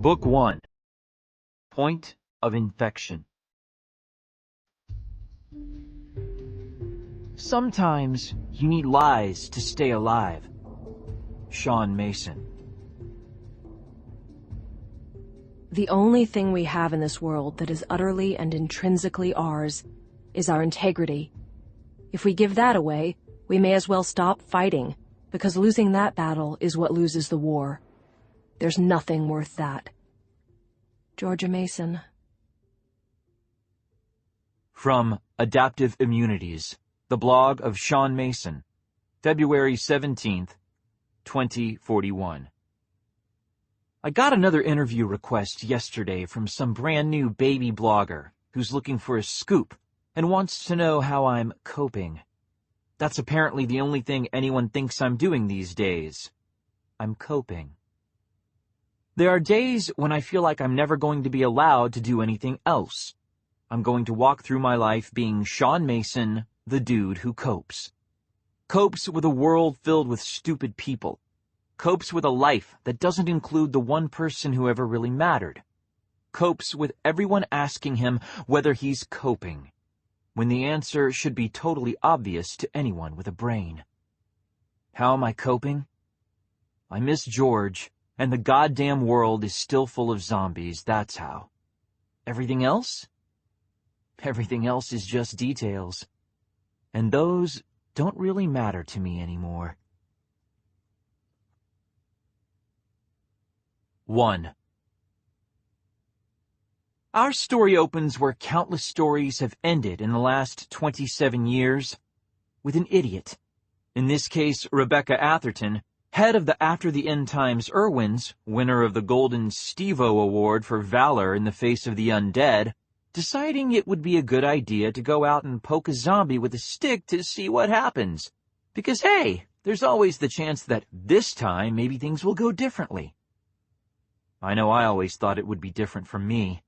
Book 1. Point of Infection. Sometimes you need lies to stay alive. Shaun Mason. The only thing we have in this world that is utterly and intrinsically ours is our integrity. If we give that away, we may as well stop fighting, because losing that battle is what loses the war. There's nothing worth that. Georgia Mason. From Adaptive Immunities, the blog of Shaun Mason, February 17th, 2041. I got another interview request yesterday from some brand new baby blogger who's looking for a scoop and wants to know how I'm coping. That's apparently the only thing anyone thinks I'm doing these days. I'm coping. There are days when I feel like I'm never going to be allowed to do anything else. I'm going to walk through my life being Shaun Mason, the dude who copes. Copes with a world filled with stupid people. Copes with a life that doesn't include the one person who ever really mattered. Copes with everyone asking him whether he's coping, when the answer should be totally obvious to anyone with a brain. How am I coping? I miss George, and the goddamn world is still full of zombies, that's how. Everything else? Everything else is just details. And those don't really matter to me anymore. 1. Our story opens where countless stories have ended in the last 27 years, with an idiot. In this case, Rebecca Atherton, head of the After the End Times Irwins, winner of the Golden Steve-O Award for valor in the face of the undead, deciding it would be a good idea to go out and poke a zombie with a stick to see what happens. Because, hey, there's always the chance that this time maybe things will go differently. I know I always thought it would be different from me,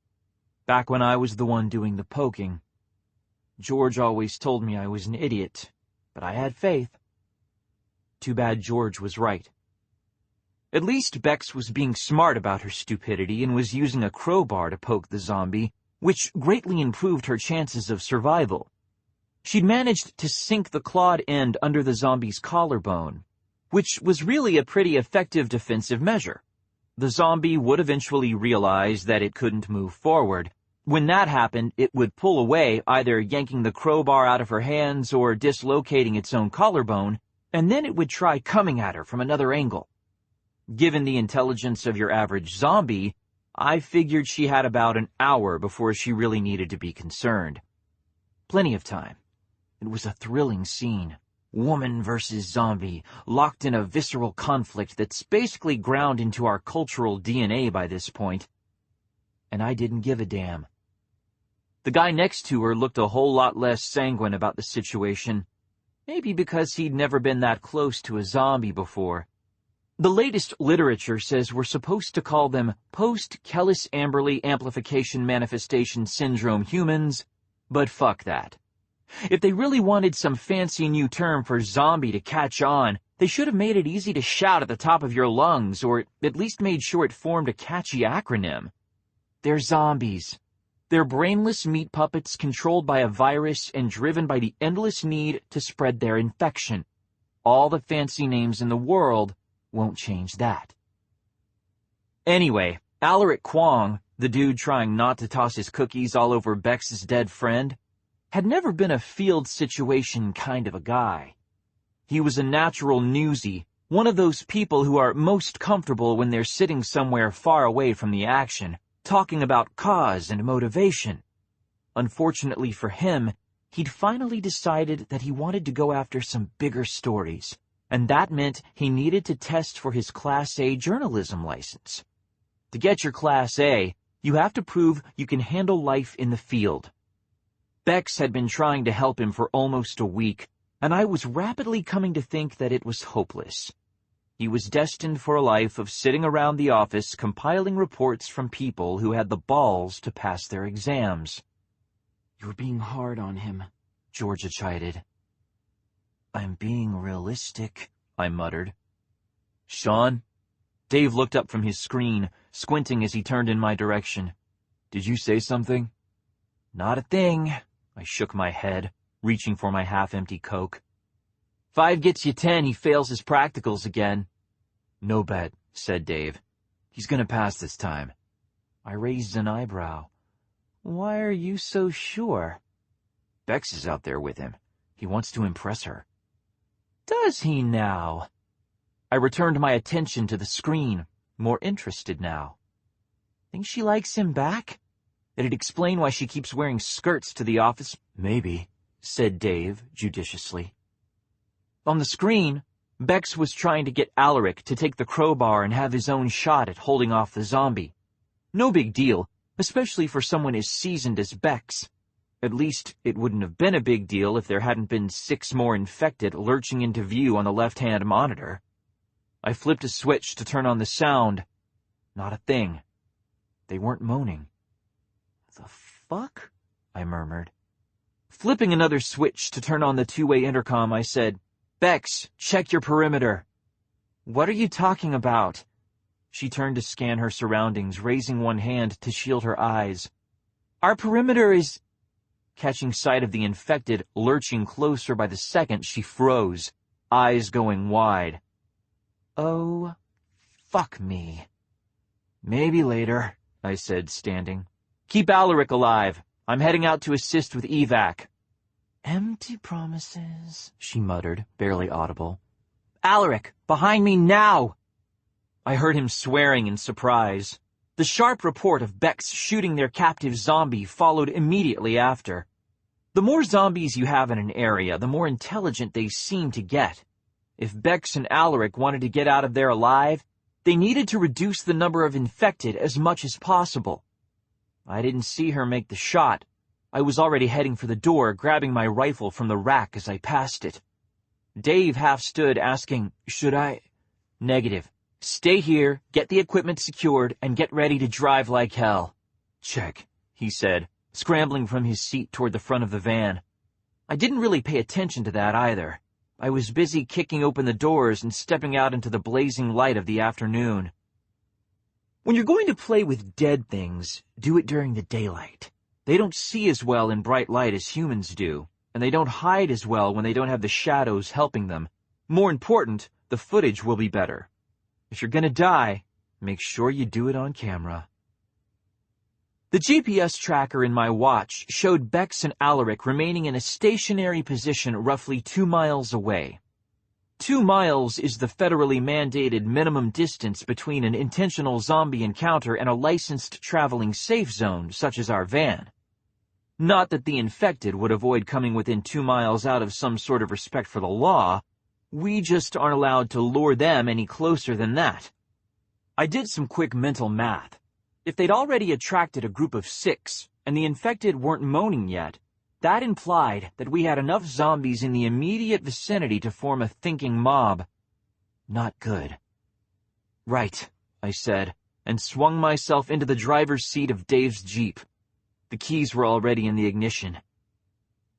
back when I was the one doing the poking. George always told me I was an idiot, but I had faith. Too bad George was right. At least Bex was being smart about her stupidity and was using a crowbar to poke the zombie, which greatly improved her chances of survival. She'd managed to sink the clawed end under the zombie's collarbone, which was really a pretty effective defensive measure. The zombie would eventually realize that it couldn't move forward. When that happened, it would pull away, either yanking the crowbar out of her hands or dislocating its own collarbone, and then it would try coming at her from another angle. Given the intelligence of your average zombie, I figured she had about an hour before she really needed to be concerned. Plenty of time. It was a thrilling scene. Woman versus zombie, locked in a visceral conflict that's basically ground into our cultural DNA by this point. And I didn't give a damn. The guy next to her looked a whole lot less sanguine about the situation, maybe because he'd never been that close to a zombie before. The latest literature says we're supposed to call them post-Kellis-Amberley amplification manifestation syndrome humans, but fuck that. If they really wanted some fancy new term for zombie to catch on, they should have made it easy to shout at the top of your lungs, or at least made sure it formed a catchy acronym. They're zombies. They're brainless meat puppets controlled by a virus and driven by the endless need to spread their infection. All the fancy names in the world won't change that. Anyway, Alaric Kwong, the dude trying not to toss his cookies all over Bex's dead friend, had never been a field situation kind of a guy. He was a natural newsie, one of those people who are most comfortable when they're sitting somewhere far away from the action, talking about cause and motivation. Unfortunately for him, he'd finally decided that he wanted to go after some bigger stories, and that meant he needed to test for his Class A journalism license. To get your Class A, you have to prove you can handle life in the field. Bex had been trying to help him for almost a week, and I was rapidly coming to think that it was hopeless. He was destined for a life of sitting around the office compiling reports from people who had the balls to pass their exams. "You're being hard on him," Georgia chided. "I'm being realistic," I muttered. "Shaun, Dave looked up from his screen, squinting as he turned in my direction. "Did you say something?" "Not a thing." I shook my head, reaching for my half-empty Coke. 5 gets you 10, he fails his practicals again. "No bet," said Dave. "He's gonna pass this time." I raised an eyebrow. "Why are you so sure?" "Bex is out there with him. He wants to impress her." "Does he now?" I returned my attention to the screen, more interested now. "Think she likes him back? It'd explain why she keeps wearing skirts to the office." "Maybe," said Dave judiciously. On the screen, Bex was trying to get Alaric to take the crowbar and have his own shot at holding off the zombie. No big deal, especially for someone as seasoned as Bex. At least, it wouldn't have been a big deal if there hadn't been 6 more infected lurching into view on the left-hand monitor. I flipped a switch to turn on the sound. Not a thing. They weren't moaning. "The fuck?" I murmured. Flipping another switch to turn on the 2-way intercom, I said, "Bex, check your perimeter." "What are you talking about?" She turned to scan her surroundings, raising one hand to shield her eyes. "Our perimeter is—" Catching sight of the infected lurching closer by the second, she froze, eyes going wide. "Oh, fuck me." "Maybe later," I said, standing. "Keep Alaric alive. I'm heading out to assist with evac." "Empty promises," she muttered, barely audible. "Alaric, behind me now!" I heard him swearing in surprise. The sharp report of Bex shooting their captive zombie followed immediately after. The more zombies you have in an area, the more intelligent they seem to get. If Bex and Alaric wanted to get out of there alive, they needed to reduce the number of infected as much as possible. I didn't see her make the shot. I was already heading for the door, grabbing my rifle from the rack as I passed it. Dave half stood, asking, "Should I?" "Negative. Stay here, get the equipment secured, and get ready to drive like hell." "Check," he said, scrambling from his seat toward the front of the van. I didn't really pay attention to that either. I was busy kicking open the doors and stepping out into the blazing light of the afternoon. When you're going to play with dead things, do it during the daylight. They don't see as well in bright light as humans do, and they don't hide as well when they don't have the shadows helping them. More important, the footage will be better. If you're gonna die, make sure you do it on camera. The GPS tracker in my watch showed Bex and Alaric remaining in a stationary position roughly 2 miles away. 2 miles is the federally mandated minimum distance between an intentional zombie encounter and a licensed traveling safe zone, such as our van. Not that the infected would avoid coming within 2 miles out of some sort of respect for the law. We just aren't allowed to lure them any closer than that. I did some quick mental math. If they'd already attracted a group of 6, and the infected weren't moaning yet, that implied that we had enough zombies in the immediate vicinity to form a thinking mob. Not good. "Right," I said, and swung myself into the driver's seat of Dave's Jeep. The keys were already in the ignition.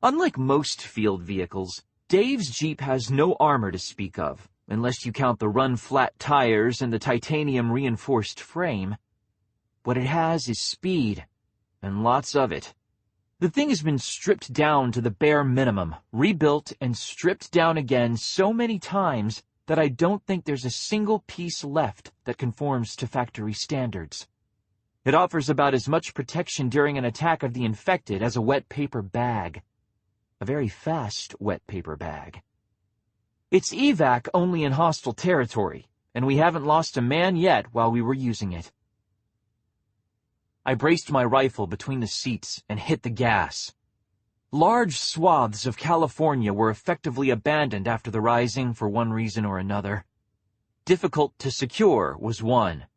Unlike most field vehicles, Dave's Jeep has no armor to speak of, unless you count the run-flat tires and the titanium-reinforced frame. What it has is speed, and lots of it. The thing has been stripped down to the bare minimum, rebuilt and stripped down again so many times that I don't think there's a single piece left that conforms to factory standards. It offers about as much protection during an attack of the infected as a wet paper bag. A very fast wet paper bag. It's evac only in hostile territory, and we haven't lost a man yet while we were using it. I braced my rifle between the seats and hit the gas. Large swaths of California were effectively abandoned after the rising for one reason or another. Difficult to secure was one.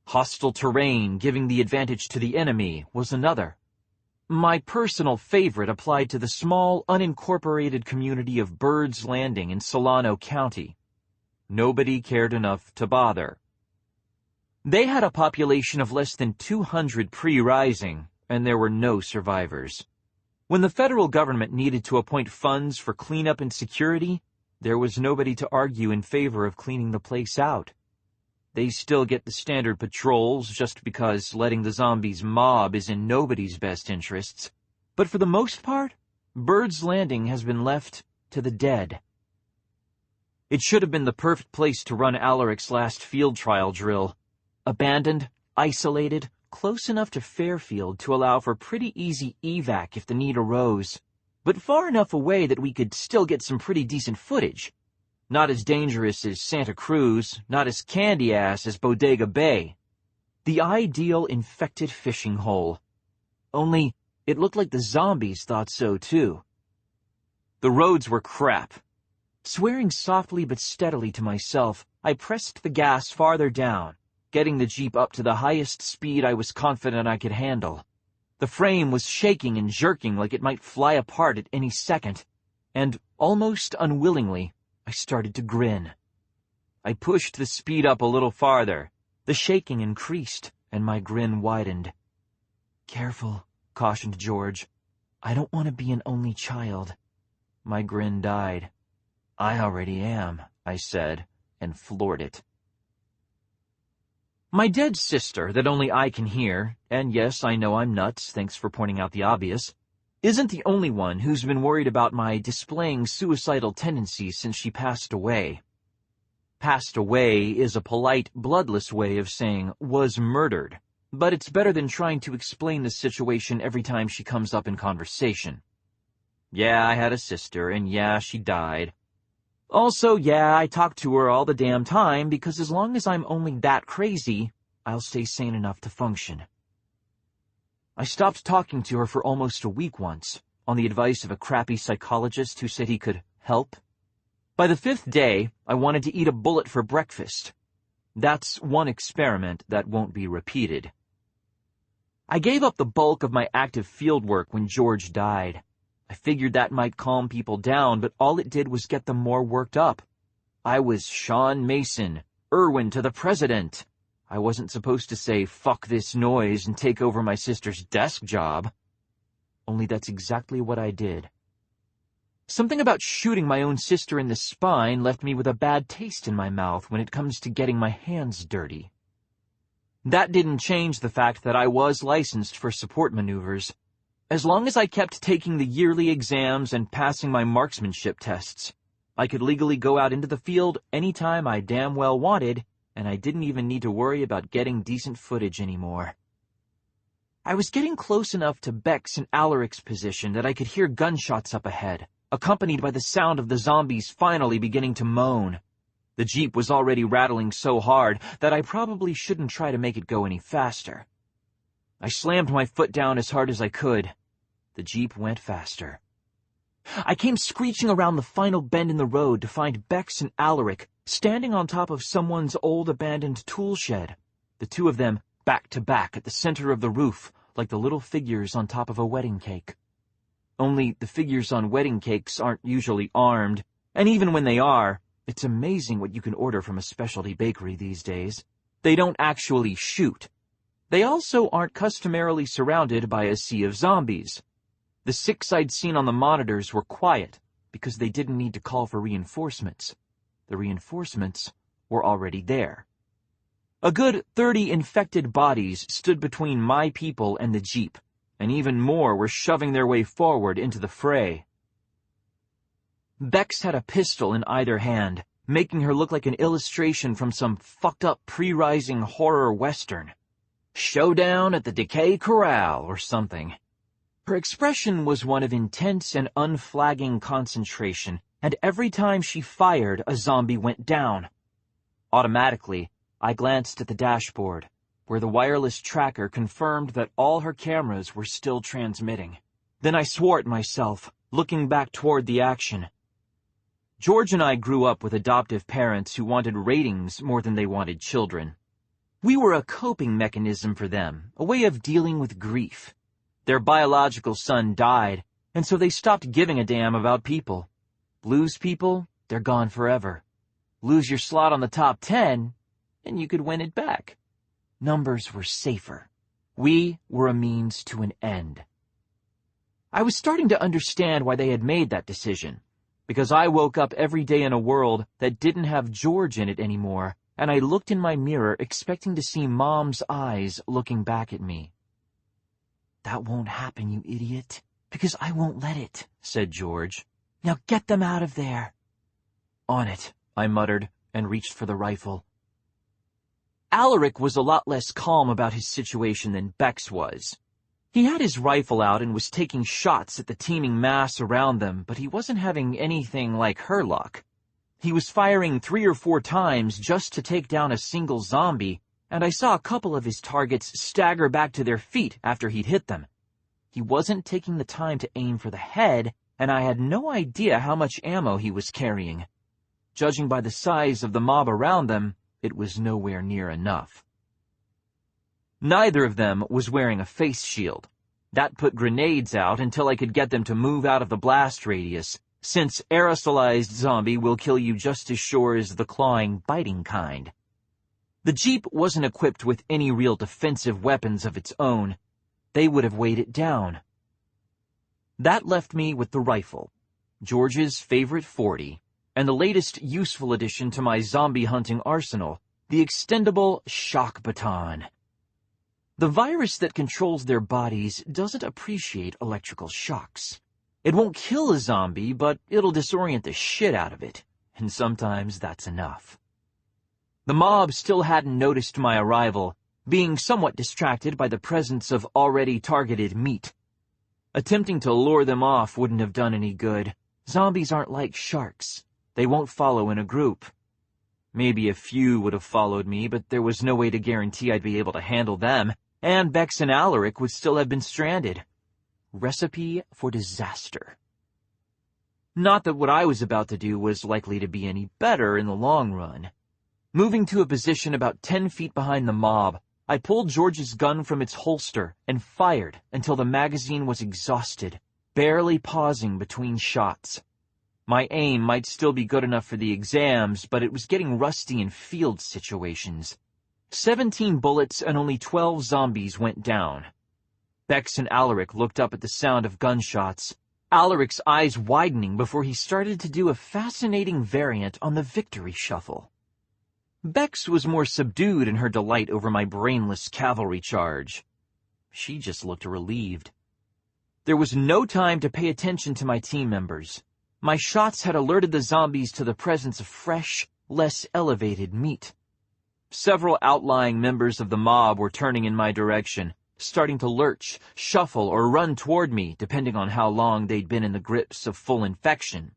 Hostile terrain giving the advantage to the enemy was another. My personal favorite applied to the small, unincorporated community of Bird's Landing in Solano County. Nobody cared enough to bother. They had a population of less than 200 pre-rising, and there were no survivors. When the federal government needed to appoint funds for cleanup and security, there was nobody to argue in favor of cleaning the place out. They still get the standard patrols just because letting the zombies mob is in nobody's best interests. But for the most part, Bird's Landing has been left to the dead. It should have been the perfect place to run Alaric's last field trial drill. Abandoned, isolated, close enough to Fairfield to allow for pretty easy evac if the need arose, but far enough away that we could still get some pretty decent footage. Not as dangerous as Santa Cruz, not as candy-ass as Bodega Bay. The ideal infected fishing hole. Only, it looked like the zombies thought so too. The roads were crap. Swearing softly but steadily to myself, I pressed the gas farther down, getting the Jeep up to the highest speed I was confident I could handle. The frame was shaking and jerking like it might fly apart at any second, and, almost unwillingly, I started to grin. I pushed the speed up a little farther. The shaking increased, and my grin widened. "Careful," cautioned George. "I don't want to be an only child." My grin died. "I already am," I said, and floored it. My dead sister, that only I can hear, and yes, I know I'm nuts, thanks for pointing out the obvious, isn't the only one who's been worried about my displaying suicidal tendencies since she passed away. Passed away is a polite, bloodless way of saying was murdered, but it's better than trying to explain the situation every time she comes up in conversation. Yeah, I had a sister, and yeah, she died. Also, yeah, I talk to her all the damn time because as long as I'm only that crazy, I'll stay sane enough to function. I stopped talking to her for almost a week once, on the advice of a crappy psychologist who said he could help. By the 5th day, I wanted to eat a bullet for breakfast. That's one experiment that won't be repeated. I gave up the bulk of my active field work when George died. I figured that might calm people down, but all it did was get them more worked up. I was Shaun Mason, Irwin to the president. I wasn't supposed to say, "Fuck this noise," and take over my sister's desk job. Only that's exactly what I did. Something about shooting my own sister in the spine left me with a bad taste in my mouth when it comes to getting my hands dirty. That didn't change the fact that I was licensed for support maneuvers. As long as I kept taking the yearly exams and passing my marksmanship tests, I could legally go out into the field anytime I damn well wanted, and I didn't even need to worry about getting decent footage anymore. I was getting close enough to Beck's and Alaric's position that I could hear gunshots up ahead, accompanied by the sound of the zombies finally beginning to moan. The Jeep was already rattling so hard that I probably shouldn't try to make it go any faster. I slammed my foot down as hard as I could. The Jeep went faster. I came screeching around the final bend in the road to find Bex and Alaric standing on top of someone's old abandoned tool shed, the two of them back to back at the center of the roof, like the little figures on top of a wedding cake. Only the figures on wedding cakes aren't usually armed, and even when they are, it's amazing what you can order from a specialty bakery these days. They don't actually shoot. They also aren't customarily surrounded by a sea of zombies. The 6 I'd seen on the monitors were quiet because they didn't need to call for reinforcements. The reinforcements were already there. A good 30 infected bodies stood between my people and the Jeep, and even more were shoving their way forward into the fray. Bex had a pistol in either hand, making her look like an illustration from some fucked-up pre-rising horror western. Showdown at the Decay Corral or something. Her expression was one of intense and unflagging concentration, and every time she fired, a zombie went down. Automatically, I glanced at the dashboard, where the wireless tracker confirmed that all her cameras were still transmitting. Then I swore at myself, looking back toward the action. George and I grew up with adoptive parents who wanted ratings more than they wanted children. We were a coping mechanism for them, a way of dealing with grief. Their biological son died, and so they stopped giving a damn about people. Lose people, they're gone forever. Lose your slot on the top 10, and you could win it back. Numbers were safer. We were a means to an end. I was starting to understand why they had made that decision, because I woke up every day in a world that didn't have George in it anymore, and I looked in my mirror expecting to see Mom's eyes looking back at me. "That won't happen, you idiot, because I won't let it," said George. "Now get them out of there." "On it," I muttered, and reached for the rifle. Alaric was a lot less calm about his situation than Bex was. He had his rifle out and was taking shots at the teeming mass around them, but he wasn't having anything like her luck. He was firing 3 or 4 times just to take down a single zombie, and I saw a couple of his targets stagger back to their feet after he'd hit them. He wasn't taking the time to aim for the head, and I had no idea how much ammo he was carrying. Judging by the size of the mob around them, it was nowhere near enough. Neither of them was wearing a face shield. That put grenades out until I could get them to move out of the blast radius, since aerosolized zombie will kill you just as sure as the clawing, biting kind. The Jeep wasn't equipped with any real defensive weapons of its own. They would have weighed it down. That left me with the rifle, George's favorite .40, and the latest useful addition to my zombie hunting arsenal, the extendable shock baton. The virus that controls their bodies doesn't appreciate electrical shocks. It won't kill a zombie, but it'll disorient the shit out of it, and sometimes that's enough. The mob still hadn't noticed my arrival, being somewhat distracted by the presence of already targeted meat. Attempting to lure them off wouldn't have done any good. Zombies aren't like sharks. They won't follow in a group. Maybe a few would have followed me, but there was no way to guarantee I'd be able to handle them, and Bex and Alaric would still have been stranded. Recipe for disaster. Not that what I was about to do was likely to be any better in the long run. Moving to a position about 10 feet behind the mob, I pulled George's gun from its holster and fired until the magazine was exhausted, barely pausing between shots. My aim might still be good enough for the exams, but it was getting rusty in field situations. 17 bullets and only 12 zombies went down. Bex and Alaric looked up at the sound of gunshots, Alaric's eyes widening before he started to do a fascinating variant on the victory shuffle. Bex was more subdued in her delight over my brainless cavalry charge. She just looked relieved. There was no time to pay attention to my team members. My shots had alerted the zombies to the presence of fresh, less elevated meat. Several outlying members of the mob were turning in my direction, starting to lurch, shuffle, or run toward me, depending on how long they'd been in the grips of full infection.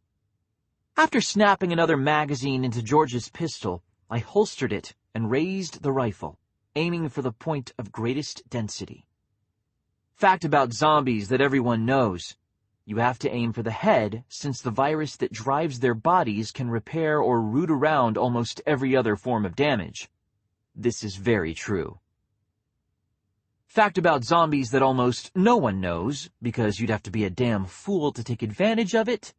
After snapping another magazine into George's pistol, I holstered it and raised the rifle, aiming for the point of greatest density. Fact about zombies that everyone knows: you have to aim for the head, since the virus that drives their bodies can repair or root around almost every other form of damage. This is very true. Fact about zombies that almost no one knows, because you'd have to be a damn fool to take advantage of it: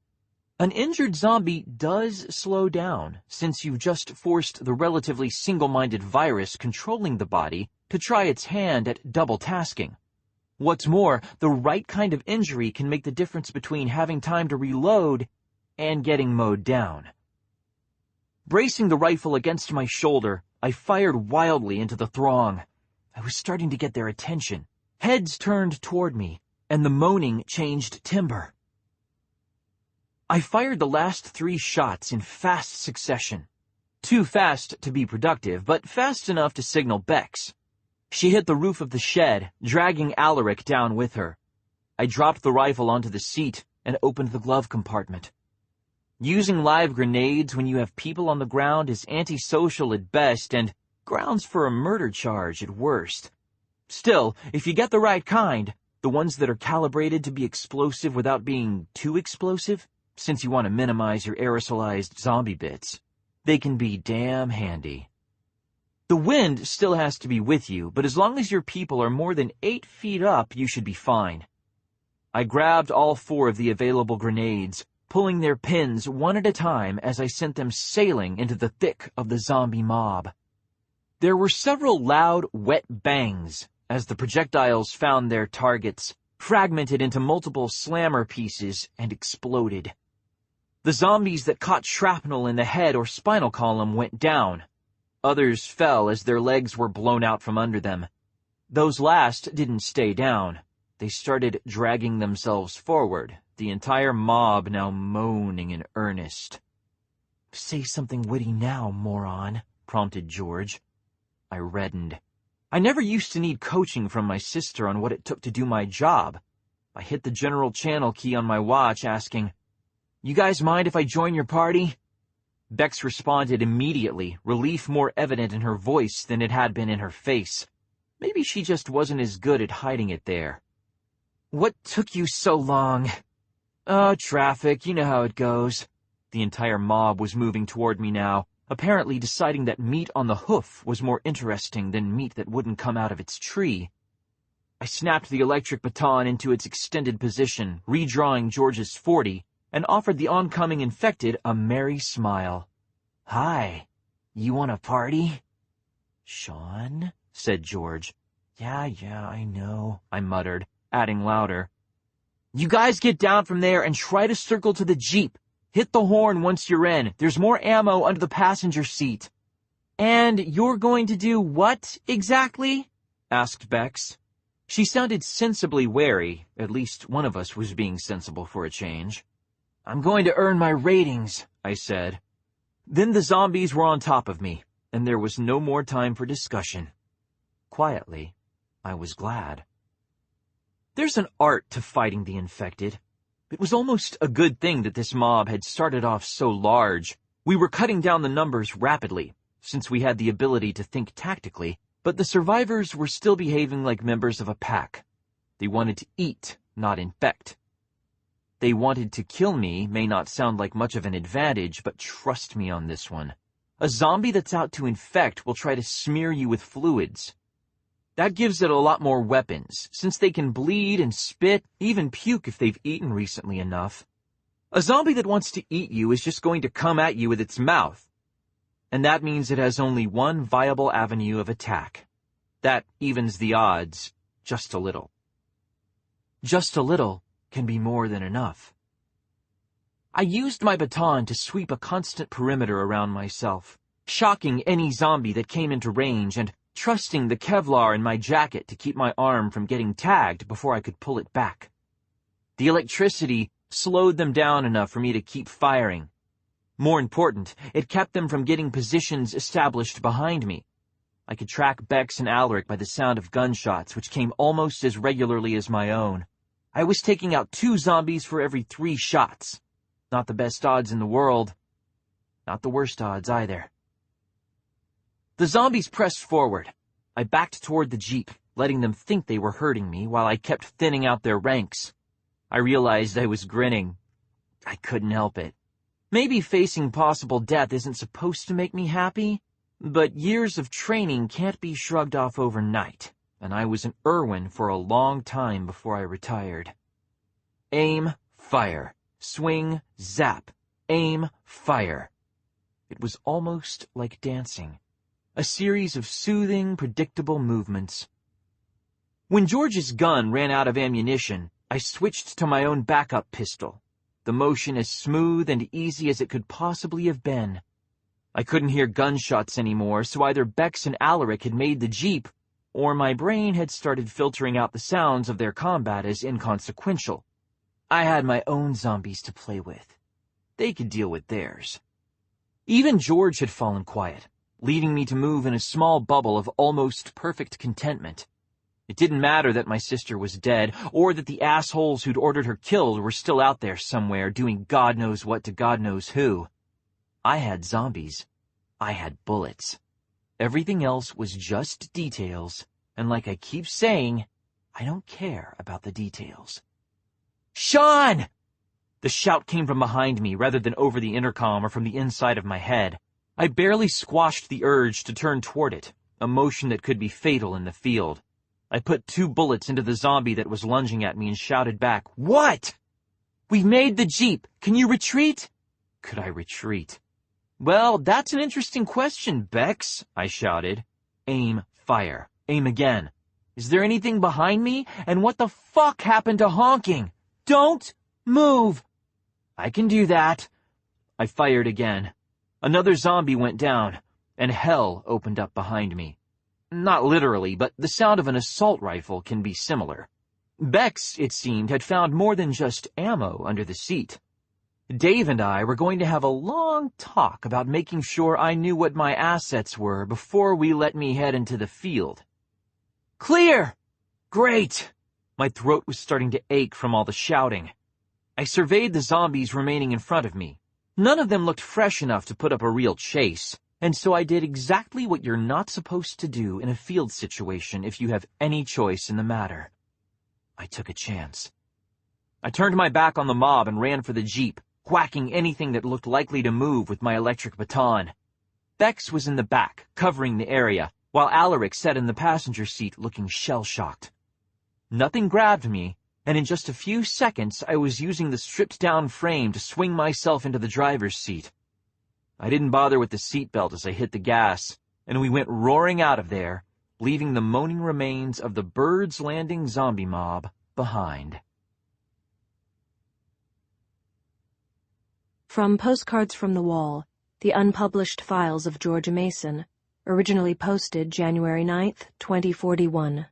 an injured zombie does slow down, since you've just forced the relatively single-minded virus controlling the body to try its hand at double tasking. What's more, the right kind of injury can make the difference between having time to reload and getting mowed down. Bracing the rifle against my shoulder, I fired wildly into the throng. I was starting to get their attention. Heads turned toward me, and the moaning changed timbre. I fired the last 3 shots in fast succession. Too fast to be productive, but fast enough to signal Bex. She hit the roof of the shed, dragging Alaric down with her. I dropped the rifle onto the seat and opened the glove compartment. Using live grenades when you have people on the ground is antisocial at best and grounds for a murder charge at worst. Still, if you get the right kind, the ones that are calibrated to be explosive without being too explosive, since you want to minimize your aerosolized zombie bits, they can be damn handy. The wind still has to be with you, but as long as your people are more than 8 feet up, you should be fine. I grabbed all 4 of the available grenades, pulling their pins one at a time as I sent them sailing into the thick of the zombie mob. There were several loud, wet bangs as the projectiles found their targets, fragmented into multiple slammer pieces, and exploded. The zombies that caught shrapnel in the head or spinal column went down. Others fell as their legs were blown out from under them. Those last didn't stay down. They started dragging themselves forward, the entire mob now moaning in earnest. "Say something witty now, moron," prompted George. I reddened. I never used to need coaching from my sister on what it took to do my job. I hit the general channel key on my watch, asking, "You guys mind if I join your party?" Bex responded immediately, relief more evident in her voice than it had been in her face. Maybe she just wasn't as good at hiding it there. "What took you so long?" "Oh, traffic, you know how it goes." The entire mob was moving toward me now, apparently deciding that meat on the hoof was more interesting than meat that wouldn't come out of its tree. I snapped the electric baton into its extended position, redrawing George's .40, and offered the oncoming infected a merry smile. "Hi, you want a party?" "Shaun?" said George. Yeah, I know," I muttered, adding louder. "You guys get down from there and try to circle to the Jeep. Hit the horn once you're in. There's more ammo under the passenger seat." "And you're going to do what, exactly?" asked Bex. She sounded sensibly wary. At least one of us was being sensible for a change. "I'm going to earn my ratings," I said. Then the zombies were on top of me, and there was no more time for discussion. Quietly, I was glad. There's an art to fighting the infected. It was almost a good thing that this mob had started off so large. We were cutting down the numbers rapidly, since we had the ability to think tactically, but the survivors were still behaving like members of a pack. They wanted to eat, not infect. They wanted to kill me may not sound like much of an advantage, but trust me on this one. A zombie that's out to infect will try to smear you with fluids. That gives it a lot more weapons, since they can bleed and spit, even puke if they've eaten recently enough. A zombie that wants to eat you is just going to come at you with its mouth. And that means it has only one viable avenue of attack. That evens the odds just a little. Just a little can be more than enough. I used my baton to sweep a constant perimeter around myself, shocking any zombie that came into range and trusting the Kevlar in my jacket to keep my arm from getting tagged before I could pull it back. The electricity slowed them down enough for me to keep firing. More important, it kept them from getting positions established behind me. I could track Bex and Alaric by the sound of gunshots, which came almost as regularly as my own. I was taking out 2 zombies for every 3 shots. Not the best odds in the world. Not the worst odds either. The zombies pressed forward. I backed toward the Jeep, letting them think they were hurting me while I kept thinning out their ranks. I realized I was grinning. I couldn't help it. Maybe facing possible death isn't supposed to make me happy, but years of training can't be shrugged off overnight, and I was an Irwin for a long time before I retired. Aim, fire. Swing, zap. Aim, fire. It was almost like dancing. A series of soothing, predictable movements. When George's gun ran out of ammunition, I switched to my own backup pistol, the motion as smooth and easy as it could possibly have been. I couldn't hear gunshots anymore, so either Bex and Alaric had made the Jeep, or my brain had started filtering out the sounds of their combat as inconsequential. I had my own zombies to play with. They could deal with theirs. Even George had fallen quiet, leaving me to move in a small bubble of almost perfect contentment. It didn't matter that my sister was dead, or that the assholes who'd ordered her killed were still out there somewhere doing God knows what to God knows who. I had zombies. I had bullets. Everything else was just details, and like I keep saying, I don't care about the details. "Shaun!" The shout came from behind me rather than over the intercom or from the inside of my head. I barely squashed the urge to turn toward it, a motion that could be fatal in the field. I put 2 bullets into the zombie that was lunging at me and shouted back, "What?" "We've made the Jeep. Can you retreat?" Could I retreat? "Well, that's an interesting question, Bex," I shouted. Aim, fire. Aim again. "Is there anything behind me? And what the fuck happened to honking? Don't move." "I can do that." I fired again. Another zombie went down. and hell opened up behind me. Not literally, but the sound of an assault rifle can be similar. Bex, it seemed, had found more than just ammo under the seat. Dave and I were going to have a long talk about making sure I knew what my assets were before we let me head into the field. Clear! Great! My throat was starting to ache from all the shouting. I surveyed the zombies remaining in front of me. None of them looked fresh enough to put up a real chase, and so I did exactly what you're not supposed to do in a field situation if you have any choice in the matter. I took a chance. I turned my back on the mob and ran for the Jeep, whacking anything that looked likely to move with my electric baton. Bex was in the back, covering the area, while Alaric sat in the passenger seat looking shell-shocked. Nothing grabbed me, and in just a few seconds I was using the stripped-down frame to swing myself into the driver's seat. I didn't bother with the seatbelt as I hit the gas, and we went roaring out of there, leaving the moaning remains of the Birds Landing zombie mob behind. From Postcards from the Wall, the unpublished files of George Mason, originally posted January 9th, 2041.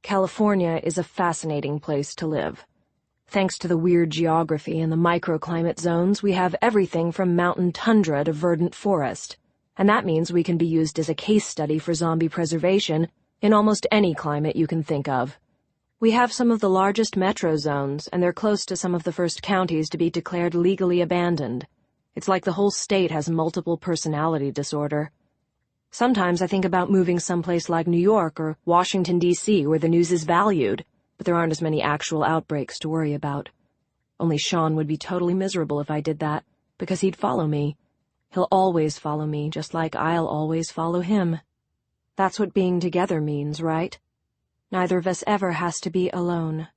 California is a fascinating place to live. Thanks to the weird geography and the microclimate zones, we have everything from mountain tundra to verdant forest, and that means we can be used as a case study for zombie preservation in almost any climate you can think of. We have some of the largest metro zones, and they're close to some of the first counties to be declared legally abandoned. It's like the whole state has multiple personality disorder. Sometimes I think about moving someplace like New York or Washington, D.C., where the news is valued, but there aren't as many actual outbreaks to worry about. Only Shaun would be totally miserable if I did that, because he'd follow me. He'll always follow me, just like I'll always follow him. That's what being together means, right? Neither of us ever has to be alone.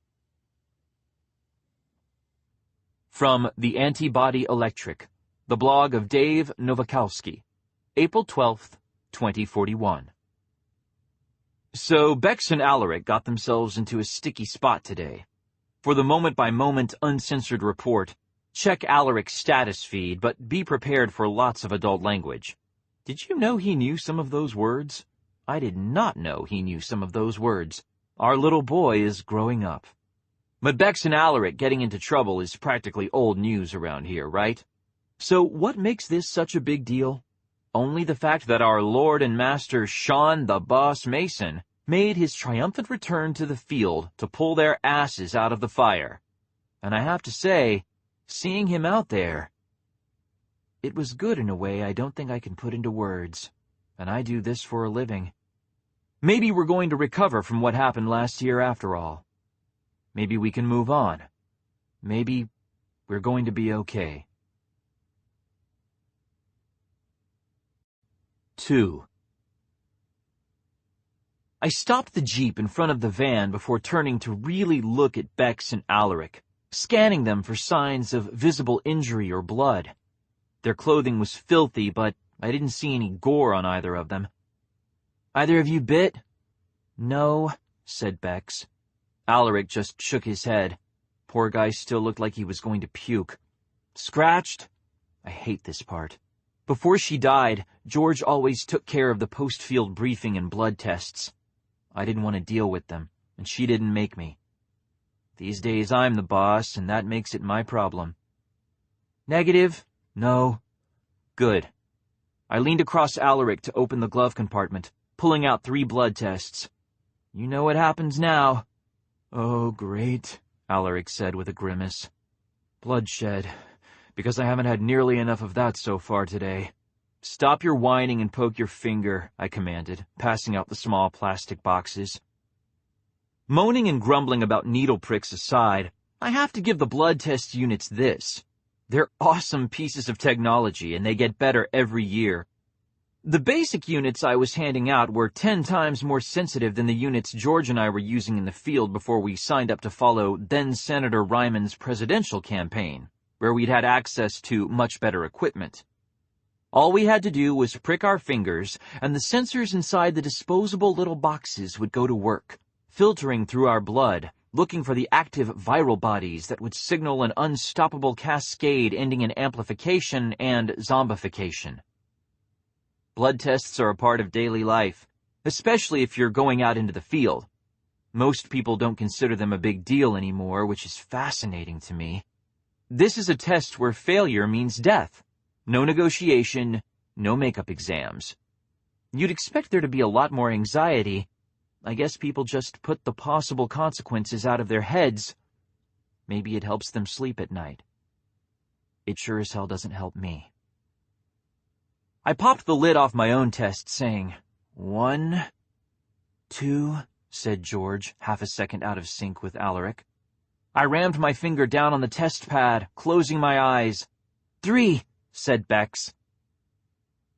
From The Antibody Electric, the blog of Dave Nowakowski, April 12th, 2041. So Bex and Alaric got themselves into a sticky spot today. For the moment-by-moment uncensored report, check Alaric's status feed, but be prepared for lots of adult language. Did you know he knew some of those words? I did not know he knew some of those words. Our little boy is growing up. But Bex and Alaric getting into trouble is practically old news around here, right? So what makes this such a big deal? Only the fact that our Lord and Master Shaun the Boss Mason made his triumphant return to the field to pull their asses out of the fire. And I have to say, seeing him out there, it was good in a way I don't think I can put into words. And I do this for a living. Maybe we're going to recover from what happened last year after all. Maybe we can move on. Maybe we're going to be okay. 2. I stopped the Jeep in front of the van before turning to really look at Bex and Alaric, scanning them for signs of visible injury or blood. Their clothing was filthy, but I didn't see any gore on either of them. Either of you bit? No, said Bex. Alaric just shook his head. Poor guy still looked like he was going to puke. Scratched? I hate this part. Before she died, George always took care of the post-field briefing and blood tests. I didn't want to deal with them, and she didn't make me. These days I'm the boss, and that makes it my problem. Negative? No. Good. I leaned across Alaric to open the glove compartment, pulling out 3 blood tests. You know what happens now. Oh, great, Alaric said with a grimace. Bloodshed, because I haven't had nearly enough of that so far today. Stop your whining and poke your finger, I commanded, passing out the small plastic boxes. Moaning and grumbling about needle pricks aside, I have to give the blood test units this. They're awesome pieces of technology, and they get better every year. The basic units I was handing out were 10 times more sensitive than the units George and I were using in the field before we signed up to follow then-Senator Ryman's presidential campaign, where we'd had access to much better equipment. All we had to do was prick our fingers, and the sensors inside the disposable little boxes would go to work, filtering through our blood, looking for the active viral bodies that would signal an unstoppable cascade ending in amplification and zombification. Blood tests are a part of daily life, especially if you're going out into the field. Most people don't consider them a big deal anymore, which is fascinating to me. This is a test where failure means death. No negotiation, no makeup exams. You'd expect there to be a lot more anxiety. I guess people just put the possible consequences out of their heads. Maybe it helps them sleep at night. It sure as hell doesn't help me. I popped the lid off my own test, saying, 1, 2, said George, half a second out of sync with Alaric. I rammed my finger down on the test pad, closing my eyes. 3, said Bex.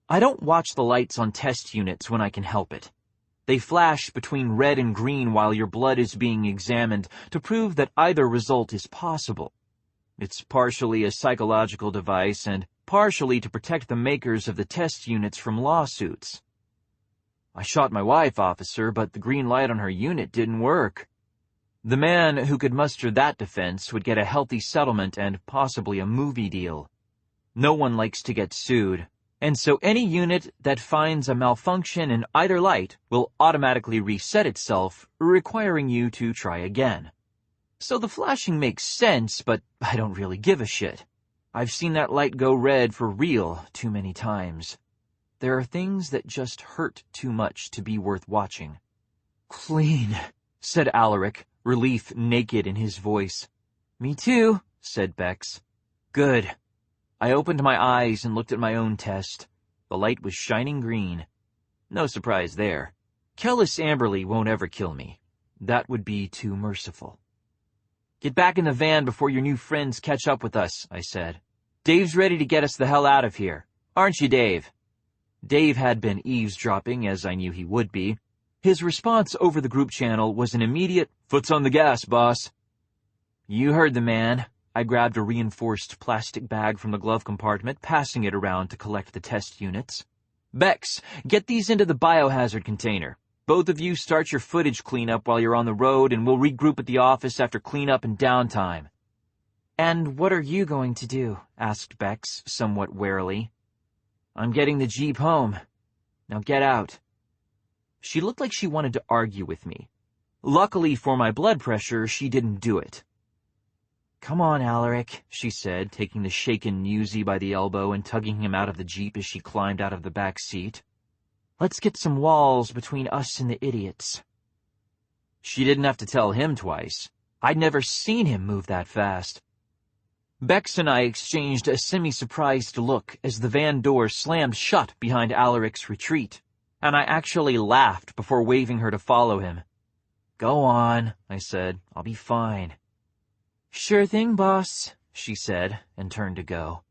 I don't watch the lights on test units when I can help it. They flash between red and green while your blood is being examined to prove that either result is possible. It's partially a psychological device and partially to protect the makers of the test units from lawsuits. I shot my wife, officer, but the green light on her unit didn't work. The man who could muster that defense would get a healthy settlement and possibly a movie deal. No one likes to get sued, and so any unit that finds a malfunction in either light will automatically reset itself, requiring you to try again. So the flashing makes sense, but I don't really give a shit. I've seen that light go red for real too many times. There are things that just hurt too much to be worth watching. Clean, said Alaric, relief naked in his voice. Me too, said Bex. Good. I opened my eyes and looked at my own test. The light was shining green. No surprise there. Kellis Amberley won't ever kill me. That would be too merciful. Get back in the van before your new friends catch up with us, I said. Dave's ready to get us the hell out of here. Aren't you, Dave? Dave had been eavesdropping, as I knew he would be. His response over the group channel was an immediate, "Foot's on the gas, boss." You heard the man. I grabbed a reinforced plastic bag from the glove compartment, passing it around to collect the test units. Bex, get these into the biohazard container. Both of you start your footage cleanup while you're on the road, and we'll regroup at the office after cleanup and downtime. And what are you going to do? Asked Bex, somewhat warily. I'm getting the Jeep home. Now get out. She looked like she wanted to argue with me. Luckily for my blood pressure, she didn't do it. Come on, Alaric, she said, taking the shaken Newsy by the elbow and tugging him out of the Jeep as she climbed out of the back seat. Let's get some walls between us and the idiots. She didn't have to tell him twice. I'd never seen him move that fast. Bex and I exchanged a semi-surprised look as the van door slammed shut behind Alaric's retreat, and I actually laughed before waving her to follow him. Go on, I said. I'll be fine. Sure thing, boss, she said, and turned to go.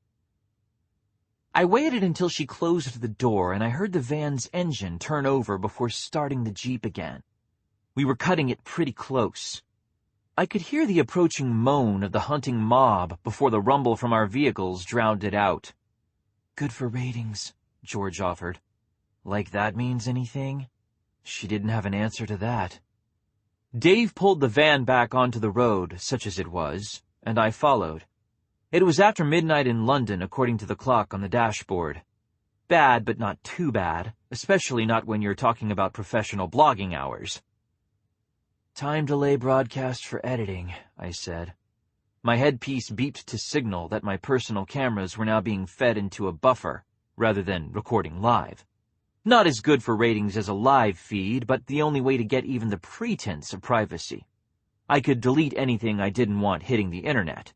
I waited until she closed the door, and I heard the van's engine turn over before starting the Jeep again. We were cutting it pretty close. I could hear the approaching moan of the hunting mob before the rumble from our vehicles drowned it out. Good for ratings, George offered. Like that means anything? She didn't have an answer to that. Dave pulled the van back onto the road, such as it was, and I followed. It was after midnight in London, according to the clock on the dashboard. Bad, but not too bad, especially not when you're talking about professional blogging hours. Time to lay broadcast for editing, I said. My headpiece beeped to signal that my personal cameras were now being fed into a buffer, rather than recording live. Not as good for ratings as a live feed, but the only way to get even the pretense of privacy. I could delete anything I didn't want hitting the internet.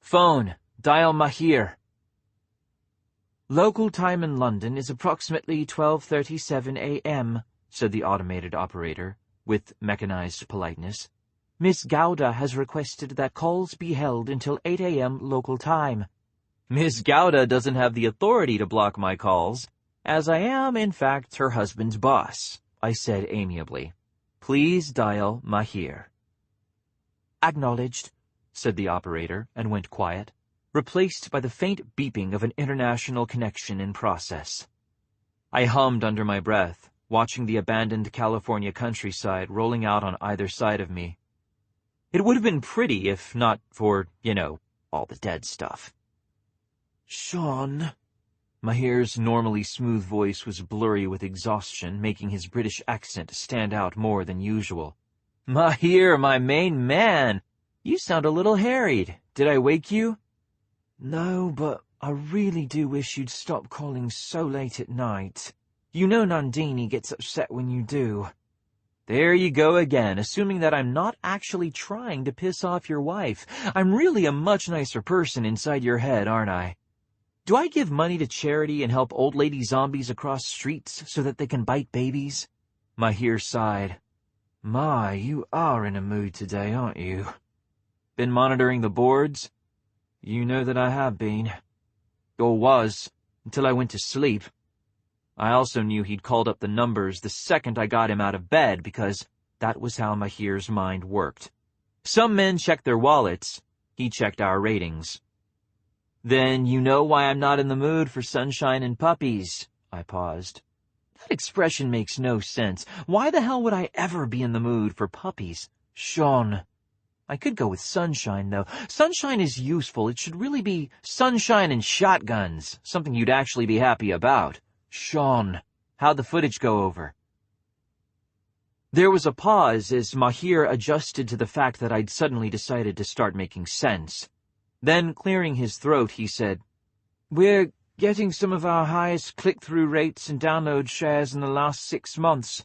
Phone, dial Mahir. Local time in London is approximately 12:37 a.m., said the automated operator, with mechanized politeness. Miss Gowda has requested that calls be held until 8 a.m. local time. Miss Gowda doesn't have the authority to block my calls, as I am, in fact, her husband's boss, I said amiably. Please dial Mahir. Acknowledged, said the operator, and went quiet, replaced by the faint beeping of an international connection in process. I hummed under my breath, watching the abandoned California countryside rolling out on either side of me. It would have been pretty if not for, all the dead stuff. Shaun, Mahir's normally smooth voice was blurry with exhaustion, making his British accent stand out more than usual. "Mahir, my main man! You sound a little harried. Did I wake you?" "No, but I really do wish you'd stop calling so late at night. You know Nandini gets upset when you do." "There you go again, assuming that I'm not actually trying to piss off your wife. I'm really a much nicer person inside your head, aren't I? Do I give money to charity and help old lady zombies across streets so that they can bite babies?" Mahir sighed. "My, you are in a mood today, aren't you?" "Been monitoring the boards?" "You know that I have been. Or was, until I went to sleep." I also knew he'd called up the numbers the second I got him out of bed, because that was how Mahir's mind worked. Some men check their wallets. He checked our ratings. "Then you know why I'm not in the mood for sunshine and puppies." I paused. "That expression makes no sense. Why the hell would I ever be in the mood for puppies?" "Shaun." "I could go with sunshine, though. Sunshine is useful. It should really be sunshine and shotguns, something you'd actually be happy about." "Shaun, how'd the footage go over?" There was a pause as Mahir adjusted to the fact that I'd suddenly decided to start making sense. Then, clearing his throat, he said, "We're getting some of our highest click-through rates and download shares in the last 6 months.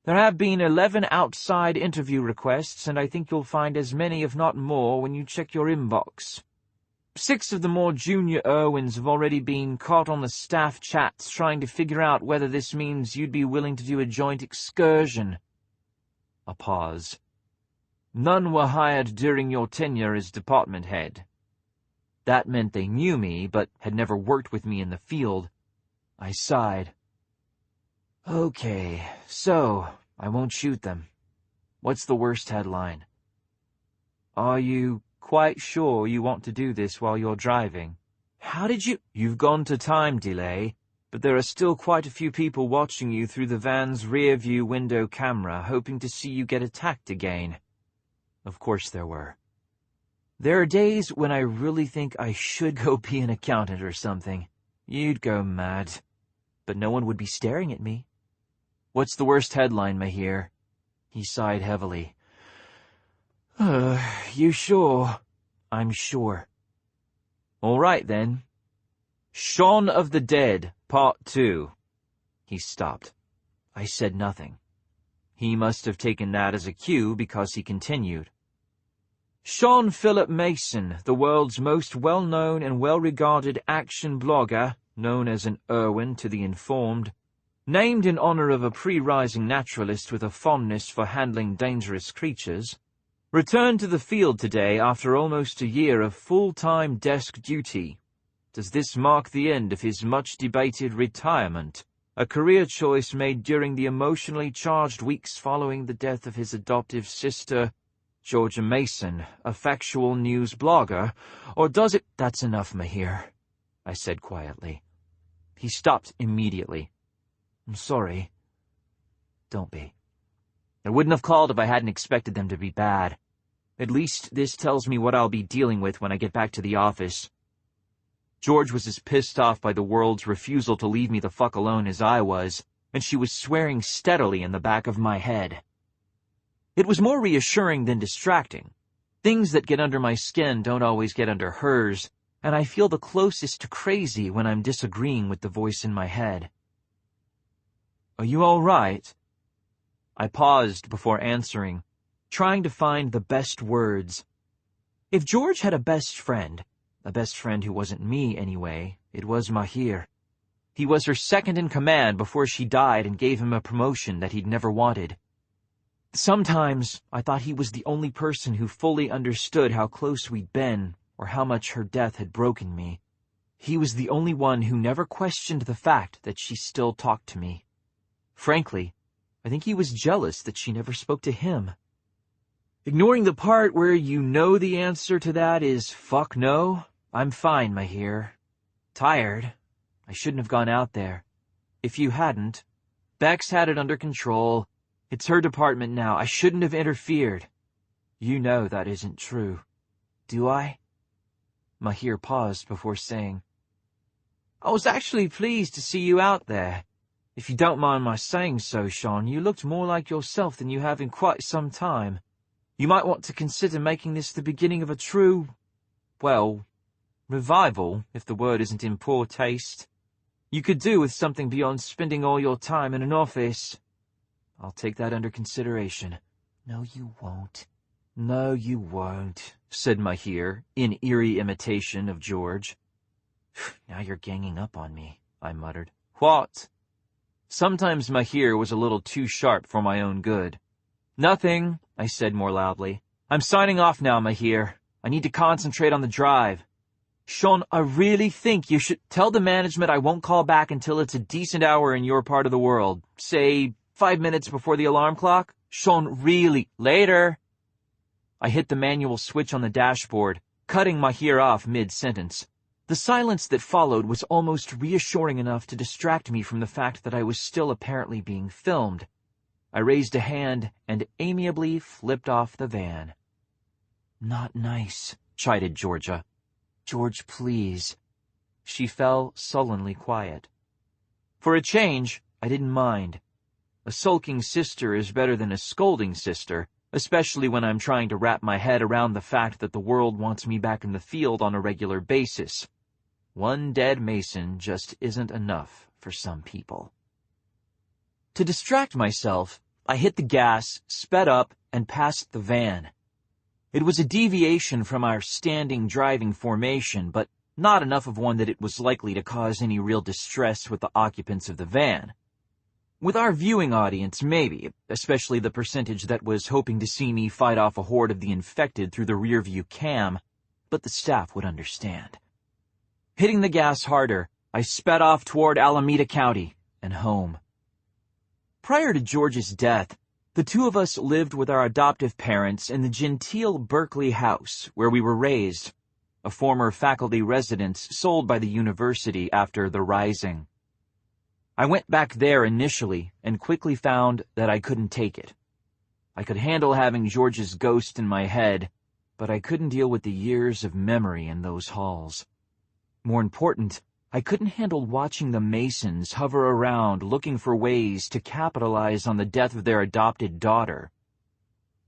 There have been 11 outside interview requests, and I think you'll find as many, if not more, when you check your inbox. 6 of the more junior Irwins have already been caught on the staff chats trying to figure out whether this means you'd be willing to do a joint excursion." A pause. "None were hired during your tenure as department head." That meant they knew me, but had never worked with me in the field. I sighed. "Okay, so I won't shoot them. What's the worst headline?" "Are you quite sure you want to do this while you're driving?" "How did you—" "You've gone to time delay, but there are still quite a few people watching you through the van's rear-view window camera, hoping to see you get attacked again." Of course there were. "There are days when I really think I should go be an accountant or something. You'd go mad. But no one would be staring at me." "What's the worst headline, Mahir?" He sighed heavily. You sure?" "I'm sure." "All right, then. Shaun of the Dead, Part 2. He stopped. I said nothing. He must have taken that as a cue, because he continued. "Shaun Philip Mason, the world's most well-known and well-regarded action blogger, known as an Irwin to the informed, named in honor of a pre-rising naturalist with a fondness for handling dangerous creatures, returned to the field today after almost a year of full-time desk duty. Does this mark the end of his much-debated retirement, a career choice made during the emotionally charged weeks following the death of his adoptive sister, Georgia Mason, a factual news blogger, or does it—" "That's enough, Mahir," I said quietly. He stopped immediately. "I'm sorry." "Don't be. I wouldn't have called if I hadn't expected them to be bad. At least this tells me what I'll be dealing with when I get back to the office." George was as pissed off by the world's refusal to leave me the fuck alone as I was, and she was swearing steadily in the back of my head. It was more reassuring than distracting. Things that get under my skin don't always get under hers, and I feel the closest to crazy when I'm disagreeing with the voice in my head. "Are you all right?" I paused before answering, trying to find the best words. If George had a best friend who wasn't me anyway, it was Mahir. He was her second-in-command before she died and gave him a promotion that he'd never wanted. Sometimes I thought he was the only person who fully understood how close we'd been, or how much her death had broken me. He was the only one who never questioned the fact that she still talked to me. Frankly, I think he was jealous that she never spoke to him. Ignoring the part where you know the answer to that is fuck no, I'm fine, Mahir. Tired. I shouldn't have gone out there. If you hadn't, Bex had it under control. It's her department now. I shouldn't have interfered. You know that isn't true. Do I? Mahir paused before saying, I was actually pleased to see you out there. If you don't mind my saying so, Shaun, you looked more like yourself than you have in quite some time. You might want to consider making this the beginning of a true, well, revival, if the word isn't in poor taste. You could do with something beyond spending all your time in an office. I'll take that under consideration. No, you won't. No, you won't, said Mahir, in eerie imitation of George. Now you're ganging up on me, I muttered. What? Sometimes Mahir was a little too sharp for my own good. Nothing, I said more loudly. I'm signing off now, Mahir. I need to concentrate on the drive. Shaun, I really think you should tell the management I won't call back until it's a decent hour in your part of the world. Say, 5 minutes before the alarm clock? Shaun, really, later. I hit the manual switch on the dashboard, cutting Mahir off mid-sentence. The silence that followed was almost reassuring enough to distract me from the fact that I was still apparently being filmed. I raised a hand and amiably flipped off the van. Not nice, chided Georgia. George, please. She fell sullenly quiet. For a change, I didn't mind. A sulking sister is better than a scolding sister, especially when I'm trying to wrap my head around the fact that the world wants me back in the field on a regular basis. One dead Mason just isn't enough for some people. To distract myself, I hit the gas, sped up, and passed the van. It was a deviation from our standing driving formation, but not enough of one that it was likely to cause any real distress with the occupants of the van. With our viewing audience, maybe, especially the percentage that was hoping to see me fight off a horde of the infected through the rearview cam, but the staff would understand. Hitting the gas harder, I sped off toward Alameda County and home. Prior to George's death, the two of us lived with our adoptive parents in the genteel Berkeley house where we were raised, a former faculty residence sold by the university after the Rising. I went back there initially and quickly found that I couldn't take it. I could handle having George's ghost in my head, but I couldn't deal with the years of memory in those halls. More important, I couldn't handle watching the Masons hover around looking for ways to capitalize on the death of their adopted daughter.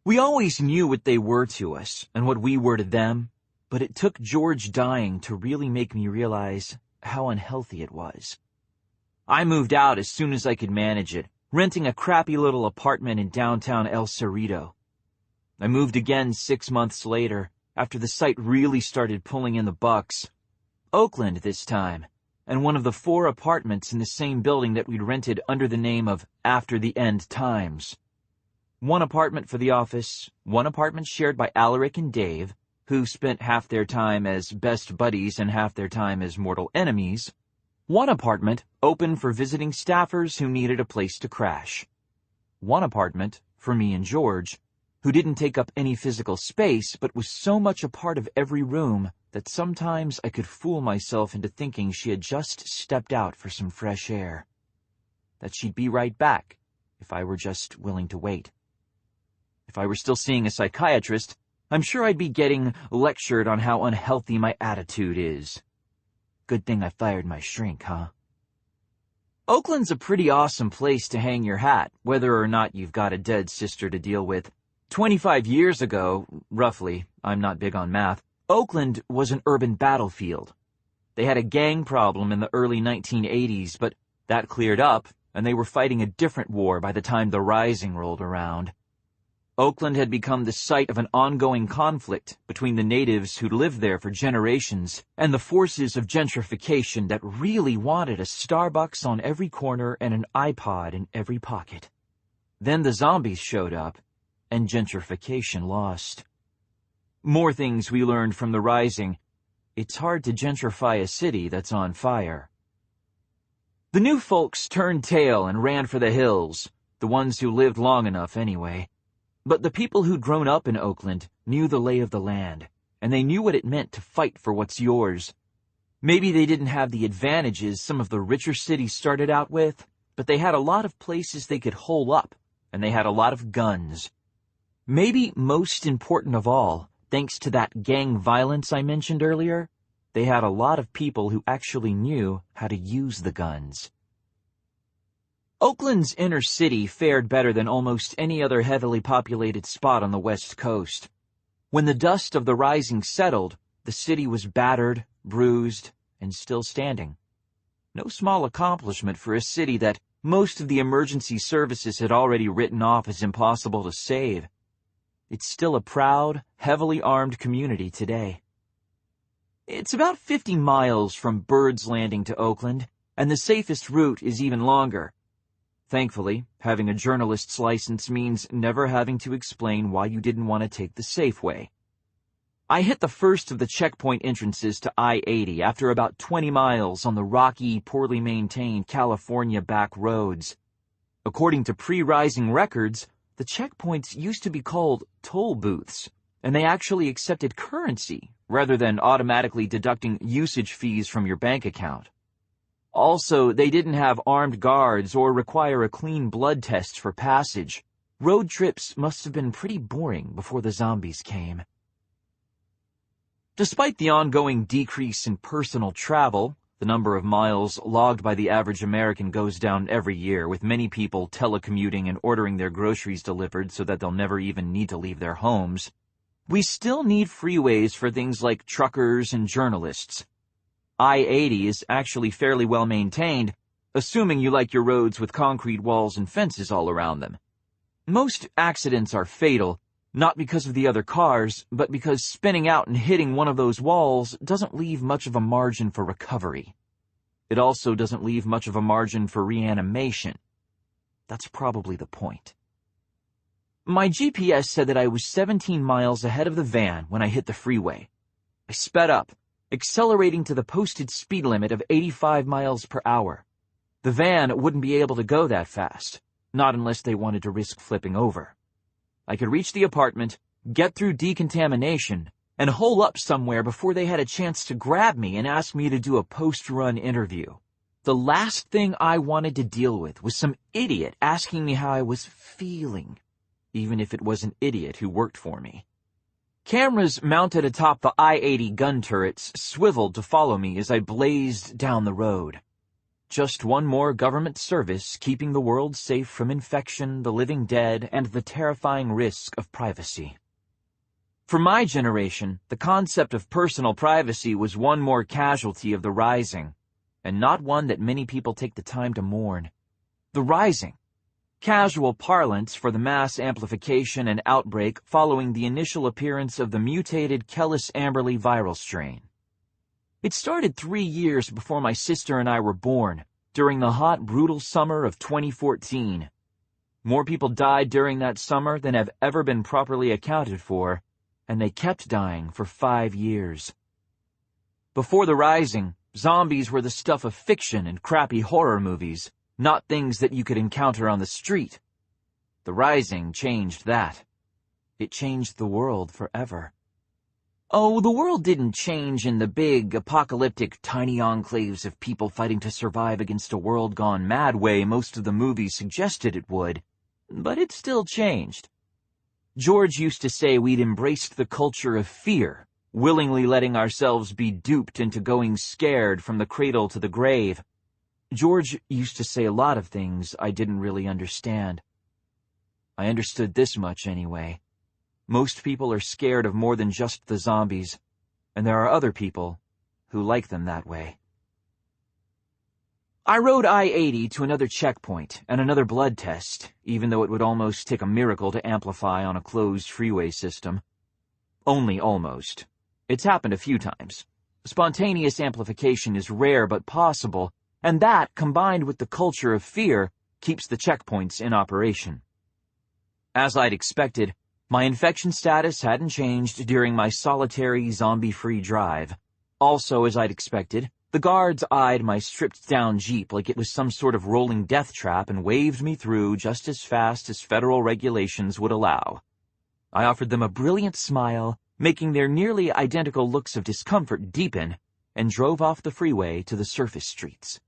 We always knew what they were to us and what we were to them, but it took George dying to really make me realize how unhealthy it was. I moved out as soon as I could manage it, renting a crappy little apartment in downtown El Cerrito. I moved again 6 months later, after the site really started pulling in the bucks. Oakland this time, and one of the 4 apartments in the same building that we'd rented under the name of After the End Times. 1 apartment for the office, 1 apartment shared by Alaric and Dave, who spent half their time as best buddies and half their time as mortal enemies. 1 apartment open for visiting staffers who needed a place to crash. 1 apartment for me and George, who didn't take up any physical space but was so much a part of every room that sometimes I could fool myself into thinking she had just stepped out for some fresh air. That she'd be right back if I were just willing to wait. If I were still seeing a psychiatrist, I'm sure I'd be getting lectured on how unhealthy my attitude is. Good thing I fired my shrink, huh? Oakland's a pretty awesome place to hang your hat, whether or not you've got a dead sister to deal with. 25 years ago, roughly, I'm not big on math, Oakland was an urban battlefield. They had a gang problem in the early 1980s, but that cleared up, and they were fighting a different war by the time the Rising rolled around. Oakland had become the site of an ongoing conflict between the natives who'd lived there for generations and the forces of gentrification that really wanted a Starbucks on every corner and an iPod in every pocket. Then the zombies showed up, and gentrification lost. More things we learned from the Rising. It's hard to gentrify a city that's on fire. The new folks turned tail and ran for the hills, the ones who lived long enough anyway. But the people who'd grown up in Oakland knew the lay of the land, and they knew what it meant to fight for what's yours. Maybe they didn't have the advantages some of the richer cities started out with, but they had a lot of places they could hole up, and they had a lot of guns. Maybe most important of all, thanks to that gang violence I mentioned earlier, they had a lot of people who actually knew how to use the guns. Oakland's inner city fared better than almost any other heavily populated spot on the West Coast. When the dust of the rising settled, the city was battered, bruised, and still standing. No small accomplishment for a city that most of the emergency services had already written off as impossible to save. It's still a proud, heavily armed community today. It's about 50 miles from Bird's Landing to Oakland, and the safest route is even longer. Thankfully, having a journalist's license means never having to explain why you didn't want to take the safe way. I hit the first of the checkpoint entrances to I-80 after about 20 miles on the rocky, poorly maintained California back roads. According to pre-rising records, the checkpoints used to be called toll booths, and they actually accepted currency rather than automatically deducting usage fees from your bank account. Also, they didn't have armed guards or require a clean blood test for passage. Road trips must have been pretty boring before the zombies came. Despite the ongoing decrease in personal travel, the number of miles logged by the average American goes down every year, with many people telecommuting and ordering their groceries delivered so that they'll never even need to leave their homes. We still need freeways for things like truckers and journalists. I-80 is actually fairly well maintained, assuming you like your roads with concrete walls and fences all around them. Most accidents are fatal, not because of the other cars, but because spinning out and hitting one of those walls doesn't leave much of a margin for recovery. It also doesn't leave much of a margin for reanimation. That's probably the point. My GPS said that I was 17 miles ahead of the van when I hit the freeway. I sped up, accelerating to the posted speed limit of 85 miles per hour. The van wouldn't be able to go that fast, not unless they wanted to risk flipping over. I could reach the apartment, get through decontamination, and hole up somewhere before they had a chance to grab me and ask me to do a post-run interview. The last thing I wanted to deal with was some idiot asking me how I was feeling, even if it was an idiot who worked for me. Cameras mounted atop the I-80 gun turrets swiveled to follow me as I blazed down the road. Just one more government service keeping the world safe from infection, the living dead, and the terrifying risk of privacy. For my generation, the concept of personal privacy was one more casualty of the Rising, and not one that many people take the time to mourn. The Rising, casual parlance for the mass amplification and outbreak following the initial appearance of the mutated Kellis-Amberley viral strain. It started 3 years before my sister and I were born, during the hot, brutal summer of 2014. More people died during that summer than have ever been properly accounted for, and they kept dying for 5 years. Before the Rising, zombies were the stuff of fiction and crappy horror movies, not things that you could encounter on the street. The Rising changed that. It changed the world forever. Oh, the world didn't change in the big, apocalyptic, tiny enclaves of people fighting to survive against a world gone mad way most of the movies suggested it would, but it still changed. George used to say we'd embraced the culture of fear, willingly letting ourselves be duped into going scared from the cradle to the grave. George used to say a lot of things I didn't really understand. I understood this much anyway. Most people are scared of more than just the zombies, and there are other people who like them that way. I rode I-80 to another checkpoint and another blood test, even though it would almost take a miracle to amplify on a closed freeway system. Only almost. It's happened a few times. Spontaneous amplification is rare but possible, and that, combined with the culture of fear, keeps the checkpoints in operation. As I'd expected, my infection status hadn't changed during my solitary, zombie-free drive. Also, as I'd expected, the guards eyed my stripped-down Jeep like it was some sort of rolling death trap and waved me through just as fast as federal regulations would allow. I offered them a brilliant smile, making their nearly identical looks of discomfort deepen, and drove off the freeway to the surface streets.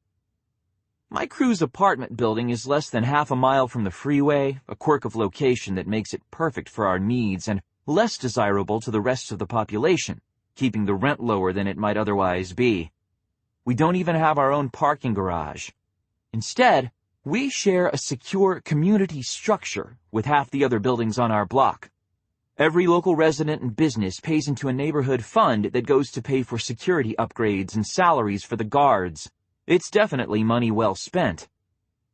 My crew's apartment building is less than half a mile from the freeway, a quirk of location that makes it perfect for our needs and less desirable to the rest of the population, keeping the rent lower than it might otherwise be. We don't even have our own parking garage. Instead, we share a secure community structure with half the other buildings on our block. Every local resident and business pays into a neighborhood fund that goes to pay for security upgrades and salaries for the guards. It's definitely money well spent.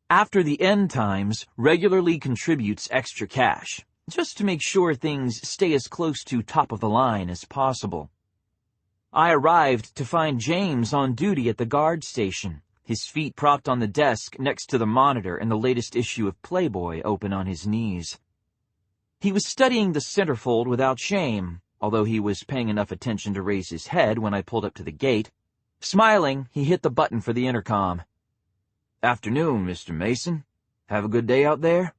After the End Times regularly contributes extra cash, just to make sure things stay as close to top of the line as possible. I arrived to find James on duty at the guard station, his feet propped on the desk next to the monitor and the latest issue of Playboy open on his knees. He was studying the centerfold without shame, although he was paying enough attention to raise his head when I pulled up to the gate. Smiling, he hit the button for the intercom. "Afternoon, Mr. Mason. Have a good day out there?"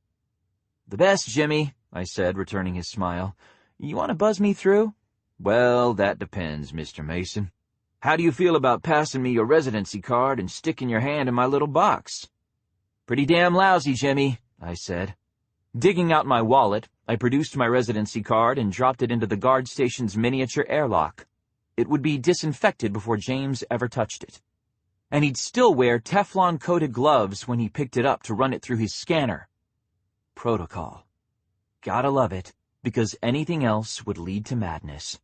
"The best, Jimmy," I said, returning his smile. "You want to buzz me through?" "Well, that depends, Mr. Mason. How do you feel about passing me your residency card and sticking your hand in my little box?" "Pretty damn lousy, Jimmy," I said. Digging out my wallet, I produced my residency card and dropped it into the guard station's miniature airlock. It would be disinfected before James ever touched it. And he'd still wear Teflon-coated gloves when he picked it up to run it through his scanner. Protocol. Gotta love it, because anything else would lead to madness.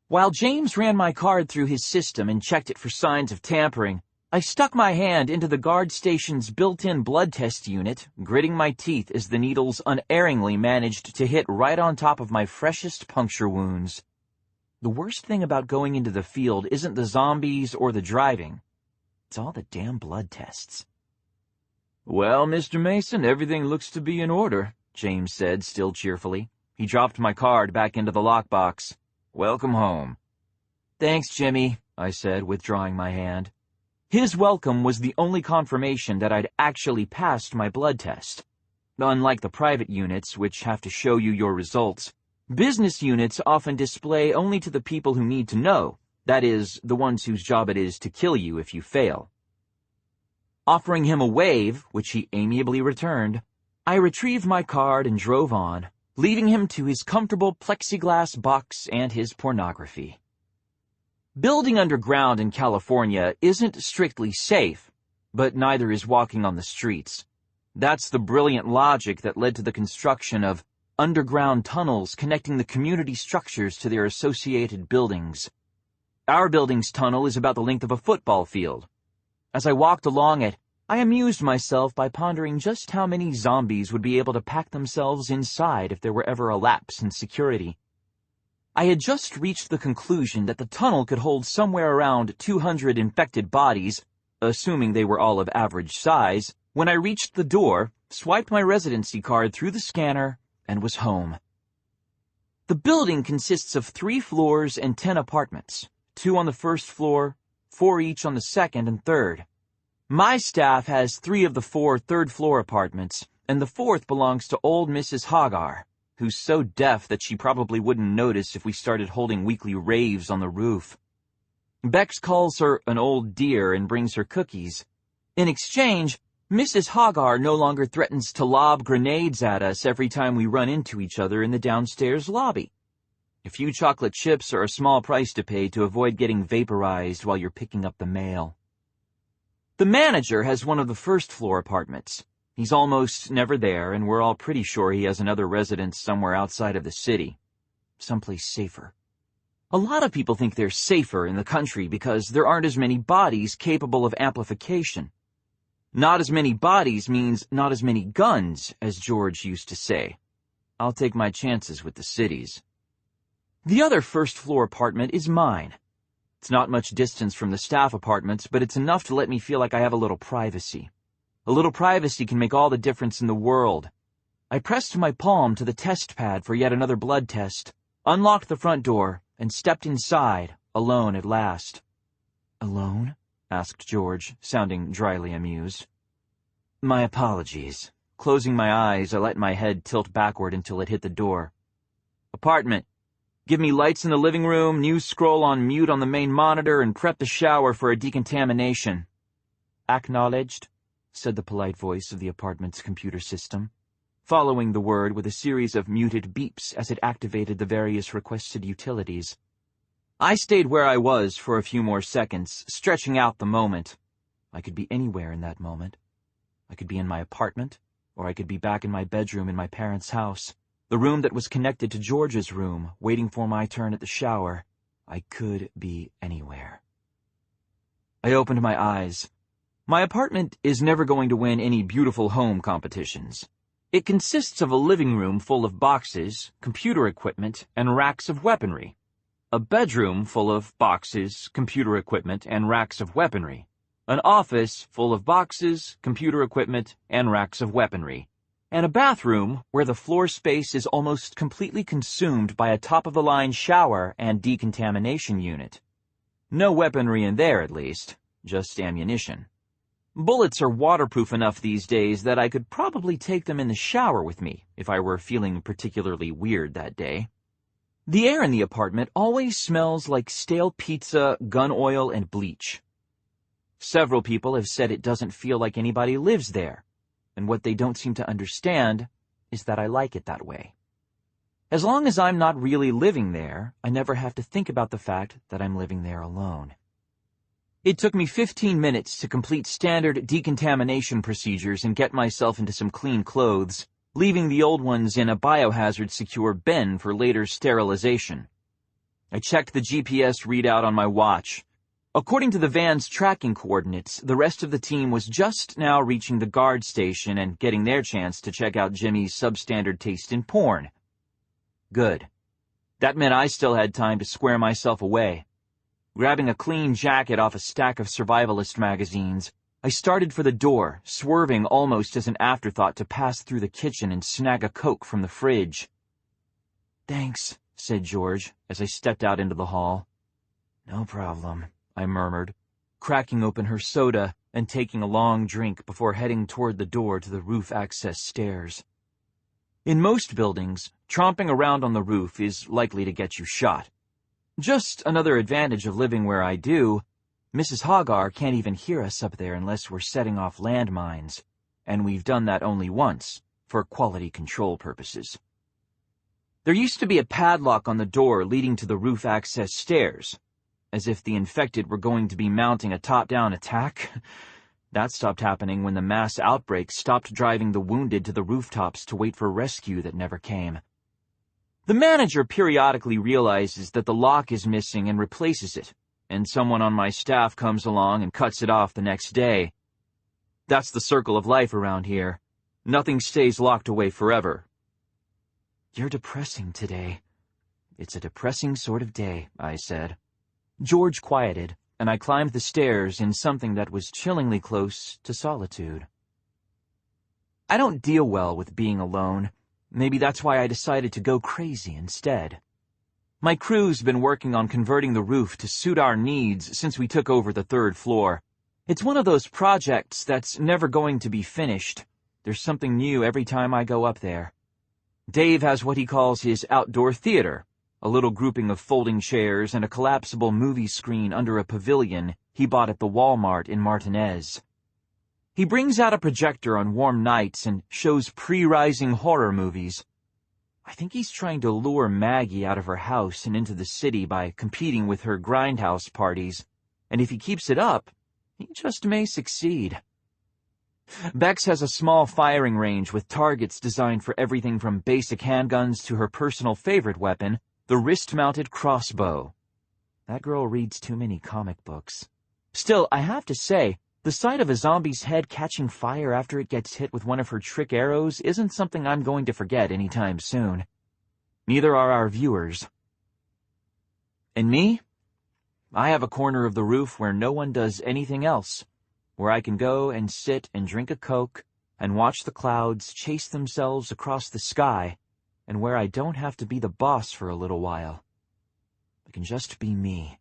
While James ran my card through his system and checked it for signs of tampering, I stuck my hand into the guard station's built-in blood test unit, gritting my teeth as the needles unerringly managed to hit right on top of my freshest puncture wounds. The worst thing about going into the field isn't the zombies or the driving. It's all the damn blood tests. "Well, Mr. Mason, everything looks to be in order," James said, still cheerfully. He dropped my card back into the lockbox. "Welcome home." "Thanks, Jimmy," I said, withdrawing my hand. His welcome was the only confirmation that I'd actually passed my blood test. Unlike the private units, which have to show you your results, business units often display only to the people who need to know, that is, the ones whose job it is to kill you if you fail. Offering him a wave, which he amiably returned, I retrieved my card and drove on, leaving him to his comfortable plexiglass box and his pornography. Building underground in California isn't strictly safe, but neither is walking on the streets. That's the brilliant logic that led to the construction of underground tunnels connecting the community structures to their associated buildings. Our building's tunnel is about the length of a football field. As I walked along it, I amused myself by pondering just how many zombies would be able to pack themselves inside if there were ever a lapse in security. I had just reached the conclusion that the tunnel could hold somewhere around 200 infected bodies, assuming they were all of average size, when I reached the door, swiped my residency card through the scanner, and was home. The building consists of 3 floors and 10 apartments, 2 on the first floor, 4 each on the second and third. My staff has 3 of the 4 third-floor apartments, and the 4th belongs to old Mrs. Hagar, who's so deaf that she probably wouldn't notice if we started holding weekly raves on the roof. Bex calls her an old dear and brings her cookies. In exchange, Mrs. Hagar no longer threatens to lob grenades at us every time we run into each other in the downstairs lobby. A few chocolate chips are a small price to pay to avoid getting vaporized while you're picking up the mail. The manager has one of the first-floor apartments. He's almost never there, and we're all pretty sure he has another residence somewhere outside of the city. Someplace safer. A lot of people think they're safer in the country because there aren't as many bodies capable of amplification. Not as many bodies means not as many guns, as George used to say. I'll take my chances with the cities. The other first-floor apartment is mine. It's not much distance from the staff apartments, but it's enough to let me feel like I have a little privacy. A little privacy can make all the difference in the world. I pressed my palm to the test pad for yet another blood test, unlocked the front door, and stepped inside, alone at last. "Alone?" asked George, sounding dryly amused. "My apologies." Closing my eyes, I let my head tilt backward until it hit the door. "Apartment. Give me lights in the living room, news scroll on mute on the main monitor, and prep the shower for a decontamination." "Acknowledged," said the polite voice of the apartment's computer system, following the word with a series of muted beeps as it activated the various requested utilities. I stayed where I was for a few more seconds, stretching out the moment. I could be anywhere in that moment. I could be in my apartment, or I could be back in my bedroom in my parents' house, the room that was connected to George's room, waiting for my turn at the shower. I could be anywhere. I opened my eyes. My apartment is never going to win any beautiful home competitions. It consists of a living room full of boxes, computer equipment, and racks of weaponry. A bedroom full of boxes, computer equipment, and racks of weaponry. An office full of boxes, computer equipment, and racks of weaponry. And a bathroom where the floor space is almost completely consumed by a top-of-the-line shower and decontamination unit. No weaponry in there, at least, just ammunition. Bullets are waterproof enough these days that I could probably take them in the shower with me if I were feeling particularly weird that day. The air in the apartment always smells like stale pizza, gun oil, and bleach. Several people have said it doesn't feel like anybody lives there, and what they don't seem to understand is that I like it that way. As long as I'm not really living there, I never have to think about the fact that I'm living there alone. It took me 15 minutes to complete standard decontamination procedures and get myself into some clean clothes, leaving the old ones in a biohazard-secure bin for later sterilization. I checked the GPS readout on my watch. According to the van's tracking coordinates, the rest of the team was just now reaching the guard station and getting their chance to check out Jimmy's substandard taste in porn. Good. That meant I still had time to square myself away. Grabbing a clean jacket off a stack of survivalist magazines, I started for the door, swerving almost as an afterthought to pass through the kitchen and snag a Coke from the fridge. "Thanks," said George, as I stepped out into the hall. "No problem," I murmured, cracking open her soda and taking a long drink before heading toward the door to the roof access stairs. In most buildings, tromping around on the roof is likely to get you shot. Just another advantage of living where I do. Mrs. Hagar can't even hear us up there unless we're setting off landmines, and we've done that only once, for quality control purposes. There used to be a padlock on the door leading to the roof access stairs, as if the infected were going to be mounting a top-down attack. That stopped happening when the mass outbreak stopped driving the wounded to the rooftops to wait for rescue that never came. The manager periodically realizes that the lock is missing and replaces it, and someone on my staff comes along and cuts it off the next day. That's the circle of life around here. Nothing stays locked away forever. "You're depressing today." "It's a depressing sort of day," I said. George quieted, and I climbed the stairs in something that was chillingly close to solitude. I don't deal well with being alone. Maybe that's why I decided to go crazy instead. My crew's been working on converting the roof to suit our needs since we took over the third floor. It's one of those projects that's never going to be finished. There's something new every time I go up there. Dave has what he calls his outdoor theater, a little grouping of folding chairs and a collapsible movie screen under a pavilion he bought at the Walmart in Martinez. He brings out a projector on warm nights and shows pre-rising horror movies. I think he's trying to lure Maggie out of her house and into the city by competing with her grindhouse parties, and if he keeps it up, he just may succeed. Bex has a small firing range with targets designed for everything from basic handguns to her personal favorite weapon, the wrist-mounted crossbow. That girl reads too many comic books. Still, I have to say, the sight of a zombie's head catching fire after it gets hit with one of her trick arrows isn't something I'm going to forget anytime soon. Neither are our viewers. And me? I have a corner of the roof where no one does anything else, where I can go and sit and drink a Coke and watch the clouds chase themselves across the sky, and where I don't have to be the boss for a little while. I can just be me.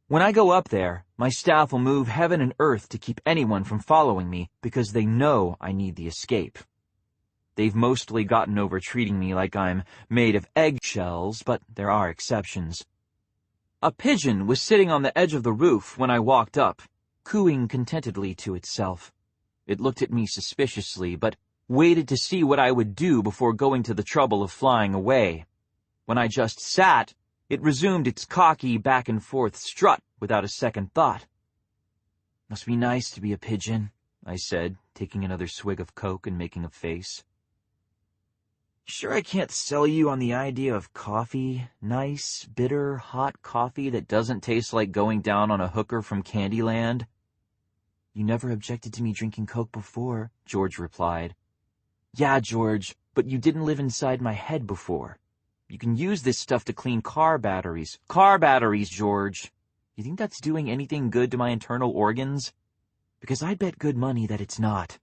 When I go up there, my staff will move heaven and earth to keep anyone from following me because they know I need the escape. They've mostly gotten over treating me like I'm made of eggshells, but there are exceptions. A pigeon was sitting on the edge of the roof when I walked up, cooing contentedly to itself. It looked at me suspiciously, but waited to see what I would do before going to the trouble of flying away. When I just sat, It resumed its cocky back-and-forth strut without a second thought. "Must be nice to be a pigeon," I said, taking another swig of Coke and making a face. "Sure I can't sell you on the idea of coffee? Nice, bitter, hot coffee that doesn't taste like going down on a hooker from Candyland?" "You never objected to me drinking Coke before," George replied. "Yeah, George, but you didn't live inside my head before. You can use this stuff to clean car batteries." "Car batteries, George. You think that's doing anything good to my internal organs? Because I'd bet good money that it's not."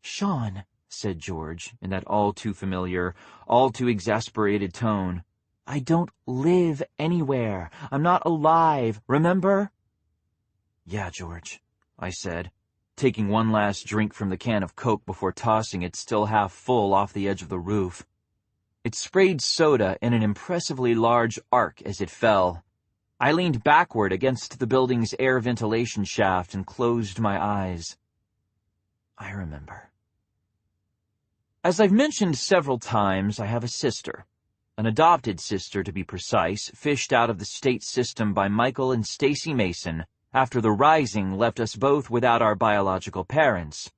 "Shaun," said George, in that all-too-familiar, all-too-exasperated tone, "I don't live anywhere. I'm not alive, remember?" "Yeah, George," I said, taking one last drink from the can of Coke before tossing it still half full off the edge of the roof. It sprayed soda in an impressively large arc as it fell. I leaned backward against the building's air ventilation shaft and closed my eyes. I remember. As I've mentioned several times, I have a sister. An adopted sister, to be precise, fished out of the state system by Michael and Stacy Mason after the Rising left us both without our biological parents.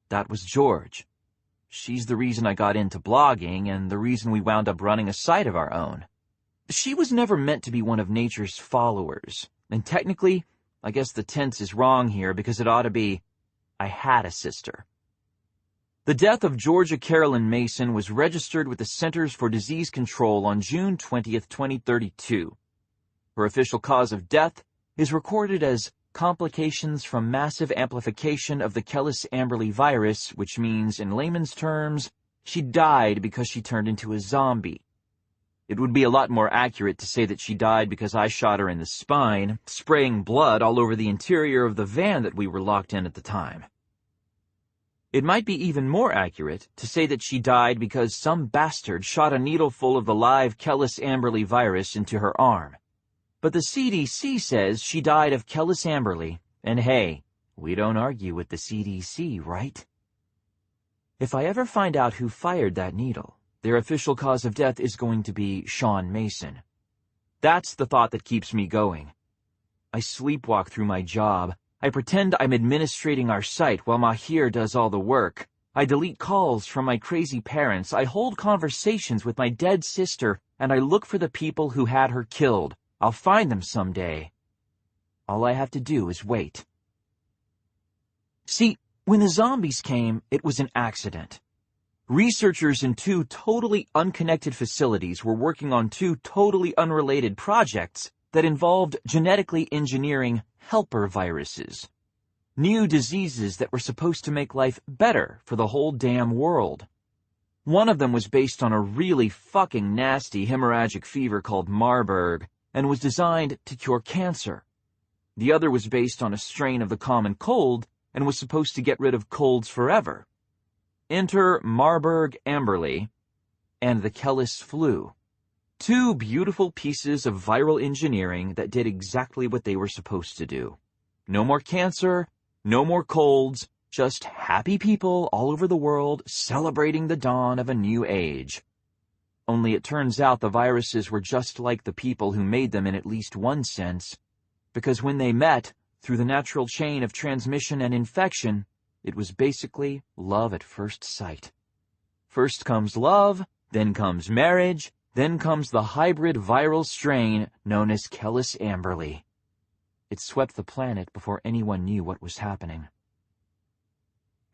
That was George. She's the reason I got into blogging and the reason we wound up running a site of our own. She was never meant to be one of nature's followers, and technically, I guess the tense is wrong here because it ought to be, I had a sister. The death of Georgia Carolyn Mason was registered with the Centers for Disease Control on June 20th, 2032. Her official cause of death is recorded as complications from massive amplification of the Kellis-Amberley virus, which means, in layman's terms, she died because she turned into a zombie. It would be a lot more accurate to say that she died because I shot her in the spine, spraying blood all over the interior of the van that we were locked in at the time. It might be even more accurate to say that she died because some bastard shot a needleful of the live Kellis-Amberley virus into her arm. But the CDC says she died of Kellis-Amberley, and hey, we don't argue with the CDC, right? If I ever find out who fired that needle, their official cause of death is going to be Shaun Mason. That's the thought that keeps me going. I sleepwalk through my job. I pretend I'm administrating our site while Mahir does all the work. I delete calls from my crazy parents. I hold conversations with my dead sister, and I look for the people who had her killed. I'll find them someday. All I have to do is wait. See, when the zombies came, it was an accident. Researchers in two totally unconnected facilities were working on two totally unrelated projects that involved genetically engineering helper viruses. New diseases that were supposed to make life better for the whole damn world. One of them was based on a really fucking nasty hemorrhagic fever called Marburg, and was designed to cure cancer. The other was based on a strain of the common cold and was supposed to get rid of colds forever. Enter Marburg-Amberley and the Kellis flu. Two beautiful pieces of viral engineering that did exactly what they were supposed to do. No more cancer, no more colds, just happy people all over the world celebrating the dawn of a new age. Only it turns out the viruses were just like the people who made them in at least one sense, because when they met, through the natural chain of transmission and infection, it was basically love at first sight. First comes love, then comes marriage, then comes the hybrid viral strain known as Kellis-Amberley. It swept the planet before anyone knew what was happening.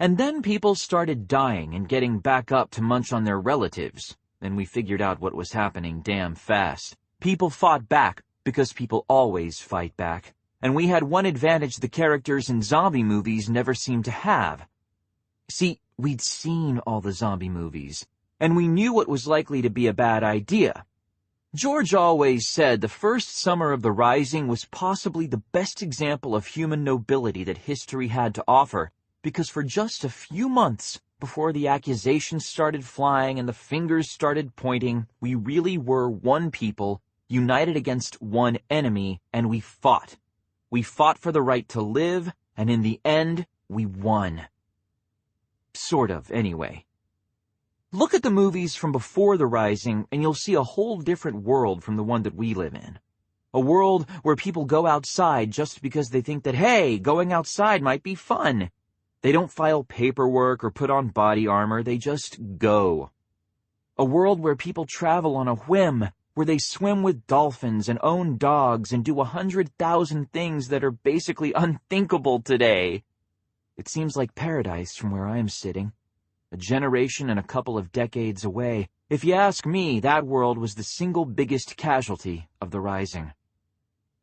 And then people started dying and getting back up to munch on their relatives. Then we figured out what was happening damn fast. People fought back, because people always fight back. And we had one advantage the characters in zombie movies never seemed to have. See, we'd seen all the zombie movies, and we knew what was likely to be a bad idea. George always said the first summer of the Rising was possibly the best example of human nobility that history had to offer, because for just a few months, before the accusations started flying and the fingers started pointing, we really were one people, united against one enemy, and we fought. We fought for the right to live, and in the end, we won. Sort of, anyway. Look at the movies from before the Rising, and you'll see a whole different world from the one that we live in. A world where people go outside just because they think that, hey, going outside might be fun. They don't file paperwork or put on body armor, they just go. A world where people travel on a whim, where they swim with dolphins and own dogs and do 100,000 things that are basically unthinkable today. It seems like paradise from where I'm sitting. A generation and a couple of decades away. If you ask me, that world was the single biggest casualty of the Rising.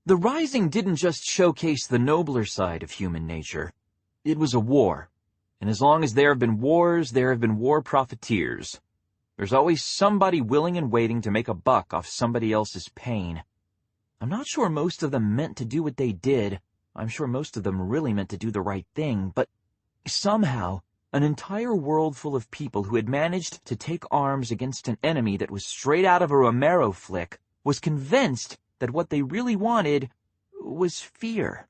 The Rising didn't just showcase the nobler side of human nature. It was a war. And as long as there have been wars, there have been war profiteers. There's always somebody willing and waiting to make a buck off somebody else's pain. I'm not sure most of them meant to do what they did. I'm sure most of them really meant to do the right thing, but somehow, an entire world full of people who had managed to take arms against an enemy that was straight out of a Romero flick was convinced that what they really wanted was fear.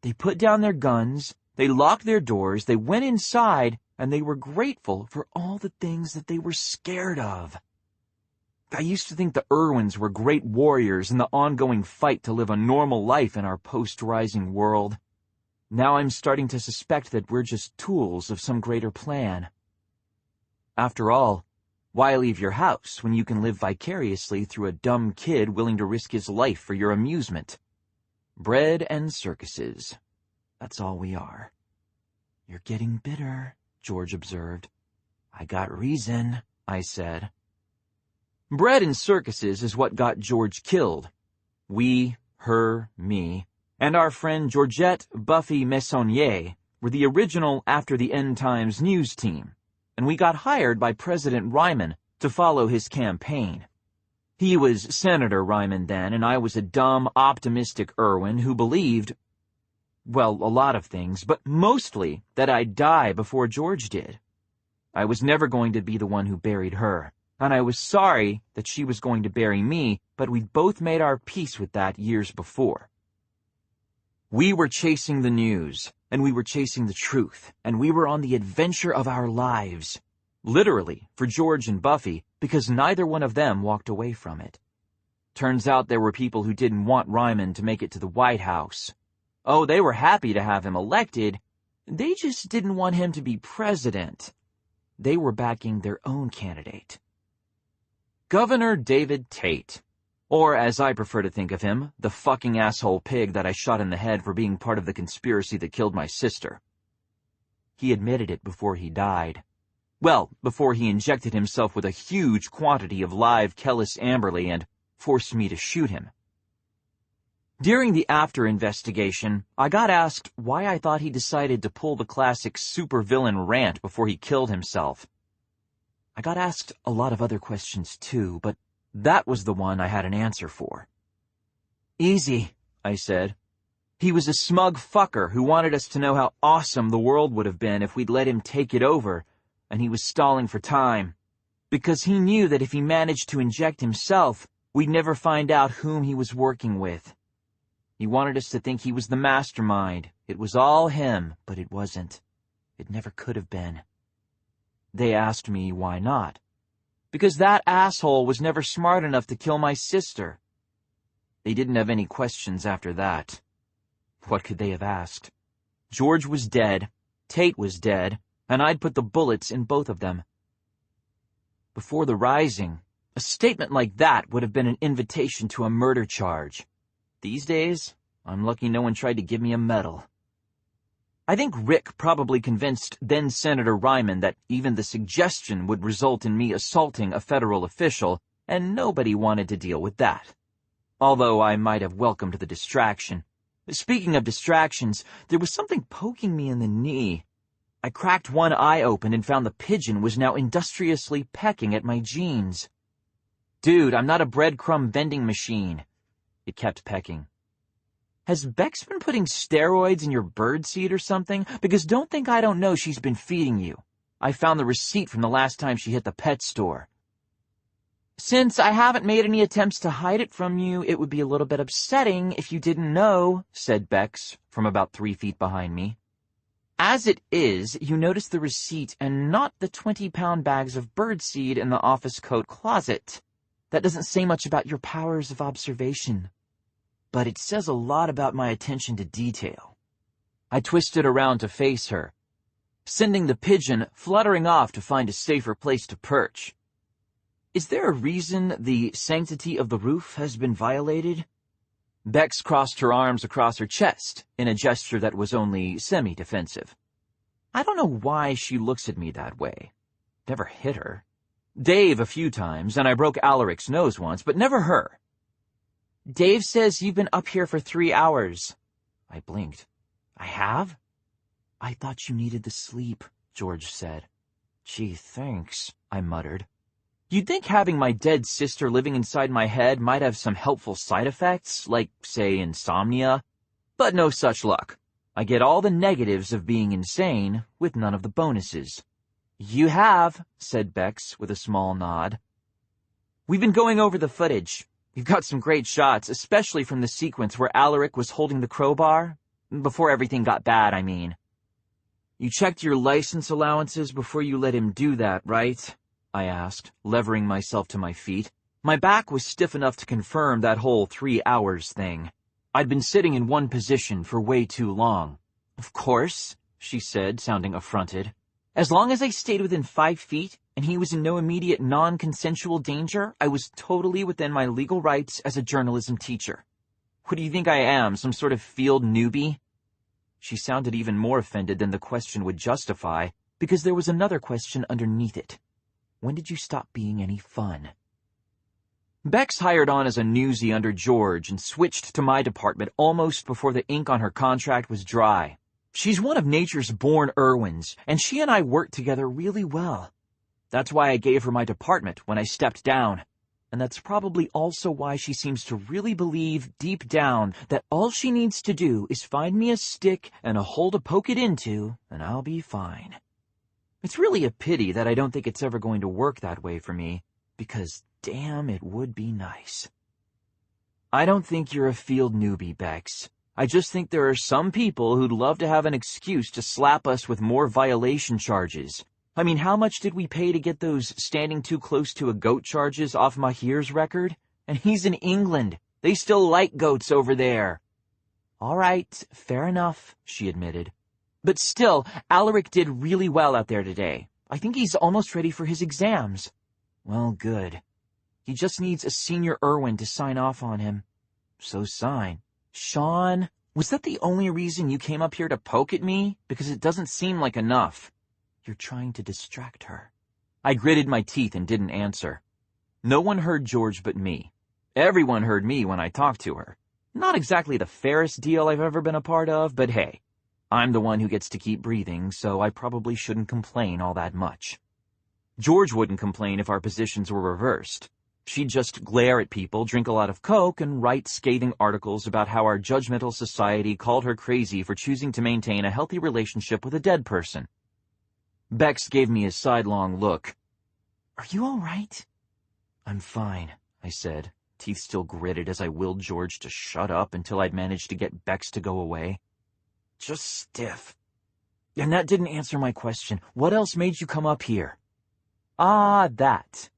They put down their guns, they locked their doors, they went inside, and they were grateful for all the things that they were scared of. I used to think the Irwins were great warriors in the ongoing fight to live a normal life in our post-Rising world. Now I'm starting to suspect that we're just tools of some greater plan. After all, why leave your house when you can live vicariously through a dumb kid willing to risk his life for your amusement? Bread and circuses. That's all we are. You're getting bitter, George observed. I got reason, I said. Bread and circuses is what got George killed. We, her, me, and our friend Georgette Buffy Messonnier were the original After the End Times news team, and we got hired by President Ryman to follow his campaign. He was Senator Ryman then, and I was a dumb, optimistic Irwin who believed, well, a lot of things, but mostly that I'd die before George did. I was never going to be the one who buried her, and I was sorry that she was going to bury me, but we'd both made our peace with that years before. We were chasing the news, and we were chasing the truth, and we were on the adventure of our lives. Literally, for George and Buffy, because neither one of them walked away from it. Turns out there were people who didn't want Ryman to make it to the White House. Oh, they were happy to have him elected. They just didn't want him to be president. They were backing their own candidate. Governor David Tate. Or, as I prefer to think of him, the fucking asshole pig that I shot in the head for being part of the conspiracy that killed my sister. He admitted it before he died. Well, before he injected himself with a huge quantity of live Kellis Amberley and forced me to shoot him. During the after investigation, I got asked why I thought he decided to pull the classic supervillain rant before he killed himself. I got asked a lot of other questions too, but that was the one I had an answer for. Easy, I said. He was a smug fucker who wanted us to know how awesome the world would have been if we'd let him take it over, and he was stalling for time. Because he knew that if he managed to inject himself, we'd never find out whom he was working with. He wanted us to think he was the mastermind. It was all him, but it wasn't. It never could have been. They asked me why not. Because that asshole was never smart enough to kill my sister. They didn't have any questions after that. What could they have asked? George was dead, Tate was dead, and I'd put the bullets in both of them. Before the Rising, a statement like that would have been an invitation to a murder charge. These days, I'm lucky no one tried to give me a medal. I think Rick probably convinced then-Senator Ryman that even the suggestion would result in me assaulting a federal official, and nobody wanted to deal with that. Although I might have welcomed the distraction. Speaking of distractions, there was something poking me in the knee. I cracked one eye open and found the pigeon was now industriously pecking at my jeans. Dude, I'm not a breadcrumb vending machine. It kept pecking. Has Bex been putting steroids in your birdseed or something? Because don't think I don't know she's been feeding you. I found the receipt from the last time she hit the pet store. Since I haven't made any attempts to hide it from you, it would be a little bit upsetting if you didn't know, said Bex from about 3 feet behind me. As it is, you notice the receipt and not the 20-pound bags of birdseed in the office coat closet. That doesn't say much about your powers of observation, but it says a lot about my attention to detail. I twisted around to face her, sending the pigeon fluttering off to find a safer place to perch. Is there a reason the sanctity of the roof has been violated? Bex crossed her arms across her chest in a gesture that was only semi-defensive. I don't know why she looks at me that way. Never hit her. Dave a few times, and I broke Alaric's nose once, but never her. Dave says you've been up here for 3 hours. I blinked. I have? I thought you needed the sleep, George said. Gee, thanks, I muttered. You'd think having my dead sister living inside my head might have some helpful side effects, like, say, insomnia. But no such luck. I get all the negatives of being insane, with none of the bonuses. You have, said Bex with a small nod. We've been going over the footage. You've got some great shots, especially from the sequence where Alaric was holding the crowbar. Before everything got bad, I mean. You checked your license allowances before you let him do that, right? I asked, levering myself to my feet. My back was stiff enough to confirm that whole 3 hours thing. I'd been sitting in one position for way too long. Of course, she said, sounding affronted. As long as I stayed within 5 feet and he was in no immediate non-consensual danger, I was totally within my legal rights as a journalism teacher. What do you think I am, some sort of field newbie? She sounded even more offended than the question would justify, because there was another question underneath it. When did you stop being any fun? Bex hired on as a newsie under George and switched to my department almost before the ink on her contract was dry. She's one of nature's born Irwins, and she and I worked together really well. That's why I gave her my department when I stepped down. And that's probably also why she seems to really believe deep down that all she needs to do is find me a stick and a hole to poke it into, and I'll be fine. It's really a pity that I don't think it's ever going to work that way for me, because damn, it would be nice. I don't think you're a field newbie, Bex. I just think there are some people who'd love to have an excuse to slap us with more violation charges. I mean, how much did we pay to get those standing too close to a goat charges off Mahir's record? And he's in England. They still like goats over there. All right, fair enough, she admitted. But still, Alaric did really well out there today. I think he's almost ready for his exams. Well, good. He just needs a senior Irwin to sign off on him. So sign. Shaun, was that the only reason you came up here to poke at me? Because it doesn't seem like enough. You're trying to distract her. I gritted my teeth and didn't answer. No one heard George but me. Everyone heard me when I talked to her. Not exactly the fairest deal I've ever been a part of, but hey, I'm the one who gets to keep breathing, so I probably shouldn't complain all that much. George wouldn't complain if our positions were reversed. She'd just glare at people, drink a lot of Coke, and write scathing articles about how our judgmental society called her crazy for choosing to maintain a healthy relationship with a dead person. Bex gave me a sidelong look. Are you all right? I'm fine, I said, teeth still gritted as I willed George to shut up until I'd managed to get Bex to go away. Just stiff. And that didn't answer my question. What else made you come up here? Ah, that.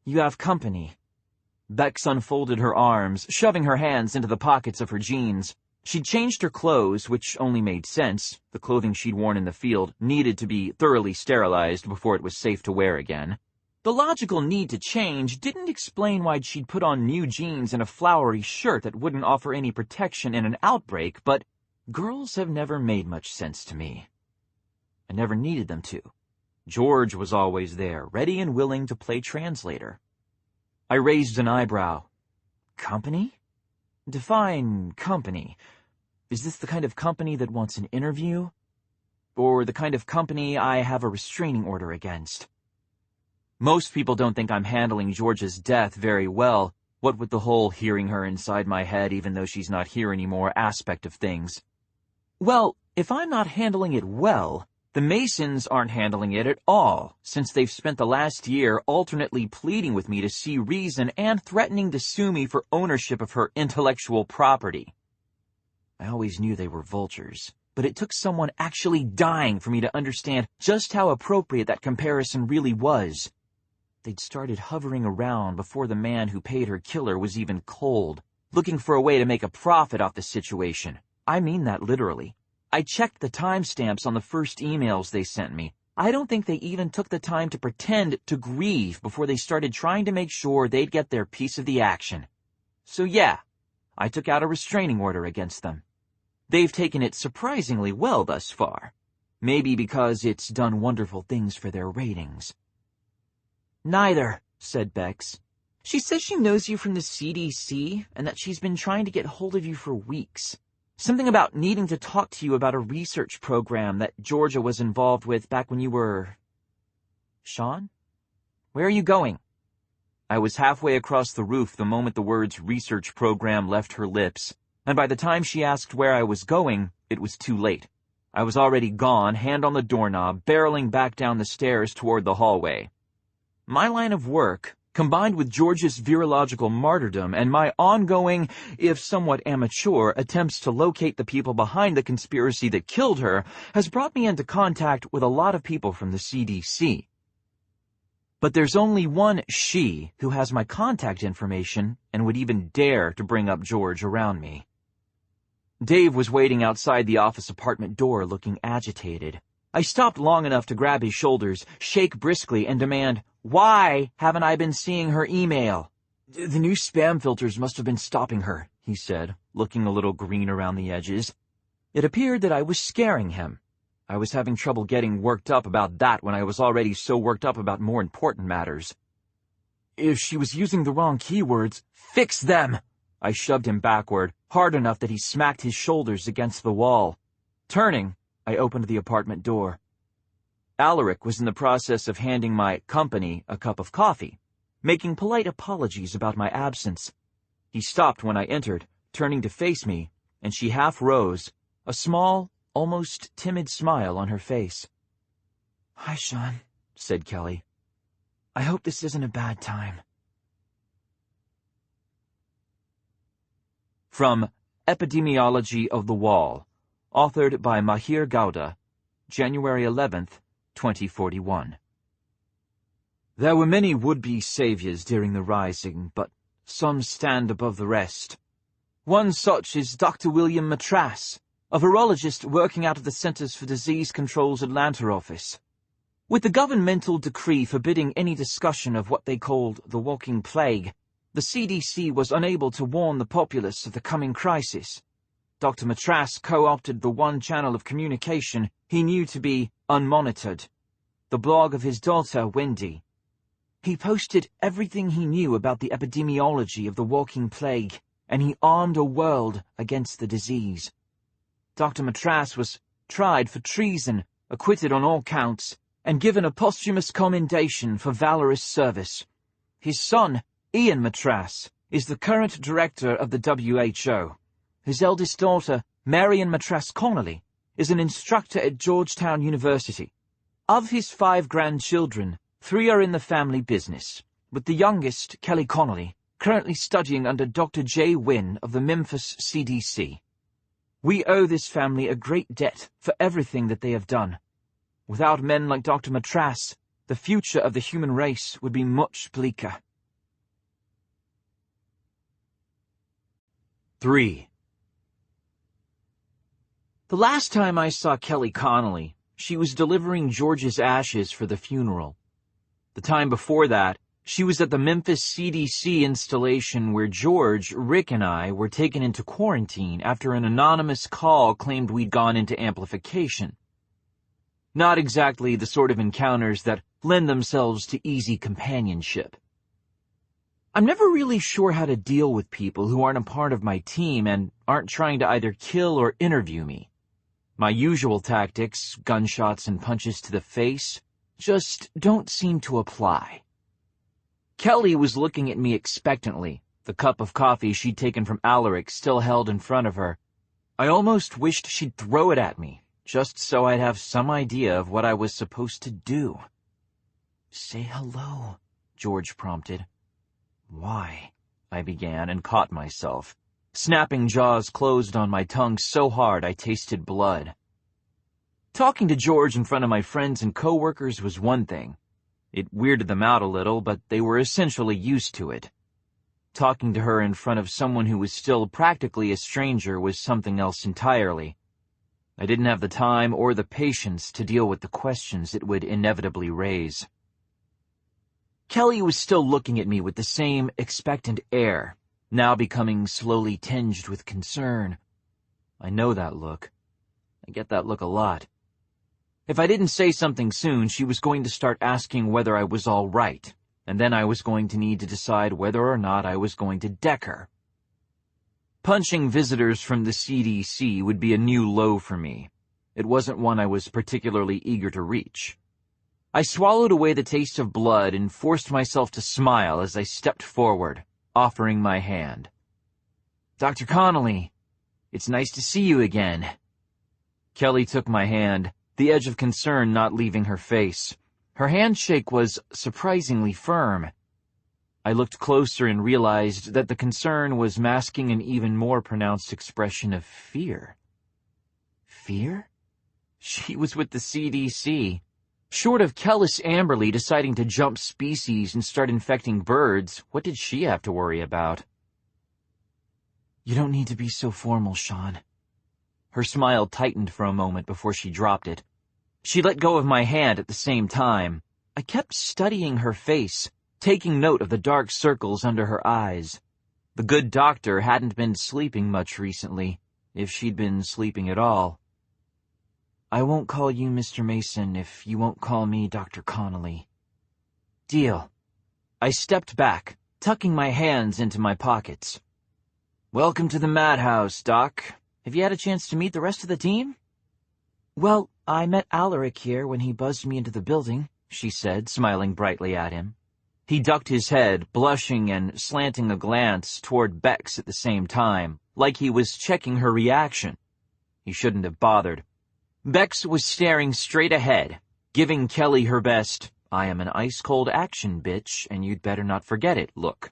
You have company. Bex unfolded her arms, shoving her hands into the pockets of her jeans. She'd changed her clothes, which only made sense. The clothing she'd worn in the field needed to be thoroughly sterilized before it was safe to wear again. The logical need to change didn't explain why she'd put on new jeans and a flowery shirt that wouldn't offer any protection in an outbreak, but girls have never made much sense to me. I never needed them to. George was always there, ready and willing to play translator. I raised an eyebrow. Company? Define company. Is this the kind of company that wants an interview? Or the kind of company I have a restraining order against? Most people don't think I'm handling George's death very well, what with the whole hearing her inside my head even though she's not here anymore aspect of things. Well, if I'm not handling it well, the Masons aren't handling it at all, since they've spent the last year alternately pleading with me to see reason and threatening to sue me for ownership of her intellectual property. I always knew they were vultures, but it took someone actually dying for me to understand just how appropriate that comparison really was. They'd started hovering around before the man who paid her killer was even cold, looking for a way to make a profit off the situation. I mean that literally. I checked the timestamps on the first emails they sent me. I don't think they even took the time to pretend to grieve before they started trying to make sure they'd get their piece of the action. So yeah, I took out a restraining order against them. They've taken it surprisingly well thus far. Maybe because it's done wonderful things for their ratings. "Neither," said Bex. "She says she knows you from the CDC and that she's been trying to get hold of you for weeks. Something about needing to talk to you about a research program that Georgia was involved with back when you were... Shaun? Where are you going?" I was halfway across the roof the moment the words research program left her lips, and by the time she asked where I was going, it was too late. I was already gone, hand on the doorknob, barreling back down the stairs toward the hallway. My line of work, combined with George's virological martyrdom and my ongoing, if somewhat amateur, attempts to locate the people behind the conspiracy that killed her, has brought me into contact with a lot of people from the CDC. But there's only one she who has my contact information and would even dare to bring up George around me. Dave was waiting outside the office apartment door looking agitated. I stopped long enough to grab his shoulders, shake briskly, and demand, "Why haven't I been seeing her email?" "The new spam filters must have been stopping her," he said, looking a little green around the edges. It appeared that I was scaring him. I was having trouble getting worked up about that when I was already so worked up about more important matters. "If she was using the wrong keywords, fix them!" I shoved him backward, hard enough that he smacked his shoulders against the wall. Turning, I opened the apartment door. Alaric was in the process of handing my company a cup of coffee, making polite apologies about my absence. He stopped when I entered, turning to face me, and she half rose, a small, almost timid smile on her face. "Hi, Shaun," said Kelly. "I hope this isn't a bad time." From Epidemiology of the Wall, authored by Mahir Gowda, January 11th, 2041. There were many would-be saviors during the Rising, but some stand above the rest. One such is Dr. William Matras, a virologist working out of the Centers for Disease Control's Atlanta office. With the governmental decree forbidding any discussion of what they called the walking plague, the CDC was unable to warn the populace of the coming crisis. Dr. Matras co-opted the one channel of communication he knew to be unmonitored, the blog of his daughter, Wendy. He posted everything he knew about the epidemiology of the walking plague, and he armed a world against the disease. Dr. Matras was tried for treason, acquitted on all counts, and given a posthumous commendation for valorous service. His son, Ian Matras, is the current director of the WHO. His eldest daughter, Marion Matras Connolly, is an instructor at Georgetown University. Of his 5 grandchildren, 3 are in the family business, with the youngest, Kelly Connolly, currently studying under Dr. J. Wynn of the Memphis CDC. We owe this family a great debt for everything that they have done. Without men like Dr. Matras, the future of the human race would be much bleaker. 3. The last time I saw Kelly Connolly, she was delivering George's ashes for the funeral. The time before that, she was at the Memphis CDC installation where George, Rick, and I were taken into quarantine after an anonymous call claimed we'd gone into amplification. Not exactly the sort of encounters that lend themselves to easy companionship. I'm never really sure how to deal with people who aren't a part of my team and aren't trying to either kill or interview me. My usual tactics, gunshots and punches to the face, just don't seem to apply. Kelly was looking at me expectantly, the cup of coffee she'd taken from Alaric still held in front of her. I almost wished she'd throw it at me, just so I'd have some idea of what I was supposed to do. "Say hello," George prompted. "Why?" I began and caught myself. Snapping jaws closed on my tongue so hard I tasted blood. Talking to George in front of my friends and coworkers was one thing. It weirded them out a little, but they were essentially used to it. Talking to her in front of someone who was still practically a stranger was something else entirely. I didn't have the time or the patience to deal with the questions it would inevitably raise. Kelly was still looking at me with the same expectant air, now becoming slowly tinged with concern. I know that look. I get that look a lot. If I didn't say something soon, she was going to start asking whether I was all right, and then I was going to need to decide whether or not I was going to deck her. Punching visitors from the CDC would be a new low for me. It wasn't one I was particularly eager to reach. I swallowed away the taste of blood and forced myself to smile as I stepped forward, offering my hand. "Dr. Connolly, it's nice to see you again." Kelly took my hand, the edge of concern not leaving her face. Her handshake was surprisingly firm. I looked closer and realized that the concern was masking an even more pronounced expression of fear. Fear? She was with the CDC. Short of Kellis Amberley deciding to jump species and start infecting birds, what did she have to worry about? "You don't need to be so formal, Shaun." Her smile tightened for a moment before she dropped it. She let go of my hand at the same time. I kept studying her face, taking note of the dark circles under her eyes. The good doctor hadn't been sleeping much recently, if she'd been sleeping at all. "I won't call you Mr. Mason if you won't call me Dr. Connolly." "Deal." I stepped back, tucking my hands into my pockets. "Welcome to the madhouse, Doc. Have you had a chance to meet the rest of the team?" "Well, I met Alaric here when he buzzed me into the building," she said, smiling brightly at him. He ducked his head, blushing and slanting a glance toward Bex at the same time, like he was checking her reaction. He shouldn't have bothered. Bex was staring straight ahead, giving Kelly her best, "I am an ice-cold action bitch, and you'd better not forget it" look.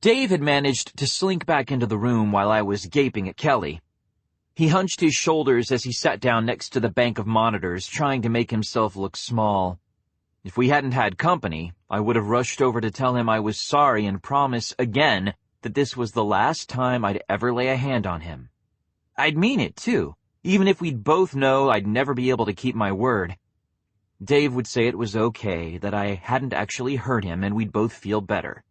Dave had managed to slink back into the room while I was gaping at Kelly. He hunched his shoulders as he sat down next to the bank of monitors, trying to make himself look small. If we hadn't had company, I would have rushed over to tell him I was sorry and promise again that this was the last time I'd ever lay a hand on him. I'd mean it, too, even if we'd both know I'd never be able to keep my word. Dave would say it was okay, that I hadn't actually hurt him, and we'd both feel better.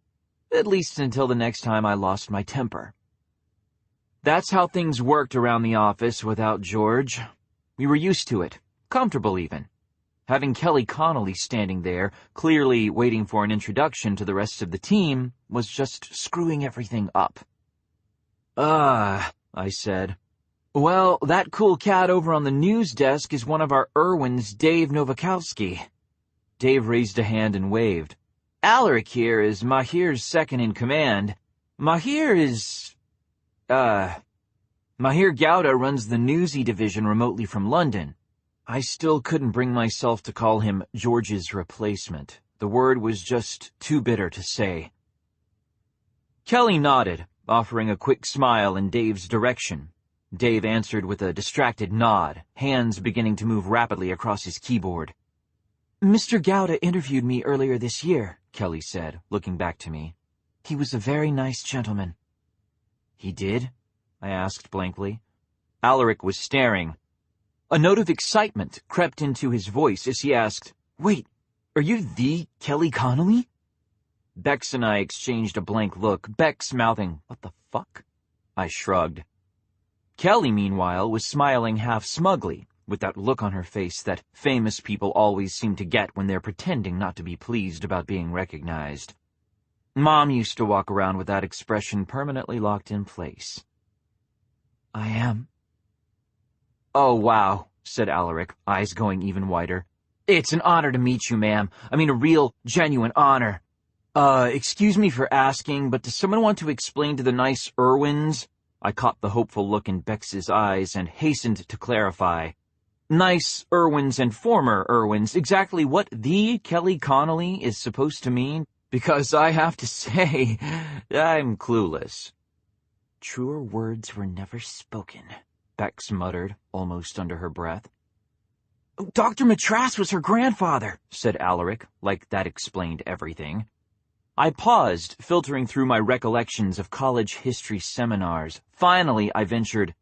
At least until the next time I lost my temper. That's how things worked around the office without George. We were used to it, comfortable even. Having Kelly Connolly standing there, clearly waiting for an introduction to the rest of the team, was just screwing everything up. I said. "Well, that cool cat over on the news desk is one of our Irwins, Dave Nowakowski." Dave raised a hand and waved. "Alaric here is Mahir's second-in-command. Mahir Gowda runs the newsy division remotely from London." I still couldn't bring myself to call him George's replacement. The word was just too bitter to say. Kelly nodded, offering a quick smile in Dave's direction. Dave answered with a distracted nod, hands beginning to move rapidly across his keyboard. "Mr. Gowda interviewed me earlier this year," Kelly said, looking back to me. "He was a very nice gentleman." "He did?" I asked blankly. Alaric was staring. A note of excitement crept into his voice as he asked, "Wait, are you the Kelly Connolly?" Bex and I exchanged a blank look, Bex mouthing, "What the fuck?" I shrugged. Kelly, meanwhile, was smiling half smugly, with that look on her face that famous people always seem to get when they're pretending not to be pleased about being recognized. Mom used to walk around with that expression permanently locked in place. "I am." "Oh, wow," said Alaric, eyes going even wider. "It's an honor to meet you, ma'am. I mean, a real, genuine honor. Excuse me for asking, but does someone want to explain to the nice Irwins?" I caught the hopeful look in Bex's eyes and hastened to clarify. Nice Irwins and former Irwins, exactly what the Kelly Connolly is supposed to mean? Because I have to say, I'm clueless. "Truer words were never spoken," Bex muttered, almost under her breath. "Oh, Dr. Matras was her grandfather," said Alaric, like that explained everything. I paused, filtering through my recollections of college history seminars. Finally, I ventured,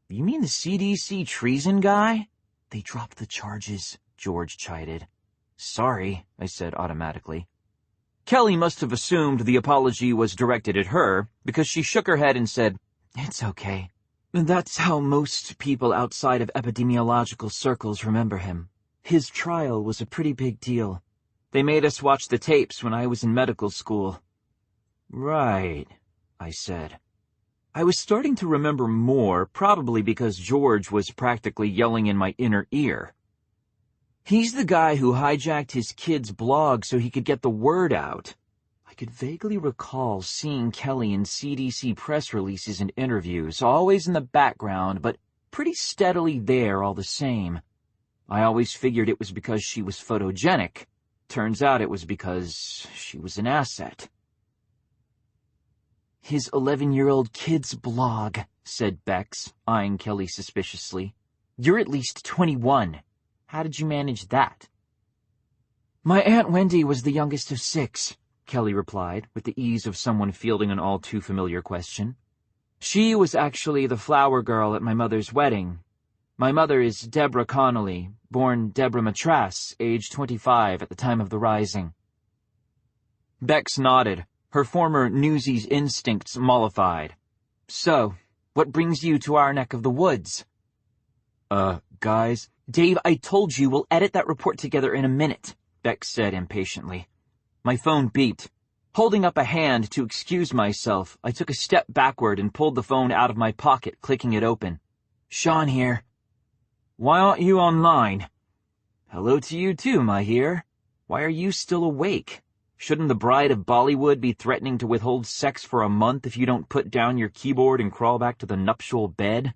"You mean the CDC treason guy?" "They dropped the charges," George chided. "Sorry," I said automatically. Kelly must have assumed the apology was directed at her, because she shook her head and said, "It's okay. That's how most people outside of epidemiological circles remember him. His trial was a pretty big deal. They made us watch the tapes when I was in medical school." "Right," I said. I was starting to remember more, probably because George was practically yelling in my inner ear. "He's the guy who hijacked his kid's blog so he could get the word out." I could vaguely recall seeing Kelly in CDC press releases and interviews, always in the background, but pretty steadily there all the same. I always figured it was because she was photogenic. Turns out it was because she was an asset. "His 11-year-old kid's blog," said Bex, eyeing Kelly suspiciously. "You're at least 21. How did you manage that?" "My Aunt Wendy was the youngest of 6, Kelly replied, with the ease of someone fielding an all-too-familiar question. "She was actually the flower girl at my mother's wedding. My mother is Deborah Connolly, born Deborah Matras, age 25 at the time of the rising." Bex nodded, her former newsies instincts mollified. "So, what brings you to our neck of the woods?" Guys, Dave, I told you we'll edit that report together in a minute," Bex said impatiently. My phone beeped. Holding up a hand to excuse myself, I took a step backward and pulled the phone out of my pocket, clicking it open. "Shaun here." "Why aren't you online?" "Hello to you too, my dear. Why are you still awake? Shouldn't the bride of Bollywood be threatening to withhold sex for a month if you don't put down your keyboard and crawl back to the nuptial bed?"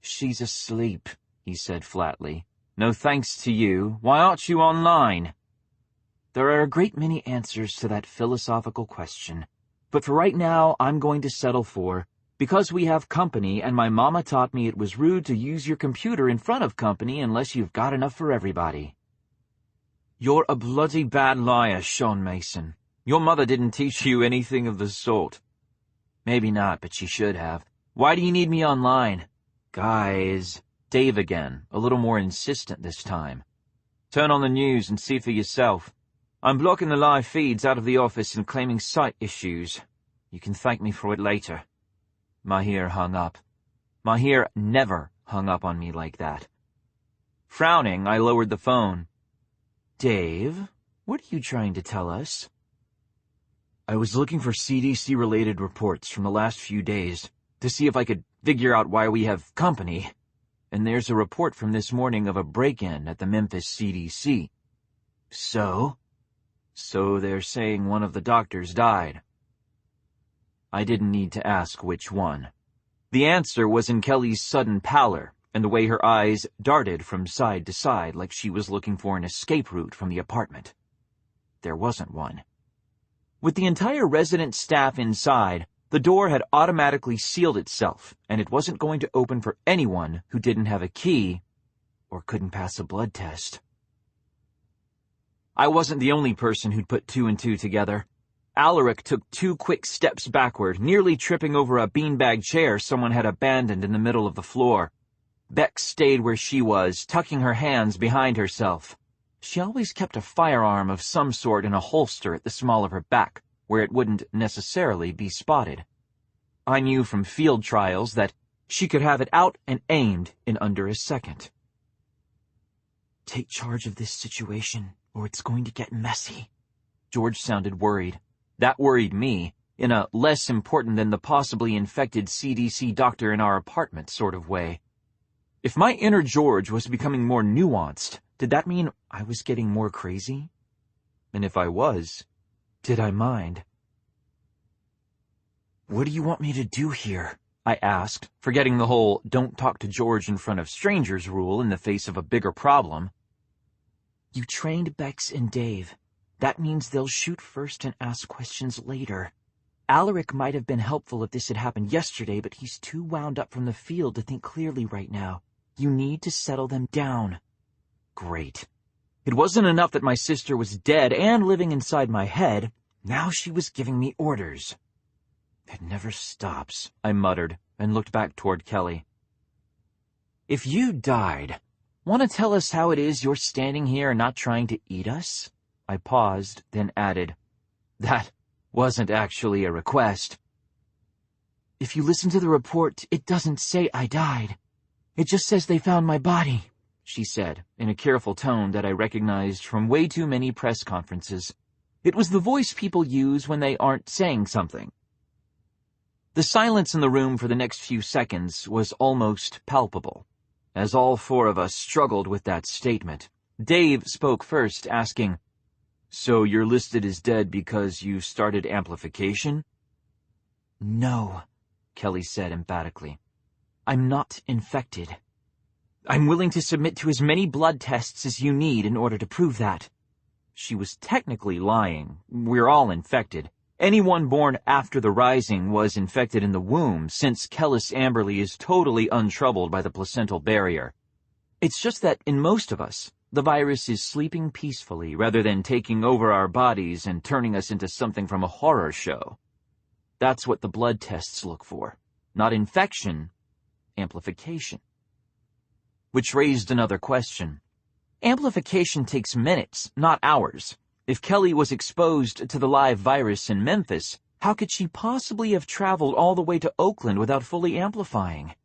"She's asleep," he said flatly. "No thanks to you. Why aren't you online?" There are a great many answers to that philosophical question. But for right now, I'm going to settle for, because we have company and my mama taught me it was rude to use your computer in front of company unless you've got enough for everybody. "You're a bloody bad liar, Shaun Mason. Your mother didn't teach you anything of the sort." "Maybe not, but she should have. Why do you need me online?" "Guys," Dave again, a little more insistent this time. "Turn on the news and see for yourself. I'm blocking the live feeds out of the office and claiming site issues. You can thank me for it later." Mahir hung up. Mahir never hung up on me like that. Frowning, I lowered the phone. "Dave, what are you trying to tell us?" "I was looking for CDC-related reports from the last few days to see if I could figure out why we have company. And there's a report from this morning of a break-in at the Memphis CDC. So? So they're saying one of the doctors died." I didn't need to ask which one. The answer was in Kelly's sudden pallor and the way her eyes darted from side to side like she was looking for an escape route from the apartment. There wasn't one. With the entire resident staff inside, the door had automatically sealed itself, and it wasn't going to open for anyone who didn't have a key or couldn't pass a blood test. I wasn't the only person who'd put 2 and 2 together. Alaric took 2 quick steps backward, nearly tripping over a beanbag chair someone had abandoned in the middle of the floor. Bex stayed where she was, tucking her hands behind herself. She always kept a firearm of some sort in a holster at the small of her back, where it wouldn't necessarily be spotted. I knew from field trials that she could have it out and aimed in under a second. "Take charge of this situation, or it's going to get messy." George sounded worried. That worried me, in a less important than the possibly infected CDC doctor in our apartment sort of way. If my inner George was becoming more nuanced, did that mean I was getting more crazy? And if I was, did I mind? "What do you want me to do here?" I asked, forgetting the whole "don't talk to George in front of strangers" rule in the face of a bigger problem. "You trained Bex and Dave. That means they'll shoot first and ask questions later. Alaric might have been helpful if this had happened yesterday, but he's too wound up from the field to think clearly right now. You need to settle them down. Great. It wasn't enough that my sister was dead and living inside my head. Now she was giving me orders. It never stops, I muttered and looked back toward Kelly. If you died, want to tell us how it is you're standing here and not trying to eat us? I paused, then added, That wasn't actually a request. If you listen to the report, it doesn't say I died. It just says they found my body, she said, in a careful tone that I recognized from way too many press conferences. It was the voice people use when they aren't saying something. The silence in the room for the next few seconds was almost palpable, as all four of us struggled with that statement. Dave spoke first, asking, So you're listed as dead because you started amplification? No, Kelly said emphatically. I'm not infected. I'm willing to submit to as many blood tests as you need in order to prove that. She was technically lying. We're all infected. Anyone born after the Rising was infected in the womb, since Kellis Amberley is totally untroubled by the placental barrier. It's just that in most of us, the virus is sleeping peacefully rather than taking over our bodies and turning us into something from a horror show. That's what the blood tests look for. Not infection, amplification. Which raised another question. Amplification takes minutes, not hours. If Kelly was exposed to the live virus in Memphis, how could she possibly have traveled all the way to Oakland without fully amplifying?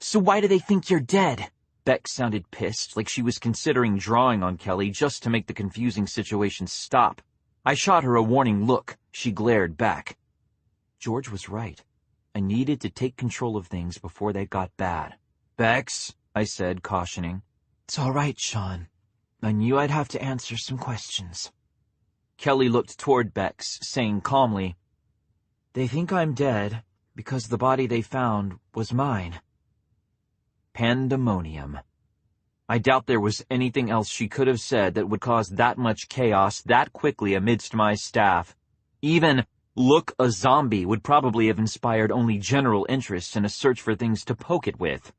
So why do they think you're dead? Beck sounded pissed, like she was considering drawing on Kelly just to make the confusing situation stop. I shot her a warning look. She glared back. George was right. I needed to take control of things before they got bad. Bex, I said, cautioning. It's all right, Shaun. I knew I'd have to answer some questions. Kelly looked toward Bex, saying calmly, They think I'm dead because the body they found was mine. Pandemonium. I doubt there was anything else she could have said that would cause that much chaos that quickly amidst my staff. Even "look, a zombie" would probably have inspired only general interest and a search for things to poke it with.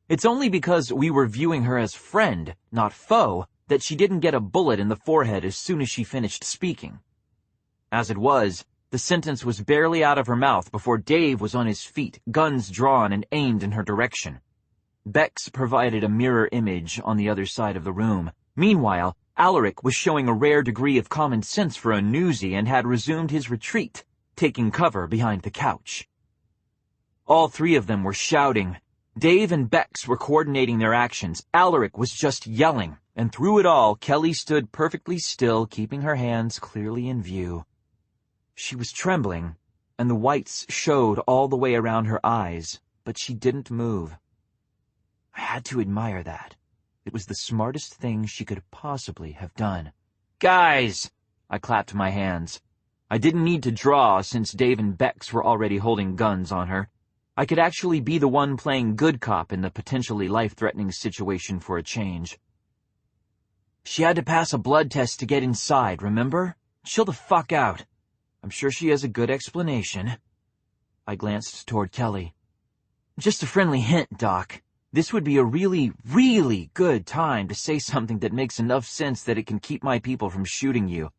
It's only because we were viewing her as friend, not foe, that she didn't get a bullet in the forehead as soon as she finished speaking. As it was, the sentence was barely out of her mouth before Dave was on his feet, guns drawn and aimed in her direction. Bex provided a mirror image on the other side of the room. Meanwhile, Alaric was showing a rare degree of common sense for a newsie and had resumed his retreat, taking cover behind the couch. All three of them were shouting. Dave and Bex were coordinating their actions. Alaric was just yelling, and through it all, Kelly stood perfectly still, keeping her hands clearly in view. She was trembling, and the whites showed all the way around her eyes, but she didn't move. I had to admire that. It was the smartest thing she could possibly have done. Guys! I clapped my hands. I didn't need to draw since Dave and Bex were already holding guns on her. I could actually be the one playing good cop in the potentially life-threatening situation for a change. She had to pass a blood test to get inside, remember? Chill the fuck out. I'm sure she has a good explanation. I glanced toward Kelly. Just a friendly hint, Doc. This would be a really, really good time to say something that makes enough sense that it can keep my people from shooting you.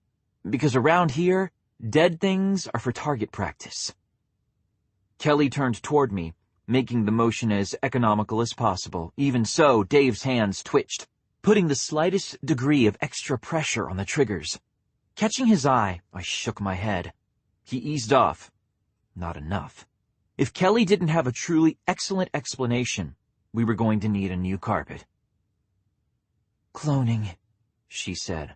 Because around here, dead things are for target practice. Kelly turned toward me, making the motion as economical as possible. Even so, Dave's hands twitched, putting the slightest degree of extra pressure on the triggers. Catching his eye, I shook my head. He eased off. Not enough. If Kelly didn't have a truly excellent explanation, we were going to need a new carpet. Cloning, she said.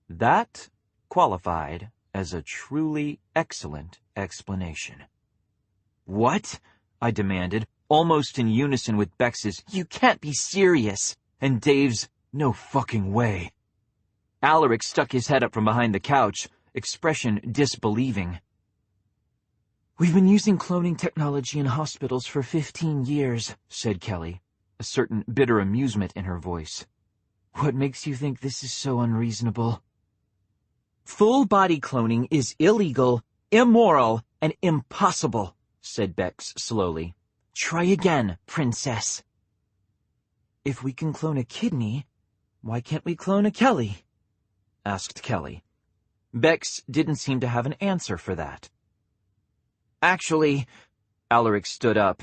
That qualified as a truly excellent explanation. What? I demanded, almost in unison with Bex's, You can't be serious, and Dave's, No fucking way. Alaric stuck his head up from behind the couch, expression disbelieving. We've been using cloning technology in hospitals for 15 years, said Kelly, a certain bitter amusement in her voice. What makes you think this is so unreasonable? Full body cloning is illegal, immoral, and impossible, said Bex slowly. Try again, princess. If we can clone a kidney, why can't we clone a Kelly? Asked Kelly. Bex didn't seem to have an answer for that. Actually, Alaric stood up.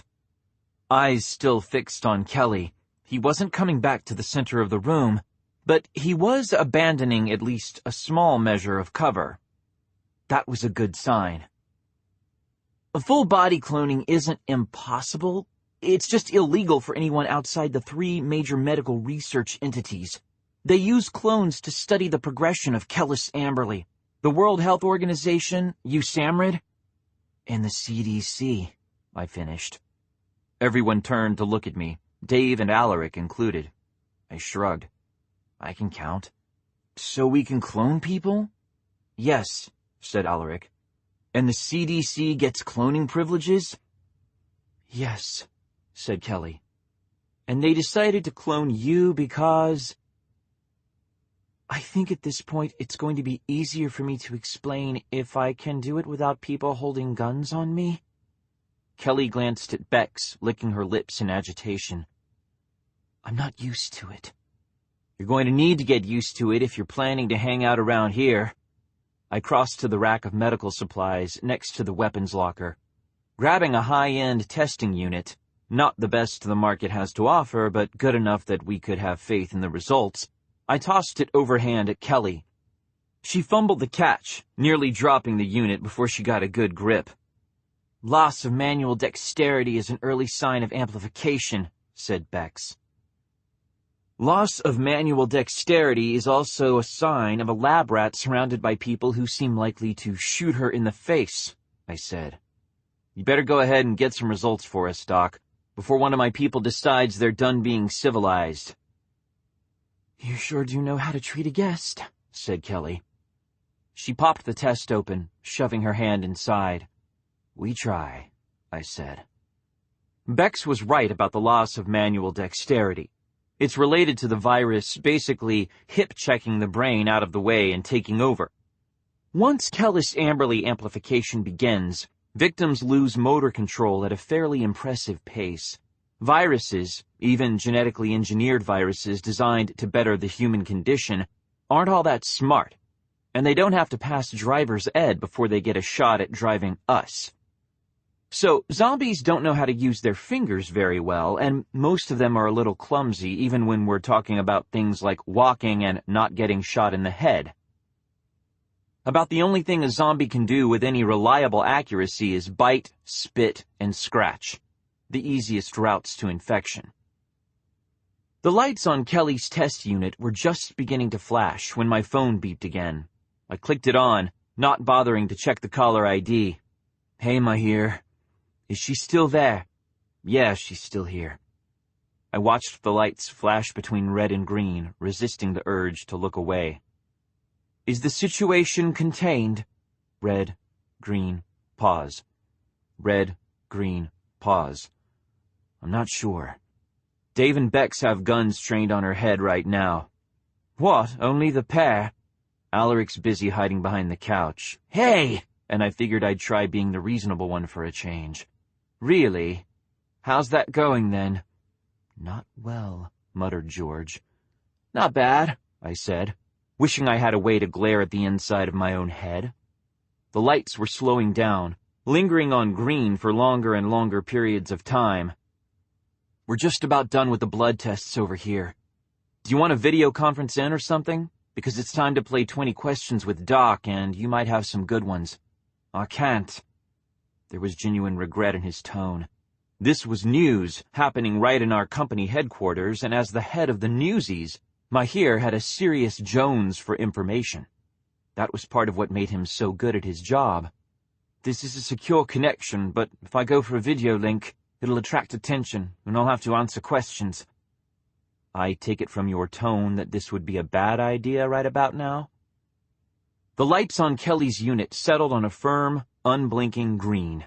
Eyes still fixed on Kelly. He wasn't coming back to the center of the room, but he was abandoning at least a small measure of cover. That was a good sign. Full body cloning isn't impossible. It's just illegal for anyone outside the 3 major medical research entities. They use clones to study the progression of Kellis Amberley, the World Health Organization, USAMRIID, and the CDC, I finished. Everyone turned to look at me, Dave and Alaric included. I shrugged. I can count. So we can clone people? Yes, said Alaric. And the CDC gets cloning privileges? Yes, said Kelly. And they decided to clone you because... I think at this point it's going to be easier for me to explain if I can do it without people holding guns on me. Kelly glanced at Bex, licking her lips in agitation. I'm not used to it. You're going to need to get used to it if you're planning to hang out around here. I crossed to the rack of medical supplies next to the weapons locker. Grabbing a high-end testing unit, not the best the market has to offer, but good enough that we could have faith in the results, I tossed it overhand at Kelly. She fumbled the catch, nearly dropping the unit before she got a good grip. Loss of manual dexterity is an early sign of amplification, said Bex. Loss of manual dexterity is also a sign of a lab rat surrounded by people who seem likely to shoot her in the face, I said. You better go ahead and get some results for us, Doc, before one of my people decides they're done being civilized. You sure do know how to treat a guest, said Kelly. She popped the test open, shoving her hand inside. We try, I said. Bex was right about the loss of manual dexterity. It's related to the virus basically hip-checking the brain out of the way and taking over. Once Kellis Amberley amplification begins, victims lose motor control at a fairly impressive pace. Viruses, even genetically engineered viruses designed to better the human condition, aren't all that smart, and they don't have to pass driver's ed before they get a shot at driving us. So, zombies don't know how to use their fingers very well, and most of them are a little clumsy even when we're talking about things like walking and not getting shot in the head. About the only thing a zombie can do with any reliable accuracy is bite, spit, and scratch. The easiest routes to infection. The lights on Kelly's test unit were just beginning to flash when my phone beeped again. I clicked it on, not bothering to check the caller ID. Hey, Mahir. Is she still there? Yeah, she's still here. I watched the lights flash between red and green, resisting the urge to look away. Is the situation contained? Red, green, pause. Red, green, pause. I'm not sure. Dave and Bex have guns trained on her head right now. What, only the pair? Alaric's busy hiding behind the couch. Hey! And I figured I'd try being the reasonable one for a change. Really? How's that going, then? Not well, muttered George. Not bad, I said, wishing I had a way to glare at the inside of my own head. The lights were slowing down, lingering on green for longer and longer periods of time. We're just about done with the blood tests over here. Do you want a video conference in or something? Because it's time to play 20 questions with Doc, and you might have some good ones. I can't. There was genuine regret in his tone. This was news, happening right in our company headquarters, and as the head of the Newsies, Mahir had a serious Jones for information. That was part of what made him so good at his job. This is a secure connection, but if I go for a video link, it'll attract attention, and I'll have to answer questions. I take it from your tone that this would be a bad idea right about now? The lights on Kelly's unit settled on a firm, unblinking green.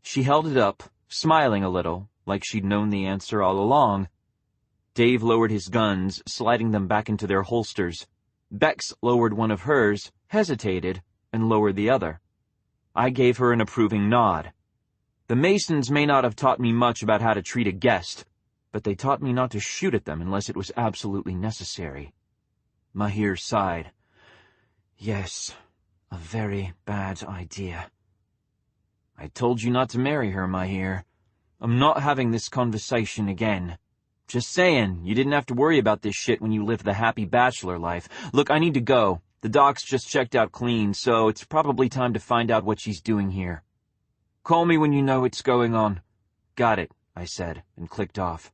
She held it up, smiling a little, like she'd known the answer all along. Dave lowered his guns, sliding them back into their holsters. Bex lowered one of hers, hesitated, and lowered the other. I gave her an approving nod. The Masons may not have taught me much about how to treat a guest, but they taught me not to shoot at them unless it was absolutely necessary. Mahir sighed. Yes, a very bad idea. I told you not to marry her, Mahir. I'm not having this conversation again. Just saying, you didn't have to worry about this shit when you lived the happy bachelor life. Look, I need to go. The doc's just checked out clean, so it's probably time to find out what she's doing here. Call me when you know what's going on. Got it, I said, and clicked off.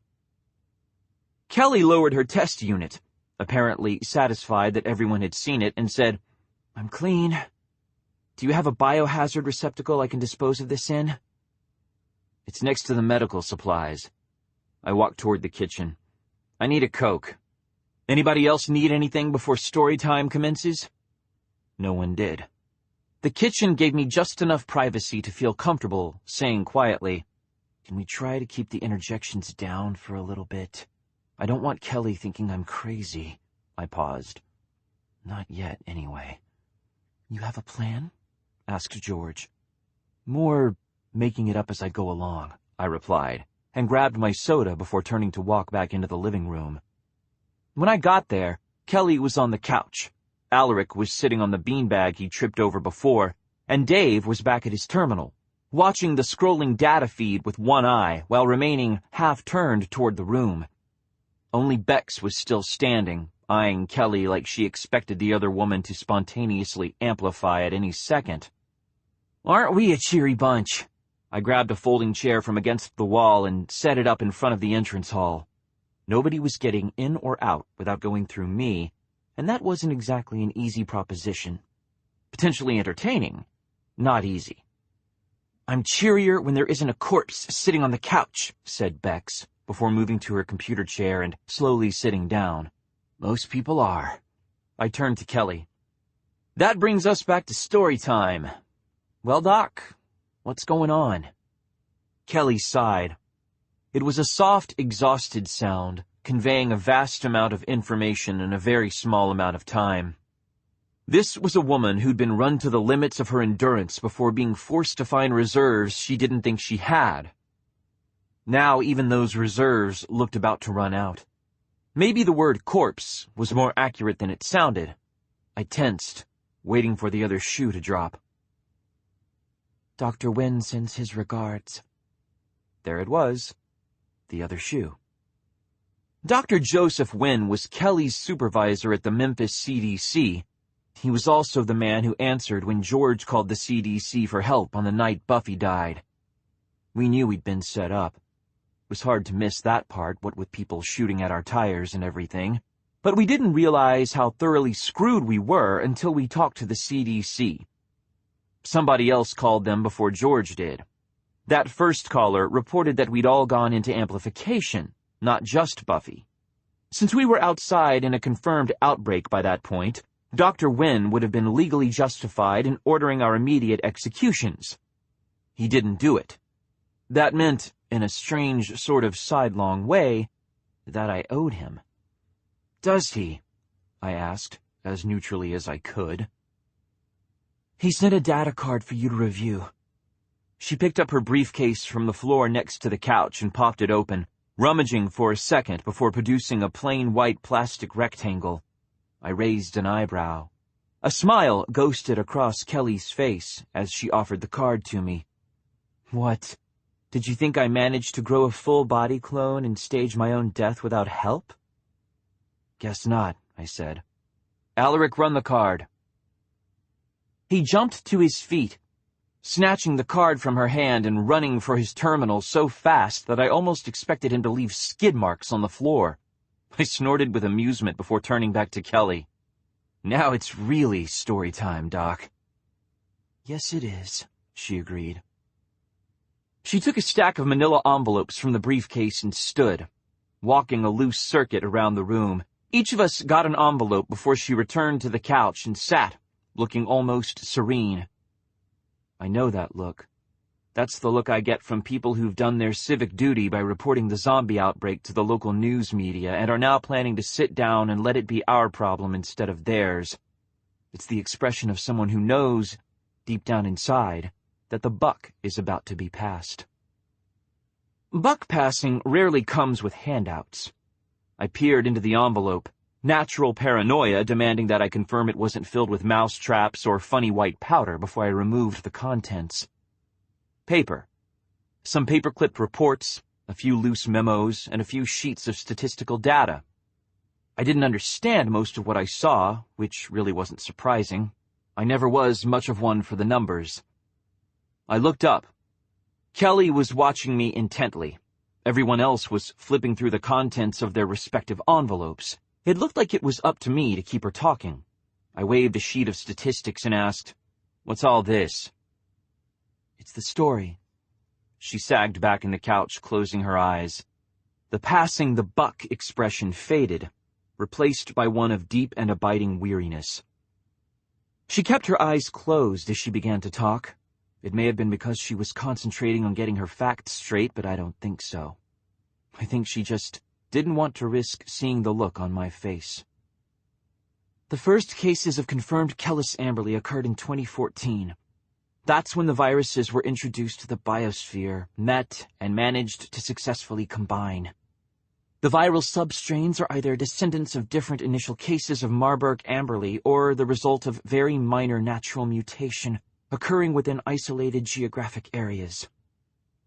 Kelly lowered her test unit, apparently satisfied that everyone had seen it, and said, I'm clean. Do you have a biohazard receptacle I can dispose of this in? It's next to the medical supplies. I walked toward the kitchen. I need a Coke. Anybody else need anything before story time commences? No one did. The kitchen gave me just enough privacy to feel comfortable saying quietly, Can we try to keep the interjections down for a little bit? I don't want Kelly thinking I'm crazy. I paused. Not yet, anyway. You have a plan? Asked George. More making it up as I go along, I replied, and grabbed my soda before turning to walk back into the living room. When I got there, Kelly was on the couch. Alaric was sitting on the beanbag he tripped over before, and Dave was back at his terminal, watching the scrolling data feed with one eye while remaining half-turned toward the room. Only Bex was still standing, eyeing Kelly like she expected the other woman to spontaneously amplify at any second. Aren't we a cheery bunch? I grabbed a folding chair from against the wall and set it up in front of the entrance hall. Nobody was getting in or out without going through me, and that wasn't exactly an easy proposition. Potentially entertaining, not easy. I'm cheerier when there isn't a corpse sitting on the couch, said Bex, before moving to her computer chair and slowly sitting down. Most people are. I turned to Kelly. That brings us back to story time. Well, Doc, what's going on? Kelly sighed. It was a soft, exhausted sound, conveying a vast amount of information in a very small amount of time. This was a woman who'd been run to the limits of her endurance before being forced to find reserves she didn't think she had. Now even those reserves looked about to run out. Maybe the word corpse was more accurate than it sounded. I tensed, waiting for the other shoe to drop. Dr. Wynn sends his regards. There it was, the other shoe. Dr. Joseph Wynn was Kelly's supervisor at the Memphis CDC. He was also the man who answered when George called the CDC for help on the night Buffy died. We knew we'd been set up. It was hard to miss that part, what with people shooting at our tires and everything. But we didn't realize how thoroughly screwed we were until we talked to the CDC. Somebody else called them before George did. That first caller reported that we'd all gone into amplification, not just Buffy. Since we were outside in a confirmed outbreak by that point, Dr. Wynn would have been legally justified in ordering our immediate executions. He didn't do it. That meant, in a strange sort of sidelong way, that I owed him. Does he? I asked, as neutrally as I could. He sent a data card for you to review. She picked up her briefcase from the floor next to the couch and popped it open, rummaging for a second before producing a plain white plastic rectangle. I raised an eyebrow. A smile ghosted across Kelly's face as she offered the card to me. What? Did you think I managed to grow a full-body clone and stage my own death without help? Guess not, I said. Alaric, run the card. He jumped to his feet, snatching the card from her hand and running for his terminal so fast that I almost expected him to leave skid marks on the floor. I snorted with amusement before turning back to Kelly. Now it's really story time, Doc. Yes, it is, she agreed. She took a stack of manila envelopes from the briefcase and stood, walking a loose circuit around the room. Each of us got an envelope before she returned to the couch and sat, looking almost serene. I know that look. That's the look I get from people who've done their civic duty by reporting the zombie outbreak to the local news media and are now planning to sit down and let it be our problem instead of theirs. It's the expression of someone who knows, deep down inside, that the buck is about to be passed. Buck passing rarely comes with handouts. I peered into the envelope, natural paranoia demanding that I confirm it wasn't filled with mouse traps or funny white powder before I removed the contents. Paper. Some paper-clipped reports, a few loose memos, and a few sheets of statistical data. I didn't understand most of what I saw, which really wasn't surprising. I never was much of one for the numbers. I looked up. Kelly was watching me intently. Everyone else was flipping through the contents of their respective envelopes. It looked like it was up to me to keep her talking. I waved a sheet of statistics and asked, "What's all this?" "It's the story." She sagged back in the couch, closing her eyes. The passing the buck expression faded, replaced by one of deep and abiding weariness. She kept her eyes closed as she began to talk. It may have been because she was concentrating on getting her facts straight, but I don't think so. I think she just didn't want to risk seeing the look on my face. The first cases of confirmed Kellis Amberley occurred in 2014. That's when the viruses were introduced to the biosphere, met, and managed to successfully combine. The viral substrains are either descendants of different initial cases of Marburg-Amberley or the result of very minor natural mutation occurring within isolated geographic areas.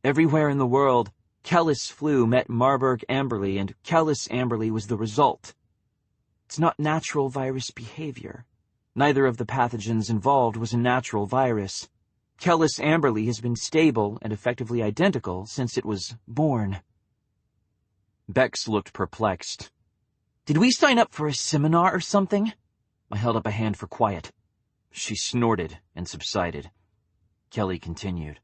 Everywhere in the world, Kellis flu met Marburg-Amberley, and Kellis Amberley was the result. It's not natural virus behavior. Neither of the pathogens involved was a natural virus. Kellis Amberley has been stable and effectively identical since it was born. Bex looked perplexed. "Did we sign up for a seminar or something?" I held up a hand for quiet. She snorted and subsided. Kelly continued.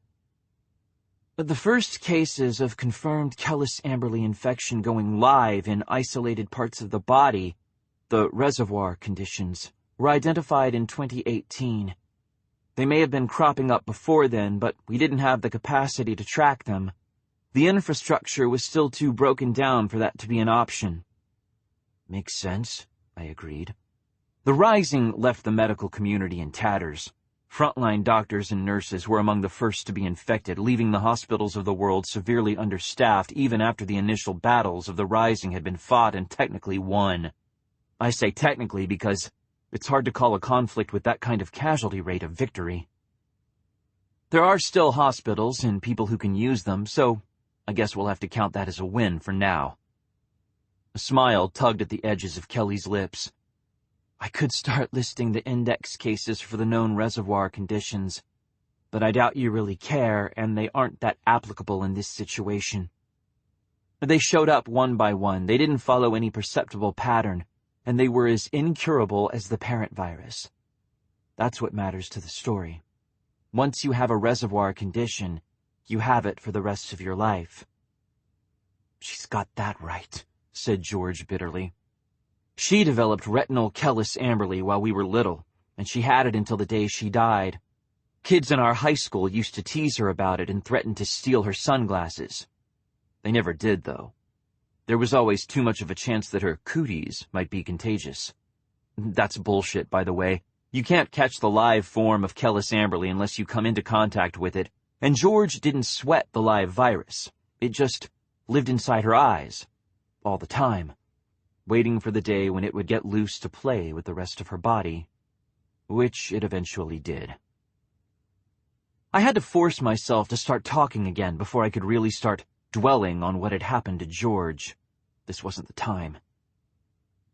The first cases of confirmed Kellis Amberley infection going live in isolated parts of the body, the reservoir conditions, were identified in 2018. They may have been cropping up before then, but we didn't have the capacity to track them. The infrastructure was still too broken down for that to be an option. Makes sense, I agreed. The rising left the medical community in tatters. Frontline doctors and nurses were among the first to be infected, leaving the hospitals of the world severely understaffed even after the initial battles of the rising had been fought and technically won. I say technically because it's hard to call a conflict with that kind of casualty rate a victory. There are still hospitals and people who can use them, so I guess we'll have to count that as a win for now. A smile tugged at the edges of Kelly's lips. I could start listing the index cases for the known reservoir conditions, but I doubt you really care, and they aren't that applicable in this situation. They showed up one by one. They didn't follow any perceptible pattern, and they were as incurable as the parent virus. That's what matters to the story. Once you have a reservoir condition, you have it for the rest of your life. She's got that right, said George bitterly. She developed retinal Kellis Amberley while we were little, and she had it until the day she died. Kids in our high school used to tease her about it and threaten to steal her sunglasses. They never did, though. There was always too much of a chance that her cooties might be contagious. That's bullshit, by the way. You can't catch the live form of Kellis Amberley unless you come into contact with it, and George didn't sweat the live virus. It just lived inside her eyes, all the time, waiting for the day when it would get loose to play with the rest of her body, which it eventually did. I had to force myself to start talking again before I could really start dwelling on what had happened to George. This wasn't the time.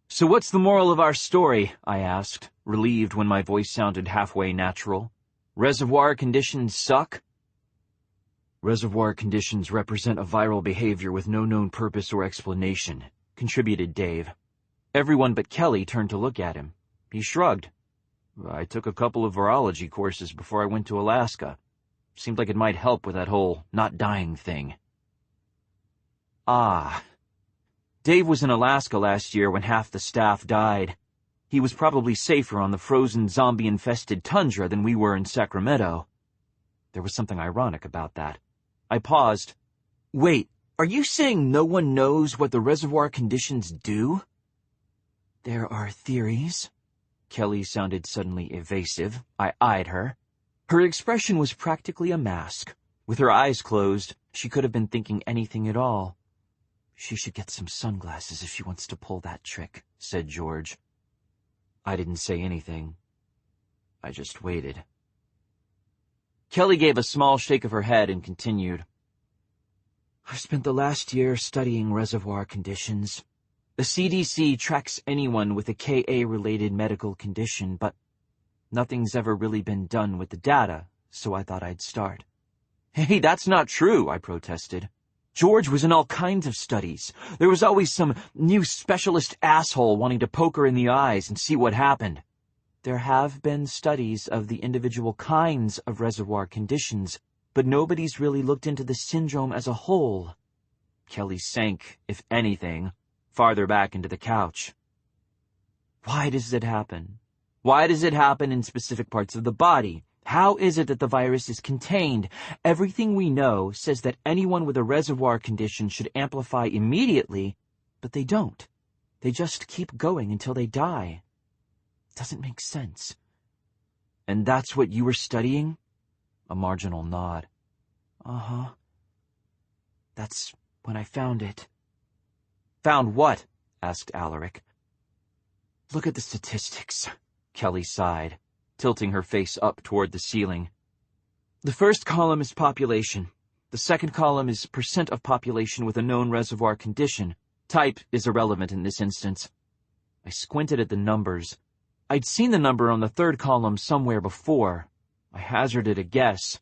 "So what's the moral of our story?" I asked, relieved when my voice sounded halfway natural. "Reservoir conditions suck?" "Reservoir conditions represent a viral behavior with no known purpose or explanation," contributed Dave. Everyone but Kelly turned to look at him. He shrugged. "I took a couple of virology courses before I went to Alaska. Seemed like it might help with that whole not dying thing." Ah. Dave was in Alaska last year when half the staff died. He was probably safer on the frozen, zombie-infested tundra than we were in Sacramento. There was something ironic about that. I paused. "Wait, are you saying no one knows what the reservoir conditions do?" "There are theories," Kelly sounded suddenly evasive. I eyed her. Her expression was practically a mask. With her eyes closed, she could have been thinking anything at all. "She should get some sunglasses if she wants to pull that trick," said George. I didn't say anything. I just waited. Kelly gave a small shake of her head and continued. "I've spent the last year studying reservoir conditions. The CDC tracks anyone with a KA-related medical condition, but nothing's ever really been done with the data, so I thought I'd start." "Hey, that's not true," I protested. "George was in all kinds of studies. There was always some new specialist asshole wanting to poke her in the eyes and see what happened." "There have been studies of the individual kinds of reservoir conditions, but nobody's really looked into the syndrome as a whole." Kelly sank, if anything, farther back into the couch. "Why does it happen? Why does it happen in specific parts of the body? How is it that the virus is contained? Everything we know says that anyone with a reservoir condition should amplify immediately, but they don't. They just keep going until they die. It doesn't make sense." "And that's what you were studying?" A marginal nod. "Uh-huh. That's when I found it." "Found what?" asked Alaric. "Look at the statistics," Kelly sighed, tilting her face up toward the ceiling. "The first column is population. The second column is percent of population with a known reservoir condition. Type is irrelevant in this instance." I squinted at the numbers. I'd seen the number on the third column somewhere before. I hazarded a guess.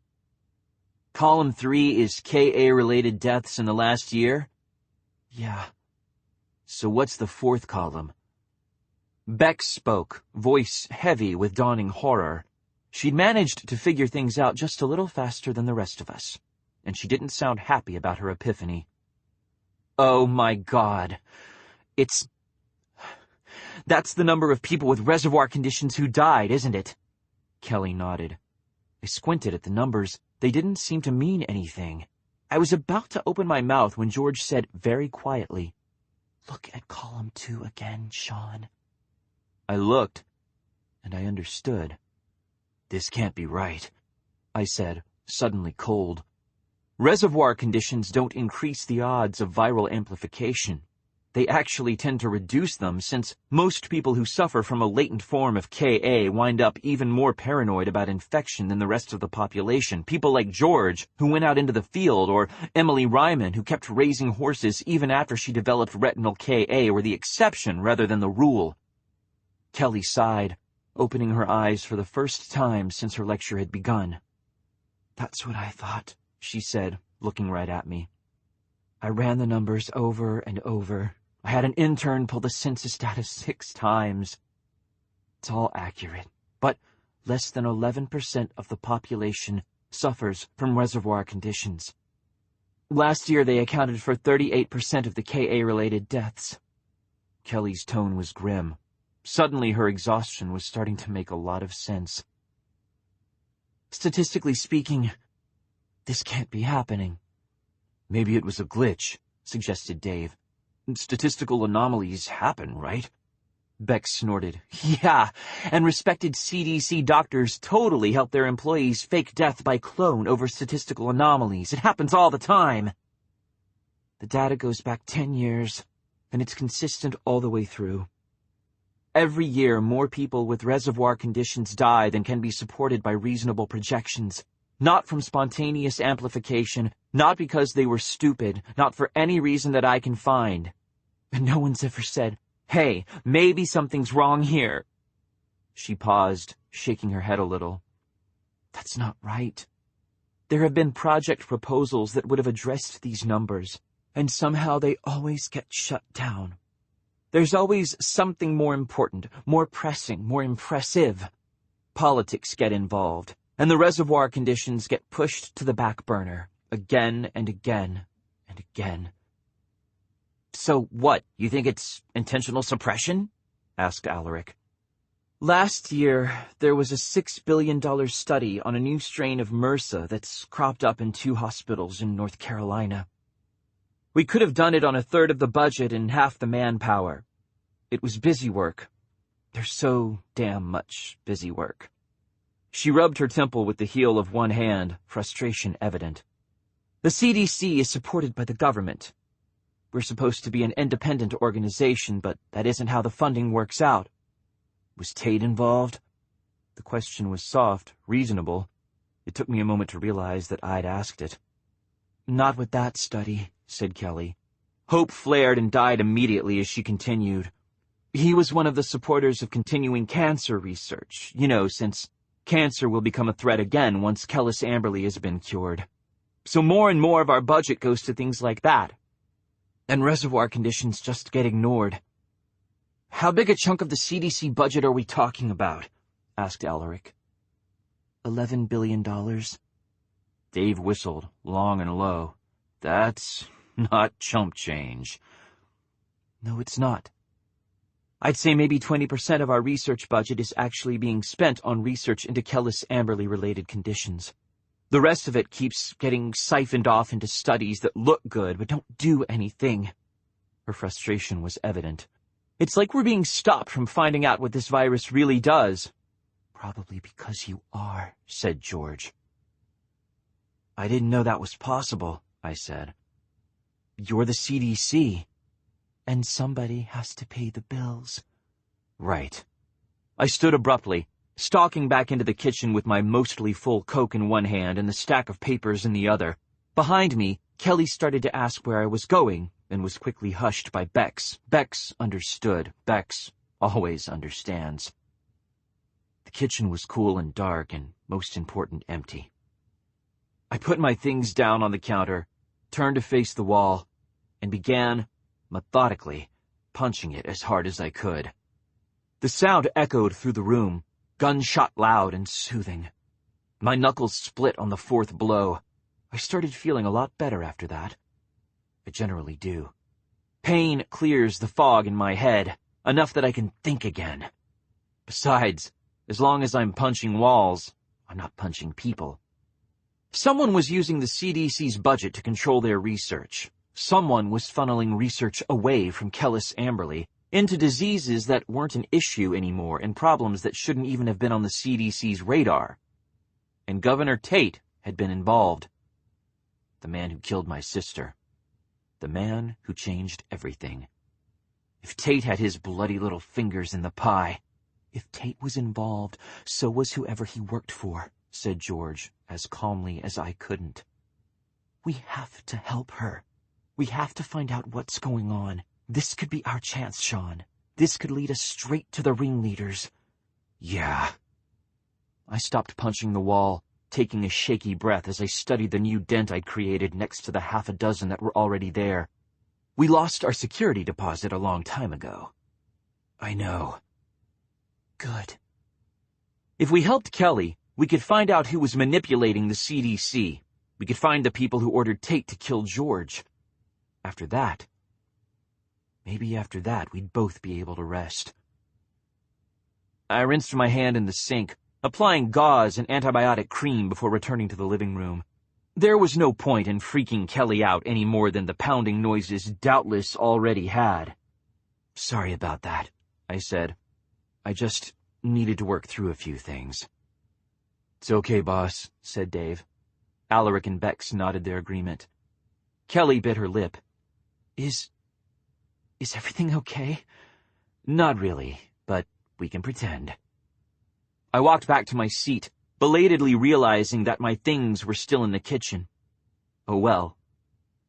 "Column 3 is KA-related deaths in the last year?" "Yeah." "So what's the fourth column?" Beck spoke, voice heavy with dawning horror. She'd managed to figure things out just a little faster than the rest of us, and she didn't sound happy about her epiphany. "Oh my God. That's the number of people with reservoir conditions who died, isn't it?" Kelly nodded. I squinted at the numbers. They didn't seem to mean anything. I was about to open my mouth when George said very quietly, "Look at column 2 again, Shaun." I looked, and I understood. "This can't be right," I said, suddenly cold. Reservoir conditions don't increase the odds of viral amplification. They actually tend to reduce them, since most people who suffer from a latent form of KA wind up even more paranoid about infection than the rest of the population. People like George, who went out into the field, or Emily Ryman, who kept raising horses even after she developed retinal KA, were the exception rather than the rule. Kelly sighed, opening her eyes for the first time since her lecture had begun. "That's what I thought," she said, looking right at me. "I ran the numbers over and over. I had an intern pull the census data 6 times. It's all accurate, but less than 11% of the population suffers from reservoir conditions. Last year they accounted for 38% of the KA-related deaths." Kelly's tone was grim. Suddenly her exhaustion was starting to make a lot of sense. "Statistically speaking, this can't be happening." "Maybe it was a glitch," suggested Dave. "Statistical anomalies happen, right?" Beck snorted. "Yeah, and respected CDC doctors totally help their employees fake death by clone over statistical anomalies. It happens all the time." "The data goes back 10 years, and it's consistent all the way through. Every year, more people with reservoir conditions die than can be supported by reasonable projections. Not from spontaneous amplification, not because they were stupid, not for any reason that I can find. And no one's ever said, 'Hey, maybe something's wrong here.'" She paused, shaking her head a little. "That's not right. There have been project proposals that would have addressed these numbers, and somehow they always get shut down. There's always something more important, more pressing, more impressive. Politics get involved, and the reservoir conditions get pushed to the back burner, again and again and again." "So what, you think it's intentional suppression?" asked Alaric. "Last year, there was a $6 billion study on a new strain of MRSA that's cropped up in 2 hospitals in North Carolina. We could have done it on a third of the budget and half the manpower. It was busy work. There's so damn much busy work. She rubbed her temple with the heel of one hand, frustration evident. The CDC is supported by the government. We're supposed to be an independent organization, but that isn't how the funding works out. Was Tate involved? The question was soft, reasonable. It took me a moment to realize that I'd asked it. Not with that study, said Kelly. Hope flared and died immediately as she continued. He was one of the supporters of continuing cancer research, since cancer will become a threat again once Kellis Amberley has been cured. So more and more of our budget goes to things like that. And reservoir conditions just get ignored. How big a chunk of the CDC budget are we talking about? Asked Alaric. $11 billion. Dave whistled, long and low. That's not chump change. No, it's not. I'd say maybe 20% of our research budget is actually being spent on research into Kellis Amberley-related conditions. The rest of it keeps getting siphoned off into studies that look good but don't do anything. Her frustration was evident. It's like we're being stopped from finding out what this virus really does. Probably because you are, said George. I didn't know that was possible, I said. You're the CDC. And somebody has to pay the bills. Right. I stood abruptly, stalking back into the kitchen with my mostly full Coke in one hand and the stack of papers in the other. Behind me, Kelly started to ask where I was going, and was quickly hushed by Bex. Bex understood. Bex always understands. The kitchen was cool and dark and, most important, empty. I put my things down on the counter, turned to face the wall, and began, methodically, punching it as hard as I could. The sound echoed through the room, gunshot loud and soothing. My knuckles split on the fourth blow. I started feeling a lot better after that. I generally do. Pain clears the fog in my head, enough that I can think again. Besides, as long as I'm punching walls, I'm not punching people. Someone was using the CDC's budget to control their research. Someone was funneling research away from Kellis Amberley into diseases that weren't an issue anymore and problems that shouldn't even have been on the CDC's radar. And Governor Tate had been involved. The man who killed my sister. The man who changed everything. If Tate had his bloody little fingers in the pie, if Tate was involved, so was whoever he worked for, said George, as calmly as I couldn't. We have to help her. We have to find out what's going on. This could be our chance, Shaun. This could lead us straight to the ringleaders. Yeah. I stopped punching the wall, taking a shaky breath as I studied the new dent I'd created next to the half a dozen that were already there. We lost our security deposit a long time ago. I know. Good. If we helped Kelly, we could find out who was manipulating the CDC. We could find the people who ordered Tate to kill George. Maybe after that, we'd both be able to rest. I rinsed my hand in the sink, applying gauze and antibiotic cream before returning to the living room. There was no point in freaking Kelly out any more than the pounding noises doubtless already had. Sorry about that, I said. I just needed to work through a few things. It's okay, boss, said Dave. Alaric and Bex nodded their agreement. Kelly bit her lip. Is everything okay? Not really, but we can pretend. I walked back to my seat, belatedly realizing that my things were still in the kitchen. Oh well.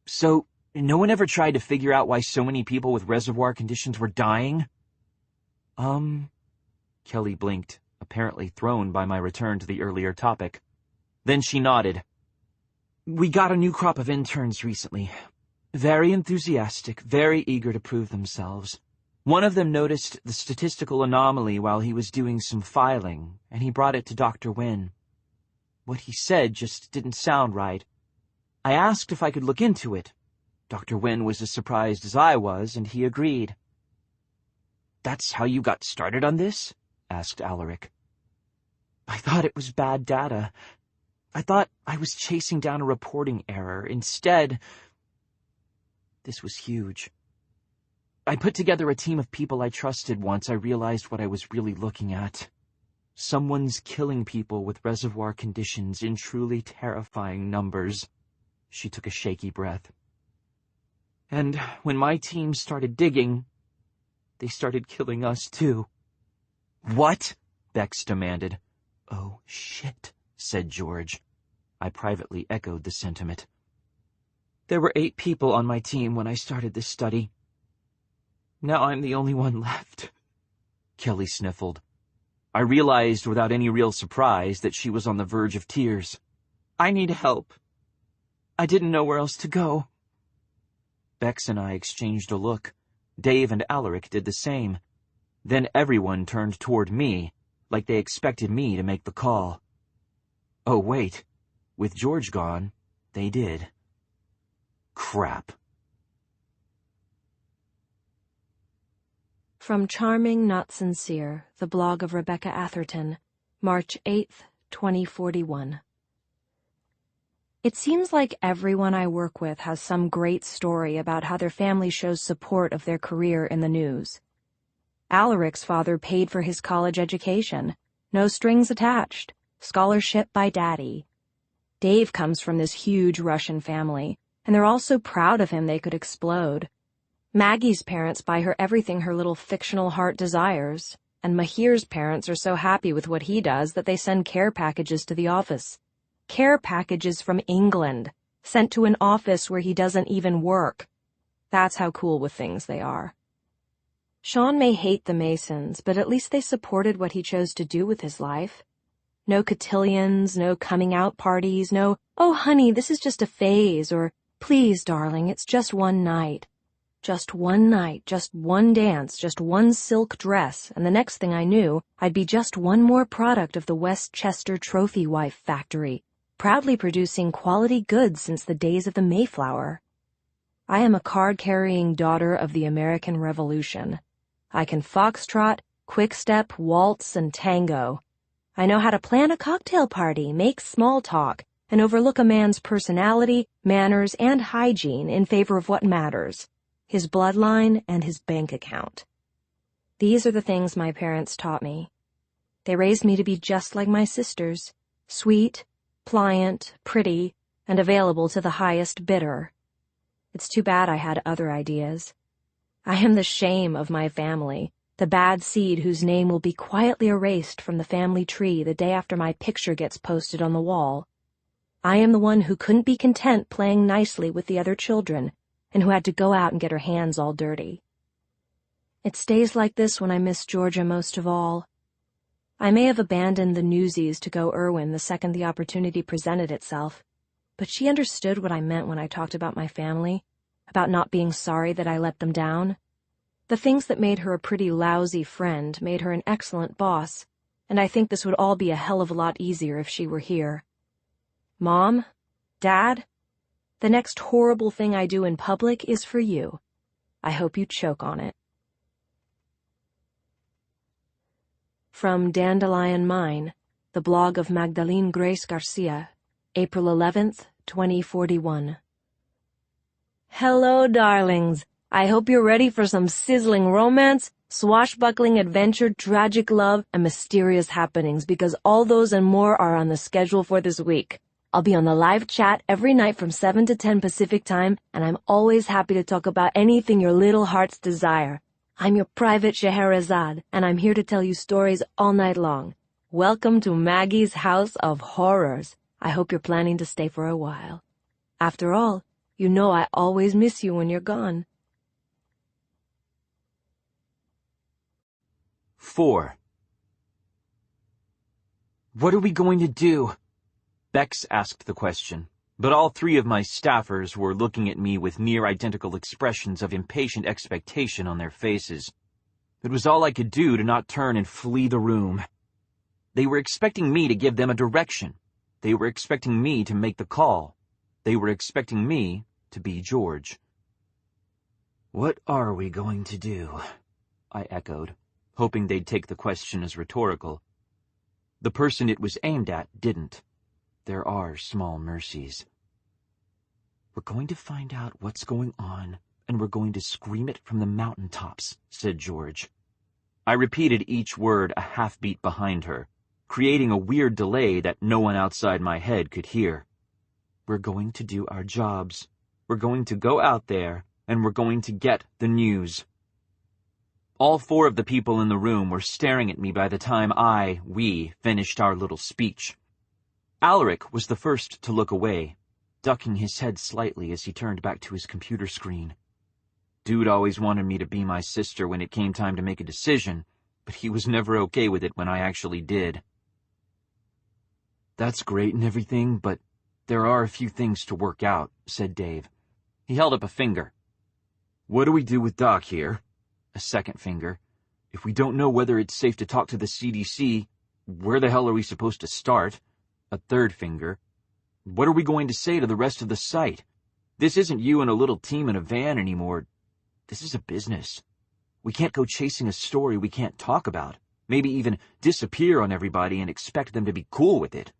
So, no one ever tried to figure out why so many people with reservoir conditions were dying? Kelly blinked, apparently thrown by my return to the earlier topic. Then she nodded. We got a new crop of interns recently. Very enthusiastic, very eager to prove themselves. One of them noticed the statistical anomaly while he was doing some filing, and he brought it to Dr. Wynne. What he said just didn't sound right. I asked if I could look into it. Dr. Wynne was as surprised as I was, and he agreed. That's how you got started on this? Asked Alaric. I thought it was bad data. I thought I was chasing down a reporting error. Instead, this was huge. I put together a team of people I trusted once I realized what I was really looking at. Someone's killing people with reservoir conditions in truly terrifying numbers. She took a shaky breath. And when my team started digging, they started killing us too. What? Bex demanded. Oh, shit, said George. I privately echoed the sentiment. There were 8 people on my team when I started this study. Now I'm the only one left. Kelly sniffled. I realized without any real surprise that she was on the verge of tears. I need help. I didn't know where else to go. Bex and I exchanged a look. Dave and Alaric did the same. Then everyone turned toward me, like they expected me to make the call. Oh, wait. With George gone, they did. Crap. From Charming Not Sincere, the blog of Rebecca Atherton, March 8th, 2041. It seems like everyone I work with has some great story about how their family shows support of their career in the news. Alaric's father paid for his college education. No strings attached. Scholarship by daddy. Dave comes from this huge Russian family, and they're all so proud of him they could explode. Maggie's parents buy her everything her little fictional heart desires, and Mahir's parents are so happy with what he does that they send care packages to the office. Care packages from England, sent to an office where he doesn't even work. That's how cool with things they are. Shaun may hate the Masons, but at least they supported what he chose to do with his life. No cotillions, no coming out parties, no, oh honey, this is just a phase, or please darling, it's just one night. Just one night, just one dance, just one silk dress, and the next thing I knew, I'd be just one more product of the Westchester Trophy Wife factory, proudly producing quality goods since the days of the Mayflower. I am a card-carrying daughter of the American Revolution. I can foxtrot, quick-step, waltz, and tango. I know how to plan a cocktail party, make small talk, and overlook a man's personality, manners, and hygiene in favor of what matters. His bloodline, and his bank account. These are the things my parents taught me. They raised me to be just like my sisters, sweet, pliant, pretty, and available to the highest bidder. It's too bad I had other ideas. I am the shame of my family, the bad seed whose name will be quietly erased from the family tree the day after my picture gets posted on the wall. I am the one who couldn't be content playing nicely with the other children, and who had to go out and get her hands all dirty. It stays like this when I miss Georgia most of all. I may have abandoned the Newsies to go Irwin the second the opportunity presented itself, but she understood what I meant when I talked about my family, about not being sorry that I let them down. The things that made her a pretty lousy friend made her an excellent boss, and I think this would all be a hell of a lot easier if she were here. Mom? Dad? The next horrible thing I do in public is for you. I hope you choke on it. From Dandelion Mine, the blog of Magdalene Grace Garcia, April 11th, 2041. Hello, darlings. I hope you're ready for some sizzling romance, swashbuckling adventure, tragic love, and mysterious happenings, because all those and more are on the schedule for this week. I'll be on the live chat every night from 7 to 10 Pacific time, and I'm always happy to talk about anything your little hearts desire. I'm your private Scheherazade, and I'm here to tell you stories all night long. Welcome to Maggie's House of Horrors. I hope you're planning to stay for a while. After all, you know I always miss you when you're gone. 4. What are we going to do? Bex asked the question, but all 3 of my staffers were looking at me with near-identical expressions of impatient expectation on their faces. It was all I could do to not turn and flee the room. They were expecting me to give them a direction. They were expecting me to make the call. They were expecting me to be George. What are we going to do? I echoed, hoping they'd take the question as rhetorical. The person it was aimed at didn't. There are small mercies. We're going to find out what's going on and we're going to scream it from the mountaintops," said George. I repeated each word a half-beat behind her, creating a weird delay that no one outside my head could hear. "We're going to do our jobs. We're going to go out there, and we're going to get the news." All four of the people in the room were staring at me by the time we finished our little speech. Alaric was the first to look away, ducking his head slightly as he turned back to his computer screen. Dude always wanted me to be my sister when it came time to make a decision, but he was never okay with it when I actually did. "That's great and everything, but there are a few things to work out," said Dave. He held up a finger. "What do we do with Doc here?" A second finger. "If we don't know whether it's safe to talk to the CDC, where the hell are we supposed to start?" A third finger. "What are we going to say to the rest of the site? This isn't you and a little team in a van anymore. This is a business. We can't go chasing a story we can't talk about, maybe even disappear on everybody and expect them to be cool with it."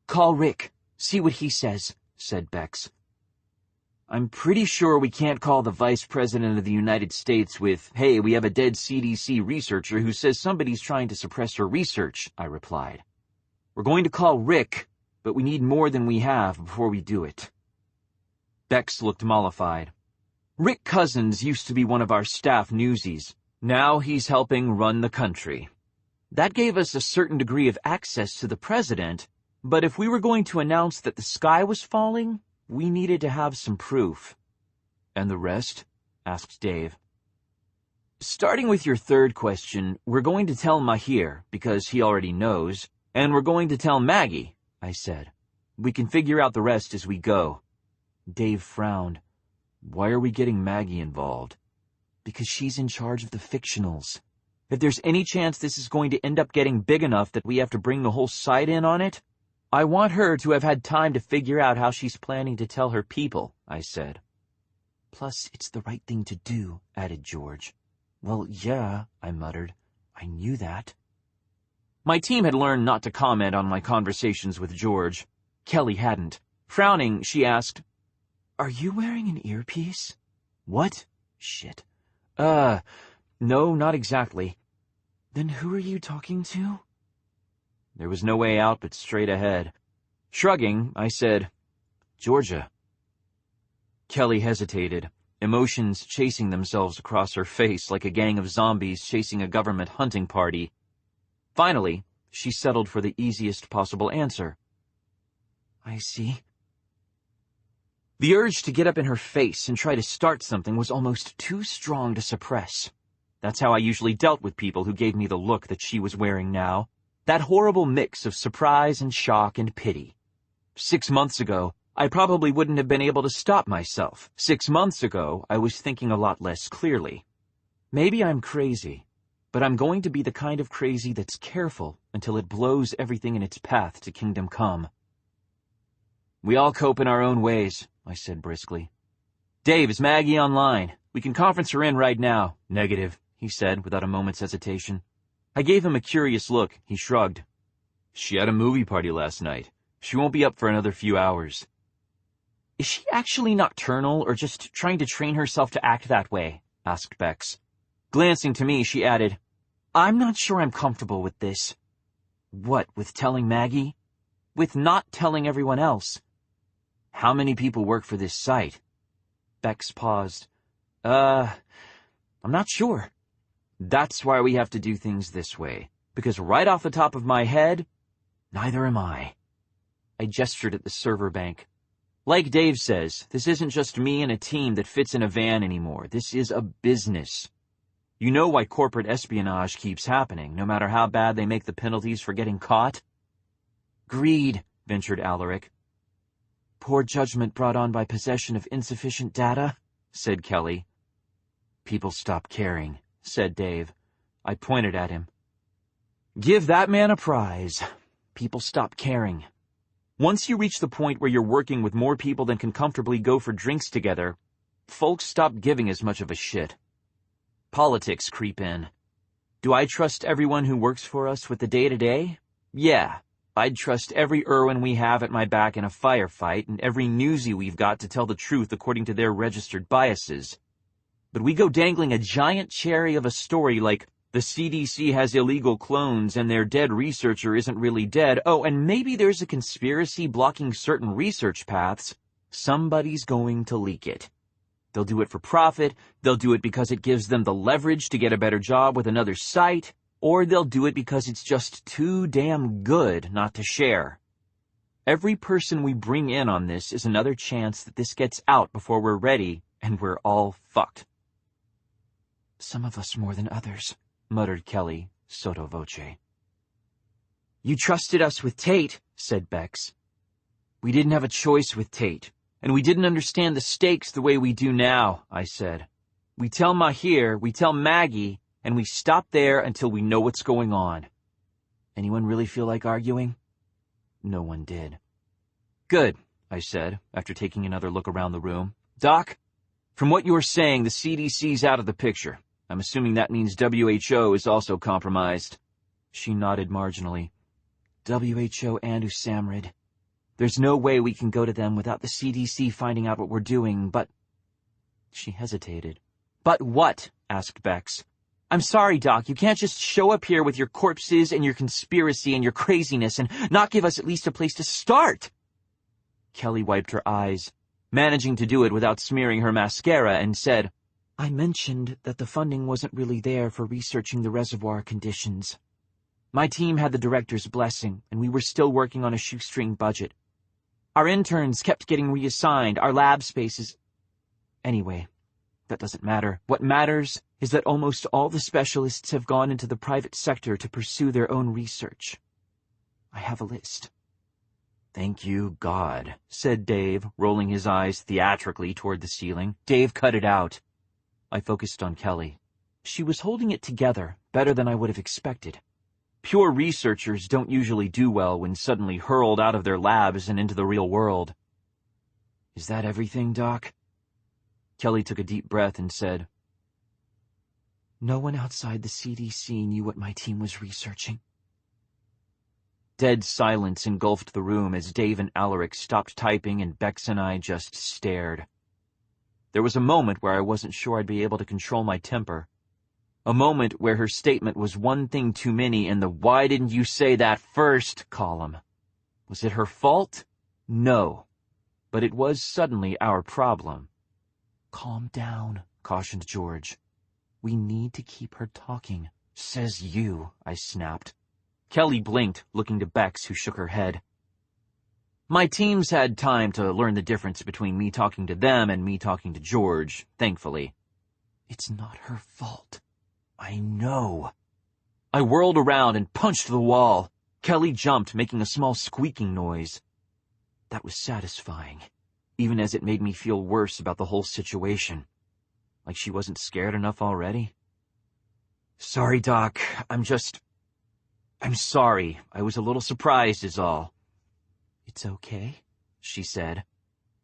"Call Rick. See what he says," said Bex. "I'm pretty sure we can't call the Vice President of the United States with, 'Hey, we have a dead CDC researcher who says somebody's trying to suppress her research,'" I replied. "We're going to call Rick, but we need more than we have before we do it." Bex looked mollified. "Rick Cousins used to be one of our staff newsies. Now he's helping run the country. That gave us a certain degree of access to the president, but if we were going to announce that the sky was falling, we needed to have some proof." "And the rest?" asked Dave. "Starting with your third question, we're going to tell Mahir, because he already knows, and we're going to tell Maggie," I said. "We can figure out the rest as we go." Dave frowned. "Why are we getting Maggie involved?" "Because she's in charge of the fictionals. If there's any chance this is going to end up getting big enough that we have to bring the whole site in on it, I want her to have had time to figure out how she's planning to tell her people," I said. "Plus, it's the right thing to do," added George. "Well, yeah," I muttered. "I knew that." My team had learned not to comment on my conversations with George. Kelly hadn't. Frowning, she asked, "Are you wearing an earpiece?" "What?" "Shit. No, not exactly." "Then who are you talking to?" There was no way out but straight ahead. Shrugging, I said, "Georgia." Kelly hesitated, emotions chasing themselves across her face like a gang of zombies chasing a government hunting party. Finally, she settled for the easiest possible answer. "I see." The urge to get up in her face and try to start something was almost too strong to suppress. That's how I usually dealt with people who gave me the look that she was wearing now. That horrible mix of surprise and shock and pity. 6 months ago, I probably wouldn't have been able to stop myself. 6 months ago, I was thinking a lot less clearly. Maybe I'm crazy, but I'm going to be the kind of crazy that's careful until it blows everything in its path to kingdom come. "We all cope in our own ways," I said briskly. "Dave, is Maggie online? We can conference her in right now." "Negative," he said without a moment's hesitation. I gave him a curious look. He shrugged. "She had a movie party last night. She won't be up for another few hours." "Is she actually nocturnal or just trying to train herself to act that way?" asked Bex. Glancing to me, she added, "I'm not sure I'm comfortable with this." "What, with telling Maggie?" "With not telling everyone else." "How many people work for this site?" Bex paused. I'm not sure." "That's why we have to do things this way, because right off the top of my head, neither am I." I gestured at the server bank. "Like Dave says, this isn't just me and a team that fits in a van anymore. This is a business. You know why corporate espionage keeps happening, no matter how bad they make the penalties for getting caught?" "Greed," ventured Alaric. "Poor judgment brought on by possession of insufficient data," said Kelly. "People stop caring," said Dave. I pointed at him. "Give that man a prize. People stop caring. Once you reach the point where you're working with more people than can comfortably go for drinks together, folks stop giving as much of a shit. Politics creep in. Do I trust everyone who works for us with the day-to-day? Yeah. I'd trust every Irwin we have at my back in a firefight and every newsie we've got to tell the truth according to their registered biases. But we go dangling a giant cherry of a story like the CDC has illegal clones and their dead researcher isn't really dead. Oh, and maybe there's a conspiracy blocking certain research paths. Somebody's going to leak it. They'll do it for profit, they'll do it because it gives them the leverage to get a better job with another site, or they'll do it because it's just too damn good not to share. Every person we bring in on this is another chance that this gets out before we're ready, and we're all fucked. Some of us more than others, muttered Kelly, sotto voce. You trusted us with Tate, said Bex. We didn't have a choice with Tate, and we didn't understand the stakes the way we do now, I said. We tell Mahir, we tell Maggie, and we stop there until we know what's going on. Anyone really feel like arguing? No one did. Good, I said, after taking another look around the room. Doc, from what you're saying, the CDC's out of the picture. I'm assuming that means WHO is also compromised. She nodded marginally. WHO and USAMRIID. There's no way we can go to them without the CDC finding out what we're doing, but... She hesitated. But what? Asked Bex. I'm sorry, Doc, you can't just show up here with your corpses and your conspiracy and your craziness and not give us at least a place to start. Kelly wiped her eyes, managing to do it without smearing her mascara, and said, I mentioned that the funding wasn't really there for researching the reservoir conditions. My team had the director's blessing, and we were still working on a shoestring budget. Our interns kept getting reassigned, our lab spaces... Anyway, that doesn't matter. What matters is that almost all the specialists have gone into the private sector to pursue their own research. I have a list. Thank you, God, said Dave, rolling his eyes theatrically toward the ceiling. Dave cut it out. I focused on Kelly. She was holding it together, better than I would have expected. Pure researchers don't usually do well when suddenly hurled out of their labs and into the real world. Is that everything, Doc? Kelly took a deep breath and said, No one outside the CDC knew what my team was researching. Dead silence engulfed the room as Dave and Alaric stopped typing and Bex and I just stared. There was a moment where I wasn't sure I'd be able to control my temper. A moment where her statement was one thing too many in the "why didn't you say that first" column. Was it her fault? No. But it was suddenly our problem. Calm down, cautioned George. We need to keep her talking. Says you, I snapped. Kelly blinked, looking to Bex, who shook her head. My team's had time to learn the difference between me talking to them and me talking to George, thankfully. It's not her fault. I know. I whirled around and punched the wall. Kelly jumped, making a small squeaking noise. That was satisfying, even as it made me feel worse about the whole situation. Like she wasn't scared enough already. Sorry, Doc. I'm sorry. I was a little surprised is all. It's okay, she said.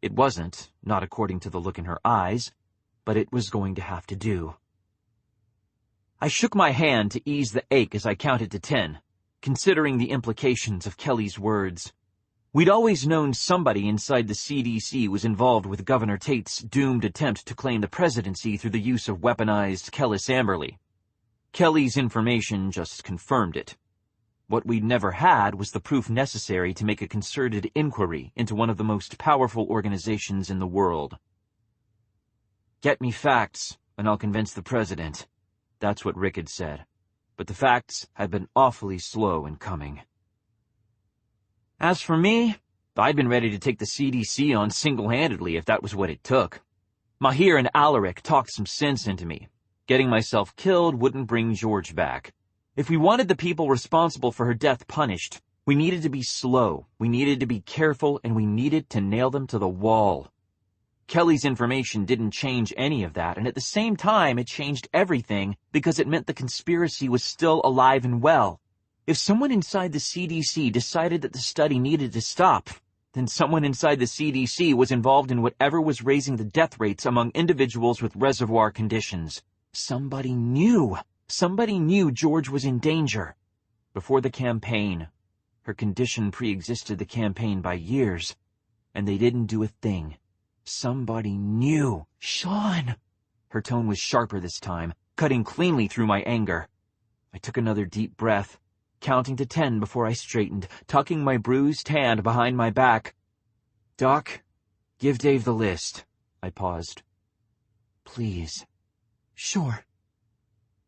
It wasn't, not according to the look in her eyes, but it was going to have to do. I shook my hand to ease the ache as I counted to 10, considering the implications of Kelly's words. We'd always known somebody inside the CDC was involved with Governor Tate's doomed attempt to claim the presidency through the use of weaponized Kellis Amberley. Kelly's information just confirmed it. What we'd never had was the proof necessary to make a concerted inquiry into one of the most powerful organizations in the world. Get me facts, and I'll convince the president. That's what Rick had said. But the facts had been awfully slow in coming. As for me, I'd been ready to take the CDC on single-handedly if that was what it took. Mahir and Alaric talked some sense into me. Getting myself killed wouldn't bring George back. If we wanted the people responsible for her death punished, we needed to be slow, we needed to be careful, and we needed to nail them to the wall. Kelly's information didn't change any of that, and at the same time it changed everything because it meant the conspiracy was still alive and well. If someone inside the CDC decided that the study needed to stop, then someone inside the CDC was involved in whatever was raising the death rates among individuals with reservoir conditions. Somebody knew George was in danger. Before the campaign, Her condition pre-existed the campaign by years, and they didn't do a thing. Somebody knew. Shaun! Her tone was sharper this time, cutting cleanly through my anger. I took another deep breath, counting to 10 before I straightened, tucking my bruised hand behind my back. "Doc, give Dave the list." I paused. "Please." "Sure."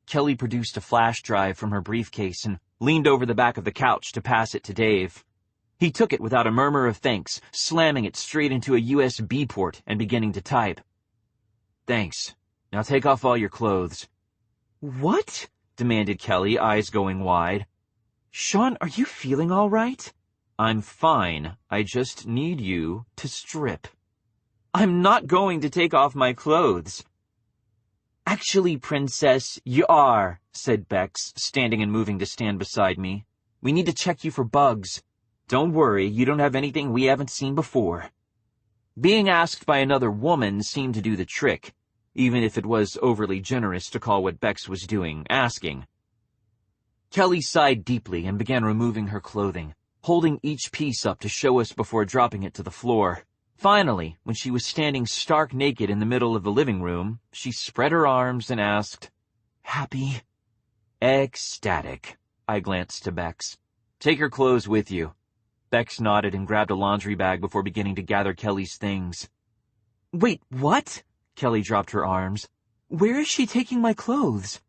Kelly produced a flash drive from her briefcase and leaned over the back of the couch to pass it to Dave. He took it without a murmur of thanks, slamming it straight into a USB port and beginning to type. "Thanks. Now take off all your clothes." "What?" demanded Kelly, eyes going wide. "Shaun, are you feeling all right?" "I'm fine. I just need you to strip." "I'm not going to take off my clothes." "Actually, Princess, you are," said Bex, standing and moving to stand beside me. "We need to check you for bugs. Don't worry, you don't have anything we haven't seen before." Being asked by another woman seemed to do the trick, even if it was overly generous to call what Bex was doing asking. Kelly sighed deeply and began removing her clothing, holding each piece up to show us before dropping it to the floor. Finally, when she was standing stark naked in the middle of the living room, she spread her arms and asked, "Happy?" "Ecstatic." I glanced to Bex. "Take your clothes with you." Bex nodded and grabbed a laundry bag before beginning to gather Kelly's things. "Wait, what?" Kelly dropped her arms. "Where is she taking my clothes?"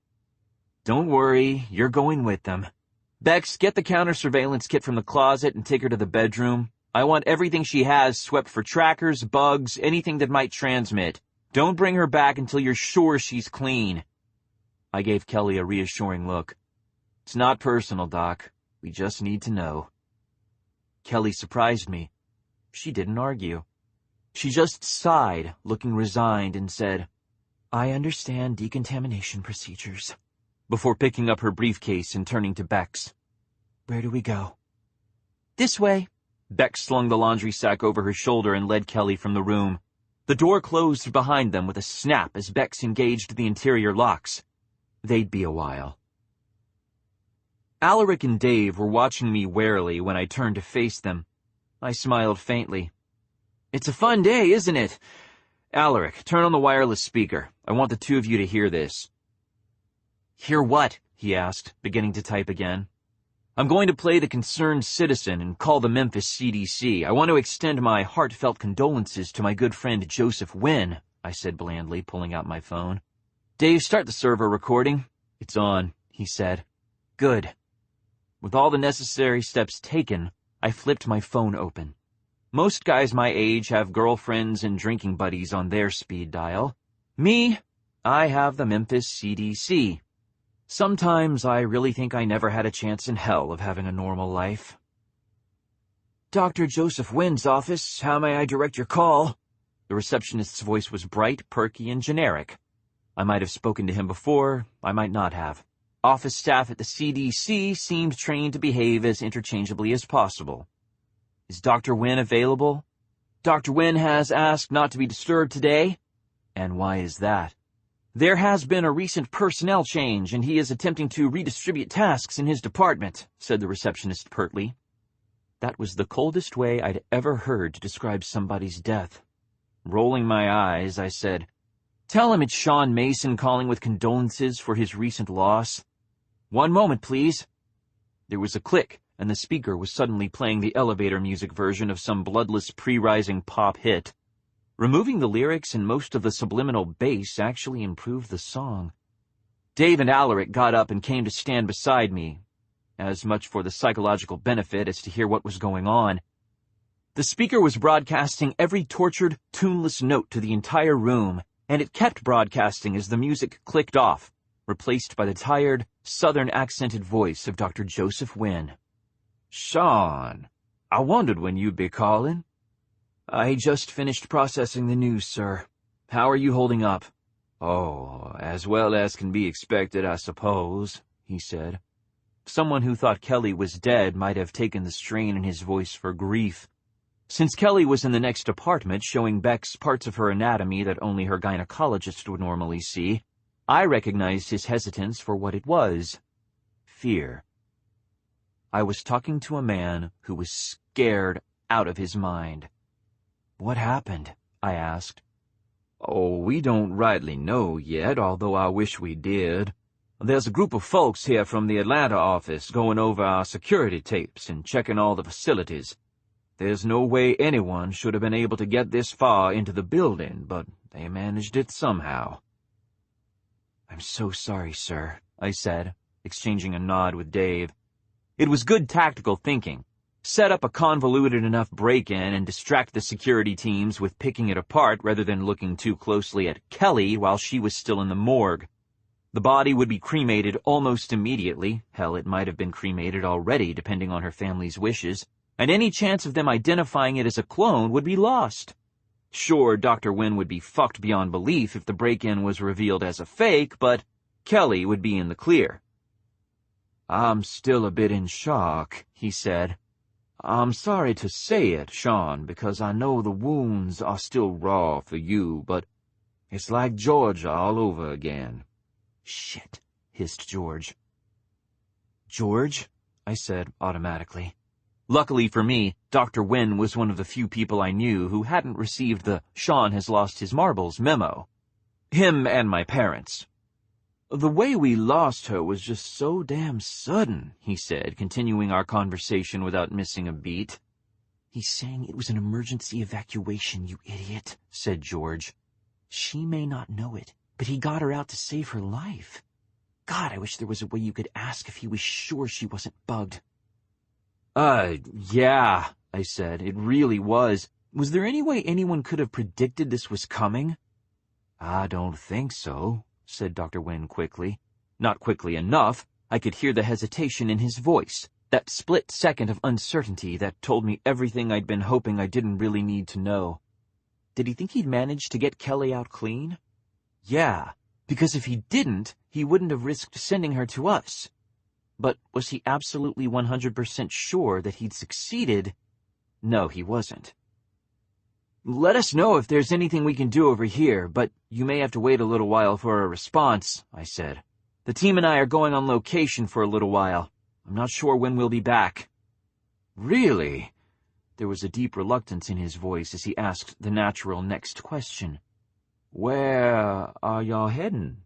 "Don't worry, you're going with them. Bex, get the counter surveillance kit from the closet and take her to the bedroom. I want everything she has swept for trackers, bugs, anything that might transmit. Don't bring her back until you're sure she's clean." I gave Kelly a reassuring look. "It's not personal, Doc. We just need to know." Kelly surprised me. She didn't argue. She just sighed, looking resigned, and said, "I understand decontamination procedures," before picking up her briefcase and turning to Bex. "Where do we go?" "This way." Bex slung the laundry sack over her shoulder and led Kelly from the room. The door closed behind them with a snap as Bex engaged the interior locks. They'd be a while. Alaric and Dave were watching me warily when I turned to face them. I smiled faintly. "It's a fun day, isn't it? Alaric, turn on the wireless speaker. I want the two of you to hear this." "Hear what?" he asked, beginning to type again. "I'm going to play the concerned citizen and call the Memphis CDC. I want to extend my heartfelt condolences to my good friend Joseph Wynn," I said blandly, pulling out my phone. "Dave, start the server recording." "It's on," he said. "Good." With all the necessary steps taken, I flipped my phone open. Most guys my age have girlfriends and drinking buddies on their speed dial. Me, I have the Memphis CDC. Sometimes I really think I never had a chance in hell of having a normal life. "Dr. Joseph Wynn's office, how may I direct your call?" The receptionist's voice was bright, perky, and generic. I might have spoken to him before, I might not have. Office staff at the CDC seemed trained to behave as interchangeably as possible. "Is Dr. Wynn available?" "Dr. Wynn has asked not to be disturbed today." "And why is that?" "There has been a recent personnel change, and he is attempting to redistribute tasks in his department," said the receptionist pertly. That was the coldest way I'd ever heard to describe somebody's death. Rolling my eyes, I said, "Tell him it's Shaun Mason calling with condolences for his recent loss." "One moment, please." There was a click, and the speaker was suddenly playing the elevator music version of some bloodless pre-rising pop hit. Removing the lyrics and most of the subliminal bass actually improved the song. Dave and Alaric got up and came to stand beside me, as much for the psychological benefit as to hear what was going on. The speaker was broadcasting every tortured, tuneless note to the entire room, and it kept broadcasting as the music clicked off, replaced by the tired, southern-accented voice of Dr. Joseph Wynn. "Shaun, I wondered when you'd be calling." "I just finished processing the news, sir. How are you holding up?" "Oh, as well as can be expected, I suppose," he said. Someone who thought Kelly was dead might have taken the strain in his voice for grief. Since Kelly was in the next apartment showing Bex parts of her anatomy that only her gynecologist would normally see, I recognized his hesitance for what it was: fear. I was talking to a man who was scared out of his mind. "What happened?" I asked. "Oh, we don't rightly know yet, although I wish we did. There's a group of folks here from the Atlanta office going over our security tapes and checking all the facilities. There's no way anyone should have been able to get this far into the building, but they managed it somehow." "I'm so sorry, sir," I said, exchanging a nod with Dave. It was good tactical thinking. Set up a convoluted enough break-in and distract the security teams with picking it apart rather than looking too closely at Kelly while she was still in the morgue. The body would be cremated almost immediately. Hell, it might have been cremated already, depending on her family's wishes, and any chance of them identifying it as a clone would be lost. Sure, Dr. Wynn would be fucked beyond belief if the break-in was revealed as a fake, but Kelly would be in the clear. "I'm still a bit in shock," he said. "I'm sorry to say it, Shaun, because I know the wounds are still raw for you, but it's like Georgia all over again." "Shit," hissed George. "George?" I said automatically. Luckily for me, Dr. Wynn was one of the few people I knew who hadn't received the "Shaun has lost his marbles" memo. Him and my parents. "The way we lost her was just so damn sudden," he said, continuing our conversation without missing a beat. "He's saying it was an emergency evacuation, you idiot," said George. "She may not know it, but he got her out to save her life. God, I wish there was a way you could ask if he was sure she wasn't bugged." Yeah, I said. It really was. Was there any way anyone could have predicted this was coming?" "I don't think so," said Dr. Wynn quickly. Not quickly enough. I could hear the hesitation in his voice, that split second of uncertainty that told me everything I'd been hoping I didn't really need to know. Did he think he'd managed to get Kelly out clean? Yeah, because if he didn't, he wouldn't have risked sending her to us. But was he absolutely 100% sure that he'd succeeded? No, he wasn't. "Let us know if there's anything we can do over here, but you may have to wait a little while for a response," I said. "The team and I are going on location for a little while. I'm not sure when we'll be back." "Really?" There was a deep reluctance in his voice as he asked the natural next question. "Where are y'all heading?"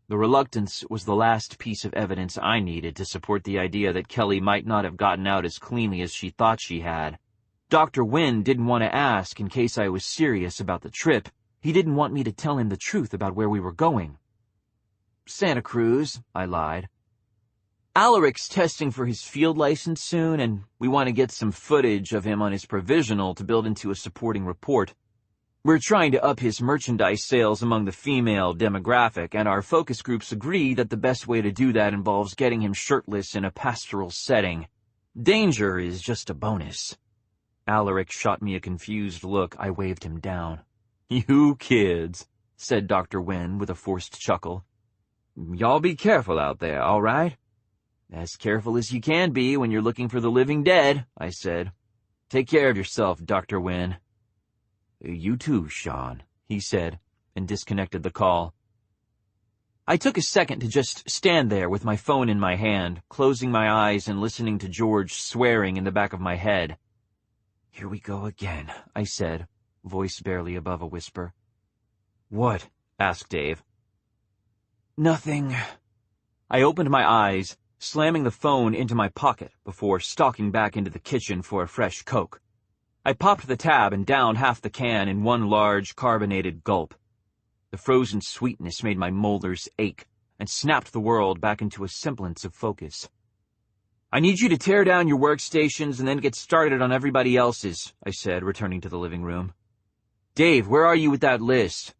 The reluctance was the last piece of evidence I needed to support the idea that Kelly might not have gotten out as cleanly as she thought she had. Dr. Wynn didn't want to ask in case I was serious about the trip. He didn't want me to tell him the truth about where we were going. "Santa Cruz," I lied. "Alaric's testing for his field license soon, and we want to get some footage of him on his provisional to build into a supporting report. We're trying to up his merchandise sales among the female demographic, and our focus groups agree that the best way to do that involves getting him shirtless in a pastoral setting. Danger is just a bonus." Alaric shot me a confused look. I waved him down. "You kids," said Dr. Wynn with a forced chuckle. "Y'all be careful out there, all right?" "As careful as you can be when you're looking for the living dead," I said. "Take care of yourself, Dr. Wynn." "You too, Shaun," he said, and disconnected the call. I took a second to just stand there with my phone in my hand, closing my eyes and listening to George swearing in the back of my head. "Here we go again," I said, voice barely above a whisper. "What?" asked Dave. "Nothing." I opened my eyes, slamming the phone into my pocket before stalking back into the kitchen for a fresh Coke. I popped the tab and downed half the can in one large carbonated gulp. The frozen sweetness made my molars ache and snapped the world back into a semblance of focus. "I need you to tear down your workstations and then get started on everybody else's," I said, returning to the living room. "Dave, where are you with that list?"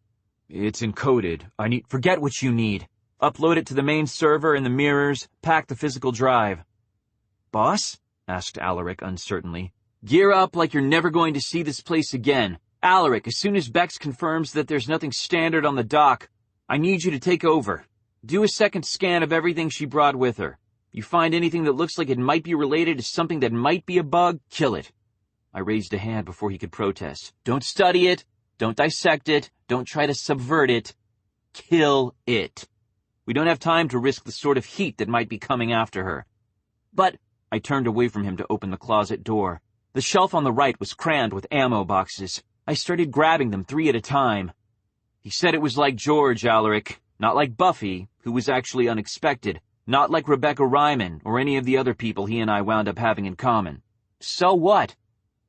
"It's encoded. Forget what you need. Upload it to the main server and the mirrors, pack the physical drive." "Boss?" asked Alaric uncertainly. "Gear up like you're never going to see this place again. Alaric, as soon as Bex confirms that there's nothing standard on the dock, I need you to take over. Do a second scan of everything she brought with her. You find anything that looks like it might be related to something that might be a bug, kill it." I raised a hand before he could protest. "Don't study it. Don't dissect it. Don't try to subvert it. Kill it. We don't have time to risk the sort of heat that might be coming after her." "But," I turned away from him to open the closet door. The shelf on the right was crammed with ammo boxes. I started grabbing them 3 at a time. He said it was like George, Alaric, not like Buffy, who was actually unexpected, not like Rebecca Ryman or any of the other people he and I wound up having in common. So what?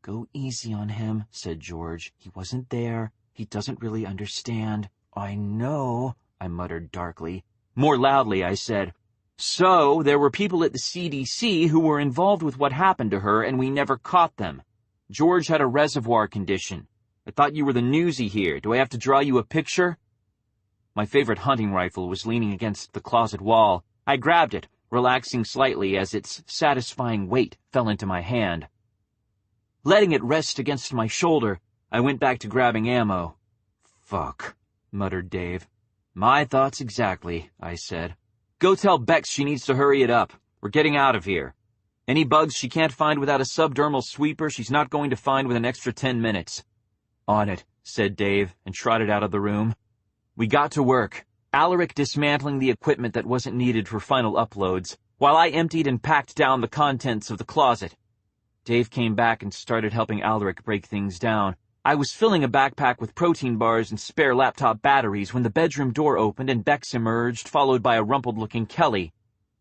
Go easy on him, said George. He wasn't there. He doesn't really understand. I know, I muttered darkly. More loudly, I said, so there were people at the CDC who were involved with what happened to her, and we never caught them. George had a reservoir condition. I thought you were the newsie here. Do I have to draw you a picture? My favorite hunting rifle was leaning against the closet wall. I grabbed it, relaxing slightly as its satisfying weight fell into my hand. Letting it rest against my shoulder, I went back to grabbing ammo. Fuck, muttered Dave. My thoughts exactly, I said. Go tell Bex she needs to hurry it up. We're getting out of here. Any bugs she can't find without a subdermal sweeper, she's not going to find with an extra 10 minutes. On it, said Dave, and trotted out of the room. We got to work, Alaric dismantling the equipment that wasn't needed for final uploads, while I emptied and packed down the contents of the closet. Dave came back and started helping Alaric break things down. I was filling a backpack with protein bars and spare laptop batteries when the bedroom door opened and Bex emerged, followed by a rumpled-looking Kelly.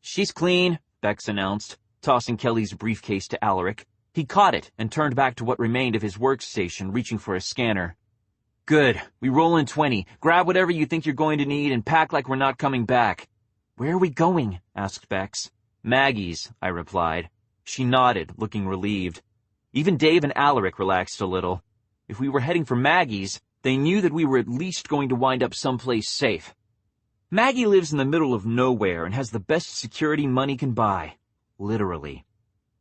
She's clean, Bex announced, tossing Kelly's briefcase to Alaric. He caught it and turned back to what remained of his workstation, reaching for a scanner. Good. We roll in 20. Grab whatever you think you're going to need and pack like we're not coming back. Where are we going? Asked Bex. Maggie's, I replied. She nodded, looking relieved. Even Dave and Alaric relaxed a little. If we were heading for Maggie's, they knew that we were at least going to wind up someplace safe. Maggie lives in the middle of nowhere and has the best security money can buy. Literally.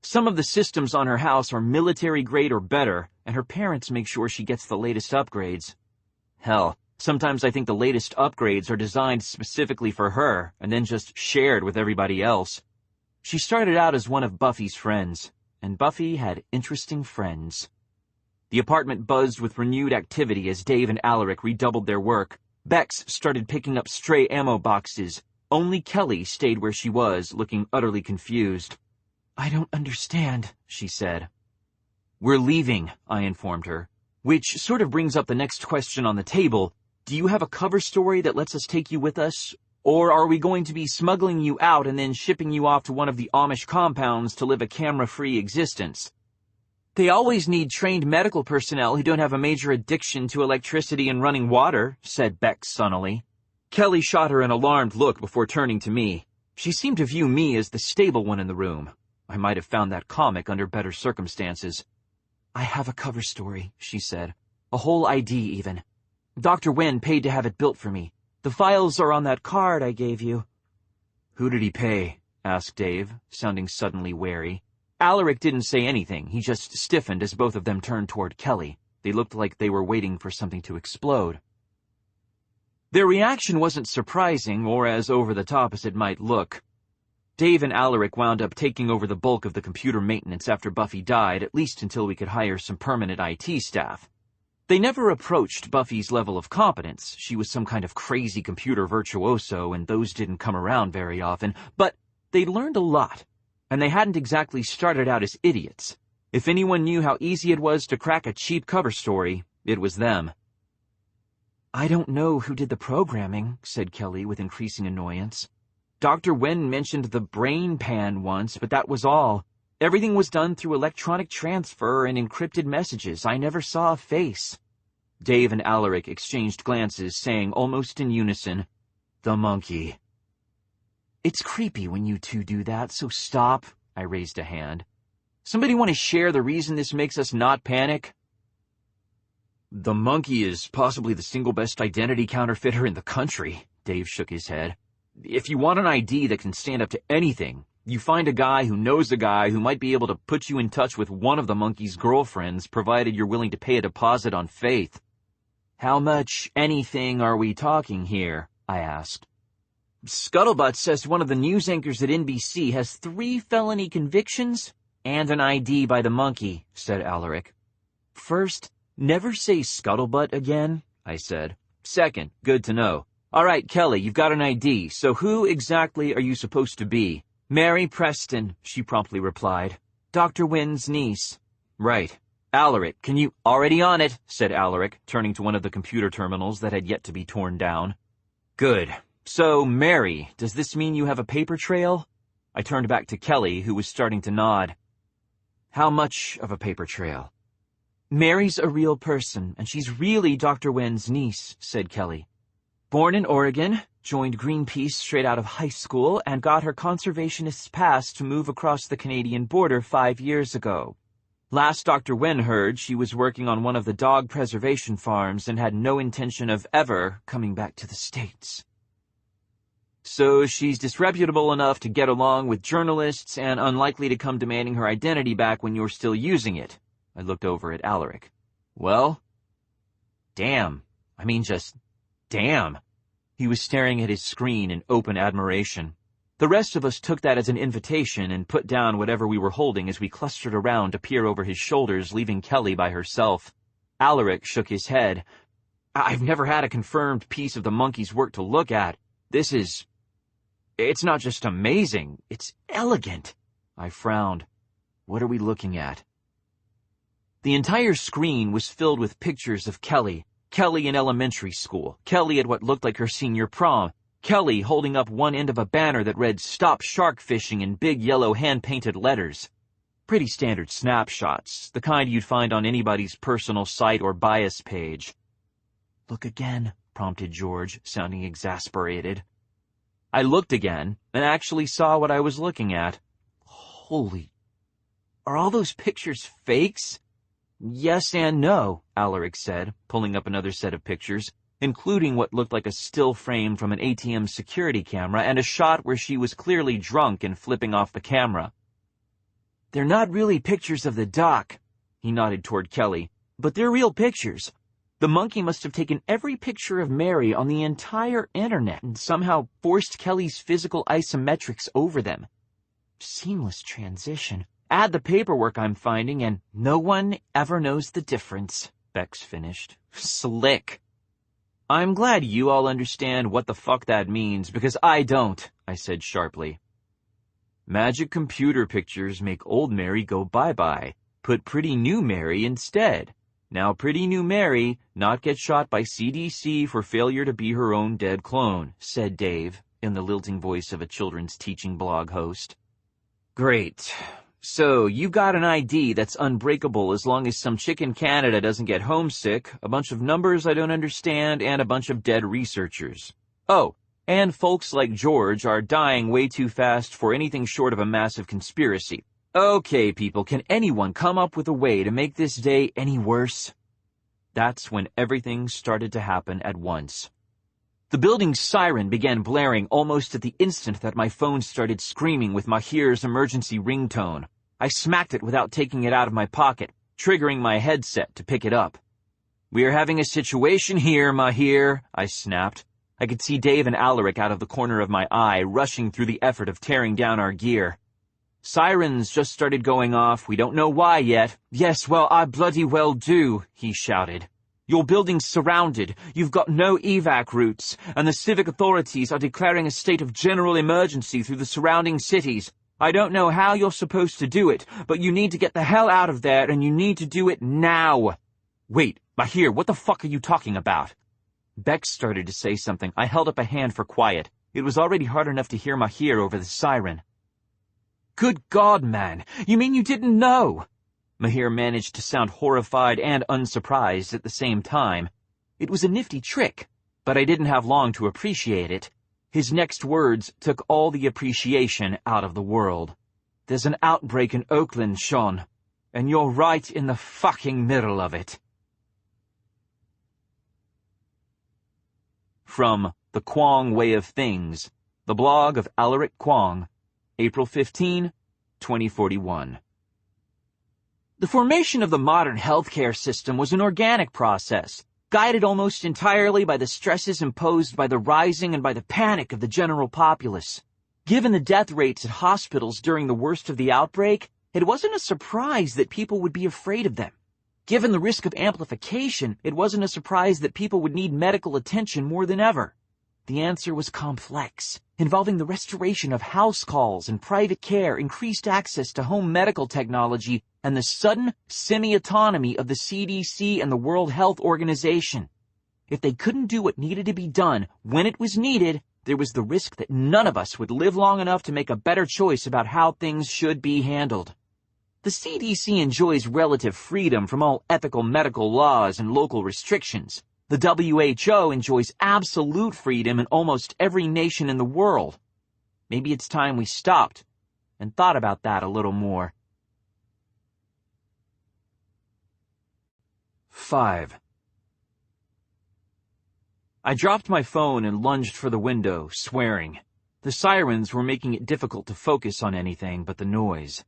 Some of the systems on her house are military-grade or better, and her parents make sure she gets the latest upgrades. Hell, sometimes I think the latest upgrades are designed specifically for her and then just shared with everybody else. She started out as one of Buffy's friends, and Buffy had interesting friends. The apartment buzzed with renewed activity as Dave and Alaric redoubled their work. Bex started picking up stray ammo boxes. Only Kelly stayed where she was, looking utterly confused. I don't understand, she said. We're leaving, I informed her. Which sort of brings up the next question on the table. Do you have a cover story that lets us take you with us? Or are we going to be smuggling you out and then shipping you off to one of the Amish compounds to live a camera-free existence? They always need trained medical personnel who don't have a major addiction to electricity and running water, said Bex sunnily. Kelly shot her an alarmed look before turning to me. She seemed to view me as the stable one in the room. I might have found that comic under better circumstances. I have a cover story, she said. A whole ID, even. Dr. Wen paid to have it built for me. The files are on that card I gave you. Who did he pay? Asked Dave, sounding suddenly wary. Alaric didn't say anything. He just stiffened as both of them turned toward Kelly. They looked like they were waiting for something to explode. Their reaction wasn't surprising or as over-the-top as it might look. Dave and Alaric wound up taking over the bulk of the computer maintenance after Buffy died, at least until we could hire some permanent IT staff. They never approached Buffy's level of competence. She was some kind of crazy computer virtuoso, and those didn't come around very often, but they learned a lot. And they hadn't exactly started out as idiots. If anyone knew how easy it was to crack a cheap cover story, it was them. I don't know who did the programming, said Kelly with increasing annoyance. Dr. Wen mentioned the brain pan once, but that was all. Everything was done through electronic transfer and encrypted messages. I never saw a face. Dave and Alaric exchanged glances, saying almost in unison, "The monkey." It's creepy when you two do that, so stop, I raised a hand. Somebody want to share the reason this makes us not panic? The monkey is possibly the single best identity counterfeiter in the country, Dave shook his head. If you want an ID that can stand up to anything, you find a guy who knows a guy who might be able to put you in touch with one of the monkey's girlfriends, provided you're willing to pay a deposit on faith. How much anything are we talking here? I asked. Scuttlebutt says one of the news anchors at NBC has 3 felony convictions and an ID by the monkey, said Alaric. First, never say scuttlebutt again, I said. Second, good to know. All right, Kelly, you've got an ID, so who exactly are you supposed to be? Mary Preston, she promptly replied. Dr. Wynn's niece. Right. Alaric, can you— Already on it, said Alaric, turning to one of the computer terminals that had yet to be torn down. Good. So, Mary, does this mean you have a paper trail? I turned back to Kelly, who was starting to nod. How much of a paper trail? Mary's a real person, and she's really Dr. Wynn's niece, said Kelly. Born in Oregon, joined Greenpeace straight out of high school, and got her conservationist's pass to move across the Canadian border 5 years ago. Last Dr. Wynn heard, she was working on one of the dog preservation farms and had no intention of ever coming back to the States. So she's disreputable enough to get along with journalists and unlikely to come demanding her identity back when you're still using it. I looked over at Alaric. Well? Damn. I mean, just damn. He was staring at his screen in open admiration. The rest of us took that as an invitation and put down whatever we were holding as we clustered around to peer over his shoulders, leaving Kelly by herself. Alaric shook his head. I've never had a confirmed piece of the monkey's work to look at. It's not just amazing, it's elegant. I frowned. What are we looking at? The entire screen was filled with pictures of Kelly. Kelly in elementary school. Kelly at what looked like her senior prom. Kelly holding up one end of a banner that read "Stop Shark Fishing" in big yellow hand-painted letters. Pretty standard snapshots, the kind you'd find on anybody's personal site or bias page. Look again, prompted George, sounding exasperated. I looked again and actually saw what I was looking at. Holy... Are all those pictures fakes? Yes and no, Alaric said, pulling up another set of pictures, including what looked like a still frame from an ATM security camera and a shot where she was clearly drunk and flipping off the camera. They're not really pictures of the doc, he nodded toward Kelly, but they're real pictures. The monkey must have taken every picture of Mary on the entire internet and somehow forced Kelly's physical isometrics over them. Seamless transition. Add the paperwork I'm finding, and no one ever knows the difference, Bex finished. Slick. I'm glad you all understand what the fuck that means, because I don't, I said sharply. Magic computer pictures make old Mary go bye-bye. Put pretty new Mary instead. Now pretty new Mary not get shot by CDC for failure to be her own dead clone, said Dave, in the lilting voice of a children's teaching blog host. Great. So, you got an ID that's unbreakable as long as some chick in Canada doesn't get homesick, a bunch of numbers I don't understand, and a bunch of dead researchers. Oh, and folks like George are dying way too fast for anything short of a massive conspiracy. Okay, people, can anyone come up with a way to make this day any worse? That's when everything started to happen at once. The building's siren began blaring almost at the instant that my phone started screaming with Mahir's emergency ringtone. I smacked it without taking it out of my pocket, triggering my headset to pick it up. We're having a situation here, Mahir, I snapped. I could see Dave and Alaric out of the corner of my eye, rushing through the effort of tearing down our gear. Sirens just started going off, we don't know why yet. Yes, well, I bloody well do, he shouted. Your building's surrounded, you've got no evac routes, and the civic authorities are declaring a state of general emergency through the surrounding cities. I don't know how you're supposed to do it, but you need to get the hell out of there, and you need to do it now. Wait, Mahir, what the fuck are you talking about? Bex started to say something. I held up a hand for quiet. It was already hard enough to hear Mahir over the siren. Good God, man, you mean you didn't know? Mahir managed to sound horrified and unsurprised at the same time. It was a nifty trick, but I didn't have long to appreciate it. His next words took all the appreciation out of the world. There's an outbreak in Oakland, Shaun, and you're right in the fucking middle of it. From The Kwong Way of Things, the blog of Alaric Kwong, April 15, 2041. The formation of the modern healthcare system was an organic process, guided almost entirely by the stresses imposed by the rising and by the panic of the general populace. Given the death rates at hospitals during the worst of the outbreak, it wasn't a surprise that people would be afraid of them. Given the risk of amplification, it wasn't a surprise that people would need medical attention more than ever. The answer was complex, involving the restoration of house calls and private care, increased access to home medical technology, and the sudden semi-autonomy of the CDC and the World Health Organization. If they couldn't do what needed to be done when it was needed, there was the risk that none of us would live long enough to make a better choice about how things should be handled. The CDC enjoys relative freedom from all ethical medical laws and local restrictions. The WHO enjoys absolute freedom in almost every nation in the world. Maybe it's time we stopped and thought about that a little more. 5. I dropped my phone and lunged for the window, swearing. The sirens were making it difficult to focus on anything but the noise.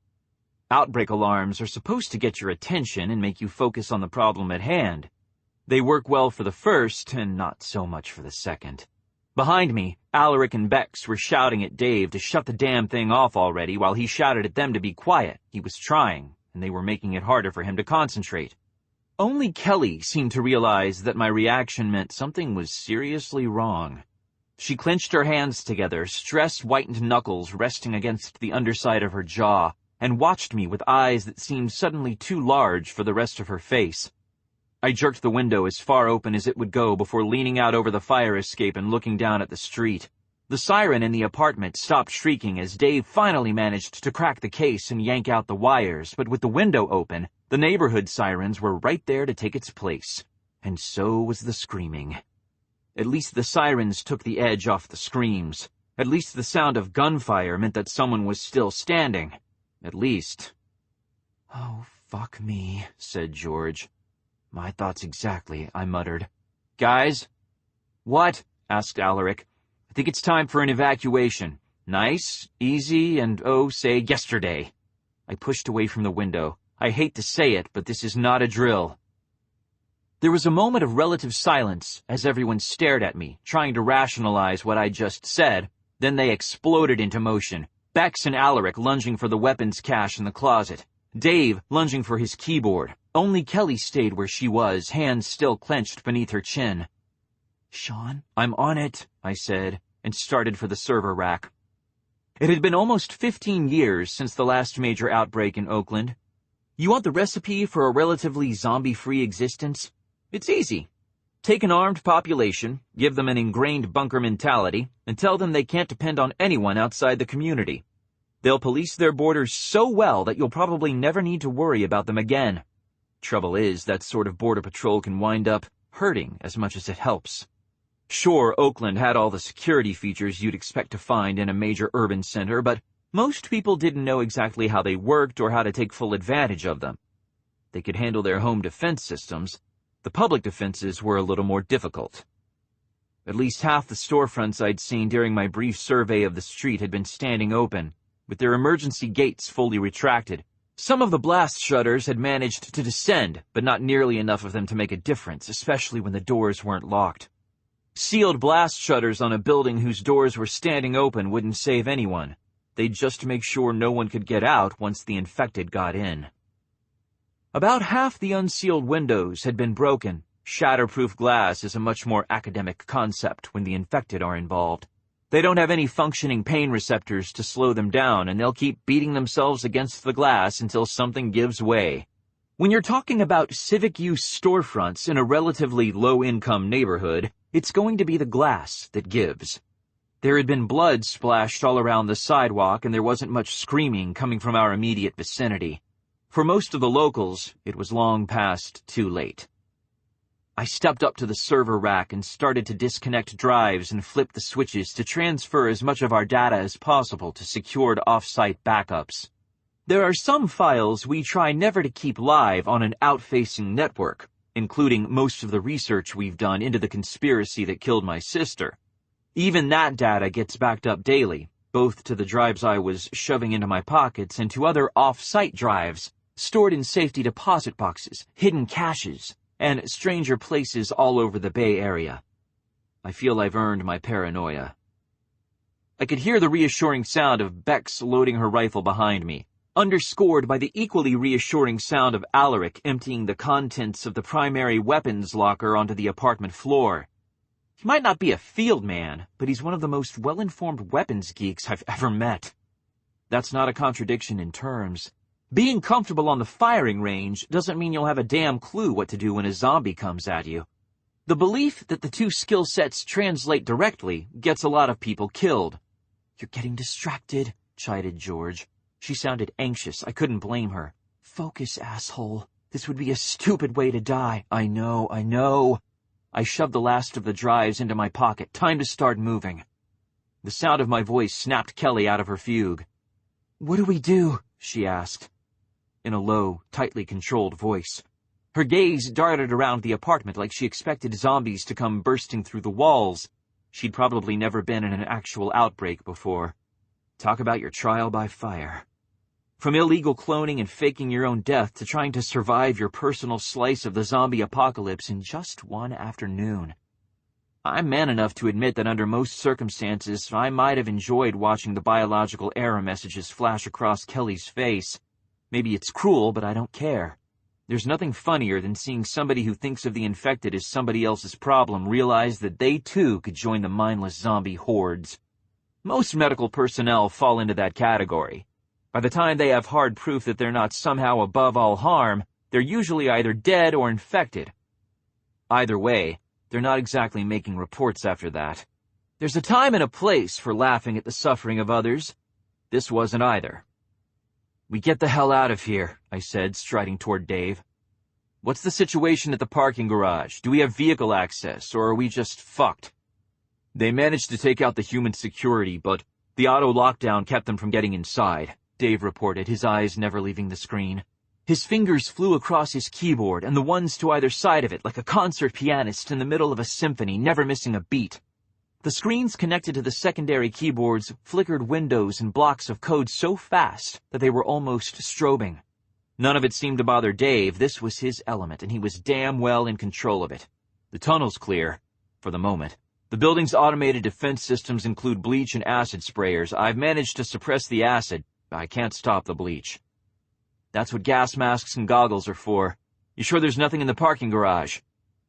Outbreak alarms are supposed to get your attention and make you focus on the problem at hand. They work well for the first, and not so much for the second. Behind me, Alaric and Bex were shouting at Dave to shut the damn thing off already while he shouted at them to be quiet. He was trying, and they were making it harder for him to concentrate. Only Kelly seemed to realize that my reaction meant something was seriously wrong. She clenched her hands together, stress-whitened knuckles resting against the underside of her jaw, and watched me with eyes that seemed suddenly too large for the rest of her face. I jerked the window as far open as it would go before leaning out over the fire escape and looking down at the street. The siren in the apartment stopped shrieking as Dave finally managed to crack the case and yank out the wires, but with the window open, the neighborhood sirens were right there to take its place. And so was the screaming. At least the sirens took the edge off the screams. At least the sound of gunfire meant that someone was still standing. At least. "Oh, fuck me," said George. "My thoughts exactly," I muttered. "Guys?" "What?" asked Alaric. "I think it's time for an evacuation. Nice, easy, and say yesterday." I pushed away from the window. I hate to say it, but this is not a drill. There was a moment of relative silence as everyone stared at me, trying to rationalize what I just said. Then they exploded into motion. Bex and Alaric lunging for the weapons cache in the closet. Dave lunging for his keyboard. Only Kelly stayed where she was, hands still clenched beneath her chin. "Shaun, I'm on it," I said, and started for the server rack. It had been almost 15 years since the last major outbreak in Oakland. You want the recipe for a relatively zombie-free existence? It's easy. Take an armed population, give them an ingrained bunker mentality, and tell them they can't depend on anyone outside the community. They'll police their borders so well that you'll probably never need to worry about them again. Trouble is, that sort of border patrol can wind up hurting as much as it helps. Sure, Oakland had all the security features you'd expect to find in a major urban center, but most people didn't know exactly how they worked or how to take full advantage of them. They could handle their home defense systems. The public defenses were a little more difficult. At least half the storefronts I'd seen during my brief survey of the street had been standing open, with their emergency gates fully retracted. Some of the blast shutters had managed to descend, but not nearly enough of them to make a difference, especially when the doors weren't locked. Sealed blast shutters on a building whose doors were standing open wouldn't save anyone. They'd just make sure no one could get out once the infected got in. About half the unsealed windows had been broken. Shatterproof glass is a much more academic concept when the infected are involved. They don't have any functioning pain receptors to slow them down, and they'll keep beating themselves against the glass until something gives way. When you're talking about civic-use storefronts in a relatively low-income neighborhood, it's going to be the glass that gives. There had been blood splashed all around the sidewalk, and there wasn't much screaming coming from our immediate vicinity. For most of the locals, it was long past too late. I stepped up to the server rack and started to disconnect drives and flip the switches to transfer as much of our data as possible to secured off-site backups. There are some files we try never to keep live on an out-facing network, including most of the research we've done into the conspiracy that killed my sister. Even that data gets backed up daily, both to the drives I was shoving into my pockets and to other off-site drives, stored in safety deposit boxes, hidden caches, and stranger places all over the Bay Area. I feel I've earned my paranoia. I could hear the reassuring sound of Bex loading her rifle behind me, underscored by the equally reassuring sound of Alaric emptying the contents of the primary weapons locker onto the apartment floor. He might not be a field man, but he's one of the most well-informed weapons geeks I've ever met. That's not a contradiction in terms. Being comfortable on the firing range doesn't mean you'll have a damn clue what to do when a zombie comes at you. The belief that the two skill sets translate directly gets a lot of people killed. "You're getting distracted," chided George. She sounded anxious. I couldn't blame her. "Focus, asshole. This would be a stupid way to die." I know. I shoved the last of the drives into my pocket. Time to start moving. The sound of my voice snapped Kelly out of her fugue. "What do we do?" she asked, in a low, tightly controlled voice. Her gaze darted around the apartment like she expected zombies to come bursting through the walls. She'd probably never been in an actual outbreak before. Talk about your trial by fire. From illegal cloning and faking your own death to trying to survive your personal slice of the zombie apocalypse in just one afternoon. I'm man enough to admit that under most circumstances, I might have enjoyed watching the biological error messages flash across Kelly's face. Maybe it's cruel, but I don't care. There's nothing funnier than seeing somebody who thinks of the infected as somebody else's problem realize that they too could join the mindless zombie hordes. Most medical personnel fall into that category. By the time they have hard proof that they're not somehow above all harm, they're usually either dead or infected. Either way, they're not exactly making reports after that. There's a time and a place for laughing at the suffering of others. This wasn't either. "We get the hell out of here," I said, striding toward Dave. "What's the situation at the parking garage? Do we have vehicle access, or are we just fucked?" "They managed to take out the human security, but the auto lockdown kept them from getting inside," Dave reported, his eyes never leaving the screen. His fingers flew across his keyboard and the ones to either side of it like a concert pianist in the middle of a symphony, never missing a beat. The screens connected to the secondary keyboards flickered windows and blocks of code so fast that they were almost strobing. None of it seemed to bother Dave. This was his element, and he was damn well in control of it. The tunnel's clear, for the moment. The building's automated defense systems include bleach and acid sprayers. I've managed to suppress the acid. I can't stop the bleach. That's what gas masks and goggles are for. You sure there's nothing in the parking garage?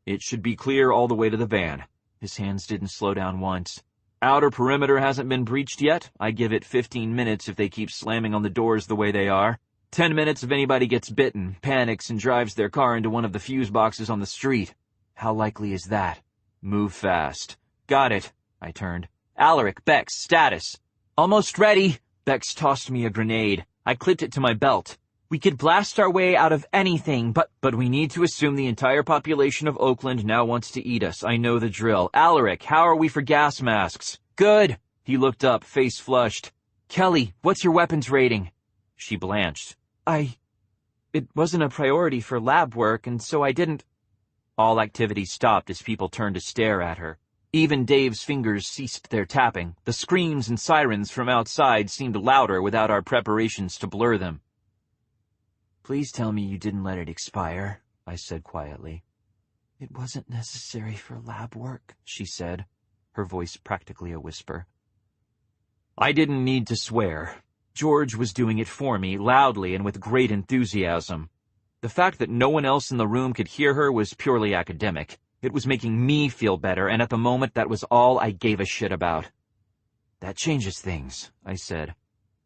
It should be clear all the way to the van. His hands didn't slow down once. Outer perimeter hasn't been breached yet. I give it 15 minutes if they keep slamming on the doors the way they are. 10 minutes if anybody gets bitten, panics, and drives their car into one of the fuse boxes on the street. How likely is that? Move fast. Got it. I turned. Alaric, Bex, status. Almost ready. Bex tossed me a grenade. I clipped it to my belt. We could blast our way out of anything, but we need to assume the entire population of Oakland now wants to eat us. I know the drill. Alaric, how are we for gas masks? Good. He looked up, face flushed. Kelly, what's your weapons rating? She blanched. It wasn't a priority for lab work, and so I didn't. All activity stopped as people turned to stare at her. Even Dave's fingers ceased their tapping. The screams and sirens from outside seemed louder without our preparations to blur them. Please tell me you didn't let it expire, I said quietly. It wasn't necessary for lab work, she said, her voice practically a whisper. I didn't need to swear. George was doing it for me, loudly and with great enthusiasm. The fact that no one else in the room could hear her was purely academic. It was making me feel better, and at the moment that was all I gave a shit about. That changes things, I said.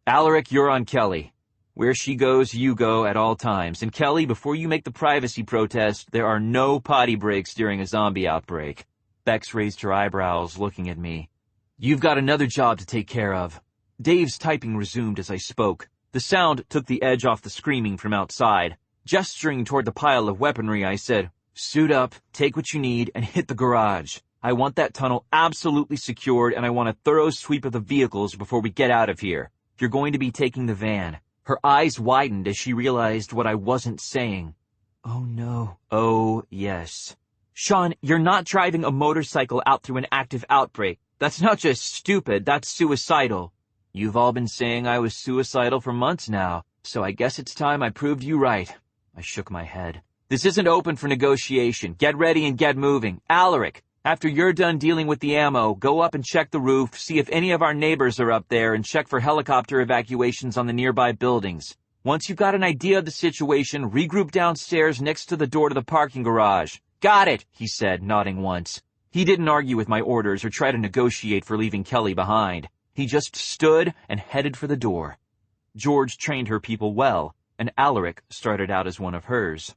Alaric, you're on Kelly. Where she goes, you go at all times. And Kelly, before you make the privacy protest, there are no potty breaks during a zombie outbreak. Bex raised her eyebrows, looking at me. You've got another job to take care of. Dave's typing resumed as I spoke. The sound took the edge off the screaming from outside. Gesturing toward the pile of weaponry, I said, suit up, take what you need, and hit the garage. I want that tunnel absolutely secured, and I want a thorough sweep of the vehicles before we get out of here. You're going to be taking the van. Her eyes widened as she realized what I wasn't saying. Oh, no. Oh, yes. Shaun, you're not driving a motorcycle out through an active outbreak. That's not just stupid, that's suicidal. You've all been saying I was suicidal for months now, so I guess it's time I proved you right. I shook my head. This isn't open for negotiation. Get ready and get moving. Alaric, after you're done dealing with the ammo, go up and check the roof, see if any of our neighbors are up there, and check for helicopter evacuations on the nearby buildings. Once you've got an idea of the situation, regroup downstairs next to the door to the parking garage. Got it, he said, nodding once. He didn't argue with my orders or try to negotiate for leaving Kelly behind. He just stood and headed for the door. George trained her people well, and Alaric started out as one of hers.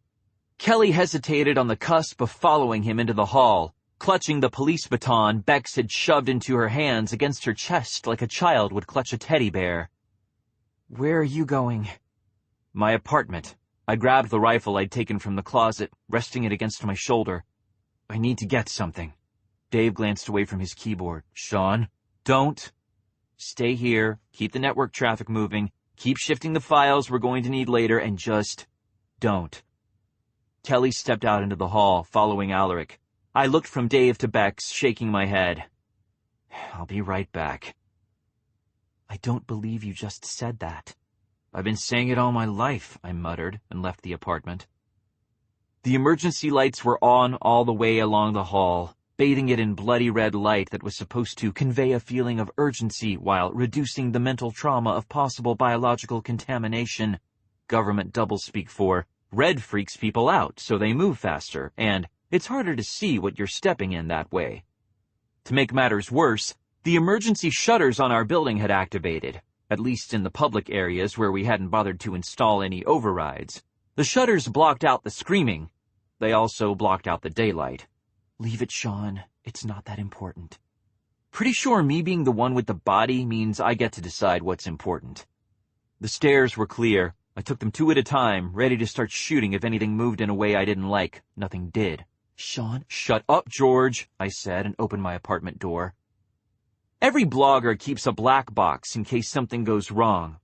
Kelly hesitated on the cusp of following him into the hall, clutching the police baton Bex had shoved into her hands against her chest like a child would clutch a teddy bear. "Where are you going?" "My apartment." I grabbed the rifle I'd taken from the closet, resting it against my shoulder. "I need to get something." Dave glanced away from his keyboard. "Shaun, don't. Stay here, keep the network traffic moving, keep shifting the files we're going to need later, and just don't." Kelly stepped out into the hall, following Alaric. I looked from Dave to Bex, shaking my head. "I'll be right back." "I don't believe you just said that." "I've been saying it all my life," I muttered, and left the apartment. The emergency lights were on all the way along the hall, bathing it in bloody red light that was supposed to convey a feeling of urgency while reducing the mental trauma of possible biological contamination. Government doublespeak for red freaks people out, so they move faster, and it's harder to see what you're stepping in that way. To make matters worse, the emergency shutters on our building had activated, at least in the public areas where we hadn't bothered to install any overrides. The shutters blocked out the screaming. They also blocked out the daylight. "Leave it, Shaun. It's not that important." Pretty sure me being the one with the body means I get to decide what's important. The stairs were clear. I took them two at a time, ready to start shooting if anything moved in a way I didn't like. Nothing did. "Shaun." "Shut up, George," I said, and opened my apartment door. Every blogger keeps a black box in case something goes wrong.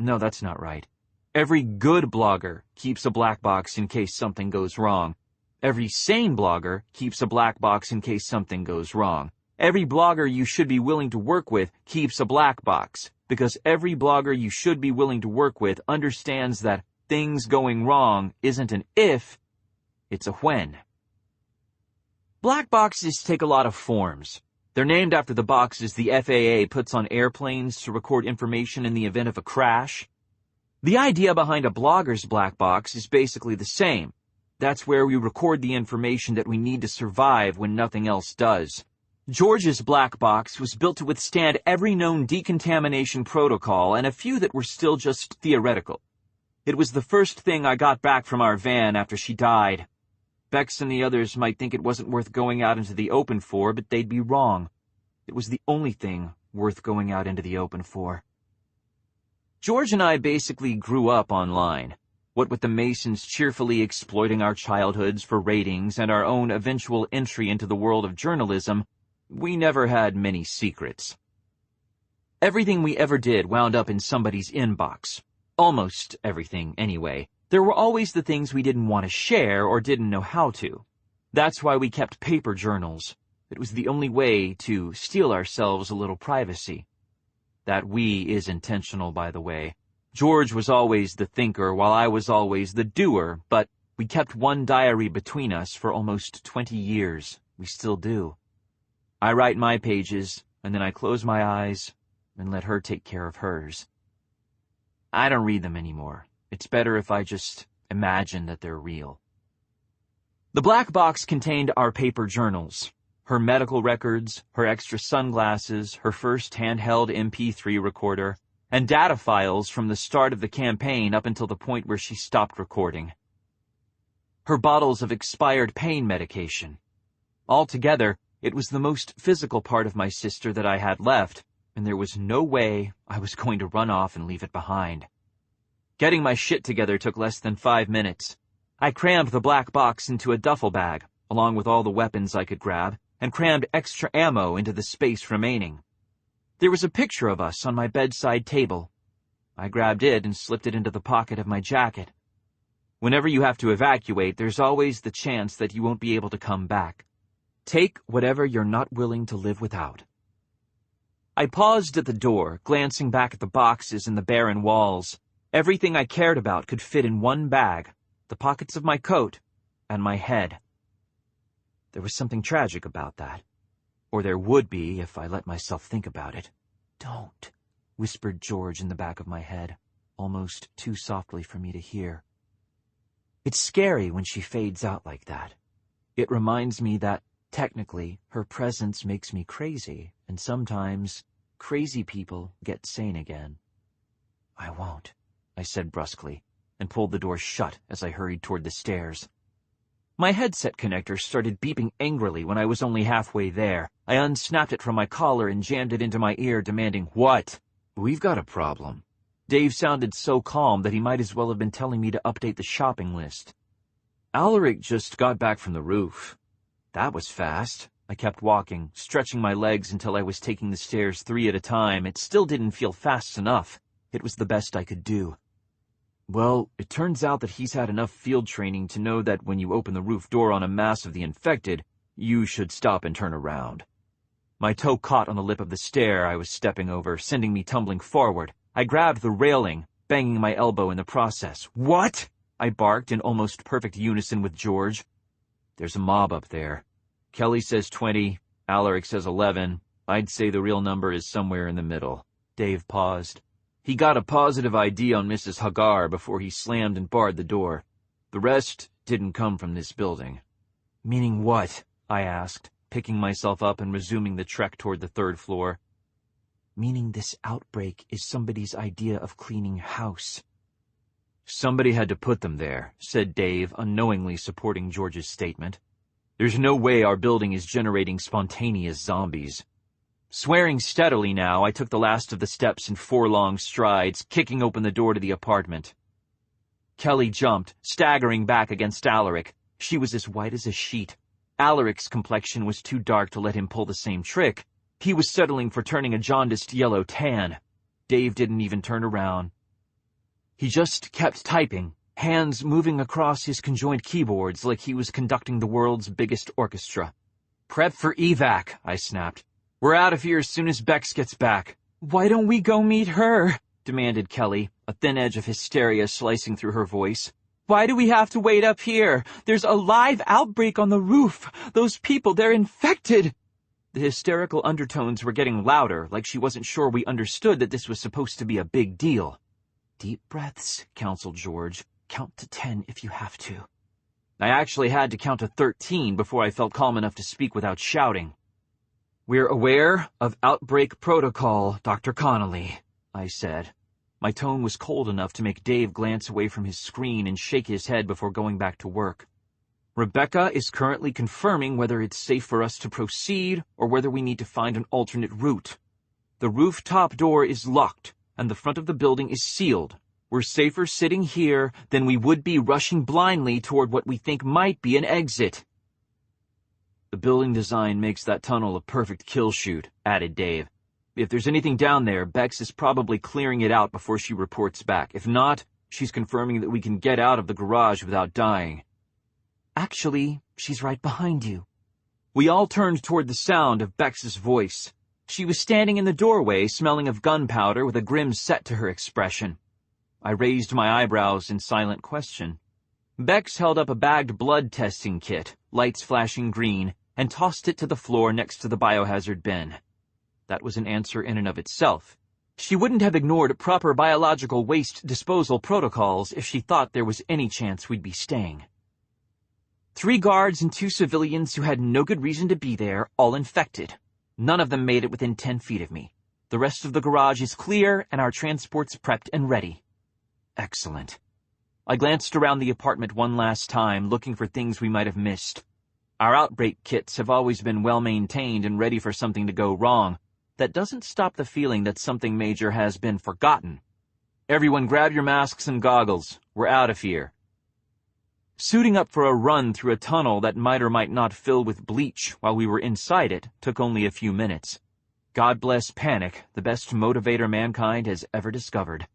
No, that's not right. Every good blogger keeps a black box in case something goes wrong. Every sane blogger keeps a black box in case something goes wrong. Every blogger you should be willing to work with keeps a black box, because every blogger you should be willing to work with understands that things going wrong isn't an if, it's a when. Black boxes take a lot of forms. They're named after the boxes the FAA puts on airplanes to record information in the event of a crash. The idea behind a blogger's black box is basically the same. That's where we record the information that we need to survive when nothing else does. George's black box was built to withstand every known decontamination protocol and a few that were still just theoretical. It was the first thing I got back from our van after she died. Bex and the others might think it wasn't worth going out into the open for, but they'd be wrong. It was the only thing worth going out into the open for. George and I basically grew up online. What with the Masons cheerfully exploiting our childhoods for ratings and our own eventual entry into the world of journalism, we never had many secrets. Everything we ever did wound up in somebody's inbox. Almost everything, anyway. There were always the things we didn't want to share or didn't know how to. That's why we kept paper journals. It was the only way to steal ourselves a little privacy. That "we" is intentional, by the way. George was always the thinker while I was always the doer, but we kept one diary between us for almost 20 years. We still do. I write my pages, and then I close my eyes and let her take care of hers. I don't read them anymore. It's better if I just imagine that they're real. The black box contained our paper journals, her medical records, her extra sunglasses, her first handheld MP3 recorder, and data files from the start of the campaign up until the point where she stopped recording. Her bottles of expired pain medication. Altogether, it was the most physical part of my sister that I had left, and there was no way I was going to run off and leave it behind. Getting my shit together took less than 5 minutes. I crammed the black box into a duffel bag, along with all the weapons I could grab, and crammed extra ammo into the space remaining. There was a picture of us on my bedside table. I grabbed it and slipped it into the pocket of my jacket. Whenever you have to evacuate, there's always the chance that you won't be able to come back. Take whatever you're not willing to live without. I paused at the door, glancing back at the boxes and the barren walls. Everything I cared about could fit in one bag, the pockets of my coat and my head. There was something tragic about that. Or there would be if I let myself think about it. "Don't," whispered George in the back of my head, almost too softly for me to hear. It's scary when she fades out like that. It reminds me that Technically, her presence makes me crazy, and sometimes crazy people get sane again. I won't, I said brusquely, and pulled the door shut as I hurried toward the stairs. My headset connector started beeping angrily when I was only halfway there. I unsnapped it from my collar and jammed it into my ear, demanding, "What?" "We've got a problem." Dave sounded so calm that he might as well have been telling me to update the shopping list. "Alaric just got back from the roof." That was fast. I kept walking, stretching my legs until I was taking the stairs 3 at a time. It still didn't feel fast enough. It was the best I could do. "Well, it turns out that he's had enough field training to know that when you open the roof door on a mass of the infected, you should stop and turn around." My toe caught on the lip of the stair I was stepping over, sending me tumbling forward. I grabbed the railing, banging my elbow in the process. "What?" I barked in almost perfect unison with George. "There's a mob up there. Kelly says 20, Alaric says 11. I'd say the real number is somewhere in the middle." Dave paused. "He got a positive ID on Mrs. Hagar before he slammed and barred the door. The rest didn't come from this building." "Meaning what?" I asked, picking myself up and resuming the trek toward the 3rd floor. "Meaning this outbreak is somebody's idea of cleaning house." "Somebody had to put them there," said Dave, unknowingly supporting George's statement. "There's no way our building is generating spontaneous zombies." Swearing steadily now, I took the last of the steps in 4 long strides, kicking open the door to the apartment. Kelly jumped, staggering back against Alaric. She was as white as a sheet. Alaric's complexion was too dark to let him pull the same trick. He was settling for turning a jaundiced yellow tan. Dave didn't even turn around. He just kept typing, hands moving across his conjoined keyboards like he was conducting the world's biggest orchestra. "Prep for evac," I snapped. "We're out of here as soon as Bex gets back." "Why don't we go meet her?" demanded Kelly, a thin edge of hysteria slicing through her voice. "Why do we have to wait up here? There's a live outbreak on the roof. Those people, they're infected." The hysterical undertones were getting louder, like she wasn't sure we understood that this was supposed to be a big deal. "Deep breaths," counseled George. "Count to 10 if you have to." I actually had to count to 13 before I felt calm enough to speak without shouting. "We're aware of outbreak protocol, Dr. Connolly," I said. My tone was cold enough to make Dave glance away from his screen and shake his head before going back to work. "Rebecca is currently confirming whether it's safe for us to proceed or whether we need to find an alternate route. The rooftop door is locked, and the front of the building is sealed. We're safer sitting here than we would be rushing blindly toward what we think might be an exit." "The building design makes that tunnel a perfect kill chute," added Dave. "If there's anything down there, Bex is probably clearing it out before she reports back. If not, she's confirming that we can get out of the garage without dying." "Actually, she's right behind you." We all turned toward the sound of Bex's voice. She was standing in the doorway, smelling of gunpowder with a grim set to her expression. I raised my eyebrows in silent question. Bex held up a bagged blood testing kit, lights flashing green, and tossed it to the floor next to the biohazard bin. That was an answer in and of itself. She wouldn't have ignored proper biological waste disposal protocols if she thought there was any chance we'd be staying. 3 guards and 2 civilians who had no good reason to be there, all infected. None of them made it within 10 feet of me. The rest of the garage is clear and our transport's prepped and ready. Excellent. I glanced around the apartment one last time, looking for things we might have missed. Our outbreak kits have always been well maintained and ready for something to go wrong. That doesn't stop the feeling that something major has been forgotten. "Everyone grab your masks and goggles. We're out of here." Suiting up for a run through a tunnel that might or might not fill with bleach while we were inside it took only a few minutes. God bless panic, the best motivator mankind has ever discovered.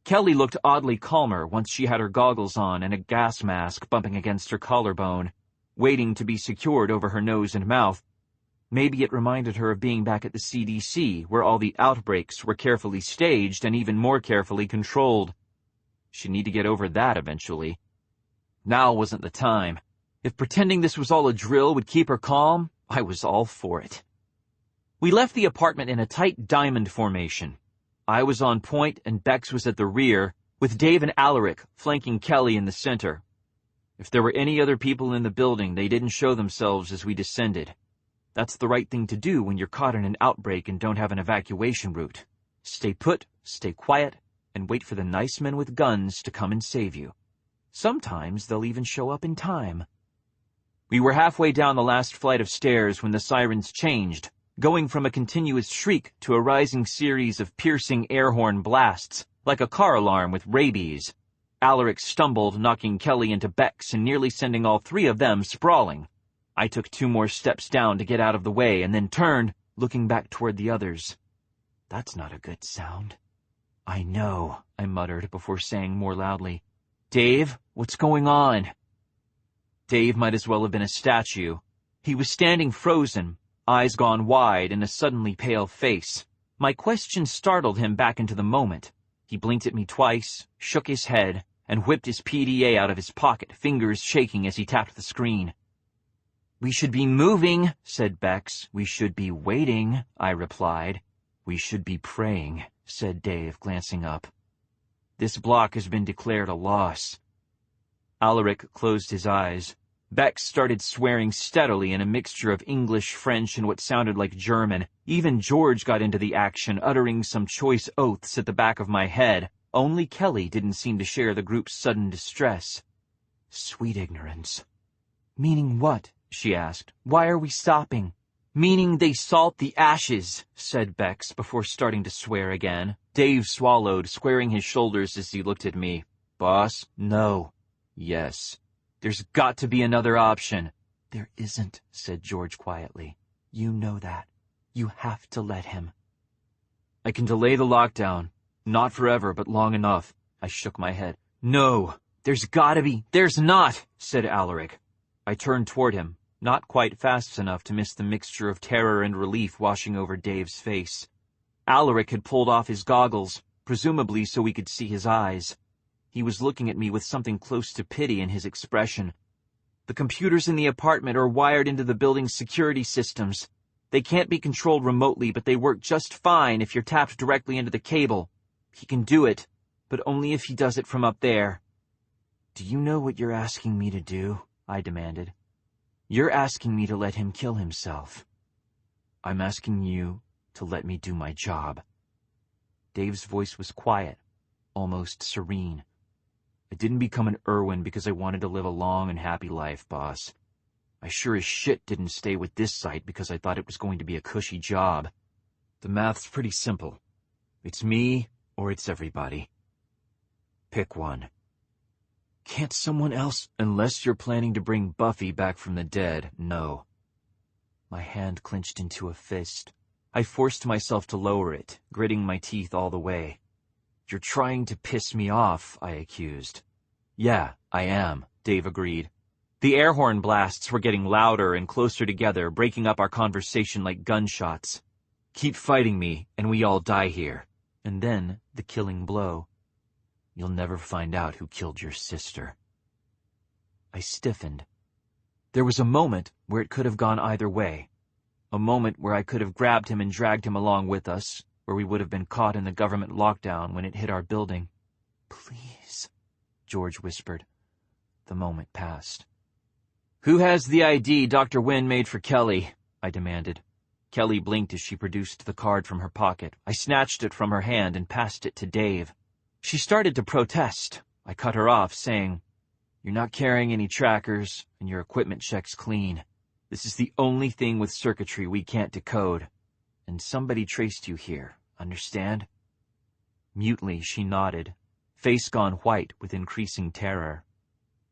Kelly looked oddly calmer once she had her goggles on and a gas mask bumping against her collarbone, waiting to be secured over her nose and mouth. Maybe it reminded her of being back at the CDC, where all the outbreaks were carefully staged and even more carefully controlled. She'd need to get over that eventually. Now wasn't the time. If pretending this was all a drill would keep her calm, I was all for it. We left the apartment in a tight diamond formation. I was on point and Bex was at the rear, with Dave and Alaric flanking Kelly in the center. If there were any other people in the building, they didn't show themselves as we descended. That's the right thing to do when you're caught in an outbreak and don't have an evacuation route. Stay put, stay quiet, and wait for the nice men with guns to come and save you. Sometimes they'll even show up in time. We were halfway down the last flight of stairs when the sirens changed, going from a continuous shriek to a rising series of piercing air horn blasts, like a car alarm with rabies. Alaric stumbled, knocking Kelly into Bex and nearly sending all three of them sprawling. I took 2 more steps down to get out of the way and then turned, looking back toward the others. That's not a good sound. I know, I muttered before saying more loudly, Dave, what's going on? Dave might as well have been a statue. He was standing frozen, eyes gone wide and a suddenly pale face. My question startled him back into the moment. He blinked at me twice, shook his head, and whipped his PDA out of his pocket, fingers shaking as he tapped the screen. We should be moving, said Bex. We should be waiting, I replied. We should be praying, said Dave, glancing up. This block has been declared a loss. Alaric closed his eyes. Bex started swearing steadily in a mixture of English, French, and what sounded like German. Even George got into the action, uttering some choice oaths at the back of my head. Only Kelly didn't seem to share the group's sudden distress. Sweet ignorance. Meaning what? She asked. Why are we stopping? Meaning they salt the ashes, said Bex before starting to swear again. Dave swallowed, squaring his shoulders as he looked at me. Boss? No. Yes. There's got to be another option. There isn't, said George quietly. You know that. You have to let him. I can delay the lockdown. Not forever, but long enough. I shook my head. No, there's gotta be. There's not, said Alaric. I turned toward him, not quite fast enough to miss the mixture of terror and relief washing over Dave's face. Alaric had pulled off his goggles, presumably so we could see his eyes. He was looking at me with something close to pity in his expression. The computers in the apartment are wired into the building's security systems. They can't be controlled remotely, but they work just fine if you're tapped directly into the cable. He can do it, but only if he does it from up there. Do you know what you're asking me to do? I demanded. You're asking me to let him kill himself. I'm asking you to let me do my job. Dave's voice was quiet, almost serene. I didn't become an Irwin because I wanted to live a long and happy life, boss. I sure as shit didn't stay with this site because I thought it was going to be a cushy job. The math's pretty simple. It's me or it's everybody. Pick one. Can't someone else? Unless you're planning to bring Buffy back from the dead, no. My hand clenched into a fist. I forced myself to lower it, gritting my teeth all the way. You're trying to piss me off, I accused. Yeah, I am, Dave agreed. The air horn blasts were getting louder and closer together, breaking up our conversation like gunshots. Keep fighting me, and we all die here. And then the killing blow. You'll never find out who killed your sister. I stiffened. There was a moment where it could have gone either way. A moment where I could have grabbed him and dragged him along with us, where we would have been caught in the government lockdown when it hit our building. Please, George whispered. The moment passed. Who has the ID Dr. Wynne made for Kelly? I demanded. Kelly blinked as she produced the card from her pocket. I snatched it from her hand and passed it to Dave. She started to protest. I cut her off, saying, You're not carrying any trackers, and your equipment check's clean. This is the only thing with circuitry we can't decode. And somebody traced you here, understand? Mutely, she nodded, face gone white with increasing terror.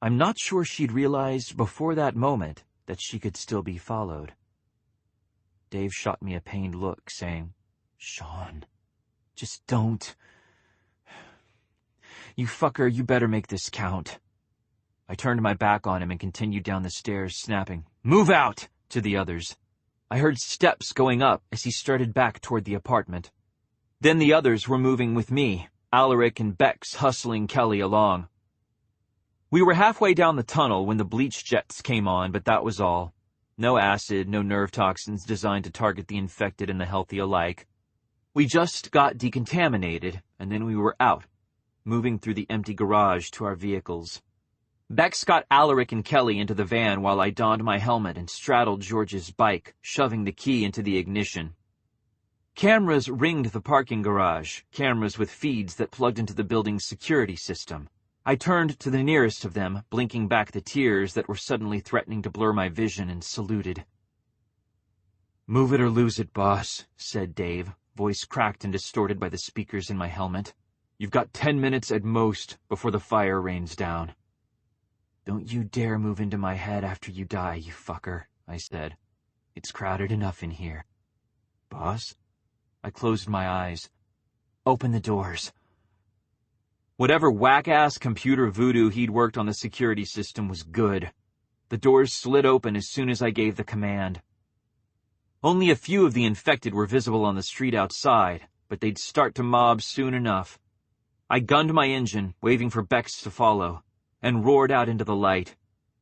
I'm not sure she'd realized before that moment that she could still be followed. Dave shot me a pained look, saying, Shaun, just don't. You fucker, you better make this count. I turned my back on him and continued down the stairs, snapping, Move out! To the others. I heard steps going up as he started back toward the apartment. Then the others were moving with me, Alaric and Bex hustling Kelly along. We were halfway down the tunnel when the bleach jets came on, but that was all. No acid, no nerve toxins designed to target the infected and the healthy alike. We just got decontaminated, and then we were out, moving through the empty garage to our vehicles. Bex got Alaric and Kelly into the van while I donned my helmet and straddled George's bike, shoving the key into the ignition. Cameras ringed the parking garage, cameras with feeds that plugged into the building's security system. I turned to the nearest of them, blinking back the tears that were suddenly threatening to blur my vision, and saluted. "Move it or lose it, boss," said Dave, voice cracked and distorted by the speakers in my helmet. "You've got 10 minutes at most before the fire rains down." "Don't you dare move into my head after you die, you fucker," I said. "It's crowded enough in here." "Boss?" I closed my eyes. "Open the doors." Whatever whack-ass computer voodoo he'd worked on the security system was good. The doors slid open as soon as I gave the command. Only a few of the infected were visible on the street outside, but they'd start to mob soon enough. I gunned my engine, waving for Bex to follow, and roared out into the light.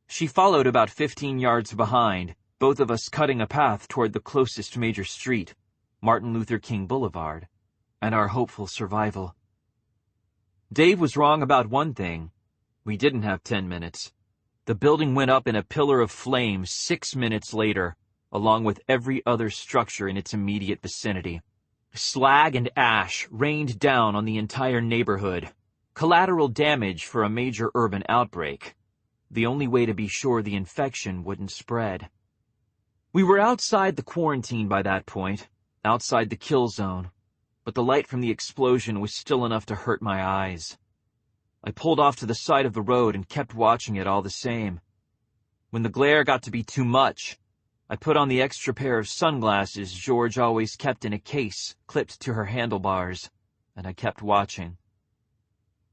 She followed about 15 yards behind, both of us cutting a path toward the closest major street, Martin Luther King Boulevard, and our hopeful survival. Dave was wrong about one thing. We didn't have 10 minutes. The building went up in a pillar of flame 6 minutes later, along with every other structure in its immediate vicinity. Slag and ash rained down on the entire neighborhood. Collateral damage for a major urban outbreak. The only way to be sure the infection wouldn't spread. We were outside the quarantine by that point, outside the kill zone, but the light from the explosion was still enough to hurt my eyes. I pulled off to the side of the road and kept watching it all the same. When the glare got to be too much, I put on the extra pair of sunglasses George always kept in a case clipped to her handlebars, and I kept watching.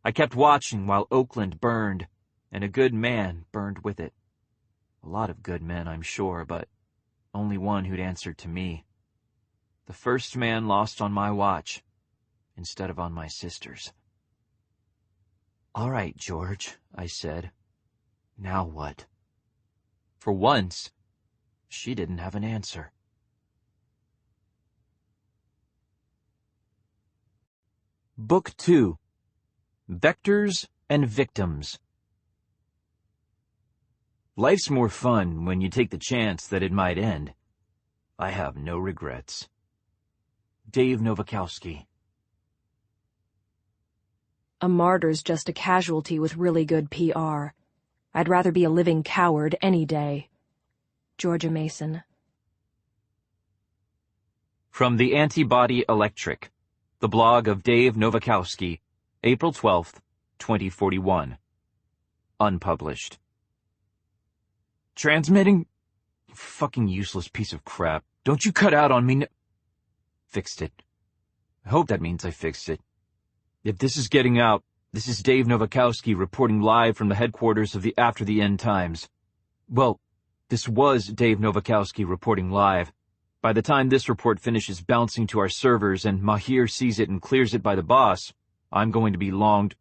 I kept watching while Oakland burned, and a good man burned with it. A lot of good men, I'm sure, but only one who'd answered to me. The first man lost on my watch, instead of on my sister's. "All right, George," I said. "Now what?" For once, she didn't have an answer. Book 2. Vectors and Victims. Life's more fun when you take the chance that it might end. I have no regrets. Dave Nowakowski. A martyr's just a casualty with really good PR. I'd rather be a living coward any day. Georgia Mason. From the Antibody Electric, the blog of Dave Nowakowski, April 12th, 2041. Unpublished. Transmitting? You fucking useless piece of crap. Don't you cut out on me Fixed it. I hope that means I fixed it. If this is getting out, this is Dave Nowakowski reporting live from the headquarters of the After the End Times. Well, this was Dave Nowakowski reporting live. By the time this report finishes bouncing to our servers and Mahir sees it and clears it by the boss, I'm going to be longed.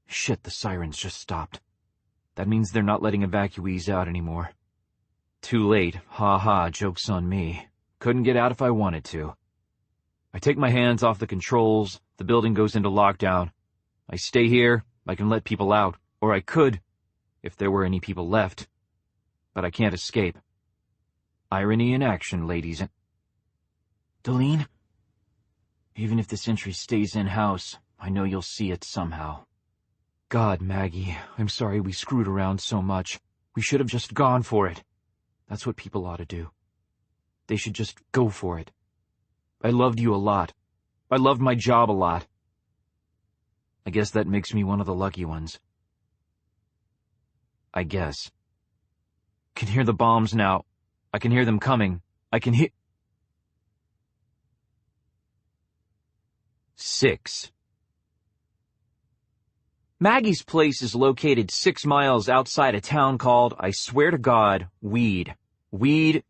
Shit, the sirens just stopped. That means they're not letting evacuees out anymore. Too late. Ha ha, joke's on me. Couldn't get out if I wanted to. I take my hands off the controls, the building goes into lockdown. I stay here, I can let people out, or I could, if there were any people left. But I can't escape. Irony in action, ladies and... Delene? Even if this entry stays in-house, I know you'll see it somehow. God, Maggie, I'm sorry we screwed around so much. We should have just gone for it. That's what people ought to do. They should just go for it. I loved you a lot. I loved my job a lot. I guess that makes me one of the lucky ones. I guess. Can hear the bombs now. I can hear them coming. I can hear... 6. Maggie's place is located 6 miles outside a town called, I swear to God, Weed,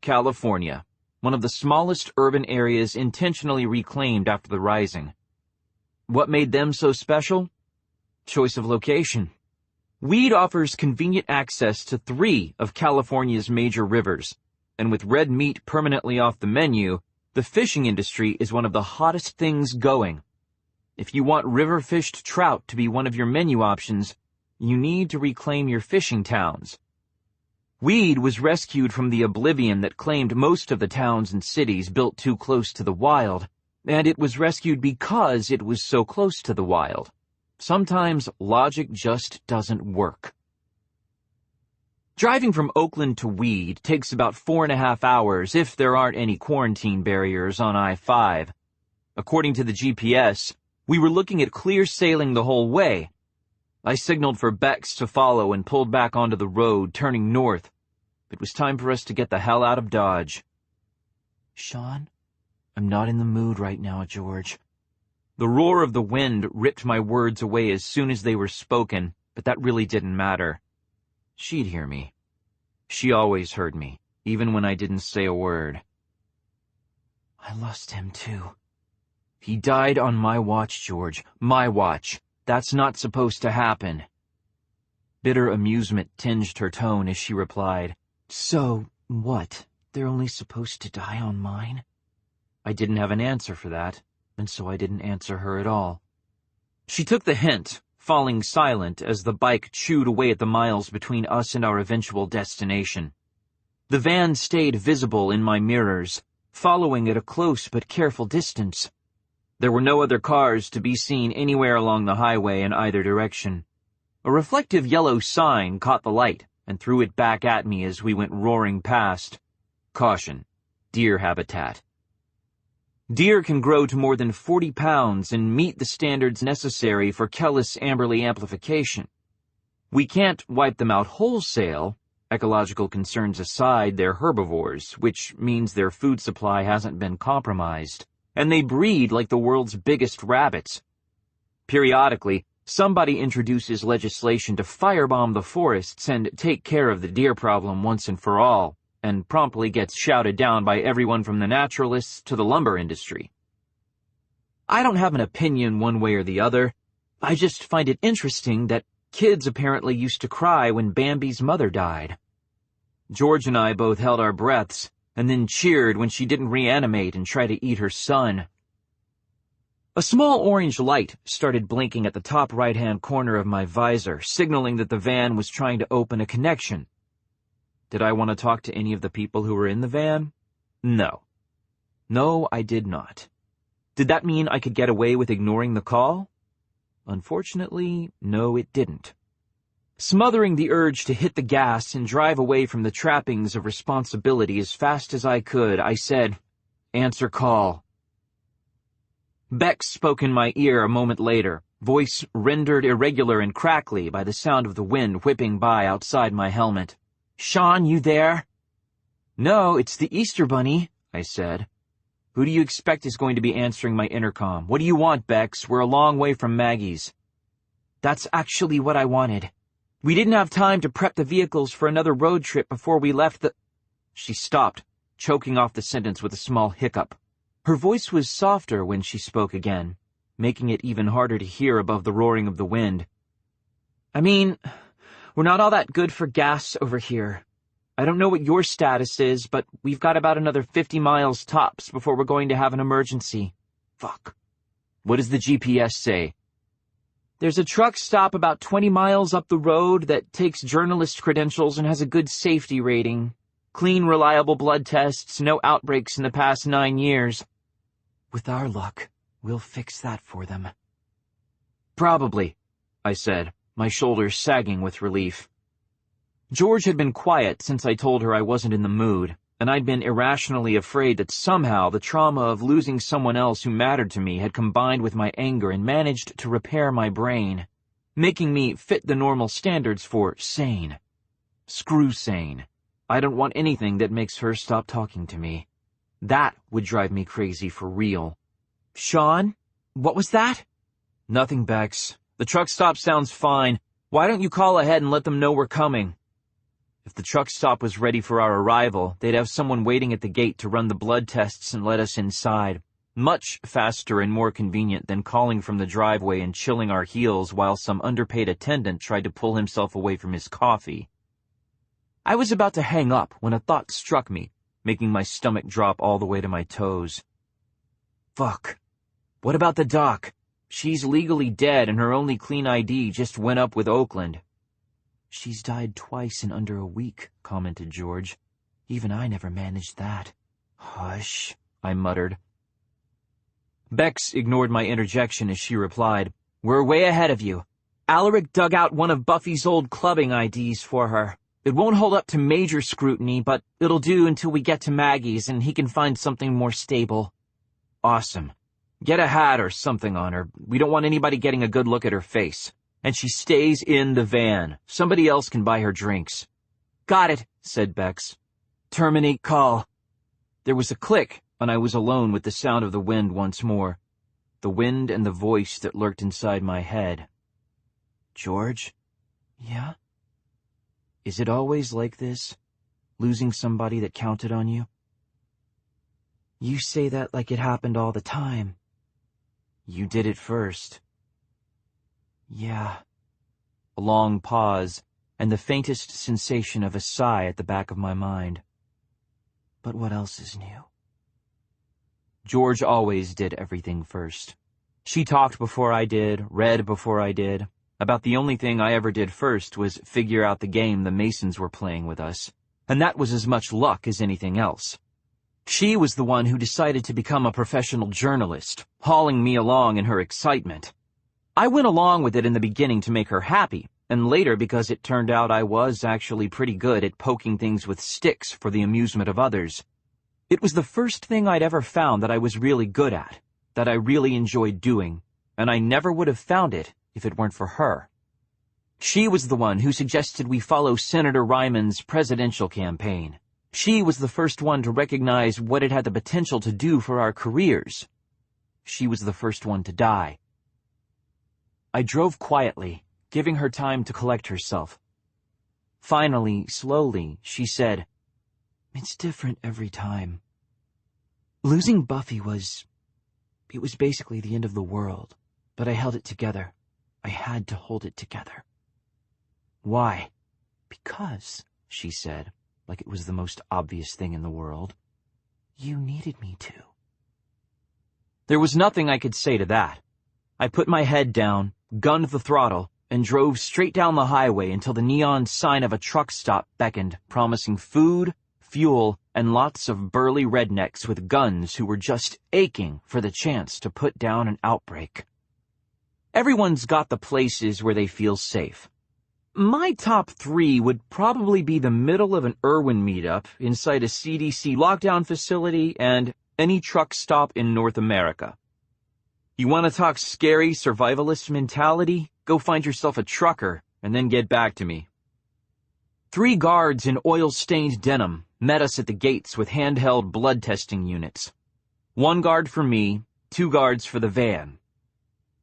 California, one of the smallest urban areas intentionally reclaimed after the Rising. What made them so special? Choice of location. Weed offers convenient access to 3 of California's major rivers, and with red meat permanently off the menu, the fishing industry is one of the hottest things going. If you want river-fished trout to be one of your menu options, You need to reclaim your fishing towns. Weed was rescued from the oblivion that claimed most of the towns and cities built too close to the wild, and it was rescued because it was so close to the wild. Sometimes logic just doesn't work. Driving from Oakland to Weed takes about 4.5 hours if there aren't any quarantine barriers on I-5. According to the GPS, we were looking at clear sailing the whole way. I signaled for Bex to follow and pulled back onto the road, turning north. It was time for us to get the hell out of Dodge. Shaun, I'm not in the mood right now, George. The roar of the wind ripped my words away as soon as they were spoken, but that really didn't matter. She'd hear me. She always heard me, even when I didn't say a word. I lost him too. He died on my watch, George. My watch. That's not supposed to happen. Bitter amusement tinged her tone as she replied, So, what? They're only supposed to die on mine? I didn't have an answer for that, and so I didn't answer her at all. She took the hint, falling silent as the bike chewed away at the miles between us and our eventual destination. The van stayed visible in my mirrors, following at a close but careful distance. There were no other cars to be seen anywhere along the highway in either direction. A reflective yellow sign caught the light and threw it back at me as we went roaring past. Caution, deer habitat. Deer can grow to more than 40 pounds and meet the standards necessary for Kellis-Amberley amplification. We can't wipe them out wholesale. Ecological concerns aside, they're herbivores, which means their food supply hasn't been compromised. And they breed like the world's biggest rabbits. Periodically, somebody introduces legislation to firebomb the forests and take care of the deer problem once and for all, and promptly gets shouted down by everyone from the naturalists to the lumber industry. I don't have an opinion one way or the other. I just find it interesting that kids apparently used to cry when Bambi's mother died. George and I both held our breaths, and then cheered when she didn't reanimate and try to eat her son. A small orange light started blinking at the top right-hand corner of my visor, signaling that the van was trying to open a connection. Did I want to talk to any of the people who were in the van? No. No, I did not. Did that mean I could get away with ignoring the call? Unfortunately, no, it didn't. Smothering the urge to hit the gas and drive away from the trappings of responsibility as fast as I could, I said, "Answer call." Bex spoke in my ear a moment later, voice rendered irregular and crackly by the sound of the wind whipping by outside my helmet. "Shaun, you there?" "No, it's the Easter Bunny," I said. "Who do you expect is going to be answering my intercom? What do you want, Bex? We're a long way from Maggie's." "That's actually what I wanted. We didn't have time to prep the vehicles for another road trip before we left the—" She stopped, choking off the sentence with a small hiccup. Her voice was softer when she spoke again, making it even harder to hear above the roaring of the wind. "I mean, we're not all that good for gas over here. I don't know what your status is, but we've got about another 50 miles tops before we're going to have an emergency." "Fuck. What does the GPS say?" "There's a truck stop about 20 miles up the road that takes journalist credentials and has a good safety rating. Clean, reliable blood tests, no outbreaks in the past 9 years. With our luck, we'll fix that for them." "Probably," I said, my shoulders sagging with relief. George had been quiet since I told her I wasn't in the mood, and I'd been irrationally afraid that somehow the trauma of losing someone else who mattered to me had combined with my anger and managed to repair my brain, making me fit the normal standards for sane. Screw sane. I don't want anything that makes her stop talking to me. That would drive me crazy for real. "Shaun, what was that?" "Nothing, Bex. The truck stop sounds fine. Why don't you call ahead and let them know we're coming?" If the truck stop was ready for our arrival, they'd have someone waiting at the gate to run the blood tests and let us inside. Much faster and more convenient than calling from the driveway and chilling our heels while some underpaid attendant tried to pull himself away from his coffee. I was about to hang up when a thought struck me, making my stomach drop all the way to my toes. Fuck. What about the doc? She's legally dead and her only clean ID just went up with Oakland. "She's died twice in under a week," commented George. "Even I never managed that." "Hush," I muttered. Bex ignored my interjection as she replied, "We're way ahead of you. Alaric dug out one of Buffy's old clubbing IDs for her. It won't hold up to major scrutiny, but it'll do until we get to Maggie's and he can find something more stable." "Awesome. Get a hat or something on her. We don't want anybody getting a good look at her face. And she stays in the van. Somebody else can buy her drinks." "Got it," said Bex. "Terminate call." There was a click, and I was alone with the sound of the wind once more. The wind and the voice that lurked inside my head. "George?" "Yeah?" "Is it always like this? Losing somebody that counted on you?" "You say that like it happened all the time." "You did it first." "Yeah." A long pause, and the faintest sensation of a sigh at the back of my mind. "But what else is new?" George always did everything first. She talked before I did, read before I did. About the only thing I ever did first was figure out the game the Masons were playing with us, and that was as much luck as anything else. She was the one who decided to become a professional journalist, hauling me along in her excitement. I went along with it in the beginning to make her happy, and later because it turned out I was actually pretty good at poking things with sticks for the amusement of others. It was the first thing I'd ever found that I was really good at, that I really enjoyed doing, and I never would have found it if it weren't for her. She was the one who suggested we follow Senator Ryman's presidential campaign. She was the first one to recognize what it had the potential to do for our careers. She was the first one to die. I drove quietly, giving her time to collect herself. Finally, slowly, she said, "It's different every time. Losing Buffy it was basically the end of the world, but I held it together. I had to hold it together." "Why?" "Because," she said, like it was the most obvious thing in the world, "you needed me to." There was nothing I could say to that. I put my head down, gunned the throttle, and drove straight down the highway until the neon sign of a truck stop beckoned, promising food, fuel, and lots of burly rednecks with guns who were just aching for the chance to put down an outbreak. Everyone's got the places where they feel safe. My top 3 would probably be the middle of an Irwin meetup inside a CDC lockdown facility and any truck stop in North America. You want to talk scary survivalist mentality? Go find yourself a trucker and then get back to me. 3 guards in oil-stained denim met us at the gates with handheld blood testing units. 1 guard for me, 2 guards for the van.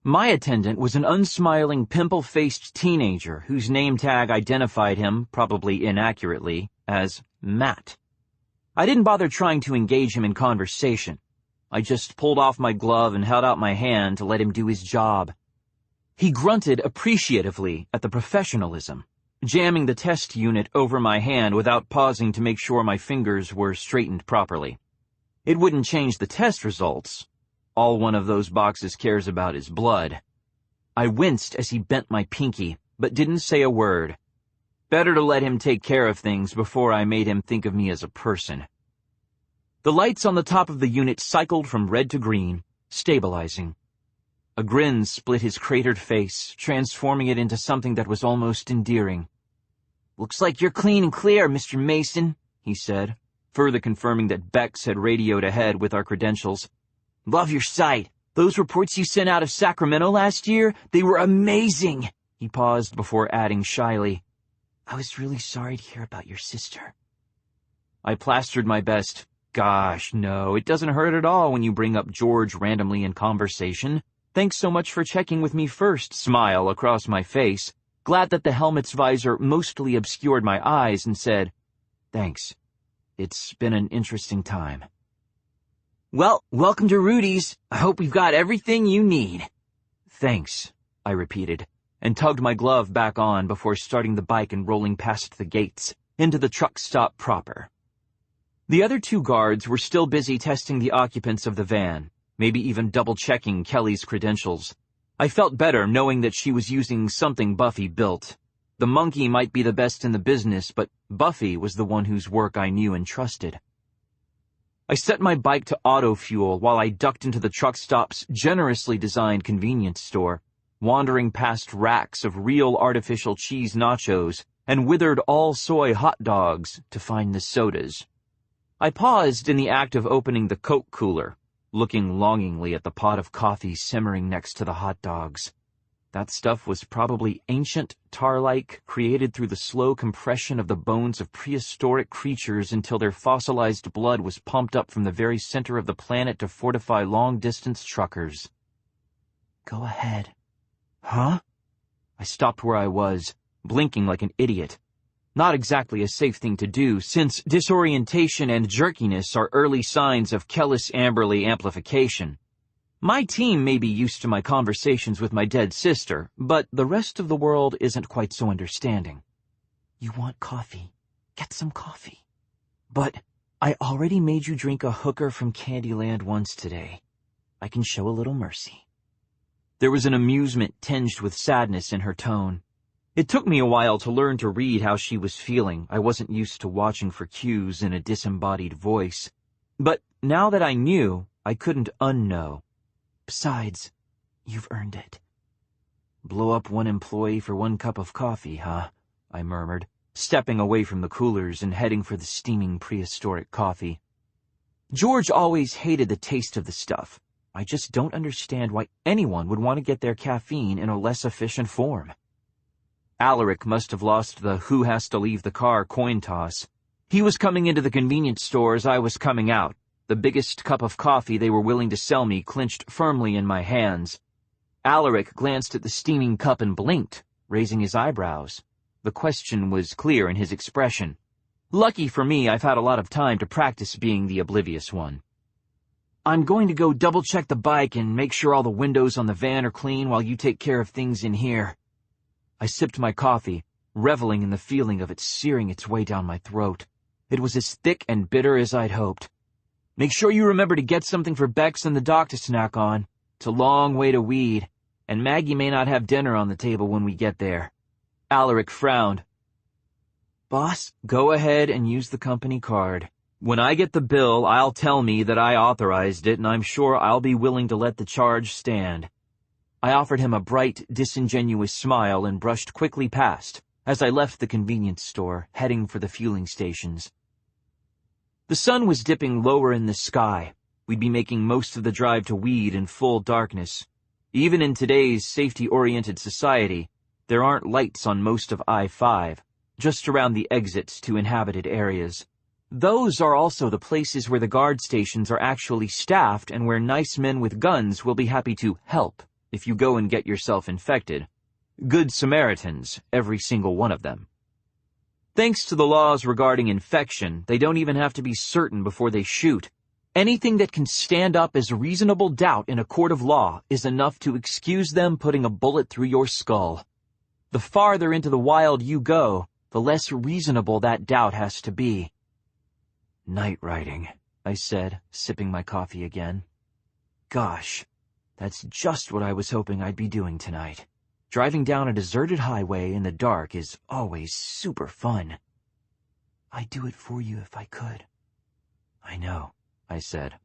My attendant was an unsmiling, pimple-faced teenager whose name tag identified him, probably inaccurately, as Matt. I didn't bother trying to engage him in conversation. I just pulled off my glove and held out my hand to let him do his job. He grunted appreciatively at the professionalism, jamming the test unit over my hand without pausing to make sure my fingers were straightened properly. It wouldn't change the test results. All one of those boxes cares about is blood. I winced as he bent my pinky, but didn't say a word. Better to let him take care of things before I made him think of me as a person. The lights on the top of the unit cycled from red to green, stabilizing. A grin split his cratered face, transforming it into something that was almost endearing. "Looks like you're clean and clear, Mr. Mason," he said, further confirming that Bex had radioed ahead with our credentials. "Love your sight. Those reports you sent out of Sacramento last year, they were amazing." He paused before adding shyly, "I was really sorry to hear about your sister." I plastered my best, "Gosh, no, it doesn't hurt at all when you bring up George randomly in conversation. Thanks so much for checking with me first," smile across my face, glad that the helmet's visor mostly obscured my eyes, and said, "Thanks. It's been an interesting time." "Well, welcome to Rudy's. I hope we've got everything you need." "Thanks," I repeated, and tugged my glove back on before starting the bike and rolling past the gates, into the truck stop proper. The other 2 guards were still busy testing the occupants of the van, maybe even double-checking Kelly's credentials. I felt better knowing that she was using something Buffy built. The monkey might be the best in the business, but Buffy was the one whose work I knew and trusted. I set my bike to auto fuel while I ducked into the truck stop's generously designed convenience store, wandering past racks of real artificial cheese nachos and withered all-soy hot dogs to find the sodas. I paused in the act of opening the Coke cooler, looking longingly at the pot of coffee simmering next to the hot dogs. That stuff was probably ancient, tar-like, created through the slow compression of the bones of prehistoric creatures until their fossilized blood was pumped up from the very center of the planet to fortify long-distance truckers. Go ahead. Huh? I stopped where I was, blinking like an idiot. Not exactly a safe thing to do, since disorientation and jerkiness are early signs of Kellis-Amberley amplification. My team may be used to my conversations with my dead sister, but the rest of the world isn't quite so understanding. You want coffee? Get some coffee. But I already made you drink a hooker from Candyland once today. I can show a little mercy. There was an amusement tinged with sadness in her tone. It took me a while to learn to read how she was feeling. I wasn't used to watching for cues in a disembodied voice. But now that I knew, I couldn't unknow. Besides, you've earned it. Blow up one employee for one cup of coffee, huh? I murmured, stepping away from the coolers and heading for the steaming prehistoric coffee. George always hated the taste of the stuff. I just don't understand why anyone would want to get their caffeine in a less efficient form. Alaric must have lost the who has to leave the car coin toss. He was coming into the convenience store as I was coming out. The biggest cup of coffee they were willing to sell me clinched firmly in my hands. Alaric glanced at the steaming cup and blinked, raising his eyebrows. The question was clear in his expression. Lucky for me, I've had a lot of time to practice being the oblivious one. I'm going to go double-check the bike and make sure all the windows on the van are clean while you take care of things in here. I sipped my coffee, reveling in the feeling of it searing its way down my throat. It was as thick and bitter as I'd hoped. Make sure you remember to get something for Bex and the doc to snack on. It's a long way to Weed, and Maggie may not have dinner on the table when we get there. Alaric frowned. Boss, go ahead and use the company card. When I get the bill, I'll tell me that I authorized it, and I'm sure I'll be willing to let the charge stand. I offered him a bright, disingenuous smile and brushed quickly past as I left the convenience store, heading for the fueling stations. The sun was dipping lower in the sky. We'd be making most of the drive to Weed in full darkness. Even in today's safety-oriented society, there aren't lights on most of I-5, just around the exits to inhabited areas. Those are also the places where the guard stations are actually staffed and where nice men with guns will be happy to help if you go and get yourself infected. Good Samaritans, every single one of them. Thanks to the laws regarding infection, they don't even have to be certain before they shoot. Anything that can stand up as reasonable doubt in a court of law is enough to excuse them putting a bullet through your skull. The farther into the wild you go, the less reasonable that doubt has to be. Night riding, I said, sipping my coffee again. Gosh, that's just what I was hoping I'd be doing tonight. Driving down a deserted highway in the dark is always super fun. I'd do it for you if I could. I know, I said.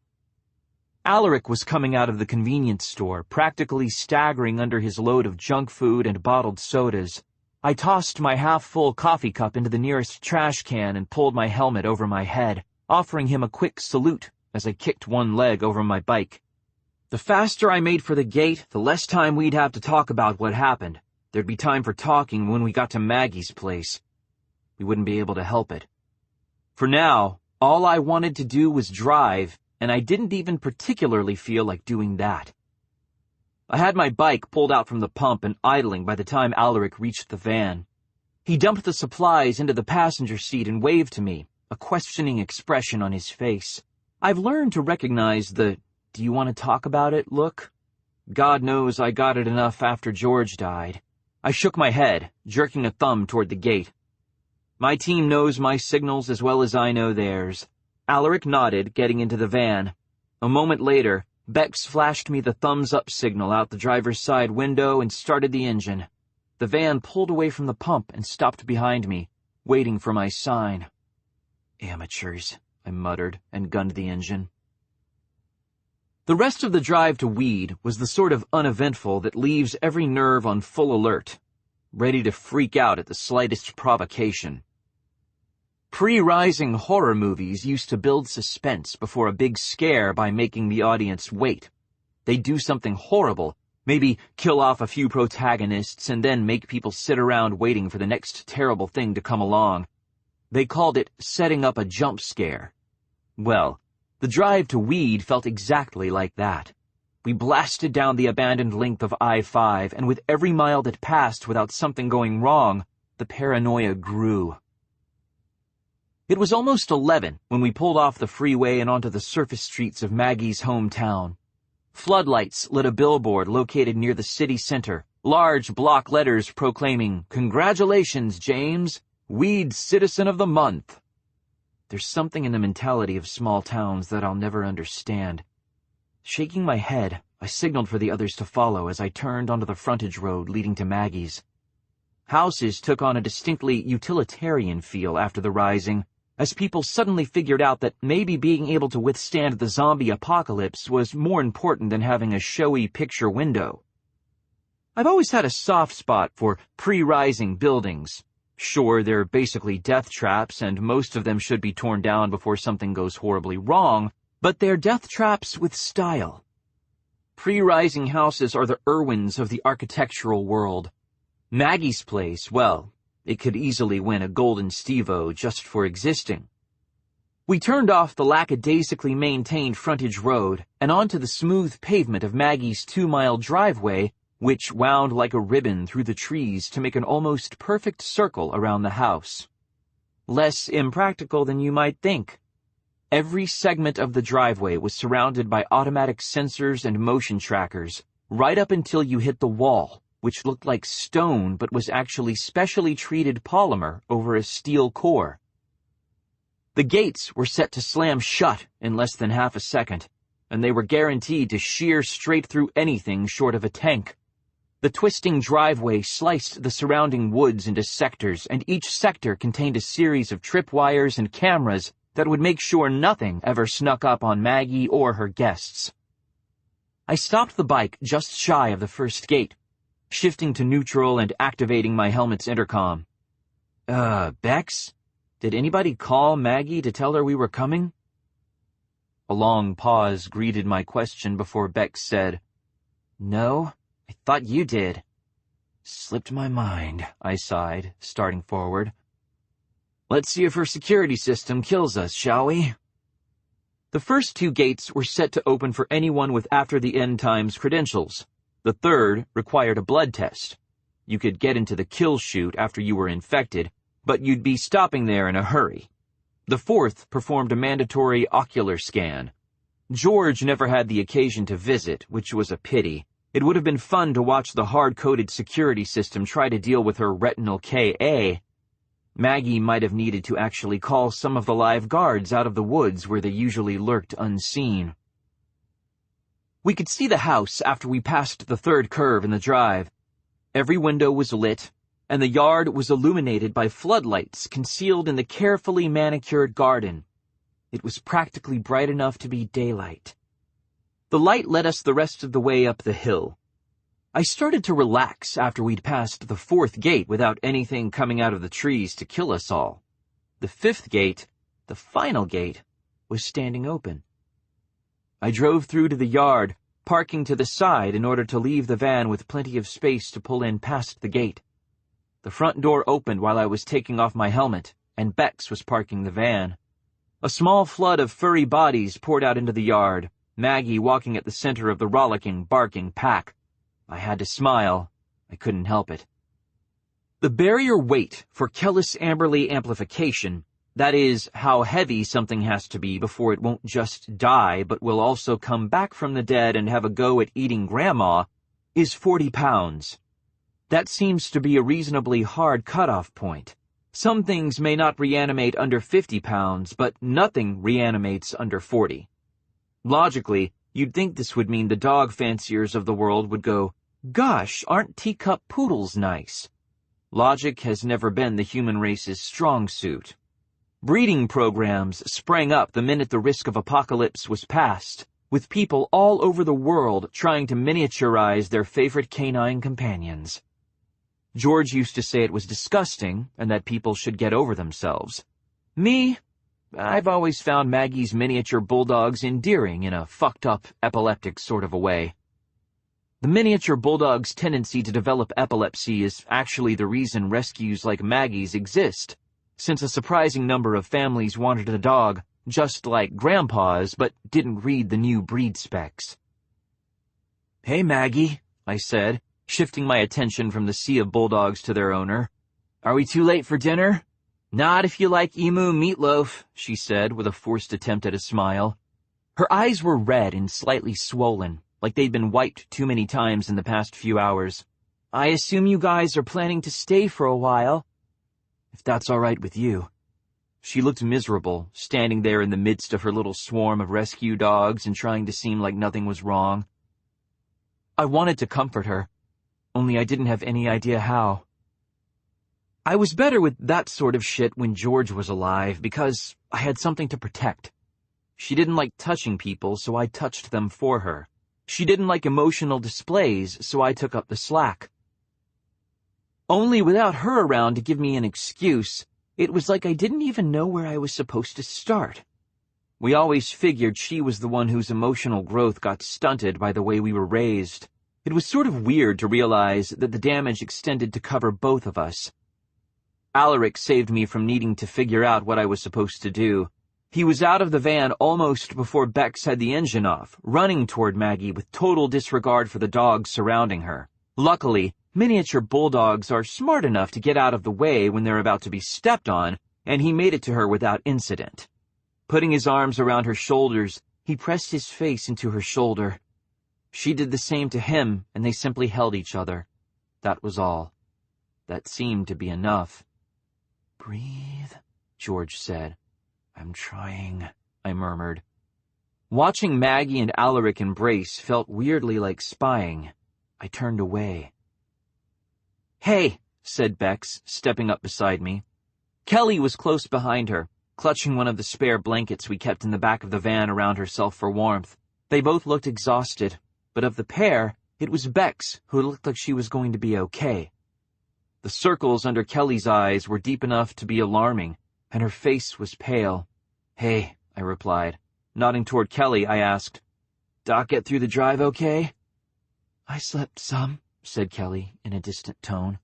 Alaric was coming out of the convenience store, practically staggering under his load of junk food and bottled sodas. I tossed my half-full coffee cup into the nearest trash can and pulled my helmet over my head, offering him a quick salute as I kicked one leg over my bike. The faster I made for the gate, the less time we'd have to talk about what happened. There'd be time for talking when we got to Maggie's place. We wouldn't be able to help it. For now, all I wanted to do was drive, and I didn't even particularly feel like doing that. I had my bike pulled out from the pump and idling by the time Alaric reached the van. He dumped the supplies into the passenger seat and waved to me, a questioning expression on his face. I've learned to recognize the "do you want to talk about it" look. God knows I got it enough after George died. I shook my head, jerking a thumb toward the gate. My team knows my signals as well as I know theirs. Alaric nodded, getting into the van. A moment later, Bex flashed me the thumbs-up signal out the driver's side window and started the engine. the van pulled away from the pump and stopped behind me, waiting for my sign. "Amateurs," I muttered and gunned the engine. The rest of the drive to Weed was the sort of uneventful that leaves every nerve on full alert, ready to freak out at the slightest provocation. Pre-Rising horror movies used to build suspense before a big scare by making the audience wait. They'd do something horrible, maybe kill off a few protagonists and then make people sit around waiting for the next terrible thing to come along. They called it setting up a jump scare. Well, the drive to Weed felt exactly like that. We blasted down the abandoned length of I-5, and with every mile that passed without something going wrong, the paranoia grew. It was almost 11 when we pulled off the freeway and onto the surface streets of Maggie's hometown. Floodlights lit a billboard located near the city center, large block letters proclaiming, "Congratulations, James, Weed Citizen of the Month." There's something in the mentality of small towns that I'll never understand. Shaking my head, I signaled for the others to follow as I turned onto the frontage road leading to Maggie's. Houses took on a distinctly utilitarian feel after the rising, as people suddenly figured out that maybe being able to withstand the zombie apocalypse was more important than having a showy picture window. I've always had a soft spot for pre-rising buildings. Sure, they're basically death traps, and most of them should be torn down before something goes horribly wrong, but they're death traps with style. Pre-rising houses are the Irwins of the architectural world. Maggie's place, well, it could easily win a Golden Steve-O just for existing. We turned off the lackadaisically maintained frontage road and onto the smooth pavement of Maggie's 2-mile driveway, which wound like a ribbon through the trees to make an almost perfect circle around the house. Less impractical than you might think. Every segment of the driveway was surrounded by automatic sensors and motion trackers, right up until you hit the wall, which looked like stone but was actually specially treated polymer over a steel core. The gates were set to slam shut in less than half a second, and they were guaranteed to shear straight through anything short of a tank. The twisting driveway sliced the surrounding woods into sectors, and each sector contained a series of tripwires and cameras that would make sure nothing ever snuck up on Maggie or her guests. I stopped the bike just shy of the first gate, shifting to neutral and activating my helmet's intercom. Bex? Did anybody call Maggie to tell her we were coming?" A long pause greeted my question before Bex said, "No, I thought you did." "Slipped my mind," I sighed, starting forward. "Let's see if her security system kills us, shall we?" The first 2 gates were set to open for anyone with After the End Times credentials. The third required a blood test. You could get into the kill chute after you were infected, but you'd be stopping there in a hurry. The fourth performed a mandatory ocular scan. George never had the occasion to visit, which was a pity. It would have been fun to watch the hard-coded security system try to deal with her retinal KA. Maggie might have needed to actually call some of the live guards out of the woods where they usually lurked unseen. We could see the house after we passed the third curve in the drive. Every window was lit, and the yard was illuminated by floodlights concealed in the carefully manicured garden. It was practically bright enough to be daylight. The light led us the rest of the way up the hill. I started to relax after we'd passed the 4th gate without anything coming out of the trees to kill us all. The 5th gate, the final gate, was standing open. I drove through to the yard, parking to the side in order to leave the van with plenty of space to pull in past the gate. The front door opened while I was taking off my helmet, and Bex was parking the van. A small flood of furry bodies poured out into the yard, Maggie walking at the center of the rollicking, barking pack. I had to smile. I couldn't help it. The barrier weight for Kellis Amberley amplification, that is, how heavy something has to be before it won't just die but will also come back from the dead and have a go at eating Grandma, is 40 pounds. That seems to be a reasonably hard cutoff point. Some things may not reanimate under 50 pounds, but nothing reanimates under 40. Logically, you'd think this would mean the dog fanciers of the world would go, Gosh, aren't teacup poodles nice? Logic has never been the human race's strong suit. Breeding programs sprang up the minute the risk of apocalypse was past, with people all over the world trying to miniaturize their favorite canine companions. George used to say it was disgusting and that people should get over themselves. Me, I've always found Maggie's miniature bulldogs endearing in a fucked-up, epileptic sort of a way. The miniature bulldog's tendency to develop epilepsy is actually the reason rescues like Maggie's exist, since a surprising number of families wanted a dog just like Grandpa's but didn't read the new breed specs. "Hey, Maggie," I said, shifting my attention from the sea of bulldogs to their owner. "Are we too late for dinner?" "Not if you like emu meatloaf," she said with a forced attempt at a smile. Her eyes were red and slightly swollen, like they'd been wiped too many times in the past few hours. "I assume you guys are planning to stay for a while." "If that's all right with you." She looked miserable, standing there in the midst of her little swarm of rescue dogs and trying to seem like nothing was wrong. I wanted to comfort her, only I didn't have any idea how. I was better with that sort of shit when George was alive because I had something to protect. She didn't like touching people, so I touched them for her. She didn't like emotional displays, so I took up the slack. Only without her around to give me an excuse, it was like I didn't even know where I was supposed to start. We always figured she was the one whose emotional growth got stunted by the way we were raised. It was sort of weird to realize that the damage extended to cover both of us. Alaric saved me from needing to figure out what I was supposed to do. He was out of the van almost before Bex had the engine off, running toward Maggie with total disregard for the dogs surrounding her. Luckily, miniature bulldogs are smart enough to get out of the way when they're about to be stepped on, and he made it to her without incident. Putting his arms around her shoulders, he pressed his face into her shoulder. She did the same to him, and they simply held each other. That was all. That seemed to be enough. "Breathe," George said. "I'm trying," I murmured. Watching Maggie and Alaric embrace felt weirdly like spying. I turned away. "Hey," said Bex, stepping up beside me. Kelly was close behind her, clutching one of the spare blankets we kept in the back of the van around herself for warmth. They both looked exhausted, but of the pair, it was Bex who looked like she was going to be okay. The circles under Kelly's eyes were deep enough to be alarming, and her face was pale. "Hey," I replied. Nodding toward Kelly, I asked, "Doc get through the drive okay?" "I slept some," said Kelly in a distant tone.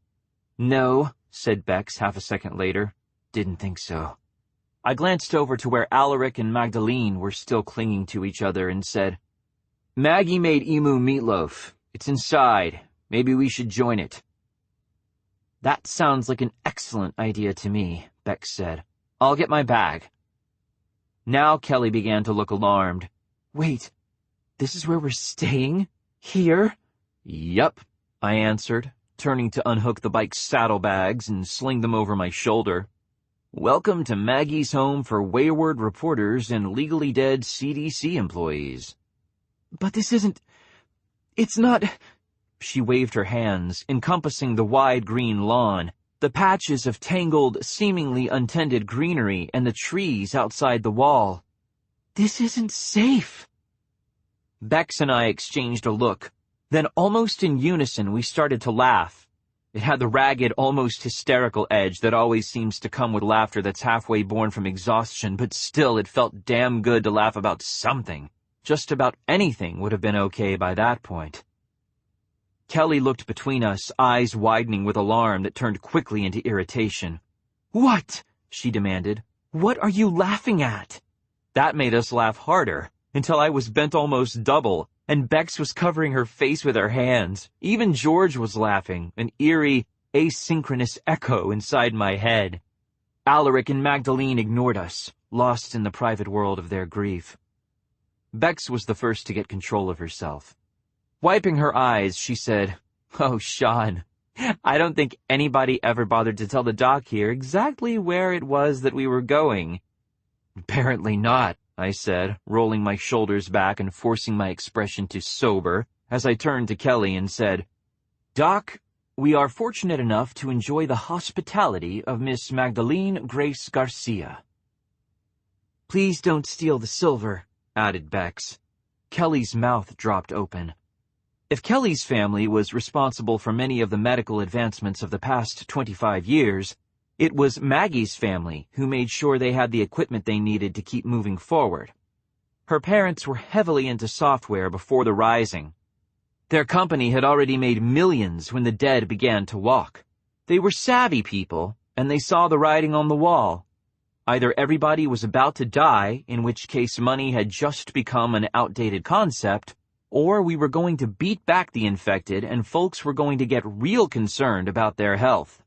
"No," said Bex half a second later. "Didn't think so." I glanced over to where Alaric and Magdalene were still clinging to each other and said, "Maggie made emu meatloaf. It's inside. Maybe we should join it." "That sounds like an excellent idea to me," Bex said. "I'll get my bag." Now Kelly began to look alarmed. "Wait, this is where we're staying? Here?" "Yup," I answered, turning to unhook the bike's saddlebags and sling them over my shoulder. "Welcome to Maggie's home for wayward reporters and legally dead CDC employees." "But this isn't... It's not..." She waved her hands, encompassing the wide green lawn, the patches of tangled, seemingly untended greenery, and the trees outside the wall. "This isn't safe." Bex and I exchanged a look. Then, almost in unison, we started to laugh. It had the ragged, almost hysterical edge that always seems to come with laughter that's halfway born from exhaustion, but still it felt damn good to laugh about something. Just about anything would have been okay by that point. Kelly looked between us, eyes widening with alarm that turned quickly into irritation. "What?" she demanded. "What are you laughing at?" That made us laugh harder, until I was bent almost double, and Bex was covering her face with her hands. Even George was laughing, an eerie, asynchronous echo inside my head. Alaric and Magdalene ignored us, lost in the private world of their grief. Bex was the first to get control of herself. Wiping her eyes, she said, "Oh, Shaun, I don't think anybody ever bothered to tell the doc here exactly where it was that we were going." "Apparently not," I said, rolling my shoulders back and forcing my expression to sober, as I turned to Kelly and said, Doc, we are fortunate enough to enjoy the hospitality of Miss Magdalene Grace Garcia. Please don't steal the silver, added Bex. Kelly's mouth dropped open. If Kelly's family was responsible for many of the medical advancements of the past 25 years, it was Maggie's family who made sure they had the equipment they needed to keep moving forward. Her parents were heavily into software before the Rising. Their company had already made millions when the dead began to walk. They were savvy people, and they saw the writing on the wall. Either everybody was about to die, in which case money had just become an outdated concept, or we were going to beat back the infected and folks were going to get real concerned about their health.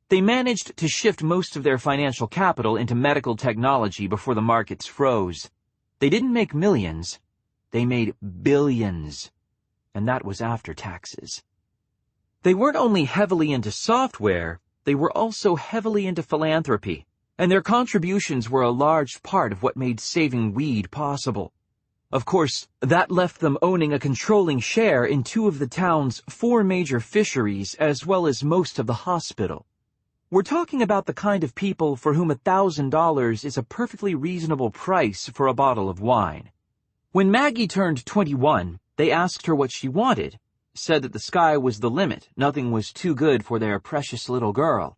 They managed to shift most of their financial capital into medical technology before the markets froze. They didn't make millions, they made billions, and that was after taxes. They weren't only heavily into software, they were also heavily into philanthropy, and their contributions were a large part of what made saving weed possible. Of course, that left them owning a controlling share in 2 of the town's 4 major fisheries as well as most of the hospital. We're talking about the kind of people for whom $1,000 is a perfectly reasonable price for a bottle of wine. When Maggie turned 21, they asked her what she wanted, said that the sky was the limit, nothing was too good for their precious little girl.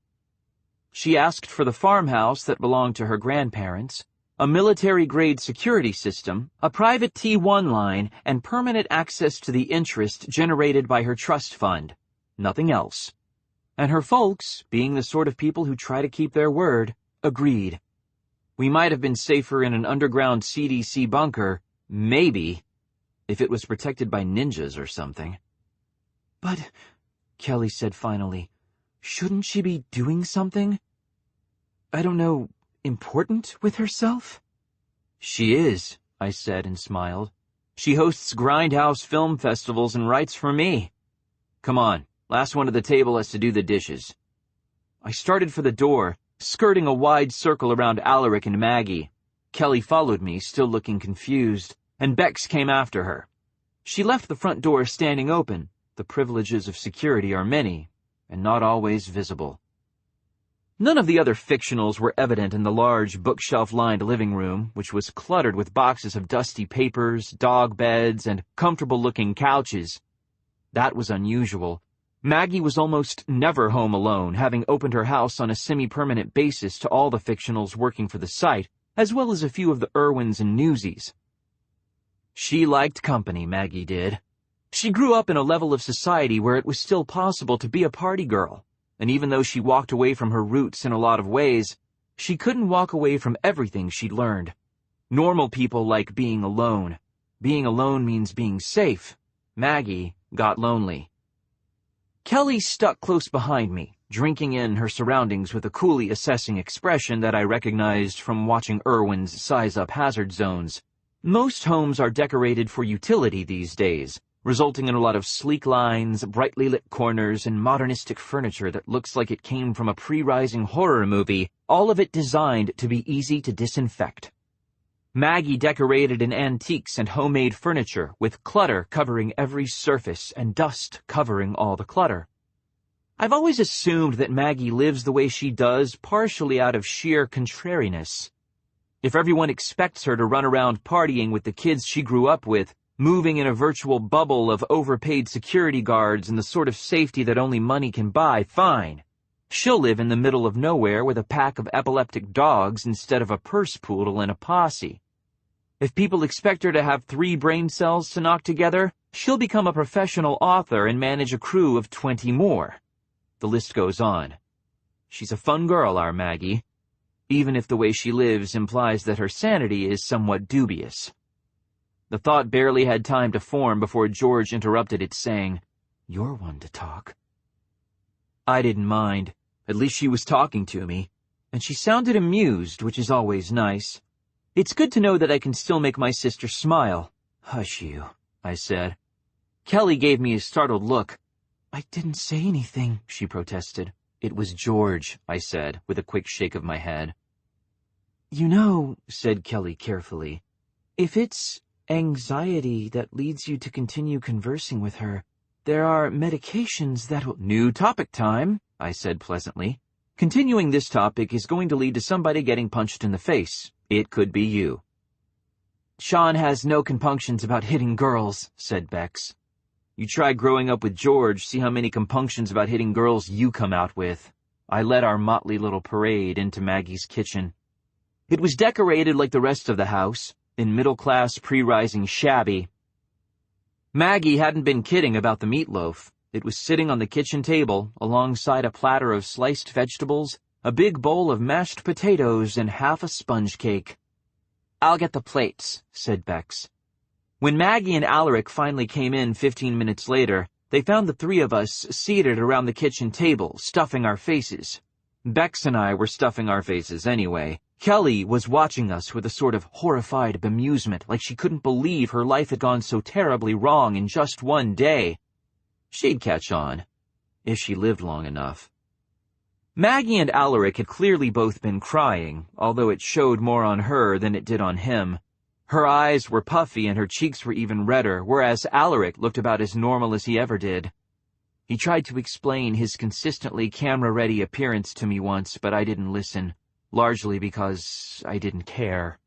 She asked for the farmhouse that belonged to her grandparents, a military-grade security system, a private T1 line, and permanent access to the interest generated by her trust fund. Nothing else. And her folks, being the sort of people who try to keep their word, agreed. We might have been safer in an underground CDC bunker, maybe, if it was protected by ninjas or something. But, Kelly said finally, shouldn't she be doing something? I don't know, important with herself? She is, I said and smiled. She hosts Grindhouse film festivals and writes for me. Come on. Last one at the table has to do the dishes. I started for the door, skirting a wide circle around Alaric and Maggie. Kelly followed me, still looking confused, and Bex came after her. She left the front door standing open. The privileges of security are many, and not always visible. None of the other fictionals were evident in the large bookshelf-lined living room, which was cluttered with boxes of dusty papers, dog beds, and comfortable-looking couches. That was unusual. Maggie was almost never home alone, having opened her house on a semi-permanent basis to all the fictionals working for the site, as well as a few of the Irwins and Newsies. She liked company, Maggie did. She grew up in a level of society where it was still possible to be a party girl, and even though she walked away from her roots in a lot of ways, she couldn't walk away from everything she'd learned. Normal people like being alone. Being alone means being safe. Maggie got lonely. Kelly stuck close behind me, drinking in her surroundings with a coolly assessing expression that I recognized from watching Irwin's size-up hazard zones. Most homes are decorated for utility these days, resulting in a lot of sleek lines, brightly lit corners, and modernistic furniture that looks like it came from a pre-Rising horror movie, all of it designed to be easy to disinfect. Maggie decorated in antiques and homemade furniture, with clutter covering every surface and dust covering all the clutter. I've always assumed that Maggie lives the way she does partially out of sheer contrariness. If everyone expects her to run around partying with the kids she grew up with, moving in a virtual bubble of overpaid security guards and the sort of safety that only money can buy, fine. She'll live in the middle of nowhere with a pack of epileptic dogs instead of a purse poodle and a posse. If people expect her to have 3 brain cells to knock together, she'll become a professional author and manage a crew of 20 more. The list goes on. She's a fun girl, our Maggie, even if the way she lives implies that her sanity is somewhat dubious. The thought barely had time to form before George interrupted it, saying, "You're one to talk." I didn't mind. At least she was talking to me, and she sounded amused, which is always nice. It's good to know that I can still make my sister smile. "Hush you," I said. Kelly gave me a startled look. "I didn't say anything," she protested. "It was George," I said, with a quick shake of my head. "You know," said Kelly carefully, "if it's anxiety that leads you to continue conversing with her, There are medications that will— New topic time, I said pleasantly. Continuing this topic is going to lead to somebody getting punched in the face. It could be you. Shaun has no compunctions about hitting girls, said Bex. You try growing up with George, see how many compunctions about hitting girls you come out with. I led our motley little parade into Maggie's kitchen. It was decorated like the rest of the house, in middle-class pre-rising shabby. Maggie hadn't been kidding about the meatloaf. It was sitting on the kitchen table, alongside a platter of sliced vegetables, a big bowl of mashed potatoes, and half a sponge cake. I'll get the plates, said Bex. When Maggie and Alaric finally came in 15 minutes later, they found the three of us seated around the kitchen table, stuffing our faces. Bex and I were stuffing our faces anyway. Kelly was watching us with a sort of horrified bemusement, like she couldn't believe her life had gone so terribly wrong in just one day. She'd catch on, if she lived long enough. Maggie and Alaric had clearly both been crying, although it showed more on her than it did on him. Her eyes were puffy and her cheeks were even redder, whereas Alaric looked about as normal as he ever did. He tried to explain his consistently camera-ready appearance to me once, but I didn't listen, largely because I didn't care.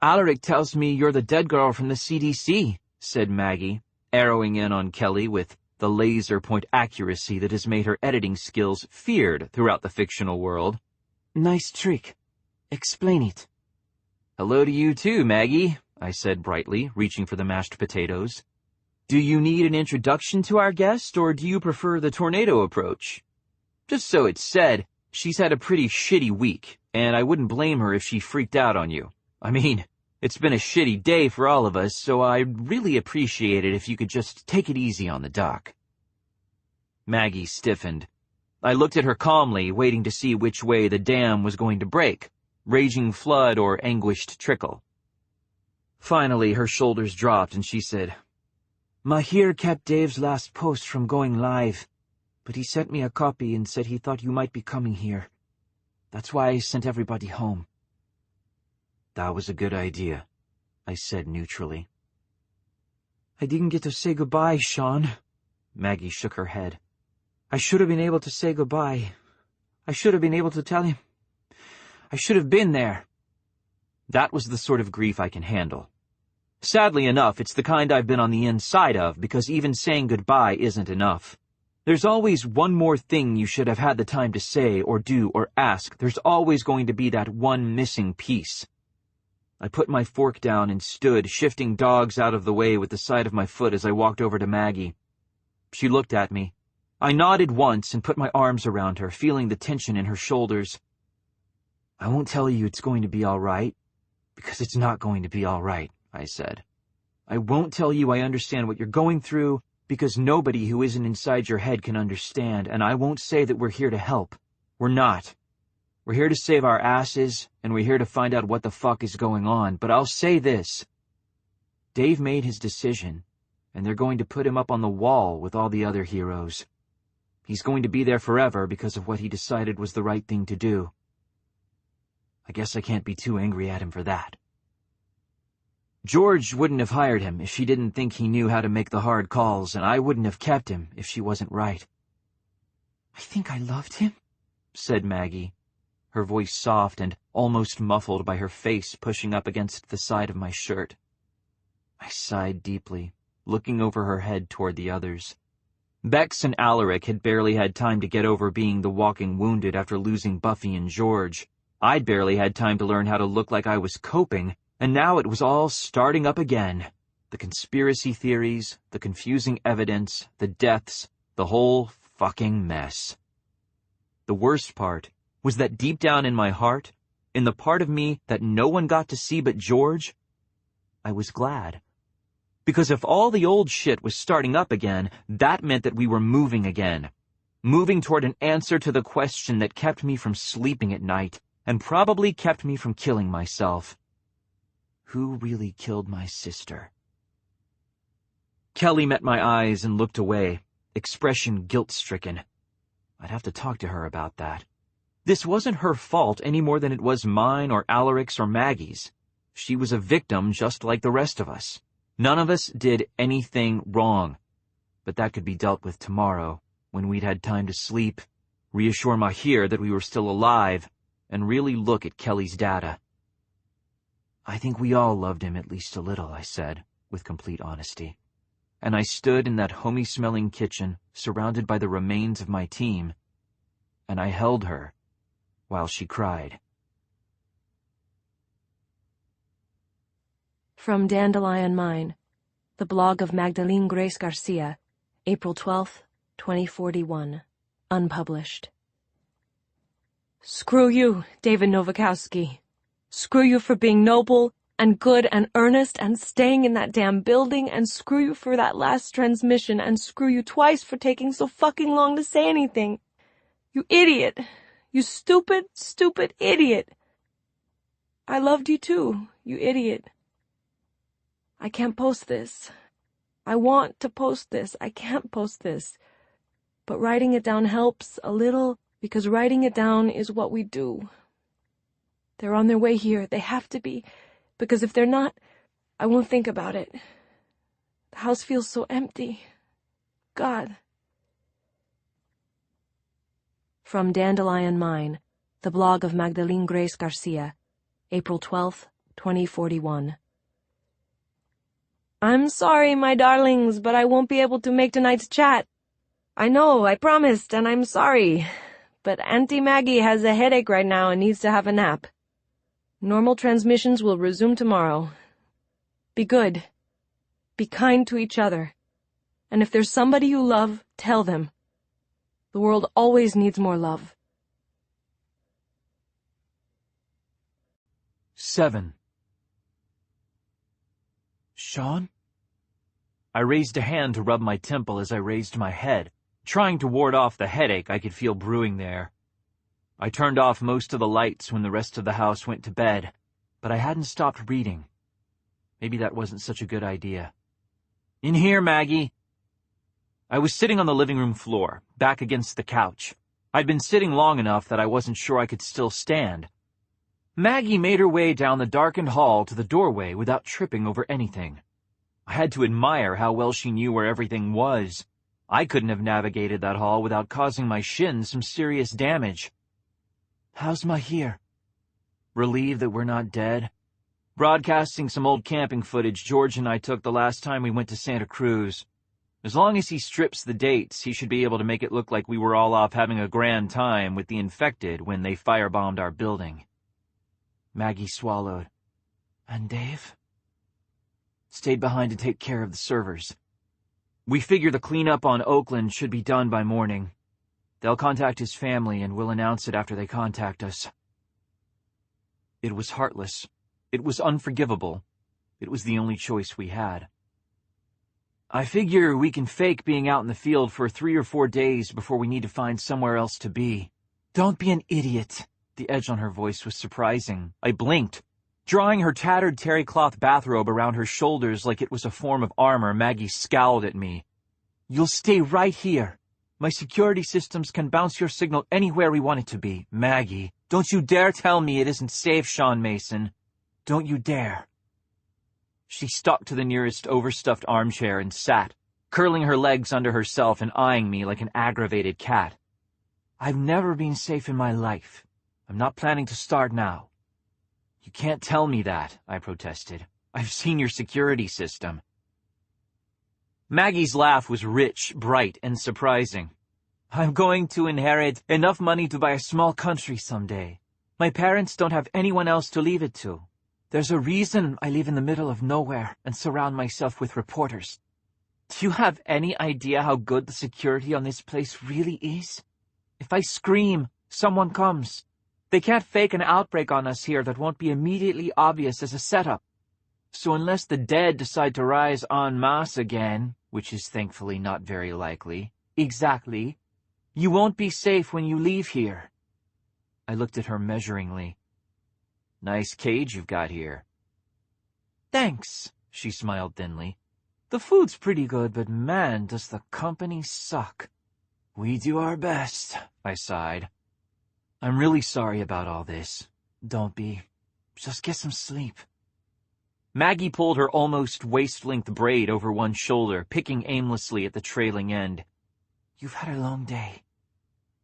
Alaric tells me you're the dead girl from the CDC, said Maggie, arrowing in on Kelly with the laser-point accuracy that has made her editing skills feared throughout the fictional world. Nice trick. Explain it. Hello to you too, Maggie, I said brightly, reaching for the mashed potatoes. Do you need an introduction to our guest, or do you prefer the tornado approach? Just so it's said, she's had a pretty shitty week, and I wouldn't blame her if she freaked out on you. I mean, it's been a shitty day for all of us, so I'd really appreciate it if you could just take it easy on the doc. Maggie stiffened. I looked at her calmly, waiting to see which way the dam was going to break. Raging flood or anguished trickle. Finally, her shoulders dropped and she said, Mahir kept Dave's last post from going live, but he sent me a copy and said he thought you might be coming here. That's why I sent everybody home. That was a good idea, I said neutrally. I didn't get to say goodbye, Shaun. Maggie shook her head. I should have been able to say goodbye. I should have been able to tell him. I should have been there. That was the sort of grief I can handle. Sadly enough, it's the kind I've been on the inside of, because even saying goodbye isn't enough. There's always one more thing you should have had the time to say or do or ask. There's always going to be that one missing piece. I put my fork down and stood, shifting dogs out of the way with the side of my foot as I walked over to Maggie. She looked at me. I nodded once and put my arms around her, feeling the tension in her shoulders. I won't tell you it's going to be all right, because it's not going to be all right, I said. I won't tell you I understand what you're going through, because nobody who isn't inside your head can understand, and I won't say that we're here to help. We're not. We're here to save our asses, and we're here to find out what the fuck is going on, but I'll say this. Dave made his decision, and they're going to put him up on the wall with all the other heroes. He's going to be there forever because of what he decided was the right thing to do. I guess I can't be too angry at him for that. George wouldn't have hired him if she didn't think he knew how to make the hard calls, and I wouldn't have kept him if she wasn't right. I think I loved him, said Maggie, her voice soft and almost muffled by her face pushing up against the side of my shirt. I sighed deeply, looking over her head toward the others. Bex and Alaric had barely had time to get over being the walking wounded after losing Buffy and George. I'd barely had time to learn how to look like I was coping, and now it was all starting up again. The conspiracy theories, the confusing evidence, the deaths, the whole fucking mess. The worst part was that deep down in my heart, in the part of me that no one got to see but George, I was glad. Because if all the old shit was starting up again, that meant that we were moving again. Moving toward an answer to the question that kept me from sleeping at night, and probably kept me from killing myself. Who really killed my sister? Kelly met my eyes and looked away, expression guilt-stricken. I'd have to talk to her about that. This wasn't her fault any more than it was mine or Alaric's or Maggie's. She was a victim just like the rest of us. None of us did anything wrong. but that could be dealt with tomorrow, when we'd had time to sleep, reassure Mahir that we were still alive, and really look at Kelly's data. I think we all loved him at least a little, I said, with complete honesty. And I stood in that homey-smelling kitchen, surrounded by the remains of my team, and I held her while she cried. From Dandelion Mine, the blog of Magdalene Grace Garcia, April 12th, 2041. Unpublished. Screw you, David Nowakowski. Screw you for being noble and good and earnest and staying in that damn building, and screw you for that last transmission, and screw you twice for taking so fucking long to say anything. You idiot. You stupid, stupid idiot. I loved you too, you idiot. I can't post this. I want to post this. I can't post this. But writing it down helps a little, because writing it down is what we do. They're on their way here. They have to be, because if they're not, I won't think about it. The house feels so empty. God. From Dandelion Mine, the blog of Magdalene Grace Garcia, April 12th, 2041. I'm sorry, my darlings, but I won't be able to make tonight's chat. I know, I promised, and I'm sorry. But Auntie Maggie has a headache right now and needs to have a nap. Normal transmissions will resume tomorrow. Be good. Be kind to each other. And if there's somebody you love, tell them. The world always needs more love. 7. Shaun? I raised a hand to rub my temple as I raised my head, trying to ward off the headache I could feel brewing there. I turned off most of the lights when the rest of the house went to bed, but I hadn't stopped reading. Maybe that wasn't such a good idea. In here, Maggie. I was sitting on the living room floor, back against the couch. I'd been sitting long enough that I wasn't sure I could still stand. Maggie made her way down the darkened hall to the doorway without tripping over anything. I had to admire how well she knew where everything was. I couldn't have navigated that hall without causing my shins some serious damage. How's Mahir? Relieved that we're not dead. Broadcasting some old camping footage George and I took the last time we went to Santa Cruz. As long as he strips the dates, he should be able to make it look like we were all off having a grand time with the infected when they firebombed our building. Maggie swallowed. And Dave? Stayed behind to take care of the servers. We figure the cleanup on Oakland should be done by morning. They'll contact his family and we'll announce it after they contact us. It was heartless. It was unforgivable. It was the only choice we had. I figure we can fake being out in the field for 3 or 4 days before we need to find somewhere else to be. Don't be an idiot. The edge on her voice was surprising. I blinked. Drawing her tattered terry cloth bathrobe around her shoulders like it was a form of armor, Maggie scowled at me. You'll stay right here. My security systems can bounce your signal anywhere we want it to be. Maggie, don't you dare tell me it isn't safe, Shaun Mason. Don't you dare. She stalked to the nearest overstuffed armchair and sat, curling her legs under herself and eyeing me like an aggravated cat. I've never been safe in my life. I'm not planning to start now. You can't tell me that, I protested. I've seen your security system. Maggie's laugh was rich, bright, and surprising. I'm going to inherit enough money to buy a small country someday. My parents don't have anyone else to leave it to. There's a reason I live in the middle of nowhere and surround myself with reporters. Do you have any idea how good the security on this place really is? If I scream, someone comes. They can't fake an outbreak on us here that won't be immediately obvious as a setup. So unless the dead decide to rise en masse again, which is thankfully not very likely, exactly, you won't be safe when you leave here. I looked at her measuringly. Nice cage you've got here. Thanks, she smiled thinly. The food's pretty good, but man, does the company suck. We do our best, I sighed. I'm really sorry about all this. Don't be. Just get some sleep. Maggie pulled her almost waist-length braid over one shoulder, picking aimlessly at the trailing end. You've had a long day.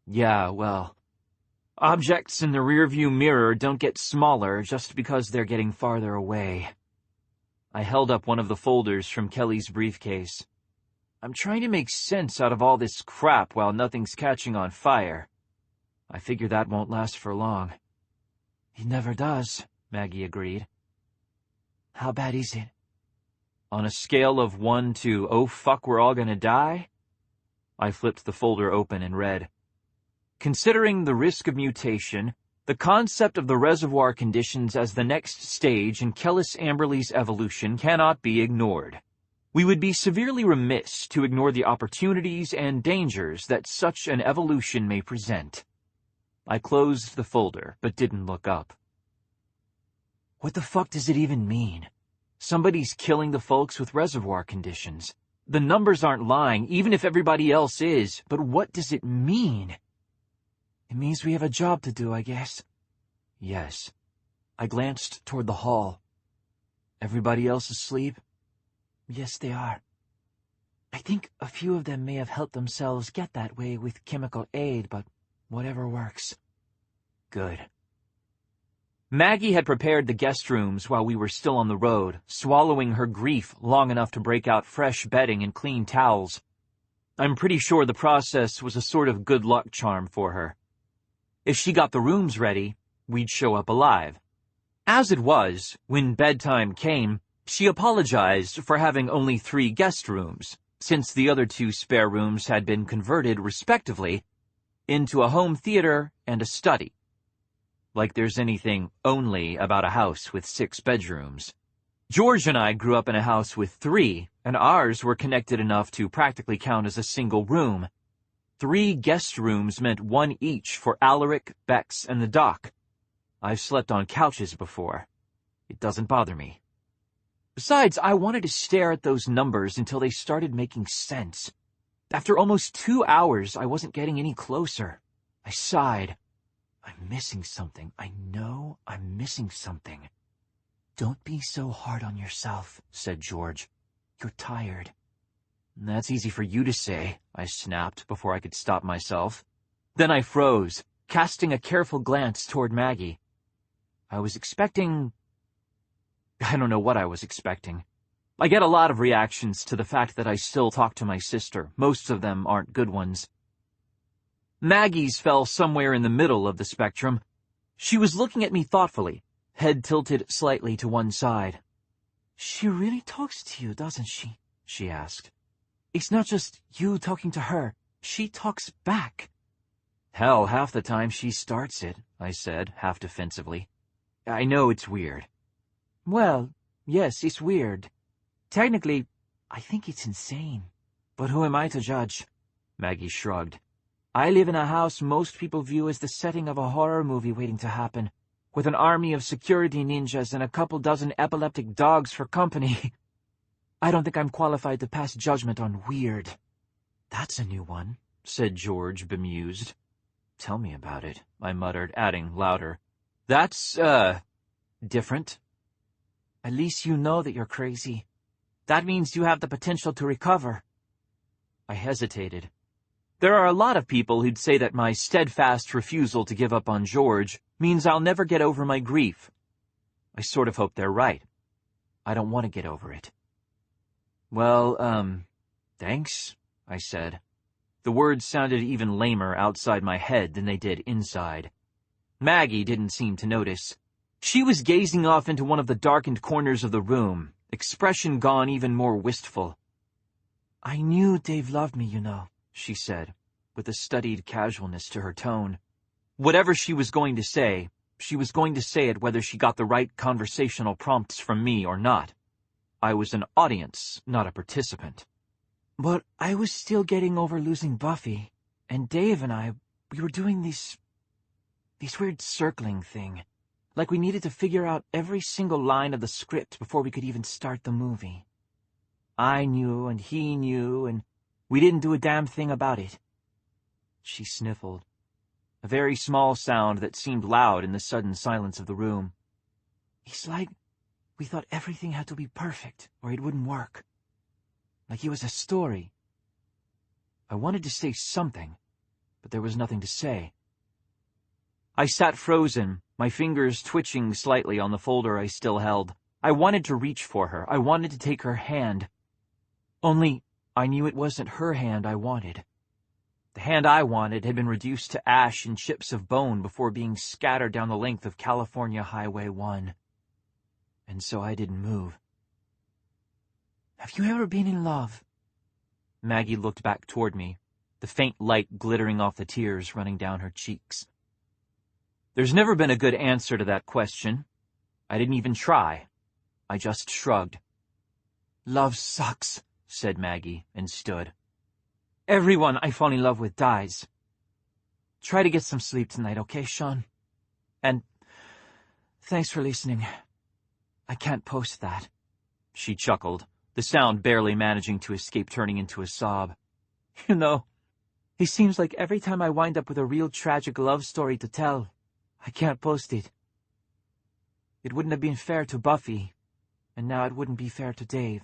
Yeah, well, objects in the rearview mirror don't get smaller just because they're getting farther away. I held up one of the folders from Kelly's briefcase. I'm trying to make sense out of all this crap while nothing's catching on fire. I figure that won't last for long. It never does, Maggie agreed. How bad is it? On a scale of 1 to, oh fuck, we're all gonna die? I flipped the folder open and read, considering the risk of mutation, the concept of the reservoir conditions as the next stage in Kellis Amberley's evolution cannot be ignored. We would be severely remiss to ignore the opportunities and dangers that such an evolution may present. I closed the folder, but didn't look up. What the fuck does it even mean? Somebody's killing the folks with reservoir conditions. The numbers aren't lying, even if everybody else is, but what does it mean? It means we have a job to do, I guess. Yes. I glanced toward the hall. Everybody else asleep? Yes, they are. I think a few of them may have helped themselves get that way with chemical aid, but whatever works. Good. Maggie had prepared the guest rooms while we were still on the road, swallowing her grief long enough to break out fresh bedding and clean towels. I'm pretty sure the process was a sort of good luck charm for her. If she got the rooms ready, we'd show up alive. As it was, when bedtime came, she apologized for having only 3 guest rooms, since the other 2 spare rooms had been converted, respectively, into a home theater and a study. Like there's anything only about a house with 6 bedrooms. George and I grew up in a house with 3, and ours were connected enough to practically count as a single room. 3 guest rooms meant 1 each for Alaric, Bex, and the doc. I've slept on couches before. It doesn't bother me. Besides, I wanted to stare at those numbers until they started making sense. After almost 2 hours, I wasn't getting any closer. I sighed. I'm missing something. I know I'm missing something. Don't be so hard on yourself, said George. You're tired. That's easy for you to say, I snapped before I could stop myself. Then I froze, casting a careful glance toward Maggie. I don't know what I was expecting. I get a lot of reactions to the fact that I still talk to my sister. Most of them aren't good ones. Maggie's fell somewhere in the middle of the spectrum. She was looking at me thoughtfully, head tilted slightly to one side. She really talks to you, doesn't she? She asked. It's not just you talking to her. She talks back. Hell, half the time she starts it, I said, half defensively. I know it's weird. Well, yes, it's weird. Technically, I think it's insane. But who am I to judge? Maggie shrugged. I live in a house most people view as the setting of a horror movie waiting to happen, with an army of security ninjas and a couple dozen epileptic dogs for company. I don't think I'm qualified to pass judgment on weird. That's a new one, said George, bemused. Tell me about it, I muttered, adding louder. That's, different. At least you know that you're crazy. That means you have the potential to recover. I hesitated. There are a lot of people who'd say that my steadfast refusal to give up on George means I'll never get over my grief. I sort of hope they're right. I don't want to get over it. Well, thanks, I said. The words sounded even lamer outside my head than they did inside. Maggie didn't seem to notice. She was gazing off into one of the darkened corners of the room, expression gone even more wistful. I knew Dave loved me, you know, she said, with a studied casualness to her tone. Whatever she was going to say it whether she got the right conversational prompts from me or not. I was an audience, not a participant. But I was still getting over losing Buffy, and Dave and I, we were doing this weird circling thing. Like we needed to figure out every single line of the script before we could even start the movie. I knew, and he knew, and we didn't do a damn thing about it. She sniffled, a very small sound that seemed loud in the sudden silence of the room. It's like We thought everything had to be perfect, or it wouldn't work. Like it was a story. I wanted to say something, but there was nothing to say. I sat frozen, my fingers twitching slightly on the folder I still held. I wanted to reach for her. I wanted to take her hand. Only, I knew it wasn't her hand I wanted. The hand I wanted had been reduced to ash and chips of bone before being scattered down the length of California Highway 1. And so I didn't move. Have you ever been in love? Maggie looked back toward me, the faint light glittering off the tears running down her cheeks. There's never been a good answer to that question. I didn't even try. I just shrugged. Love sucks, said Maggie, and stood. Everyone I fall in love with dies. Try to get some sleep tonight, okay, Shaun? And thanks for listening. I can't post that. She chuckled, the sound barely managing to escape turning into a sob. You know, it seems like every time I wind up with a real tragic love story to tell, I can't post it. It wouldn't have been fair to Buffy, and now it wouldn't be fair to Dave.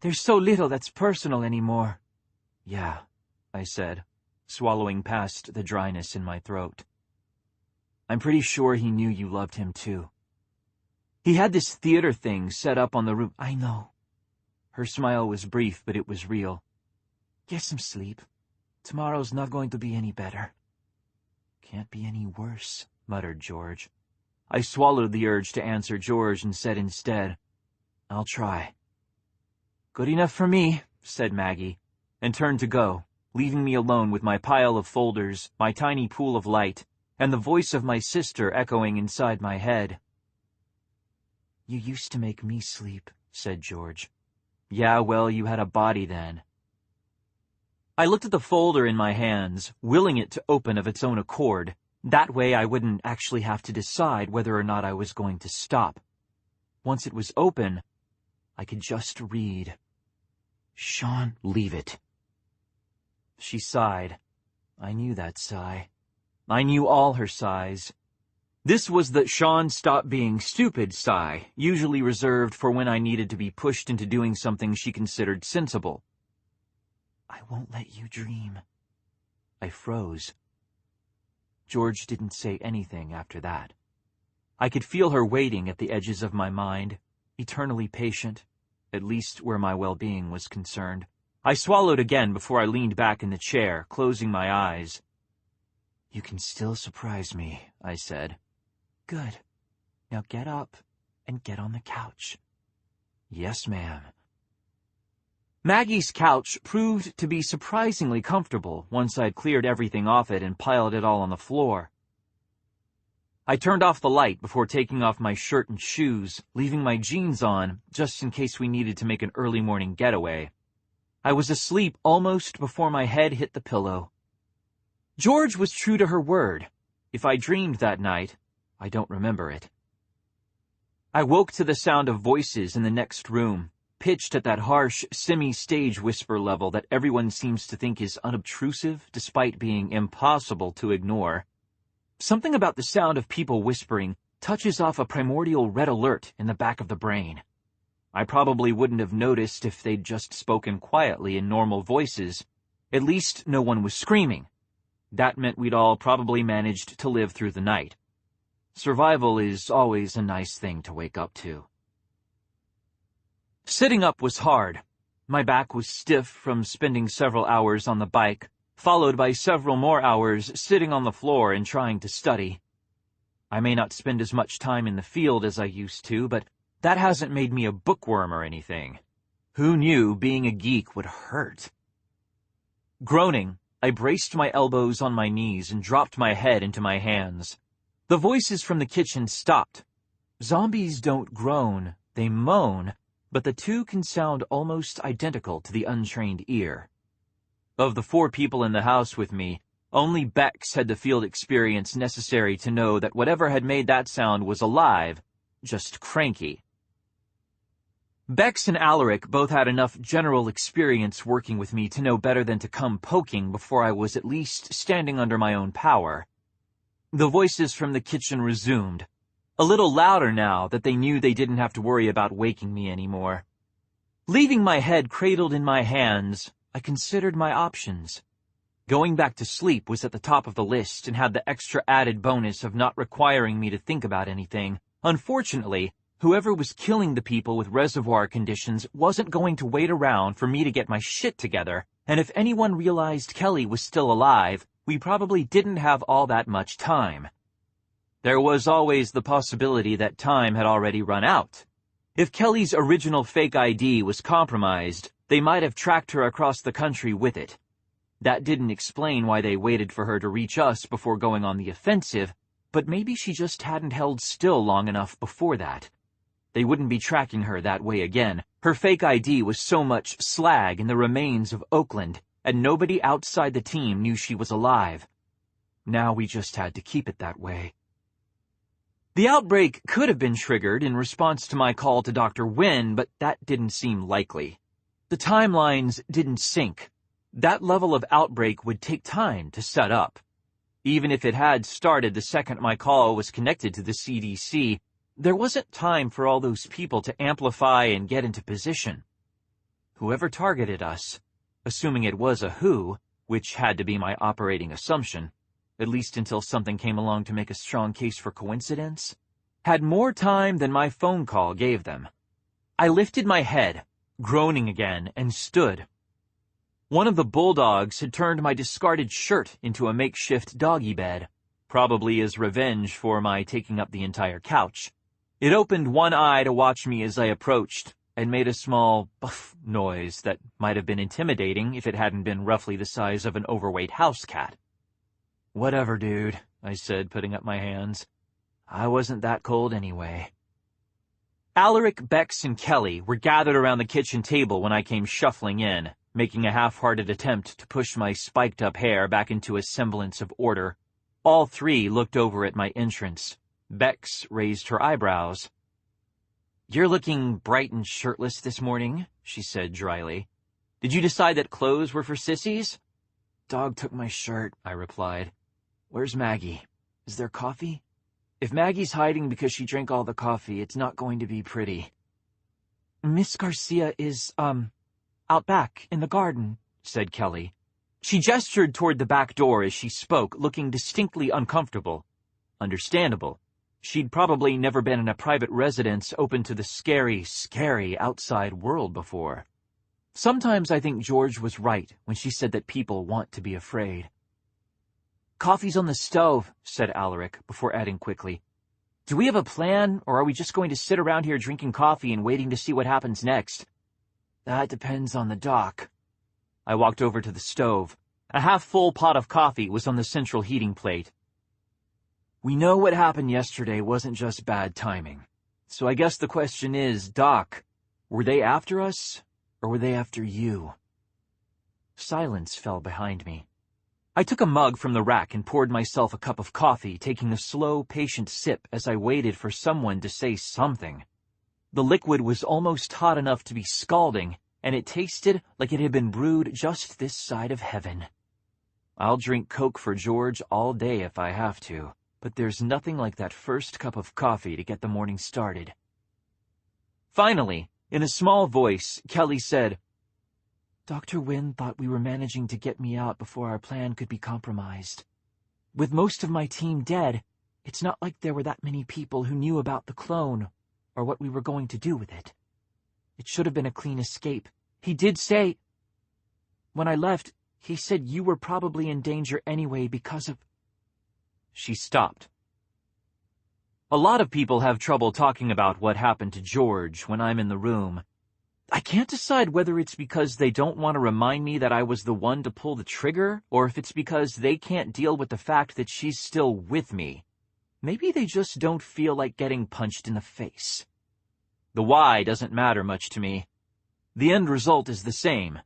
There's so little that's personal anymore. Yeah, I said, swallowing past the dryness in my throat. I'm pretty sure he knew you loved him too. He had this theater thing set up on the roof. I know. Her smile was brief, but it was real. Get some sleep. Tomorrow's not going to be any better. Can't be any worse, muttered George. I swallowed the urge to answer George and said instead, I'll try. Good enough for me, said Maggie, and turned to go, leaving me alone with my pile of folders, my tiny pool of light, and the voice of my sister echoing inside my head. You used to make me sleep, said George. Yeah, well, you had a body then. I looked at the folder in my hands, willing it to open of its own accord. That way I wouldn't actually have to decide whether or not I was going to stop. Once it was open, I could just read. Shaun, leave it. She sighed. I knew that sigh. I knew all her sighs. This was the Shaun stop being stupid sigh, usually reserved for when I needed to be pushed into doing something she considered sensible. I won't let you dream. I froze. George didn't say anything after that. I could feel her waiting at the edges of my mind, eternally patient, at least where my well-being was concerned. I swallowed again before I leaned back in the chair, closing my eyes. You can still surprise me, I said. Good. Now get up and get on the couch. Yes, ma'am. Maggie's couch proved to be surprisingly comfortable once I'd cleared everything off it and piled it all on the floor. I turned off the light before taking off my shirt and shoes, leaving my jeans on just in case we needed to make an early morning getaway. I was asleep almost before my head hit the pillow. George was true to her word. If I dreamed that night, I don't remember it. I woke to the sound of voices in the next room, pitched at that harsh, semi-stage whisper level that everyone seems to think is unobtrusive despite being impossible to ignore. Something about the sound of people whispering touches off a primordial red alert in the back of the brain. I probably wouldn't have noticed if they'd just spoken quietly in normal voices. At least no one was screaming. That meant we'd all probably managed to live through the night. Survival is always a nice thing to wake up to. Sitting up was hard. My back was stiff from spending several hours on the bike, followed by several more hours sitting on the floor and trying to study. I may not spend as much time in the field as I used to, but that hasn't made me a bookworm or anything. Who knew being a geek would hurt? Groaning, I braced my elbows on my knees and dropped my head into my hands. The voices from the kitchen stopped. Zombies don't groan, they moan, but the two can sound almost identical to the untrained ear. Of the 4 people in the house with me, only Bex had the field experience necessary to know that whatever had made that sound was alive, just cranky. Bex and Alaric both had enough general experience working with me to know better than to come poking before I was at least standing under my own power. The voices from the kitchen resumed, a little louder now that they knew they didn't have to worry about waking me anymore. Leaving my head cradled in my hands, I considered my options. Going back to sleep was at the top of the list and had the extra added bonus of not requiring me to think about anything. Unfortunately, whoever was killing the people with reservoir conditions wasn't going to wait around for me to get my shit together, and if anyone realized Kelly was still alive, we probably didn't have all that much time. There was always the possibility that time had already run out. If Kelly's original fake ID was compromised, they might have tracked her across the country with it. That didn't explain why they waited for her to reach us before going on the offensive, but maybe she just hadn't held still long enough before that. They wouldn't be tracking her that way again. Her fake ID was so much slag in the remains of Oakland, and nobody outside the team knew she was alive. Now we just had to keep it that way. The outbreak could have been triggered in response to my call to Dr. Wynn, but that didn't seem likely. The timelines didn't sync. That level of outbreak would take time to set up. Even if it had started the second my call was connected to the CDC, there wasn't time for all those people to amplify and get into position. Whoever targeted us, assuming it was a who, which had to be my operating assumption, at least until something came along to make a strong case for coincidence, had more time than my phone call gave them. I lifted my head, groaning again, and stood. One of the bulldogs had turned my discarded shirt into a makeshift doggy bed, probably as revenge for my taking up the entire couch. It opened one eye to watch me as I approached, and made a small buff noise that might have been intimidating if it hadn't been roughly the size of an overweight house cat. "Whatever, dude," I said, putting up my hands. I wasn't that cold anyway. Alaric, Bex, and Kelly were gathered around the kitchen table when I came shuffling in, making a half-hearted attempt to push my spiked-up hair back into a semblance of order. All three looked over at my entrance. Bex raised her eyebrows. "You're looking bright and shirtless this morning," she said dryly. "Did you decide that clothes were for sissies?" "Dog took my shirt," I replied. "Where's Maggie? Is there coffee? If Maggie's hiding because she drank all the coffee, it's not going to be pretty." "Miss Garcia is, out back in the garden," said Kelly. She gestured toward the back door as she spoke, looking distinctly uncomfortable. Understandable. She'd probably never been in a private residence open to the scary, scary outside world before. Sometimes I think George was right when she said that people want to be afraid. "Coffee's on the stove," said Alaric, before adding quickly. "Do we have a plan, or are we just going to sit around here drinking coffee and waiting to see what happens next?" "That depends on the doc." I walked over to the stove. A half-full pot of coffee was on the central heating plate. "We know what happened yesterday wasn't just bad timing. So I guess the question is, Doc, were they after us, or were they after you?" Silence fell behind me. I took a mug from the rack and poured myself a cup of coffee, taking a slow, patient sip as I waited for someone to say something. The liquid was almost hot enough to be scalding, and it tasted like it had been brewed just this side of heaven. I'll drink Coke for George all day if I have to, but there's nothing like that first cup of coffee to get the morning started. Finally, in a small voice, Kelly said, "Dr. Wynn thought we were managing to get me out before our plan could be compromised. With most of my team dead, it's not like there were that many people who knew about the clone or what we were going to do with it. It should have been a clean escape. He did say... When I left, he said you were probably in danger anyway because of..." She stopped. A lot of people have trouble talking about what happened to George when I'm in the room. I can't decide whether it's because they don't want to remind me that I was the one to pull the trigger, or if it's because they can't deal with the fact that she's still with me. Maybe they just don't feel like getting punched in the face. The why doesn't matter much to me. The end result is the same.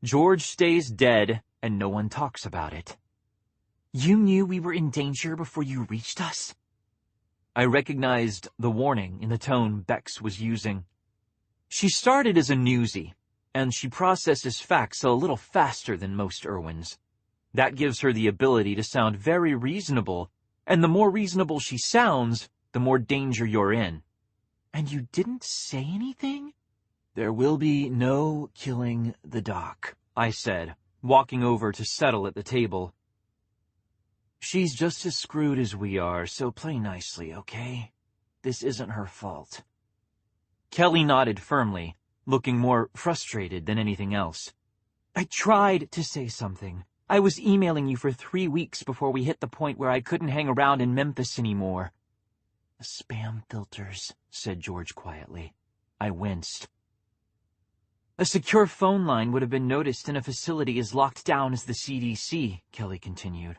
George stays dead, and no one talks about it. "You knew we were in danger before you reached us?" I recognized the warning in the tone Bex was using. She started as a newsie, and she processes facts a little faster than most Irwins. That gives her the ability to sound very reasonable, And the more reasonable she sounds, the more danger you're in. And you didn't say anything? There will be no killing the doc, I said, walking over to settle at the table. She's just as screwed as we are, so play nicely, okay? This isn't her fault. Kelly nodded firmly, looking more frustrated than anything else. I tried to say something. I was emailing you for 3 weeks before we hit the point where I couldn't hang around in Memphis anymore. The spam filters, said George quietly. I winced. A secure phone line would have been noticed in a facility as locked down as the CDC, Kelly continued.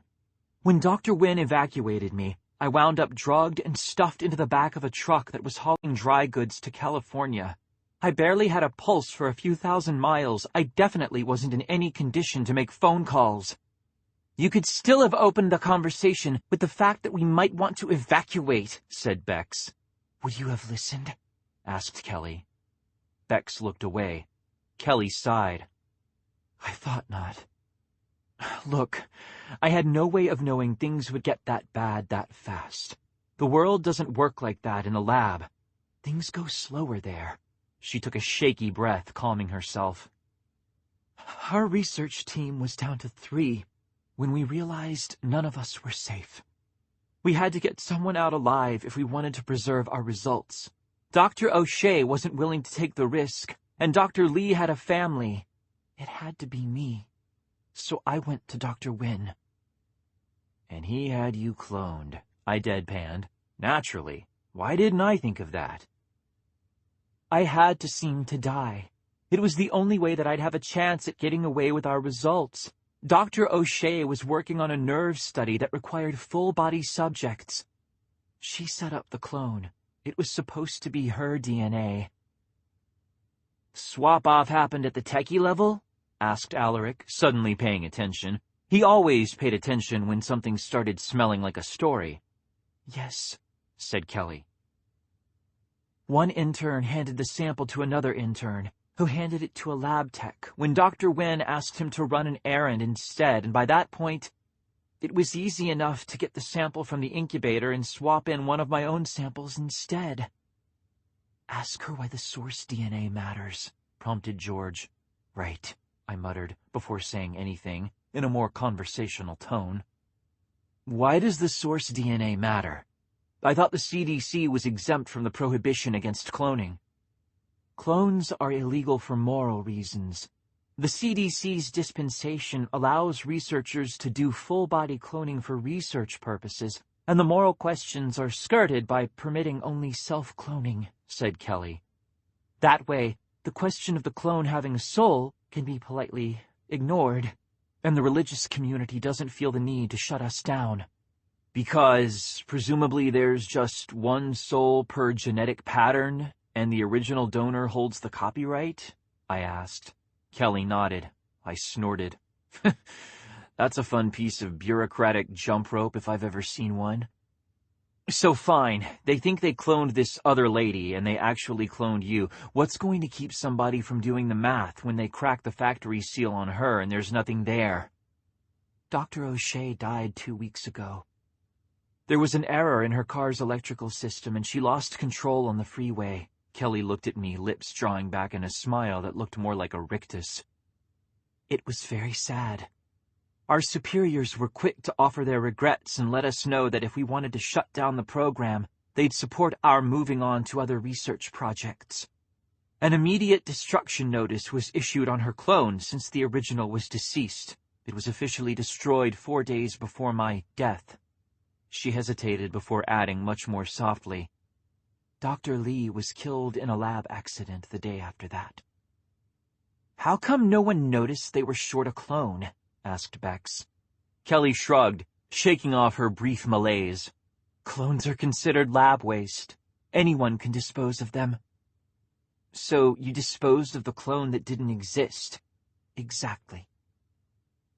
When Dr. Wynn evacuated me, I wound up drugged and stuffed into the back of a truck that was hauling dry goods to California. I barely had a pulse for a few thousand miles. I definitely wasn't in any condition to make phone calls. You could still have opened the conversation with the fact that we might want to evacuate, said Bex. Would you have listened? Asked Kelly. Bex looked away. Kelly sighed. I thought not. Look, I had no way of knowing things would get that bad that fast. The world doesn't work like that in a lab. Things go slower there. She took a shaky breath, calming herself. Our research team was down to 3 when we realized none of us were safe. We had to get someone out alive if we wanted to preserve our results. Dr. O'Shea wasn't willing to take the risk, and Dr. Lee had a family. It had to be me. So I went to Dr. Wynn. And he had you cloned, I deadpanned. Naturally. Why didn't I think of that? I had to seem to die. It was the only way that I'd have a chance at getting away with our results. Dr. O'Shea was working on a nerve study that required full-body subjects. She set up the clone. It was supposed to be her DNA. Swap-off happened at the techie level? Asked Alaric, suddenly paying attention. He always paid attention when something started smelling like a story. Yes, said Kelly. One intern handed the sample to another intern, who handed it to a lab tech when Dr. Wynn asked him to run an errand instead, and by that point, it was easy enough to get the sample from the incubator and swap in one of my own samples instead. Ask her why the source DNA matters, prompted George. Right, I muttered, before saying anything, in a more conversational tone. Why does the source DNA matter? I thought the CDC was exempt from the prohibition against cloning. Clones are illegal for moral reasons. The CDC's dispensation allows researchers to do full-body cloning for research purposes, and the moral questions are skirted by permitting only self-cloning, said Kelly. That way, the question of the clone having a soul can be politely ignored, and the religious community doesn't feel the need to shut us down. Because, presumably, there's just one soul per genetic pattern, and the original donor holds the copyright? I asked. Kelly nodded. I snorted. That's a fun piece of bureaucratic jump rope if I've ever seen one. So fine, they think they cloned this other lady, and they actually cloned you. What's going to keep somebody from doing the math when they crack the factory seal on her and there's nothing there? Dr. O'Shea died 2 weeks ago. There was an error in her car's electrical system, and she lost control on the freeway. Kelly looked at me, lips drawing back in a smile that looked more like a rictus. It was very sad. Our superiors were quick to offer their regrets and let us know that if we wanted to shut down the program, they'd support our moving on to other research projects. An immediate destruction notice was issued on her clone since the original was deceased. It was officially destroyed 4 days before my death. She hesitated before adding much more softly, Dr. Lee was killed in a lab accident the day after that. How come no one noticed they were short a clone? Asked Bex. Kelly shrugged, shaking off her brief malaise. Clones are considered lab waste. Anyone can dispose of them. So you disposed of the clone that didn't exist? Exactly.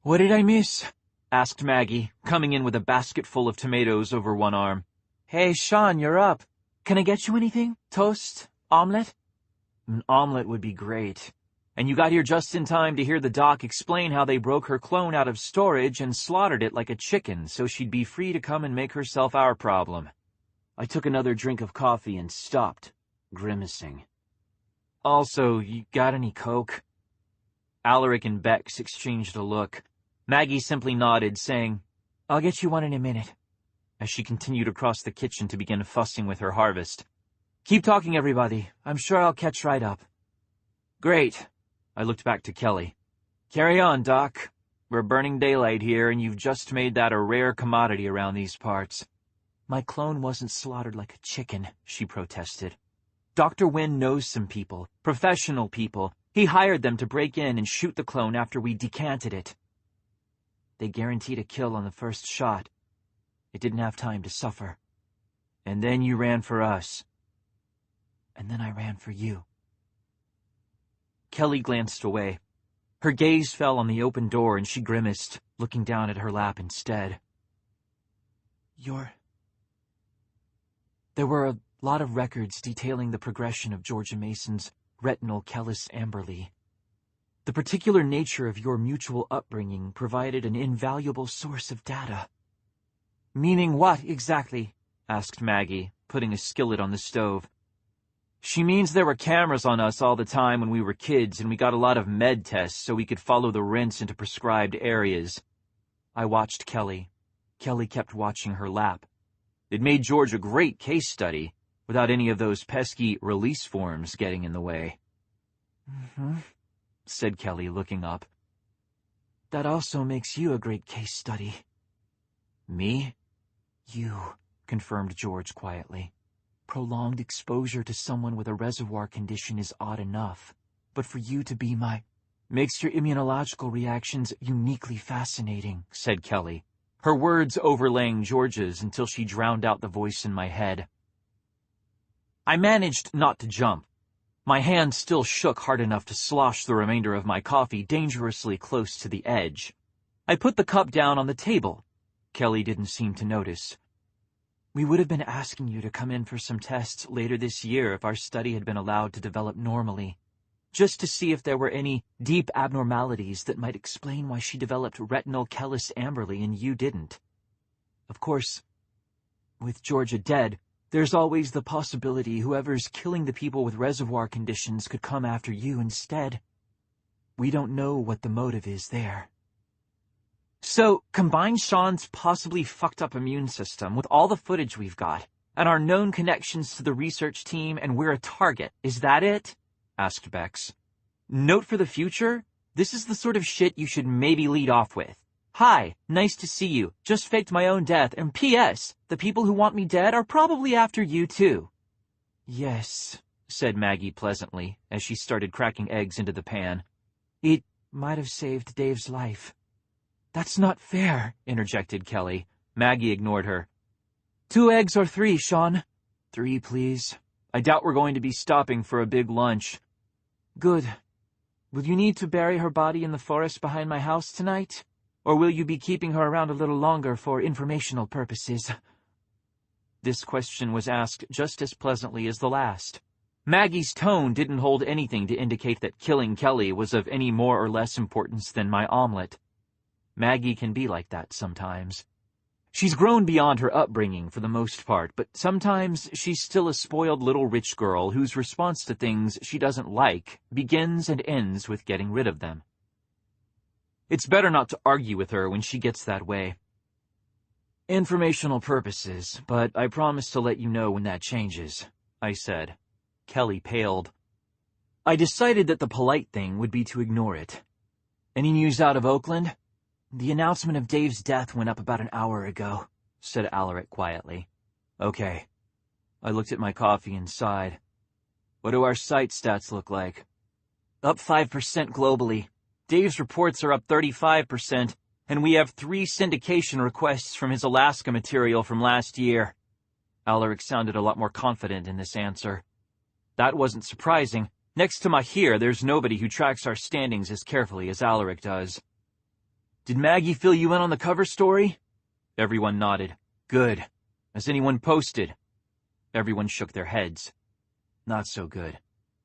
What did I miss? Asked Maggie, coming in with a basket full of tomatoes over one arm. Hey, Shaun, you're up. Can I get you anything? Toast? Omelette? An omelette would be great. And you got here just in time to hear the doc explain how they broke her clone out of storage and slaughtered it like a chicken so she'd be free to come and make herself our problem. I took another drink of coffee and stopped, grimacing. Also, you got any coke? Alaric and Bex exchanged a look. Maggie simply nodded, saying, "I'll get you one in a minute," as she continued across the kitchen to begin fussing with her harvest. "Keep talking, everybody. I'm sure I'll catch right up." "Great." I looked back to Kelly. "Carry on, Doc. We're burning daylight here, and you've just made that a rare commodity around these parts." "My clone wasn't slaughtered like a chicken," she protested. "Dr. Wynn knows some people, professional people. He hired them to break in and shoot the clone after we decanted it. They guaranteed a kill on the first shot. It didn't have time to suffer. And then you ran for us. And then I ran for you." Kelly glanced away. Her gaze fell on the open door and she grimaced, looking down at her lap instead. There were a lot of records detailing the progression of Georgia Mason's retinal callus amberly. The particular nature of your mutual upbringing provided an invaluable source of data. "Meaning what, exactly?" asked Maggie, putting a skillet on the stove. "She means there were cameras on us all the time when we were kids, and we got a lot of med tests so we could follow the rinse into prescribed areas." I watched Kelly. Kelly kept watching her lap. It made George a great case study, without any of those pesky release forms getting in the way. "Mm-hmm," said Kelly, looking up. "That also makes you a great case study." "Me?" "You," confirmed George quietly. "Prolonged exposure to someone with a reservoir condition is odd enough, but for you to be makes your immunological reactions uniquely fascinating," said Kelly, her words overlaying George's until she drowned out the voice in my head. I managed not to jump. My hand still shook hard enough to slosh the remainder of my coffee dangerously close to the edge. I put the cup down on the table. Kelly didn't seem to notice. "We would have been asking you to come in for some tests later this year if our study had been allowed to develop normally, just to see if there were any deep abnormalities that might explain why she developed retinal callus amberly and you didn't. Of course, with Georgia dead, there's always the possibility whoever's killing the people with reservoir conditions could come after you instead. We don't know what the motive is there." "So, combine Shaun's possibly fucked up immune system with all the footage we've got, and our known connections to the research team, and we're a target. Is that it?" asked Bex. "Note for the future, this is the sort of shit you should maybe lead off with. Hi, nice to see you. Just faked my own death, and P.S., the people who want me dead are probably after you too." "Yes," said Maggie pleasantly, as she started cracking eggs into the pan. "It might have saved Dave's life." "That's not fair," interjected Kelly. Maggie ignored her. "2 eggs or 3, Shaun?" "3, please. I doubt we're going to be stopping for a big lunch." "Good. Will you need to bury her body in the forest behind my house tonight? Or will you be keeping her around a little longer for informational purposes?" This question was asked just as pleasantly as the last. Maggie's tone didn't hold anything to indicate that killing Kelly was of any more or less importance than my omelet. Maggie can be like that sometimes. She's grown beyond her upbringing for the most part, but sometimes she's still a spoiled little rich girl whose response to things she doesn't like begins and ends with getting rid of them. It's better not to argue with her when she gets that way. "Informational purposes, but I promise to let you know when that changes," I said. Kelly paled. "I decided that the polite thing would be to ignore it. Any news out of Oakland?" "The announcement of Dave's death went up about an hour ago," said Alaric quietly. "Okay." I looked at my coffee and sighed. "What do our site stats look like?" "Up 5% globally. Dave's reports are up 35%, and we have 3 syndication requests from his Alaska material from last year." Alaric sounded a lot more confident in this answer. That wasn't surprising. Next to Mahir, there's nobody who tracks our standings as carefully as Alaric does. "Did Maggie fill you in on the cover story?" Everyone nodded. "Good. Has anyone posted?" Everyone shook their heads. "Not so good.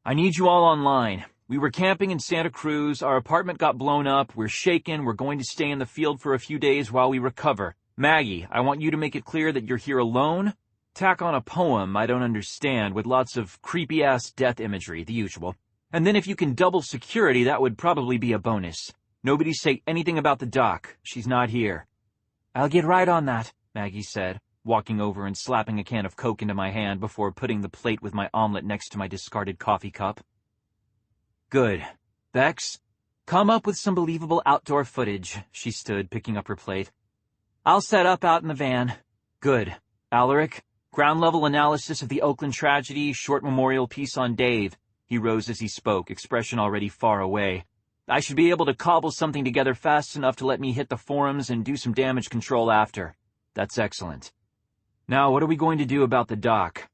I need you all online. We were camping in Santa Cruz, our apartment got blown up, we're shaken, we're going to stay in the field for a few days while we recover. Maggie, I want you to make it clear that you're here alone. Tack on a poem I don't understand with lots of creepy-ass death imagery, the usual. And then if you can double security, that would probably be a bonus. Nobody say anything about the doc. She's not here. I'll get right on that, Maggie said, walking over and slapping a can of Coke into my hand before putting the plate with my omelet next to my discarded coffee cup. Good. Bex, come up with some believable outdoor footage. She stood, picking up her plate. I'll set up out in the van. Good. Alaric, ground-level analysis of the Oakland tragedy, short memorial piece on Dave. He rose as he spoke, expression already far away. I should be able to cobble something together fast enough to let me hit the forums and do some damage control after. That's excellent. Now, what are we going to do about the doc?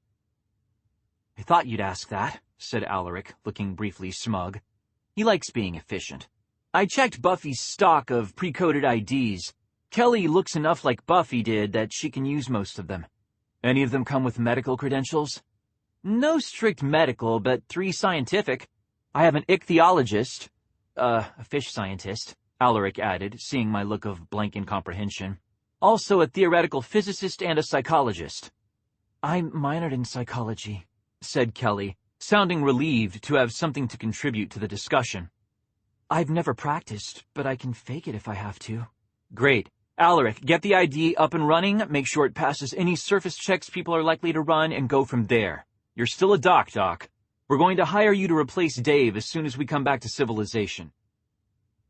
I thought you'd ask that, said Alaric, looking briefly smug. He likes being efficient. I checked Buffy's stock of pre-coded IDs. Kelly looks enough like Buffy did that she can use most of them. Any of them come with medical credentials? No strict medical, but 3 scientific. I have an ichthyologist, a fish scientist, Alaric added, seeing my look of blank incomprehension. Also a theoretical physicist and a psychologist. I minored in psychology, said Kelly, sounding relieved to have something to contribute to the discussion. I've never practiced, but I can fake it if I have to. Great. Alaric, get the ID up and running, make sure it passes any surface checks people are likely to run, and go from there. You're still a doc. We're going to hire you to replace Dave as soon as we come back to civilization.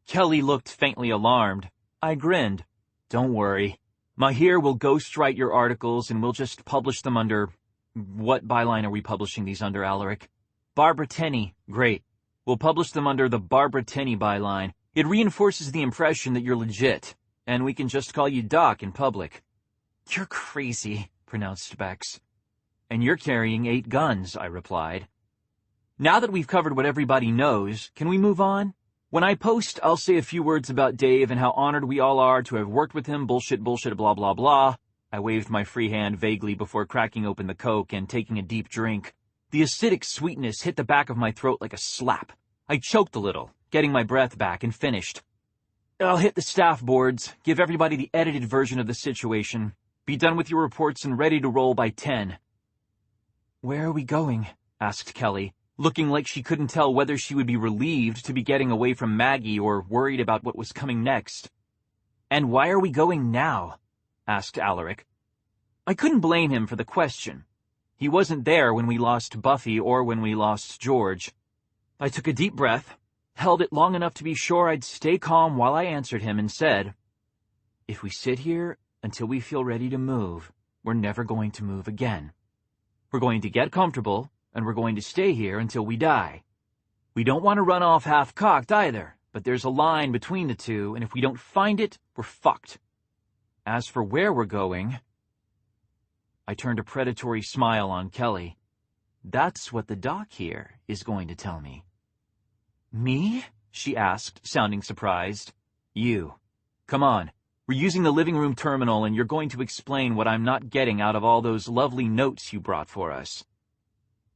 Kelly looked faintly alarmed. I grinned. Don't worry. Mahir will ghostwrite your articles and we'll just publish them under... What byline are we publishing these under, Alaric? Barbara Tenney. Great. We'll publish them under the Barbara Tenney byline. It reinforces the impression that you're legit, and we can just call you Doc in public. You're crazy, pronounced Bex. And you're carrying 8 guns, I replied. Now that we've covered what everybody knows, can we move on? When I post, I'll say a few words about Dave and how honored we all are to have worked with him, bullshit, blah, blah, blah. I waved my free hand vaguely before cracking open the Coke and taking a deep drink. The acidic sweetness hit the back of my throat like a slap. I choked a little, getting my breath back, and finished. I'll hit the staff boards, give everybody the edited version of the situation, be done with your reports and ready to roll by 10. Where are we going? Asked Kelly, looking like she couldn't tell whether she would be relieved to be getting away from Maggie or worried about what was coming next. And why are we going now? Asked Alaric. I couldn't blame him for the question. He wasn't there when we lost Buffy or when we lost George. I took a deep breath, held it long enough to be sure I'd stay calm while I answered him, and said, "If we sit here until we feel ready to move, we're never going to move again. We're going to get comfortable, and we're going to stay here until we die. We don't want to run off half-cocked either, but there's a line between the two, and if we don't find it, we're fucked. As for where we're going..." I turned a predatory smile on Kelly. "That's what the doc here is going to tell me." "Me?" she asked, sounding surprised. "You. Come on. We're using the living room terminal, and you're going to explain what I'm not getting out of all those lovely notes you brought for us."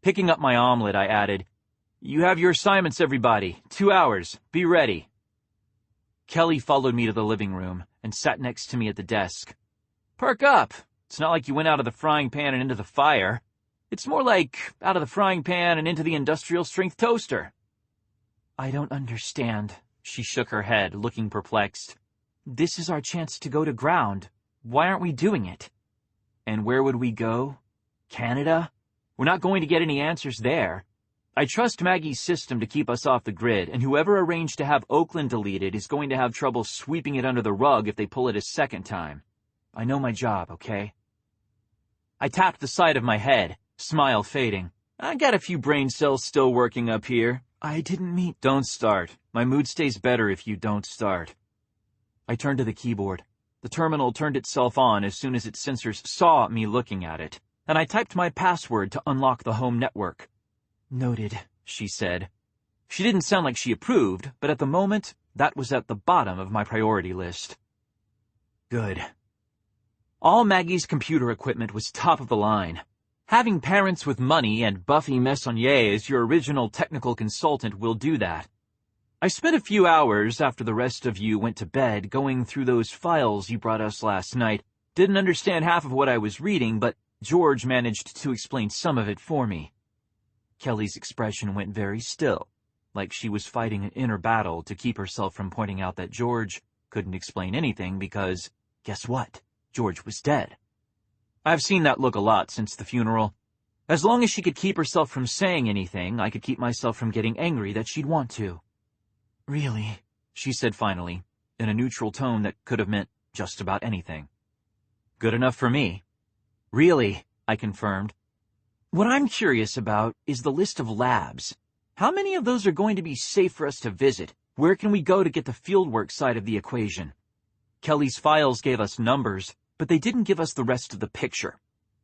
Picking up my omelet, I added, "You have your assignments, everybody. 2 hours. Be ready." Kelly followed me to the living room and sat next to me at the desk. "Perk up. It's not like you went out of the frying pan and into the fire. It's more like out of the frying pan and into the industrial-strength toaster." "I don't understand." She shook her head, looking perplexed. "This is our chance to go to ground. Why aren't we doing it?" "And where would we go? Canada? We're not going to get any answers there. I trust Maggie's system to keep us off the grid, and whoever arranged to have Oakland deleted is going to have trouble sweeping it under the rug if they pull it a second time. I know my job, okay?" I tapped the side of my head, smile fading. "I got a few brain cells still working up here. I didn't mean..." "Don't start. My mood stays better if you don't start." I turned to the keyboard. The terminal turned itself on as soon as its sensors saw me looking at it, and I typed my password to unlock the home network. "Noted," she said. She didn't sound like she approved, but at the moment, that was at the bottom of my priority list. Good. All Maggie's computer equipment was top of the line. Having parents with money and Buffy Messonnier as your original technical consultant will do that. I spent a few hours after the rest of you went to bed going through those files you brought us last night. Didn't understand half of what I was reading, but George managed to explain some of it for me. Kelly's expression went very still, like she was fighting an inner battle to keep herself from pointing out that George couldn't explain anything because, guess what? George was dead. I've seen that look a lot since the funeral. As long as she could keep herself from saying anything, I could keep myself from getting angry that she'd want to. Really? She said finally, in a neutral tone that could have meant just about anything. Good enough for me. Really, I confirmed. What I'm curious about is the list of labs. How many of those are going to be safe for us to visit? Where can we go to get the fieldwork side of the equation? Kelly's files gave us numbers, but they didn't give us the rest of the picture.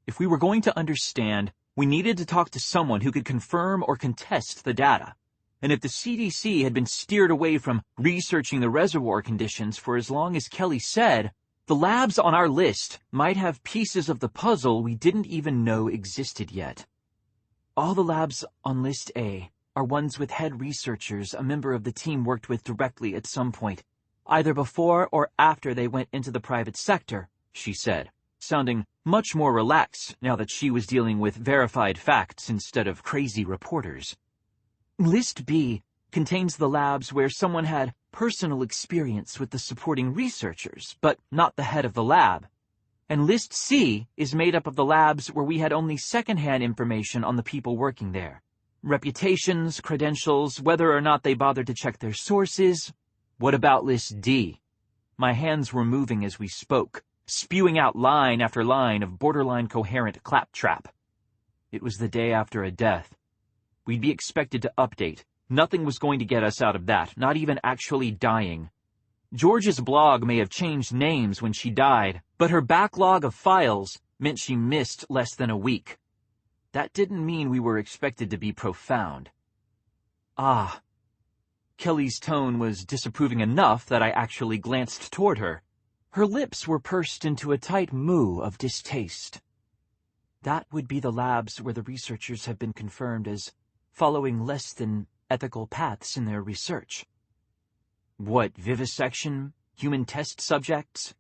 If we were going to understand, we needed to talk to someone who could confirm or contest the data. And if the CDC had been steered away from researching the reservoir conditions for as long as Kelly said, the labs on our list might have pieces of the puzzle we didn't even know existed yet. All the labs on List A are ones with head researchers a member of the team worked with directly at some point, either before or after they went into the private sector, she said, sounding much more relaxed now that she was dealing with verified facts instead of crazy reporters. List B contains the labs where someone had personal experience with the supporting researchers, but not the head of the lab. And List C is made up of the labs where we had only secondhand information on the people working there. Reputations, credentials, whether or not they bothered to check their sources. What about List D? My hands were moving as we spoke, spewing out line after line of borderline coherent claptrap. It was the day after a death. We'd be expected to update. Nothing was going to get us out of that, not even actually dying. George's blog may have changed names when she died, but her backlog of files meant she missed less than a week. That didn't mean we were expected to be profound. Ah. Kelly's tone was disapproving enough that I actually glanced toward her. Her lips were pursed into a tight moue of distaste. That would be the labs where the researchers have been confirmed as following less than ethical paths in their research. What, vivisection? Human test subjects?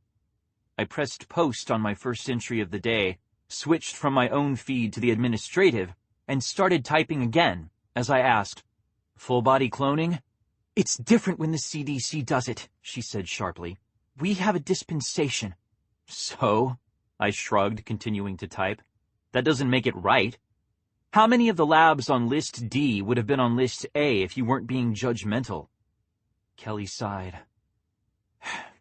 I pressed post on my first entry of the day, switched from my own feed to the administrative, and started typing again as I asked, full-body cloning? It's different when the CDC does it, she said sharply. We have a dispensation. So? I shrugged, continuing to type. That doesn't make it right. How many of the labs on List D would have been on List A if you weren't being judgmental? Kelly sighed.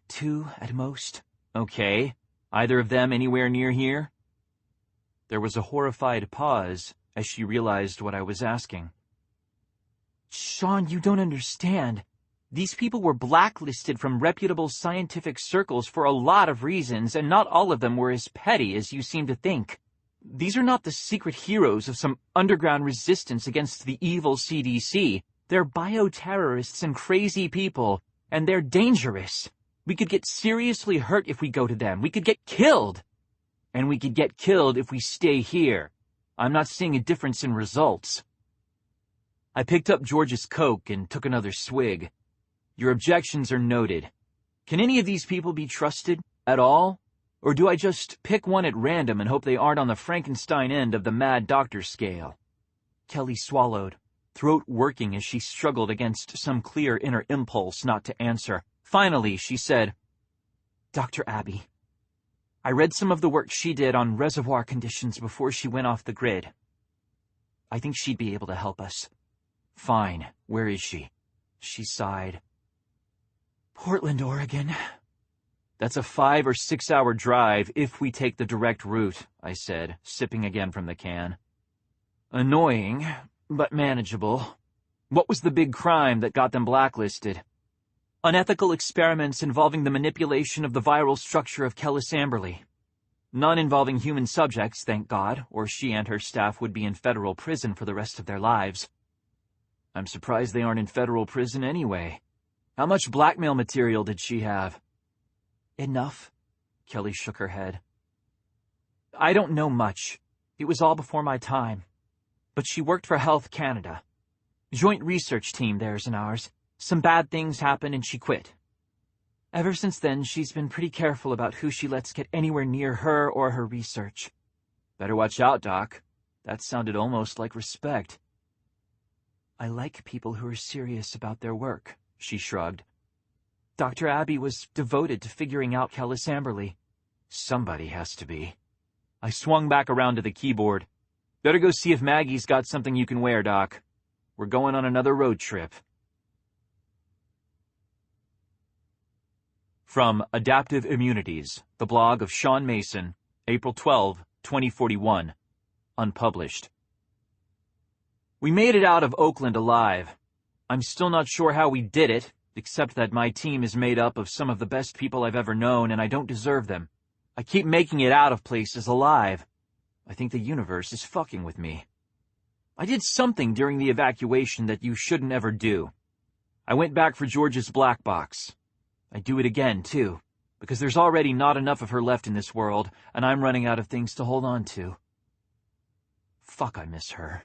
2 at most. Okay. Either of them anywhere near here? There was a horrified pause as she realized what I was asking. Shaun, you don't understand. These people were blacklisted from reputable scientific circles for a lot of reasons, and not all of them were as petty as you seem to think. These are not the secret heroes of some underground resistance against the evil CDC. They're bioterrorists and crazy people, and they're dangerous. We could get seriously hurt if we go to them. We could get killed. And we could get killed if we stay here. I'm not seeing a difference in results. I picked up George's Coke and took another swig. Your objections are noted. Can any of these people be trusted at all? Or do I just pick one at random and hope they aren't on the Frankenstein end of the mad doctor scale? Kelly swallowed, throat working as she struggled against some clear inner impulse not to answer. Finally, she said, Dr. Abby. I read some of the work she did on reservoir conditions before she went off the grid. I think she'd be able to help us. Fine. Where is she? She sighed. Portland, Oregon. That's a 5 or 6 hour drive if we take the direct route, I said, sipping again from the can. Annoying, but manageable. What was the big crime that got them blacklisted? Unethical experiments involving the manipulation of the viral structure of Kellis Amberley. None involving human subjects, thank God, or she and her staff would be in federal prison for the rest of their lives. I'm surprised they aren't in federal prison anyway. How much blackmail material did she have? Enough. Kelly shook her head. I don't know much. It was all before my time. But she worked for Health Canada. Joint research team, theirs and ours. Some bad things happened and she quit. Ever since then, she's been pretty careful about who she lets get anywhere near her or her research. Better watch out, Doc. That sounded almost like respect. I like people who are serious about their work, she shrugged. Dr. Abbey was devoted to figuring out Kellis Amberley. Somebody has to be. I swung back around to the keyboard. Better go see if Maggie's got something you can wear, Doc. We're going on another road trip. From Adaptive Immunities, the blog of Shaun Mason, April 12, 2041. Unpublished. We made it out of Oakland alive. I'm still not sure how we did it, except that my team is made up of some of the best people I've ever known, and I don't deserve them. I keep making it out of places alive. I think the universe is fucking with me. I did something during the evacuation that you shouldn't ever do. I went back for George's black box. I'd do it again, too, because there's already not enough of her left in this world, and I'm running out of things to hold on to. Fuck, I miss her.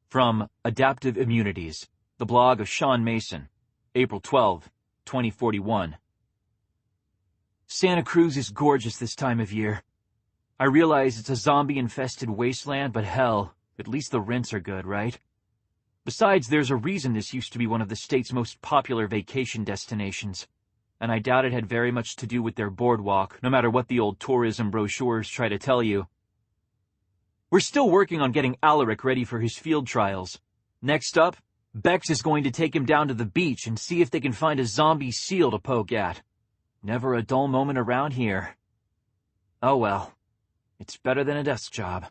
From Adaptive Immunities, the blog of Shaun Mason, April 12, 2041. Santa Cruz is gorgeous this time of year. I realize it's a zombie-infested wasteland, but hell, at least the rents are good, right? Besides, there's a reason this used to be one of the state's most popular vacation destinations, and I doubt it had very much to do with their boardwalk, no matter what the old tourism brochures try to tell you. We're still working on getting Alaric ready for his field trials. Next up, Bex is going to take him down to the beach and see if they can find a zombie seal to poke at. Never a dull moment around here. Oh well, it's better than a desk job.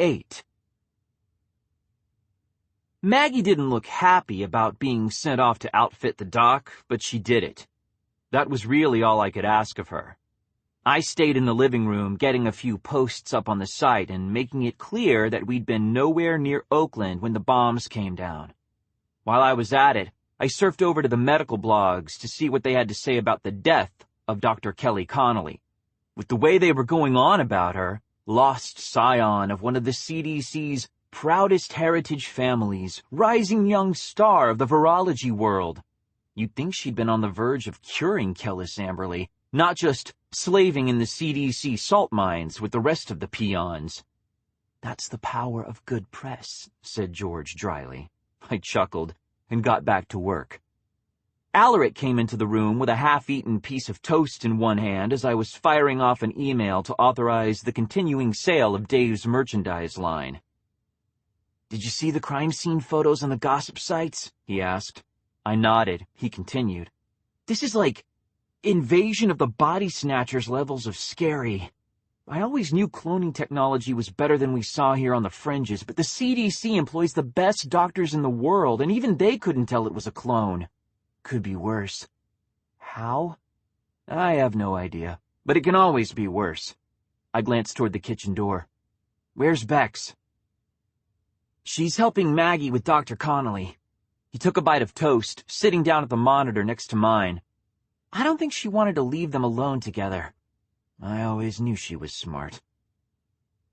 8. Maggie didn't look happy about being sent off to outfit the dock, but she did it. That was really all I could ask of her. I stayed in the living room, getting a few posts up on the site and making it clear that we'd been nowhere near Oakland when the bombs came down. While I was at it, I surfed over to the medical blogs to see what they had to say about the death of Dr. Kelly Connolly. With the way they were going on about her, lost scion of one of the CDC's proudest heritage families, rising young star of the virology world. You'd think she'd been on the verge of curing Kellis Amberley, not just slaving in the CDC salt mines with the rest of the peons. That's the power of good press, said George dryly. I chuckled and got back to work. Alaric came into the room with a half-eaten piece of toast in one hand as I was firing off an email to authorize the continuing sale of Dave's merchandise line. "Did you see the crime scene photos on the gossip sites?" he asked. I nodded. He continued. "This is like Invasion of the Body Snatchers levels of scary. I always knew cloning technology was better than we saw here on the fringes, but the CDC employs the best doctors in the world, and even they couldn't tell it was a clone. Could be worse. How? I have no idea, but it can always be worse." I glanced toward the kitchen door. "Where's Bex?" "She's helping Maggie with Dr. Connolly." He took a bite of toast, sitting down at the monitor next to mine. "I don't think she wanted to leave them alone together. I always knew she was smart."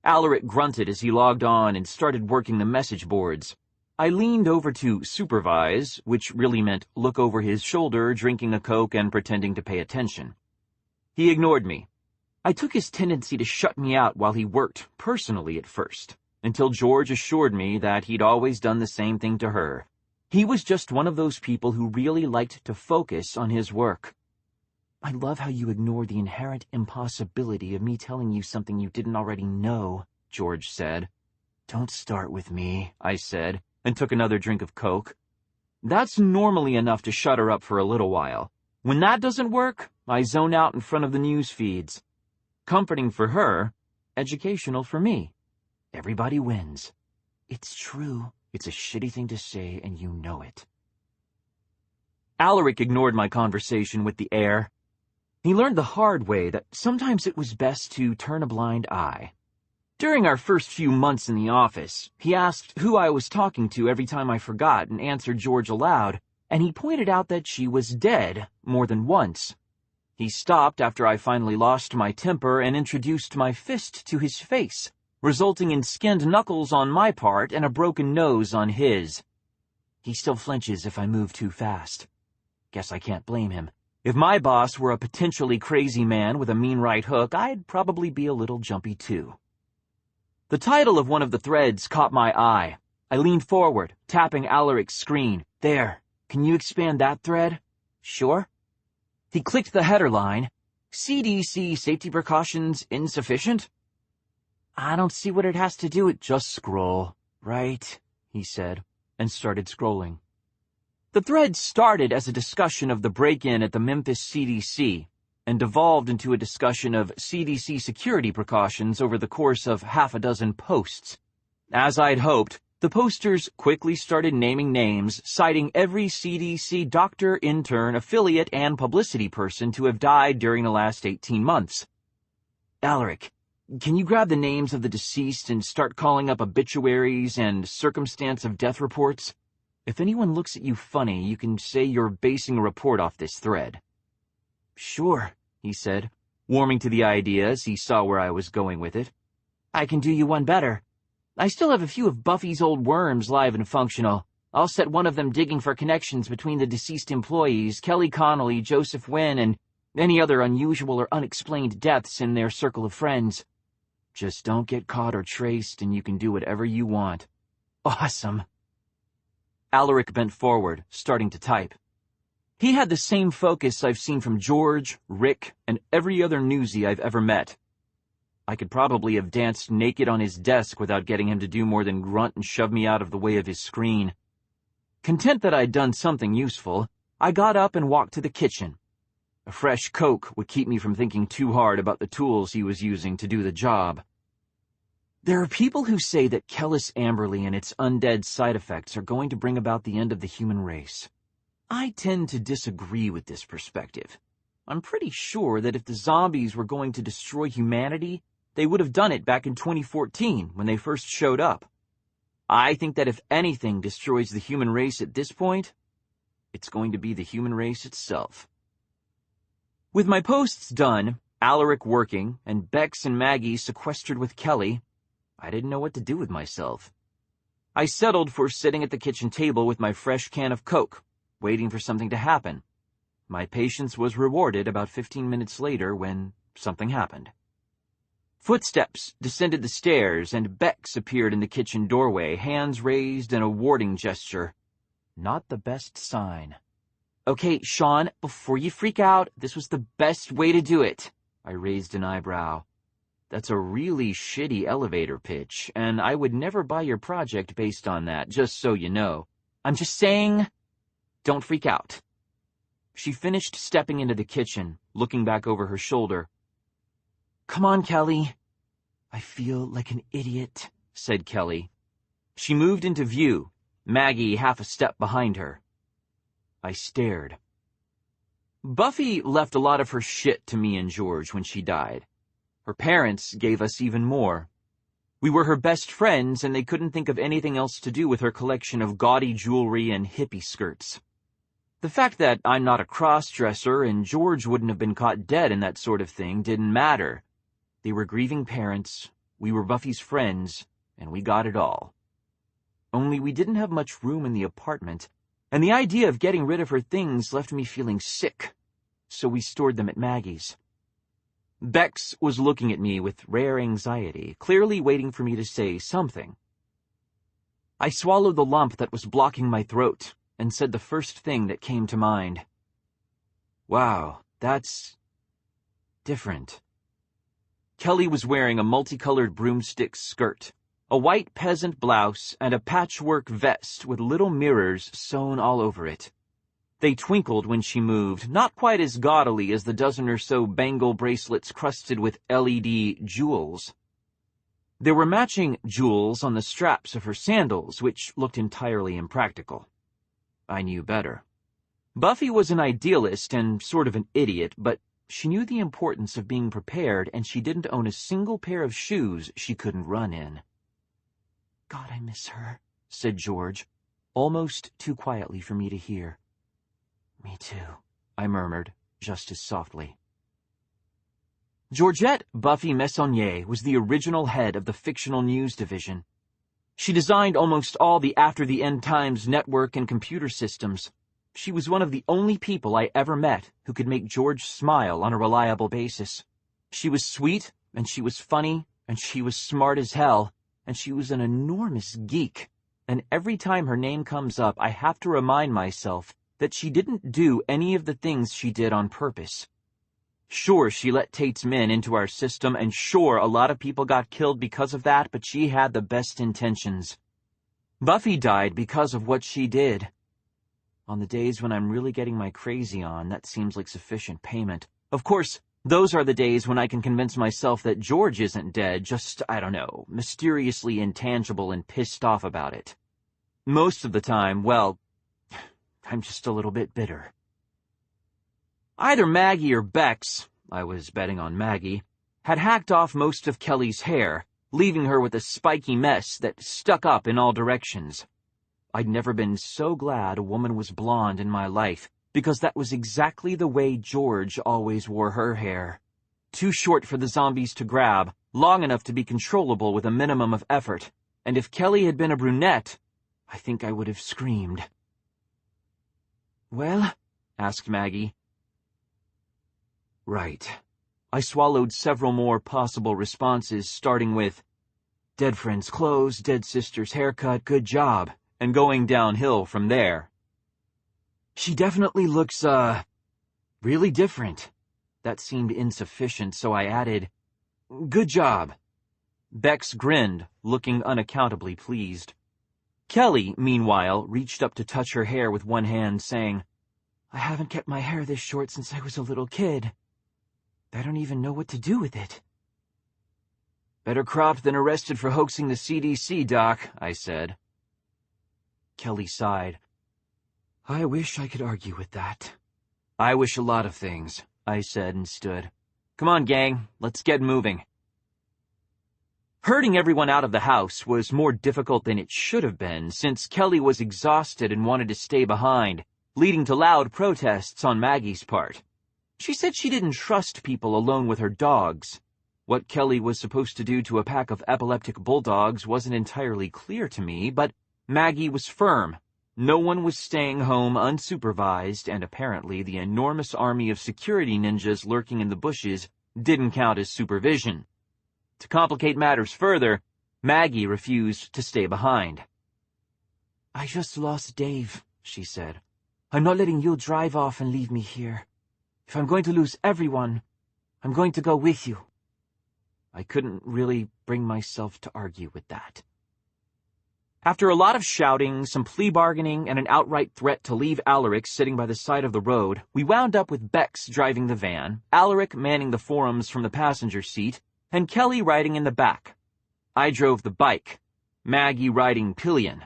Alaric grunted as he logged on and started working the message boards. I leaned over to supervise, which really meant look over his shoulder, drinking a Coke and pretending to pay attention. He ignored me. I took his tendency to shut me out while he worked personally at first, until George assured me that he'd always done the same thing to her. He was just one of those people who really liked to focus on his work. "I love how you ignore the inherent impossibility of me telling you something you didn't already know," George said. "Don't start with me," I said, and took another drink of Coke. That's normally enough to shut her up for a little while. When that doesn't work, I zone out in front of the news feeds. Comforting for her, educational for me. Everybody wins. It's true. It's a shitty thing to say, and you know it. Alaric ignored my conversation with the air. He learned the hard way that sometimes it was best to turn a blind eye. During our first few months in the office, he asked who I was talking to every time I forgot and answered George aloud, and he pointed out that she was dead more than once. He stopped after I finally lost my temper and introduced my fist to his face, resulting in skinned knuckles on my part and a broken nose on his. He still flinches if I move too fast. Guess I can't blame him. If my boss were a potentially crazy man with a mean right hook, I'd probably be a little jumpy too. The title of one of the threads caught my eye. I leaned forward, tapping Alaric's screen. There, can you expand that thread? Sure. He clicked the header line. CDC safety precautions insufficient? I don't see what it has to do with just scroll. Right, he said, and started scrolling. The thread started as a discussion of the break-in at the Memphis CDC and devolved into a discussion of CDC security precautions over the course of half a dozen posts. As I'd hoped, the posters quickly started naming names, citing every CDC doctor, intern, affiliate, and publicity person to have died during the last 18 months. Alaric, can you grab the names of the deceased and start calling up obituaries and circumstance of death reports? If anyone looks at you funny, you can say you're basing a report off this thread. Sure, he said, warming to the idea as he saw where I was going with it. I can do you one better. I still have a few of Buffy's old worms live and functional. I'll set one of them digging for connections between the deceased employees, Kelly Connolly, Joseph Wynn, and any other unusual or unexplained deaths in their circle of friends. Just don't get caught or traced, and you can do whatever you want. Awesome. Alaric bent forward, starting to type. He had the same focus I've seen from George, Rick, and every other newsie I've ever met. I could probably have danced naked on his desk without getting him to do more than grunt and shove me out of the way of his screen. Content that I'd done something useful, I got up and walked to the kitchen. A fresh Coke would keep me from thinking too hard about the tools he was using to do the job. There are people who say that Kellis Amberly and its undead side effects are going to bring about the end of the human race. I tend to disagree with this perspective. I'm pretty sure that if the zombies were going to destroy humanity, they would have done it back in 2014 when they first showed up. I think that if anything destroys the human race at this point, it's going to be the human race itself. With my posts done, Alaric working, and Bex and Maggie sequestered with Kelly, I didn't know what to do with myself. I settled for sitting at the kitchen table with my fresh can of Coke, waiting for something to happen. My patience was rewarded about 15 minutes later when something happened. Footsteps descended the stairs, and Bex appeared in the kitchen doorway, hands raised in a warning gesture. Not the best sign. Okay, Shaun, before you freak out, this was the best way to do it. I raised an eyebrow. That's a really shitty elevator pitch, and I would never buy your project based on that, just so you know. I'm just saying, don't freak out. She finished stepping into the kitchen, looking back over her shoulder. Come on, Kelly. I feel like an idiot, said Kelly. She moved into view, Maggie half a step behind her. I stared. Buffy left a lot of her shit to me and George when she died. Her parents gave us even more. We were her best friends, and they couldn't think of anything else to do with her collection of gaudy jewelry and hippie skirts. The fact that I'm not a cross-dresser and George wouldn't have been caught dead in that sort of thing didn't matter. They were grieving parents, we were Buffy's friends, and we got it all. Only we didn't have much room in the apartment, and the idea of getting rid of her things left me feeling sick, so we stored them at Maggie's. Bex was looking at me with rare anxiety, clearly waiting for me to say something. I swallowed the lump that was blocking my throat and said the first thing that came to mind. Wow, that's different. Kelly was wearing a multicolored broomstick skirt, a white peasant blouse, and a patchwork vest with little mirrors sewn all over it. They twinkled when she moved, not quite as gaudily as the dozen or so bangle bracelets crusted with LED jewels. There were matching jewels on the straps of her sandals, which looked entirely impractical. I knew better. Buffy was an idealist and sort of an idiot, but she knew the importance of being prepared, and she didn't own a single pair of shoes she couldn't run in. God, I miss her, said George, almost too quietly for me to hear. Me too, I murmured, just as softly. Georgette Buffy Messonnier was the original head of the fictional news division. She designed almost all the After the End Times network and computer systems. She was one of the only people I ever met who could make George smile on a reliable basis. She was sweet, and she was funny, and she was smart as hell, and she was an enormous geek. And every time her name comes up, I have to remind myself that she didn't do any of the things she did on purpose. Sure, she let Tate's men into our system, and sure, a lot of people got killed because of that, but she had the best intentions. Buffy died because of what she did. On the days when I'm really getting my crazy on, that seems like sufficient payment. Of course, those are the days when I can convince myself that George isn't dead, just, I don't know, mysteriously intangible and pissed off about it. Most of the time, well, I'm just a little bit bitter. Either Maggie or Bex, I was betting on Maggie, had hacked off most of Kelly's hair, leaving her with a spiky mess that stuck up in all directions. I'd never been so glad a woman was blonde in my life, because that was exactly the way George always wore her hair. Too short for the zombies to grab, long enough to be controllable with a minimum of effort, and if Kelly had been a brunette, I think I would have screamed. "Well?" asked Maggie. Right. I swallowed several more possible responses, starting with, "Dead friend's clothes, dead sister's haircut, good job," and going downhill from there. "She definitely looks, really different." That seemed insufficient, so I added, "Good job." Bex grinned, looking unaccountably pleased. Kelly, meanwhile, reached up to touch her hair with one hand, saying, "I haven't kept my hair this short since I was a little kid. I don't even know what to do with it." "Better cropped than arrested for hoaxing the CDC, Doc," I said. Kelly sighed. "I wish I could argue with that." "I wish a lot of things," I said and stood. "Come on, gang, let's get moving." Herding everyone out of the house was more difficult than it should have been, since Kelly was exhausted and wanted to stay behind, leading to loud protests on Maggie's part. She said she didn't trust people alone with her dogs. What Kelly was supposed to do to a pack of epileptic bulldogs wasn't entirely clear to me, but Maggie was firm. No one was staying home unsupervised, and apparently the enormous army of security ninjas lurking in the bushes didn't count as supervision. To complicate matters further, Maggie refused to stay behind. "I just lost Dave," she said. "I'm not letting you drive off and leave me here. If I'm going to lose everyone, I'm going to go with you." I couldn't really bring myself to argue with that. After a lot of shouting, some plea bargaining, and an outright threat to leave Alaric sitting by the side of the road, we wound up with Bex driving the van, Alaric manning the forums from the passenger seat, and Kelly riding in the back. I drove the bike, Maggie riding pillion.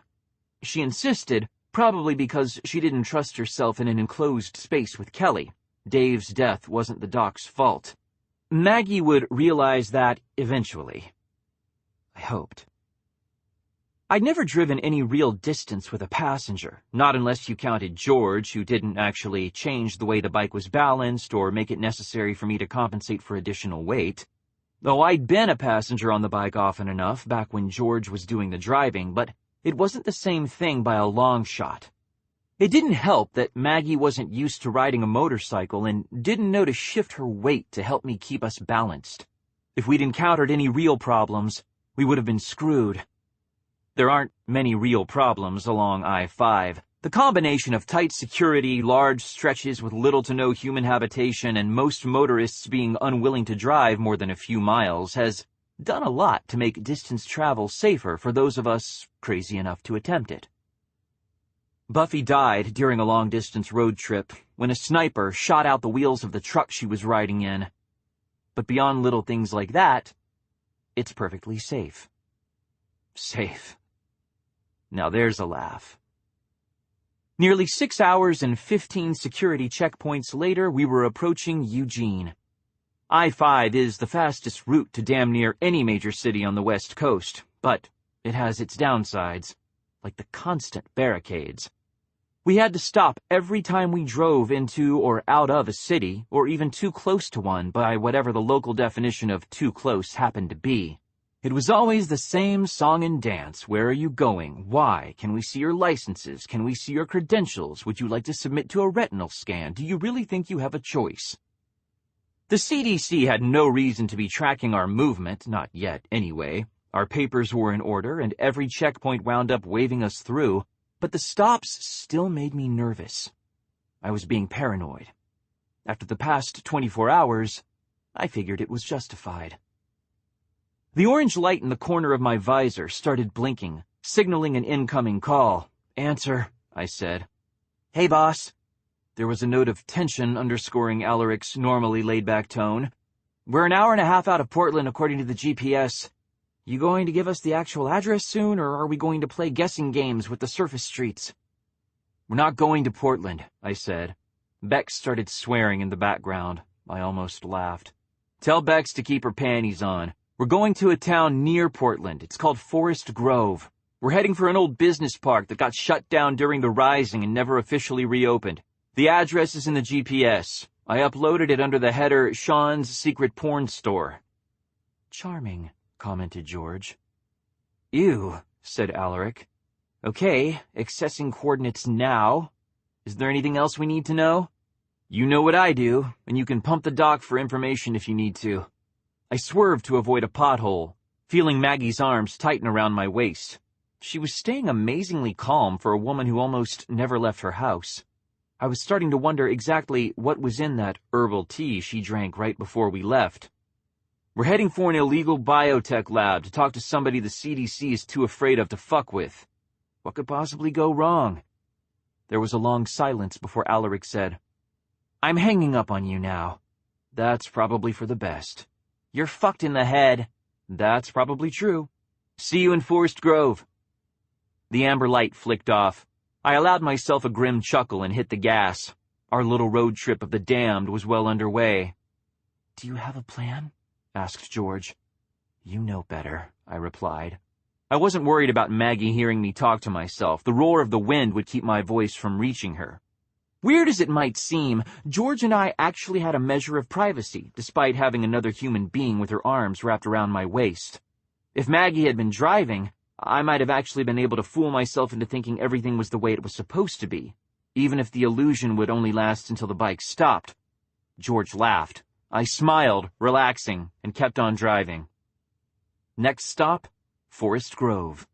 She insisted, probably because she didn't trust herself in an enclosed space with Kelly. Dave's death wasn't the doc's fault. Maggie would realize that eventually. I hoped. I'd never driven any real distance with a passenger, not unless you counted George, who didn't actually change the way the bike was balanced or make it necessary for me to compensate for additional weight. Though I'd been a passenger on the bike often enough back when George was doing the driving, but it wasn't the same thing by a long shot. It didn't help that Maggie wasn't used to riding a motorcycle and didn't know to shift her weight to help me keep us balanced. If we'd encountered any real problems, we would have been screwed. There aren't many real problems along I-5. The combination of tight security, large stretches with little to no human habitation, and most motorists being unwilling to drive more than a few miles has done a lot to make distance travel safer for those of us crazy enough to attempt it. Buffy died during a long-distance road trip when a sniper shot out the wheels of the truck she was riding in. But beyond little things like that, it's perfectly safe. Safe. Now there's a laugh. Nearly 6 hours and 15 security checkpoints later, we were approaching Eugene. I-5 is the fastest route to damn near any major city on the West Coast, but it has its downsides, like the constant barricades. We had to stop every time we drove into or out of a city, or even too close to one by whatever the local definition of too close happened to be. It was always the same song and dance. Where are you going? Why? Can we see your licenses? Can we see your credentials? Would you like to submit to a retinal scan? Do you really think you have a choice? The CDC had no reason to be tracking our movement, not yet anyway. Our papers were in order, and every checkpoint wound up waving us through. But the stops still made me nervous. I was being paranoid. After the past 24 hours, I figured it was justified. The orange light in the corner of my visor started blinking, signaling an incoming call. "Answer," I said. "Hey, boss." There was a note of tension underscoring Alaric's normally laid-back tone. "We're an hour and a half out of Portland according to the GPS. You going to give us the actual address soon, or are we going to play guessing games with the surface streets?" "We're not going to Portland," I said. Bex started swearing in the background. I almost laughed. "Tell Bex to keep her panties on. We're going to a town near Portland. It's called Forest Grove. We're heading for an old business park that got shut down during the Rising and never officially reopened. The address is in the GPS. I uploaded it under the header, Shaun's Secret Porn Store." "Charming," commented George. "Ew," said Alaric. "Okay, accessing coordinates now. Is there anything else we need to know?" "You know what I do, and you can pump the doc for information if you need to." I swerved to avoid a pothole, feeling Maggie's arms tighten around my waist. She was staying amazingly calm for a woman who almost never left her house. I was starting to wonder exactly what was in that herbal tea she drank right before we left. "We're heading for an illegal biotech lab to talk to somebody the CDC is too afraid of to fuck with. What could possibly go wrong?" There was a long silence before Alaric said, "I'm hanging up on you now." "That's probably for the best." "You're fucked in the head." "That's probably true." "See you in Forest Grove." The amber light flicked off. I allowed myself a grim chuckle and hit the gas. Our little road trip of the damned was well underway. "Do you have a plan?" asked George. "You know better," I replied. I wasn't worried about Maggie hearing me talk to myself. The roar of the wind would keep my voice from reaching her. Weird as it might seem, George and I actually had a measure of privacy, despite having another human being with her arms wrapped around my waist. If Maggie had been driving, I might have actually been able to fool myself into thinking everything was the way it was supposed to be, even if the illusion would only last until the bike stopped. George laughed. I smiled, relaxing, and kept on driving. Next stop, Forest Grove.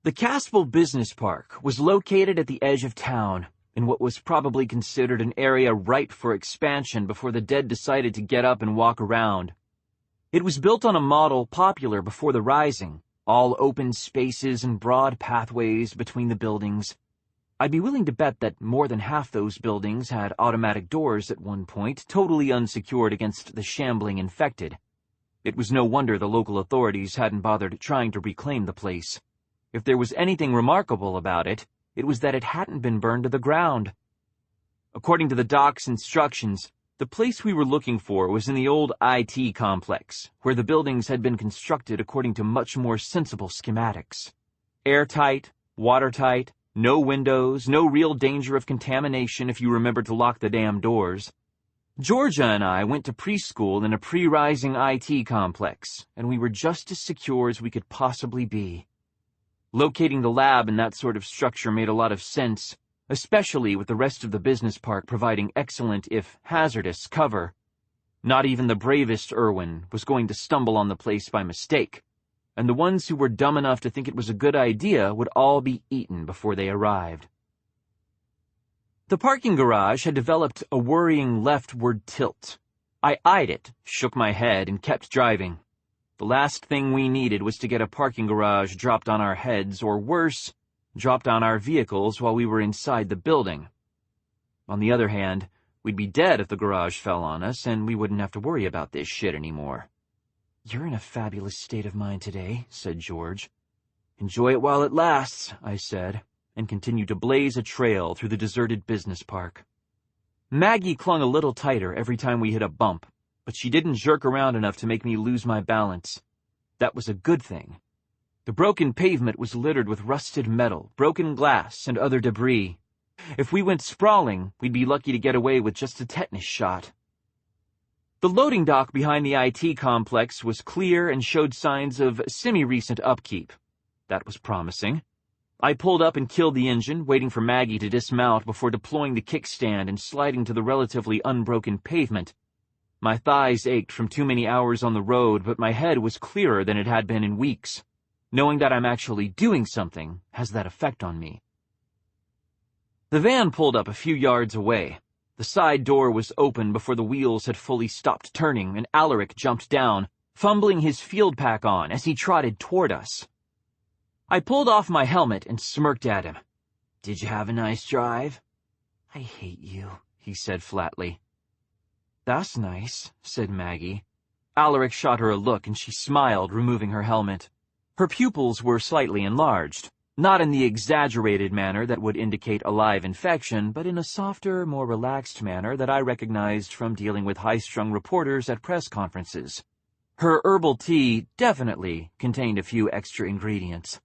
The Caspel Business Park was located at the edge of town, in what was probably considered an area ripe for expansion before the dead decided to get up and walk around. It was built on a model popular before the Rising, all open spaces and broad pathways between the buildings. I'd be willing to bet that more than half those buildings had automatic doors at one point, totally unsecured against the shambling infected. It was no wonder the local authorities hadn't bothered trying to reclaim the place. If there was anything remarkable about it, it was that it hadn't been burned to the ground. According to the doc's instructions, the place we were looking for was in the old IT complex, where the buildings had been constructed according to much more sensible schematics. Airtight, watertight, no windows, no real danger of contamination if you remembered to lock the damn doors. Georgia and I went to preschool in a pre-Rising IT complex, and we were just as secure as we could possibly be. Locating the lab in that sort of structure made a lot of sense, especially with the rest of the business park providing excellent, if hazardous, cover. Not even the bravest Irwin was going to stumble on the place by mistake, and the ones who were dumb enough to think it was a good idea would all be eaten before they arrived. The parking garage had developed a worrying leftward tilt. I eyed it, shook my head, and kept driving. The last thing we needed was to get a parking garage dropped on our heads, or worse, dropped on our vehicles while we were inside the building. On the other hand, we'd be dead if the garage fell on us, and we wouldn't have to worry about this shit anymore. "You're in a fabulous state of mind today," said George. "Enjoy it while it lasts," I said, and continued to blaze a trail through the deserted business park. Maggie clung a little tighter every time we hit a bump, but she didn't jerk around enough to make me lose my balance. That was a good thing. The broken pavement was littered with rusted metal, broken glass, and other debris. If we went sprawling, we'd be lucky to get away with just a tetanus shot. The loading dock behind the IT complex was clear and showed signs of semi-recent upkeep. That was promising. I pulled up and killed the engine, waiting for Maggie to dismount before deploying the kickstand and sliding to the relatively unbroken pavement. My thighs ached from too many hours on the road, but my head was clearer than it had been in weeks. Knowing that I'm actually doing something has that effect on me. The van pulled up a few yards away. The side door was open before the wheels had fully stopped turning, and Alaric jumped down, fumbling his field pack on as he trotted toward us. I pulled off my helmet and smirked at him. "Did you have a nice drive?" "I hate you," he said flatly. "That's nice," said Maggie. Alaric shot her a look and she smiled, removing her helmet. Her pupils were slightly enlarged, not in the exaggerated manner that would indicate a live infection, but in a softer, more relaxed manner that I recognized from dealing with high-strung reporters at press conferences. Her herbal tea definitely contained a few extra ingredients.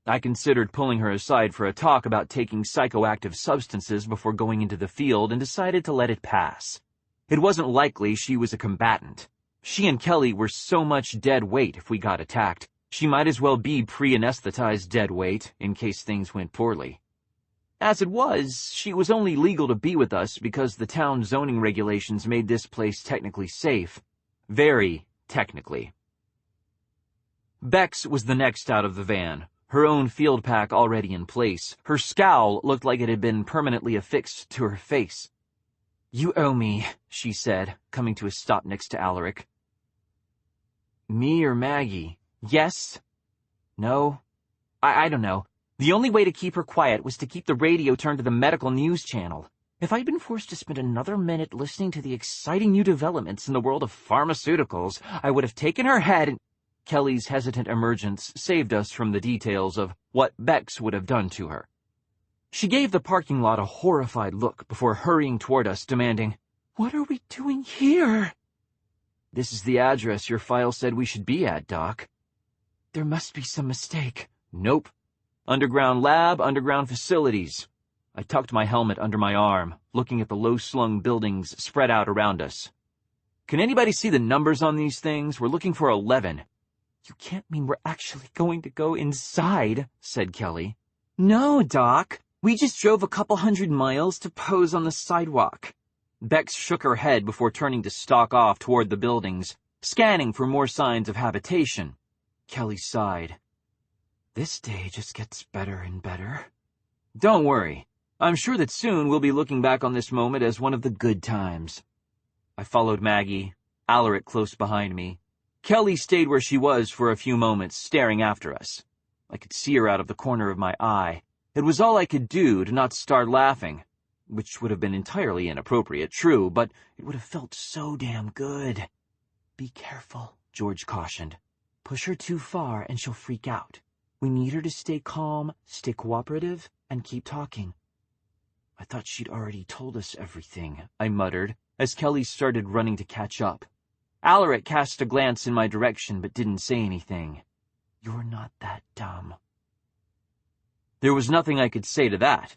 I considered pulling her aside for a talk about taking psychoactive substances before going into the field and decided to let it pass. It wasn't likely she was a combatant. She and Kelly were so much dead weight if we got attacked. She might as well be pre-anesthetized dead weight in case things went poorly. As it was, she was only legal to be with us because the town zoning regulations made this place technically safe. Very technically. Bex was the next out of the van, her own field pack already in place. Her scowl looked like it had been permanently affixed to her face. "You owe me," she said, coming to a stop next to Alaric. "Me or Maggie? Yes? No? I don't know. The only way to keep her quiet was to keep the radio turned to the medical news channel. If I'd been forced to spend another minute listening to the exciting new developments in the world of pharmaceuticals, I would have taken her head and—" Kelly's hesitant emergence saved us from the details of what Bex would have done to her. She gave the parking lot a horrified look before hurrying toward us, demanding, "What are we doing here?" "This is the address your file said we should be at, Doc." "There must be some mistake." "Nope. Underground lab, underground facilities." I tucked my helmet under my arm, looking at the low-slung buildings spread out around us. "Can anybody see the numbers on these things? We're looking for 11. "You can't mean we're actually going to go inside," said Kelly. "No, Doc. We just drove a couple 100 miles to pose on the sidewalk." Bex shook her head before turning to stalk off toward the buildings, scanning for more signs of habitation. Kelly sighed. "This day just gets better and better." "Don't worry. I'm sure that soon we'll be looking back on this moment as one of the good times." I followed Maggie, Alaric close behind me. Kelly stayed where she was for a few moments, staring after us. I could see her out of the corner of my eye. It was all I could do to not start laughing, which would have been entirely inappropriate, true, but it would have felt so damn good. "Be careful," George cautioned. "Push her too far and she'll freak out. We need her to stay calm, stay cooperative, and keep talking." "I thought she'd already told us everything," I muttered, as Kelly started running to catch up. Alaric cast a glance in my direction but didn't say anything. "You're not that dumb." There was nothing I could say to that.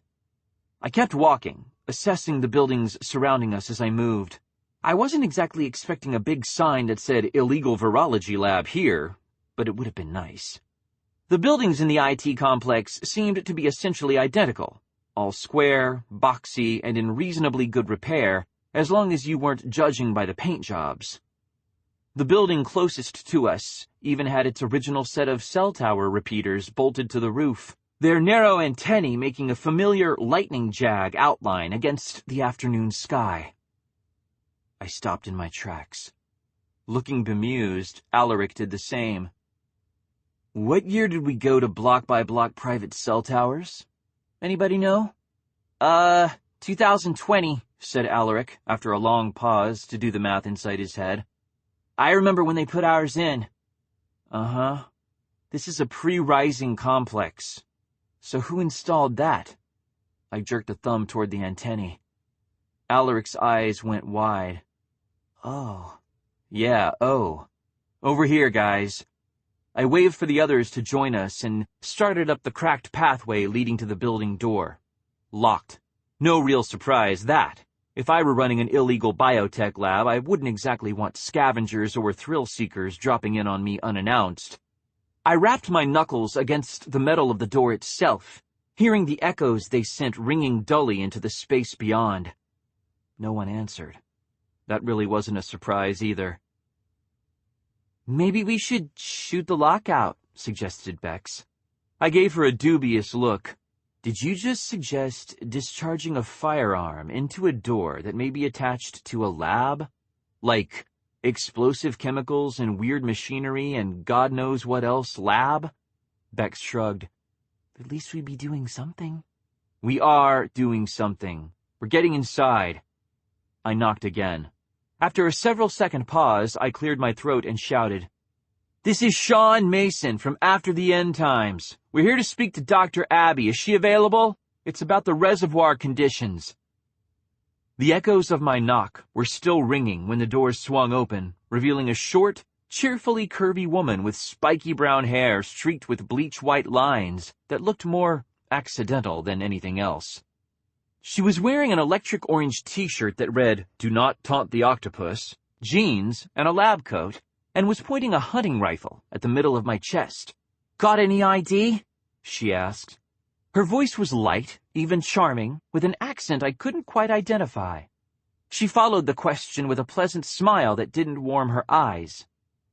I kept walking, assessing the buildings surrounding us as I moved. I wasn't exactly expecting a big sign that said illegal virology lab here, but it would have been nice. The buildings in the IT complex seemed to be essentially identical, all square, boxy, and in reasonably good repair, as long as you weren't judging by the paint jobs. The building closest to us even had its original set of cell tower repeaters bolted to the roof, their narrow antennae making a familiar lightning jag outline against the afternoon sky. I stopped in my tracks. Looking bemused, Alaric did the same. "What year did we go to block-by-block private cell towers? Anybody know?" 2020, said Alaric, after a long pause to do the math inside his head. "I remember when they put ours in." "Uh-huh. This is a pre-rising complex. So who installed that?" I jerked a thumb toward the antennae. Alaric's eyes went wide. "Oh. Yeah, oh. Over here, guys." I waved for the others to join us and started up the cracked pathway leading to the building door. Locked. No real surprise, that. If I were running an illegal biotech lab, I wouldn't exactly want scavengers or thrill-seekers dropping in on me unannounced. I rapped my knuckles against the metal of the door itself, hearing the echoes they sent ringing dully into the space beyond. No one answered. That really wasn't a surprise either. "Maybe we should shoot the lock out," suggested Bex. I gave her a dubious look. "Did you just suggest discharging a firearm into a door that may be attached to a lab? Like explosive chemicals and weird machinery and God knows what else lab?" Bex shrugged. "At least we'd be doing something." "We are doing something. We're getting inside." I knocked again. After a several-second pause, I cleared my throat and shouted, "This is Shaun Mason from After the End Times. We're here to speak to Dr. Abby. Is she available? It's about the reservoir conditions." The echoes of my knock were still ringing when the doors swung open, revealing a short, cheerfully curvy woman with spiky brown hair streaked with bleach-white lines that looked more accidental than anything else. She was wearing an electric orange t-shirt that read, "Do not taunt the octopus," jeans, and a lab coat, and was pointing a hunting rifle at the middle of my chest. "Got any ID?" she asked. Her voice was light, even charming, with an accent I couldn't quite identify. She followed the question with a pleasant smile that didn't warm her eyes.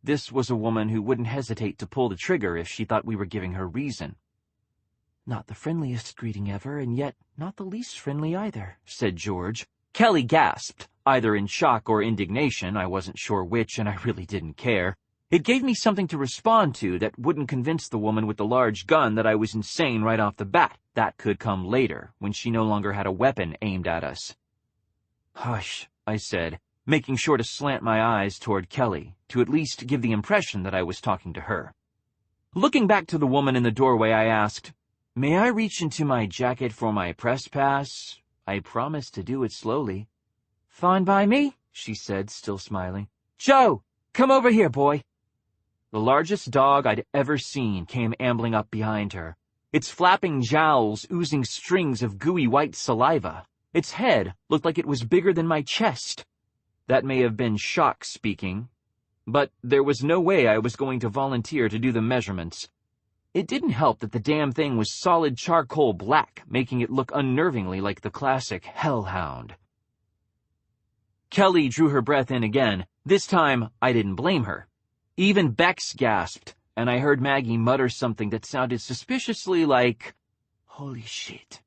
This was a woman who wouldn't hesitate to pull the trigger if she thought we were giving her reason. "Not the friendliest greeting ever, and yet not the least friendly either," said George. Kelly gasped, either in shock or indignation, I wasn't sure which, and I really didn't care. It gave me something to respond to that wouldn't convince the woman with the large gun that I was insane right off the bat. That could come later, when she no longer had a weapon aimed at us. "Hush," I said, making sure to slant my eyes toward Kelly, to at least give the impression that I was talking to her. Looking back to the woman in the doorway, I asked, "May I reach into my jacket for my press pass? I promise to do it slowly." "Fine by me," she said, still smiling. "Joe, come over here, boy." The largest dog I'd ever seen came ambling up behind her, its flapping jowls oozing strings of gooey white saliva. Its head looked like it was bigger than my chest. That may have been shock speaking, but there was no way I was going to volunteer to do the measurements. It didn't help that the damn thing was solid charcoal black, making it look unnervingly like the classic hellhound. Kelly drew her breath in again. This time, I didn't blame her. Even Bex gasped, and I heard Maggie mutter something that sounded suspiciously like, "Holy shit."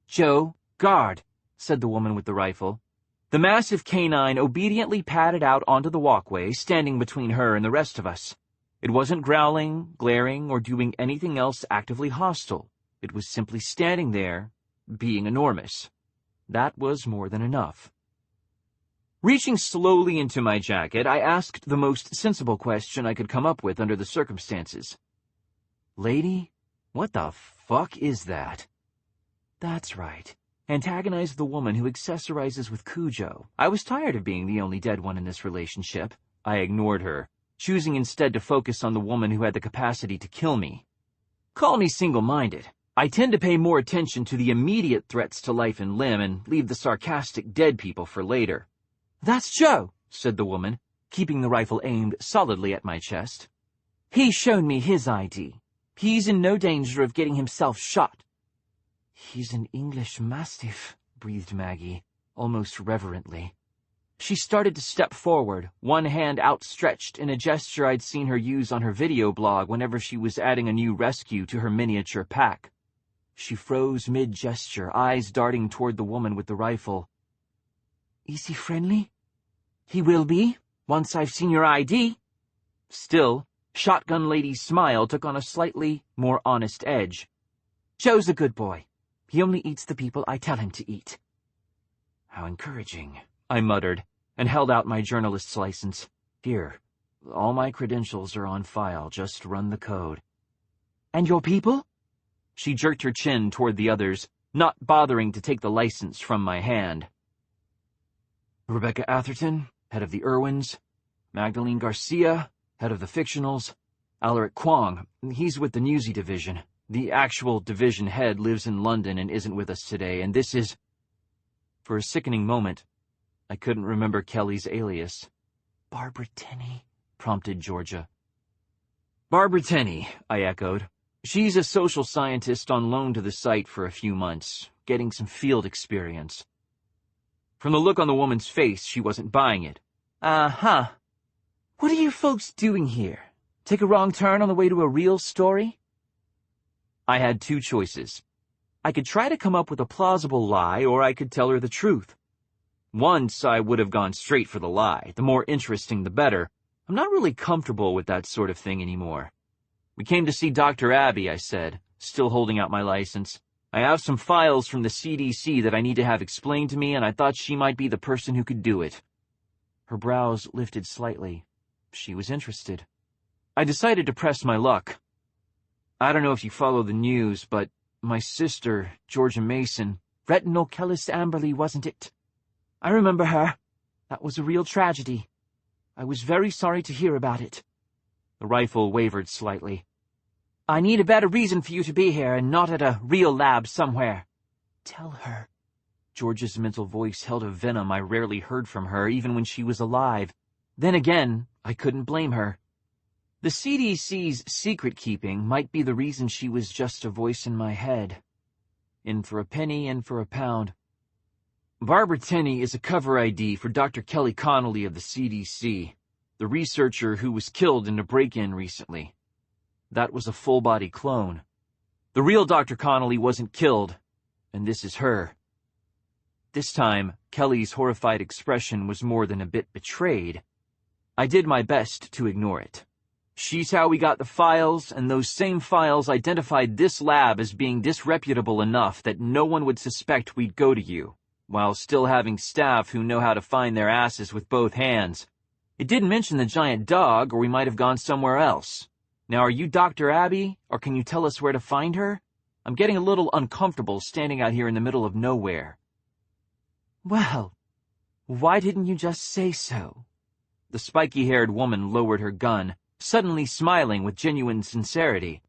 "Joe, guard," said the woman with the rifle. The massive canine obediently padded out onto the walkway, standing between her and the rest of us. It wasn't growling, glaring, or doing anything else actively hostile. It was simply standing there, being enormous. That was more than enough. Reaching slowly into my jacket, I asked the most sensible question I could come up with under the circumstances. "Lady, what the fuck is that?" That's right. Antagonize the woman who accessorizes with Cujo. I was tired of being the only dead one in this relationship. I ignored her, choosing instead to focus on the woman who had the capacity to kill me. Call me single-minded. I tend to pay more attention to the immediate threats to life and limb and leave the sarcastic dead people for later. "That's Joe," said the woman, keeping the rifle aimed solidly at my chest. "He's shown me his ID. He's in no danger of getting himself shot." "He's an English Mastiff," breathed Maggie, almost reverently. She started to step forward, one hand outstretched in a gesture I'd seen her use on her video blog whenever she was adding a new rescue to her miniature pack. She froze mid-gesture, eyes darting toward the woman with the rifle. "Is he friendly?" "He will be, once I've seen your ID." Still, Shotgun Lady's smile took on a slightly more honest edge. "Joe's a good boy. He only eats the people I tell him to eat." "How encouraging," I muttered, and held out my journalist's license. "Here, all my credentials are on file, just run the code." "And your people?" She jerked her chin toward the others, not bothering to take the license from my hand. "Rebecca Atherton, head of the Irwins. Magdalene Garcia, Head of the fictionals, Alaric Kwong. He's with the Newsy division. The actual division head lives in London and isn't with us today, and this is... For a sickening moment, I couldn't remember Kelly's alias. Barbara Tenney, prompted Georgia. Barbara Tenney, I echoed. She's a social scientist on loan to the site for a few months, getting some field experience. From the look on the woman's face, she wasn't buying it. Uh-huh. What are you folks doing here? Take a wrong turn on the way to a real story? I had two choices. I could try to come up with a plausible lie, or I could tell her the truth. Once, I would have gone straight for the lie. The more interesting, the better. I'm not really comfortable with that sort of thing anymore. We came to see Dr. Abby, I said, still holding out my license. I have some files from the CDC that I need to have explained to me, and I thought she might be the person who could do it. Her brows lifted slightly. She was interested. I decided to press my luck. I don't know if you follow the news, but my sister, Georgia Mason... Retinal Kellis Amberley, wasn't it? I remember her. That was a real tragedy. I was very sorry to hear about it. The rifle wavered slightly. I need a better reason for you to be here and not at a real lab somewhere. Tell her. Georgia's mental voice held a venom I rarely heard from her, even when she was alive. Then again, I couldn't blame her. The CDC's secret-keeping might be the reason she was just a voice in my head. In for a penny, in for a pound. Barbara Tenney is a cover ID for Dr. Kelly Connolly of the CDC, the researcher who was killed in a break-in recently. That was a full-body clone. The real Dr. Connolly wasn't killed, and this is her. This time, Kelly's horrified expression was more than a bit betrayed. I did my best to ignore it. She's how we got the files, and those same files identified this lab as being disreputable enough that no one would suspect we'd go to you, while still having staff who know how to find their asses with both hands. It didn't mention the giant dog, or we might have gone somewhere else. Now, are you Dr. Abby, or can you tell us where to find her? I'm getting a little uncomfortable standing out here in the middle of nowhere. Well, why didn't you just say so? The spiky-haired woman lowered her gun, suddenly smiling with genuine sincerity.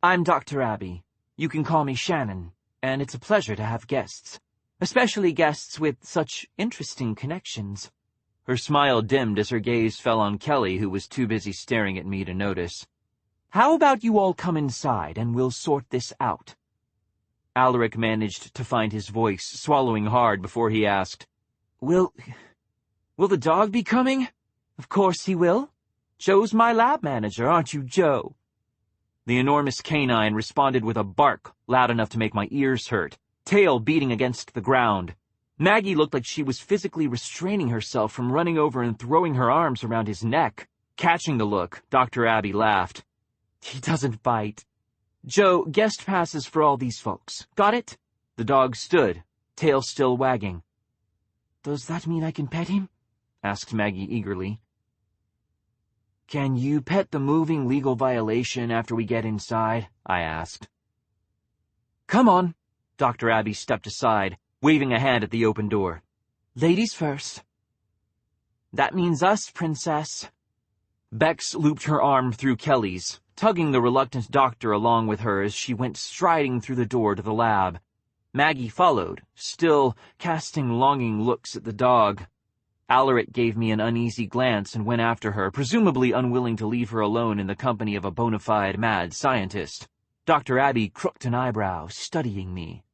I'm Dr. Abby. You can call me Shannon, and it's a pleasure to have guests, especially guests with such interesting connections. Her smile dimmed as her gaze fell on Kelly, who was too busy staring at me to notice. How about you all come inside, and we'll sort this out? Alaric managed to find his voice, swallowing hard before he asked, Will the dog be coming? Of course he will. Joe's my lab manager, aren't you, Joe? The enormous canine responded with a bark loud enough to make my ears hurt, tail beating against the ground. Maggie looked like she was physically restraining herself from running over and throwing her arms around his neck. Catching the look, Dr. Abby laughed. He doesn't bite. Joe, guest passes for all these folks. Got it? The dog stood, tail still wagging. Does that mean I can pet him? Asked Maggie eagerly. Can you pet the moving legal violation after we get inside? I asked. Come on. Dr. Abby stepped aside, waving a hand at the open door. Ladies first. That means us, Princess. Bex looped her arm through Kelly's, tugging the reluctant doctor along with her as she went striding through the door to the lab. Maggie followed, still casting longing looks at the dog. Alaric gave me an uneasy glance and went after her, presumably unwilling to leave her alone in the company of a bona fide mad scientist. Dr. Abby crooked an eyebrow, studying me.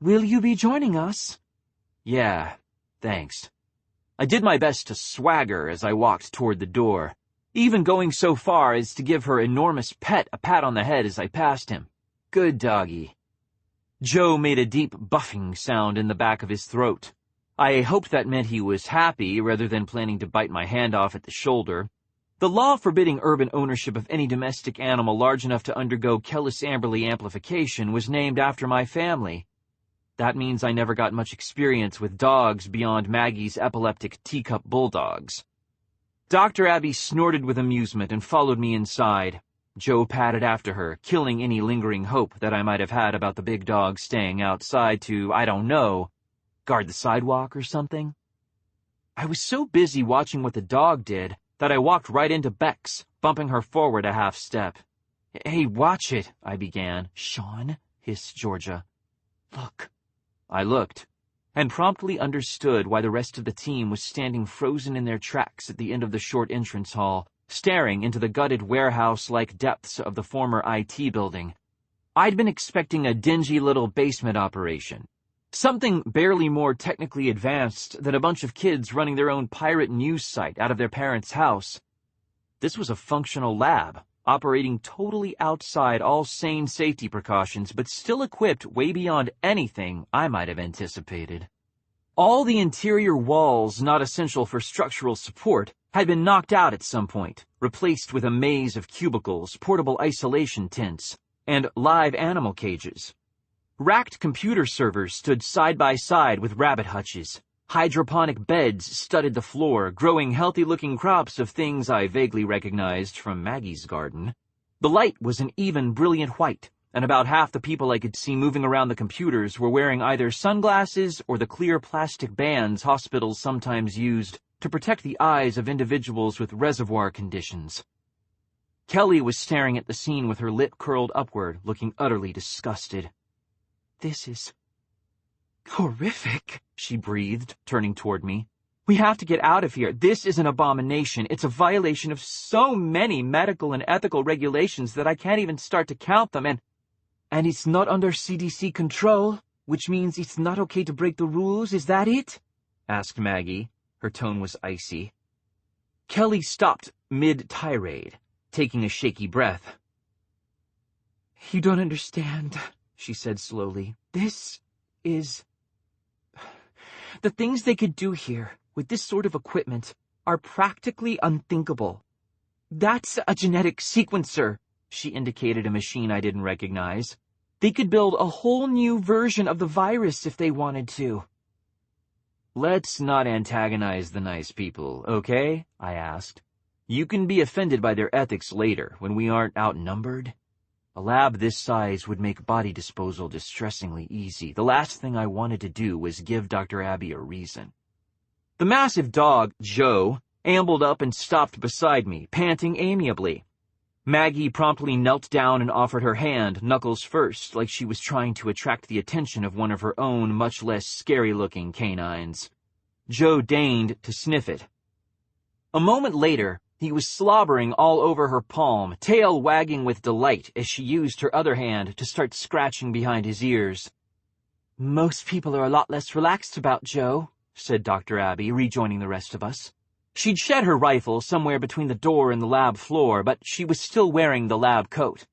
Will you be joining us? Yeah, thanks. I did my best to swagger as I walked toward the door, even going so far as to give her enormous pet a pat on the head as I passed him. Good doggy. Joe made a deep buffing sound in the back of his throat. I hoped that meant he was happy rather than planning to bite my hand off at the shoulder. The law forbidding urban ownership of any domestic animal large enough to undergo Kellis-Amberley amplification was named after my family. That means I never got much experience with dogs beyond Maggie's epileptic teacup bulldogs. Dr. Abby snorted with amusement and followed me inside. Joe padded after her, killing any lingering hope that I might have had about the big dog staying outside to, I don't know, guard the sidewalk or something. I was so busy watching what the dog did, that I walked right into Bex, bumping her forward a half step. "Hey, watch it," I began. "Shaun," hissed Georgia. "Look." I looked, and promptly understood why the rest of the team was standing frozen in their tracks at the end of the short entrance hall, staring into the gutted warehouse-like depths of the former IT building. I'd been expecting a dingy little basement operation. Something barely more technically advanced than a bunch of kids running their own pirate news site out of their parents' house. This was a functional lab, operating totally outside all sane safety precautions, but still equipped way beyond anything I might have anticipated. All the interior walls not essential for structural support had been knocked out at some point, replaced with a maze of cubicles, portable isolation tents, and live animal cages. Racked computer servers stood side by side with rabbit hutches. Hydroponic beds studded the floor, growing healthy-looking crops of things I vaguely recognized from Maggie's garden. The light was an even, brilliant white, and about half the people I could see moving around the computers were wearing either sunglasses or the clear plastic bands hospitals sometimes used to protect the eyes of individuals with reservoir conditions. Kelly was staring at the scene with her lip curled upward, looking utterly disgusted. "This is horrific," she breathed, turning toward me. "We have to get out of here. This is an abomination. It's a violation of so many medical and ethical regulations that I can't even start to count them, and it's not under CDC control, which means it's not okay to break the rules. Is that it?" asked Maggie. Her tone was icy. Kelly stopped mid-tirade, taking a shaky breath. "You don't understand," she said slowly. "This is... The things they could do here, with this sort of equipment, are practically unthinkable. That's a genetic sequencer," she indicated a machine I didn't recognize. "They could build a whole new version of the virus if they wanted to." "Let's not antagonize the nice people, okay?" I asked. "You can be offended by their ethics later, when we aren't outnumbered. A lab this size would make body disposal distressingly easy. The last thing I wanted to do was give Dr. Abby a reason." The massive dog, Joe, ambled up and stopped beside me, panting amiably. Maggie promptly knelt down and offered her hand, knuckles first, like she was trying to attract the attention of one of her own much less scary-looking canines. Joe deigned to sniff it. A moment later, he was slobbering all over her palm, tail wagging with delight as she used her other hand to start scratching behind his ears. "Most people are a lot less relaxed about Joe," said Dr. Abby, rejoining the rest of us. She'd shed her rifle somewhere between the door and the lab floor, but she was still wearing the lab coat.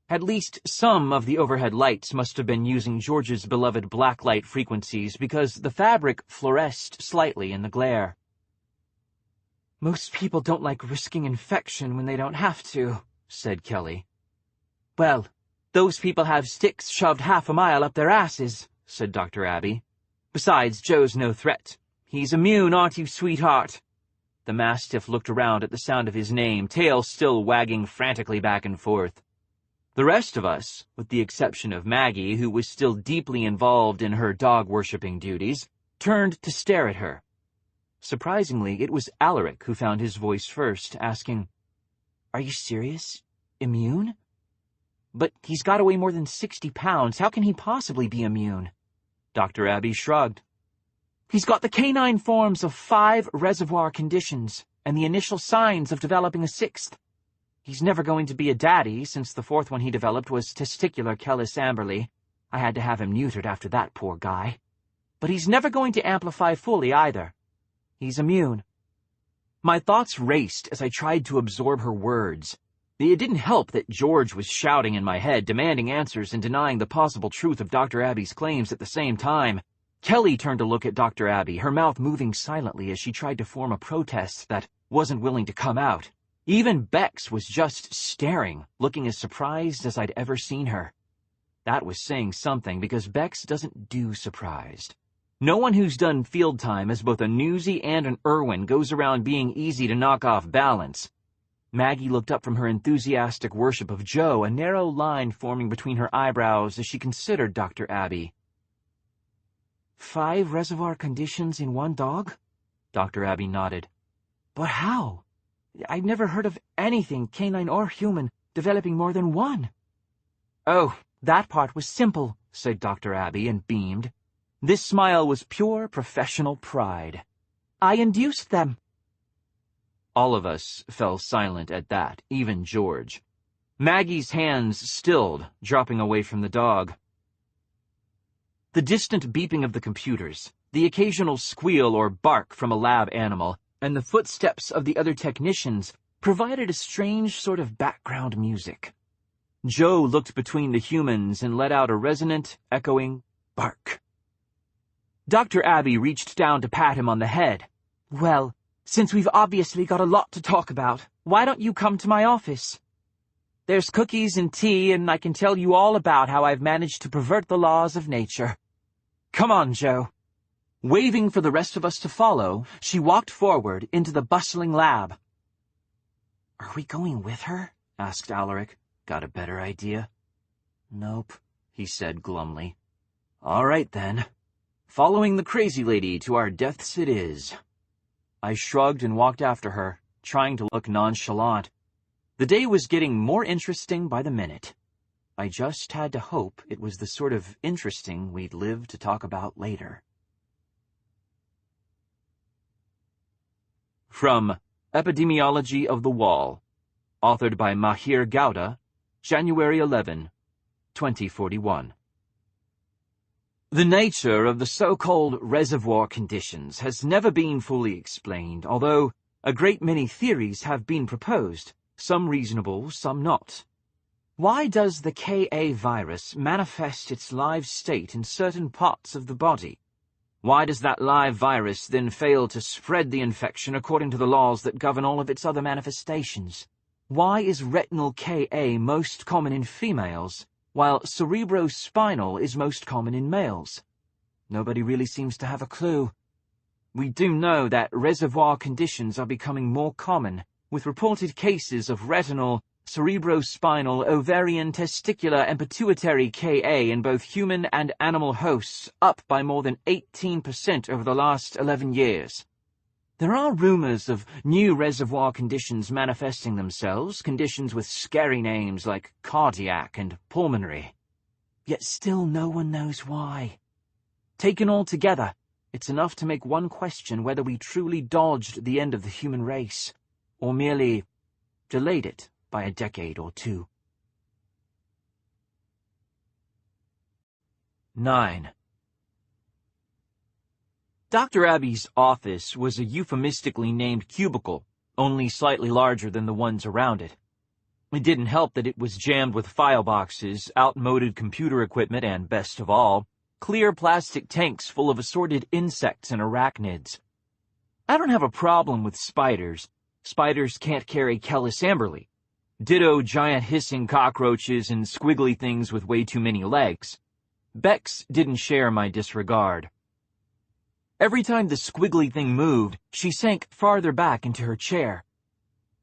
At least some of the overhead lights must have been using George's beloved blacklight frequencies because the fabric fluoresced slightly in the glare. "Most people don't like risking infection when they don't have to," said Kelly. "Well, those people have sticks shoved half a mile up their asses," said Dr. Abby. "Besides, Joe's no threat. He's immune, aren't you, sweetheart?" The Mastiff looked around at the sound of his name, tail still wagging frantically back and forth. The rest of us, with the exception of Maggie, who was still deeply involved in her dog-worshipping duties, turned to stare at her. Surprisingly, it was Alaric who found his voice first, asking, "Are you serious? Immune?" "But he's got to weigh more than 60 pounds. How can he possibly be immune?" Dr. Abby shrugged. "He's got the canine forms of 5 reservoir conditions, and the initial signs of developing a 6th. He's never going to be a daddy, since the 4th one he developed was testicular Kellis Amberley. I had to have him neutered after that, poor guy. But he's never going to amplify fully, either. He's immune." My thoughts raced as I tried to absorb her words. It didn't help that George was shouting in my head, demanding answers and denying the possible truth of Dr. Abby's claims at the same time. Kelly turned to look at Dr. Abby, her mouth moving silently as she tried to form a protest that wasn't willing to come out. Even Bex was just staring, looking as surprised as I'd ever seen her. That was saying something, because Bex doesn't do surprised. No one who's done field time as both a newsie and an Irwin goes around being easy to knock off balance. Maggie looked up from her enthusiastic worship of Joe, a narrow line forming between her eyebrows as she considered Dr. Abby. 5 reservoir conditions in one dog? Dr. Abby nodded. But how? I've never heard of anything, canine or human, developing more than one. Oh, that part was simple, said Dr. Abby and beamed. This smile was pure professional pride. I induced them. All of us fell silent at that, even George. Maggie's hands stilled, dropping away from the dog. The distant beeping of the computers, the occasional squeal or bark from a lab animal, and the footsteps of the other technicians provided a strange sort of background music. Joe looked between the humans and let out a resonant, echoing bark. Dr. Abby reached down to pat him on the head. Well, since we've obviously got a lot to talk about, why don't you come to my office? There's cookies and tea, and I can tell you all about how I've managed to pervert the laws of nature. Come on, Joe. Waving for the rest of us to follow, she walked forward into the bustling lab. Are we going with her? Asked Alaric. Got a better idea? Nope, he said glumly. All right, then. Following the crazy lady to our deaths it is. I shrugged and walked after her, trying to look nonchalant. The day was getting more interesting by the minute. I just had to hope it was the sort of interesting we'd live to talk about later. From Epidemiology of the Wall, authored by Mahir Gowda, January 11, 2041. The nature of the so-called reservoir conditions has never been fully explained, although a great many theories have been proposed, some reasonable, some not. Why does the Ka virus manifest its live state in certain parts of the body? Why does that live virus then fail to spread the infection according to the laws that govern all of its other manifestations? Why is retinal Ka most common in females, while cerebrospinal is most common in males? Nobody really seems to have a clue. We do know that reservoir conditions are becoming more common, with reported cases of retinal, cerebrospinal, ovarian, testicular, and pituitary Ka in both human and animal hosts up by more than 18% over the last 11 years. There are rumors of new reservoir conditions manifesting themselves, conditions with scary names like cardiac and pulmonary. Yet still no one knows why. Taken all together, it's enough to make one question whether we truly dodged the end of the human race, or merely delayed it by a decade or two. 9. Dr. Abby's office was a euphemistically named cubicle, only slightly larger than the ones around it. It didn't help that it was jammed with file boxes, outmoded computer equipment, and, best of all, clear plastic tanks full of assorted insects and arachnids. I don't have a problem with spiders. Spiders can't carry Kellis Amberley. Ditto giant hissing cockroaches and squiggly things with way too many legs. Bex didn't share my disregard. Every time the squiggly thing moved, she sank farther back into her chair.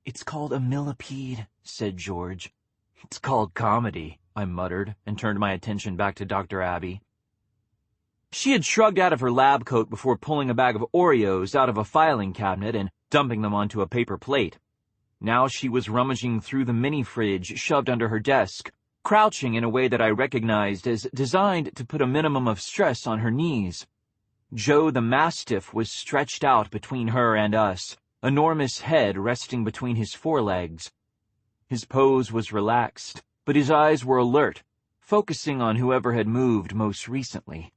It's called a millipede, said George. It's called comedy, I muttered, and turned my attention back to Dr. Abby. She had shrugged out of her lab coat before pulling a bag of Oreos out of a filing cabinet and dumping them onto a paper plate. Now she was rummaging through the mini-fridge shoved under her desk, crouching in a way that I recognized as designed to put a minimum of stress on her knees. Joe the Mastiff was stretched out between her and us, enormous head resting between his forelegs. His pose was relaxed, but his eyes were alert, focusing on whoever had moved most recently.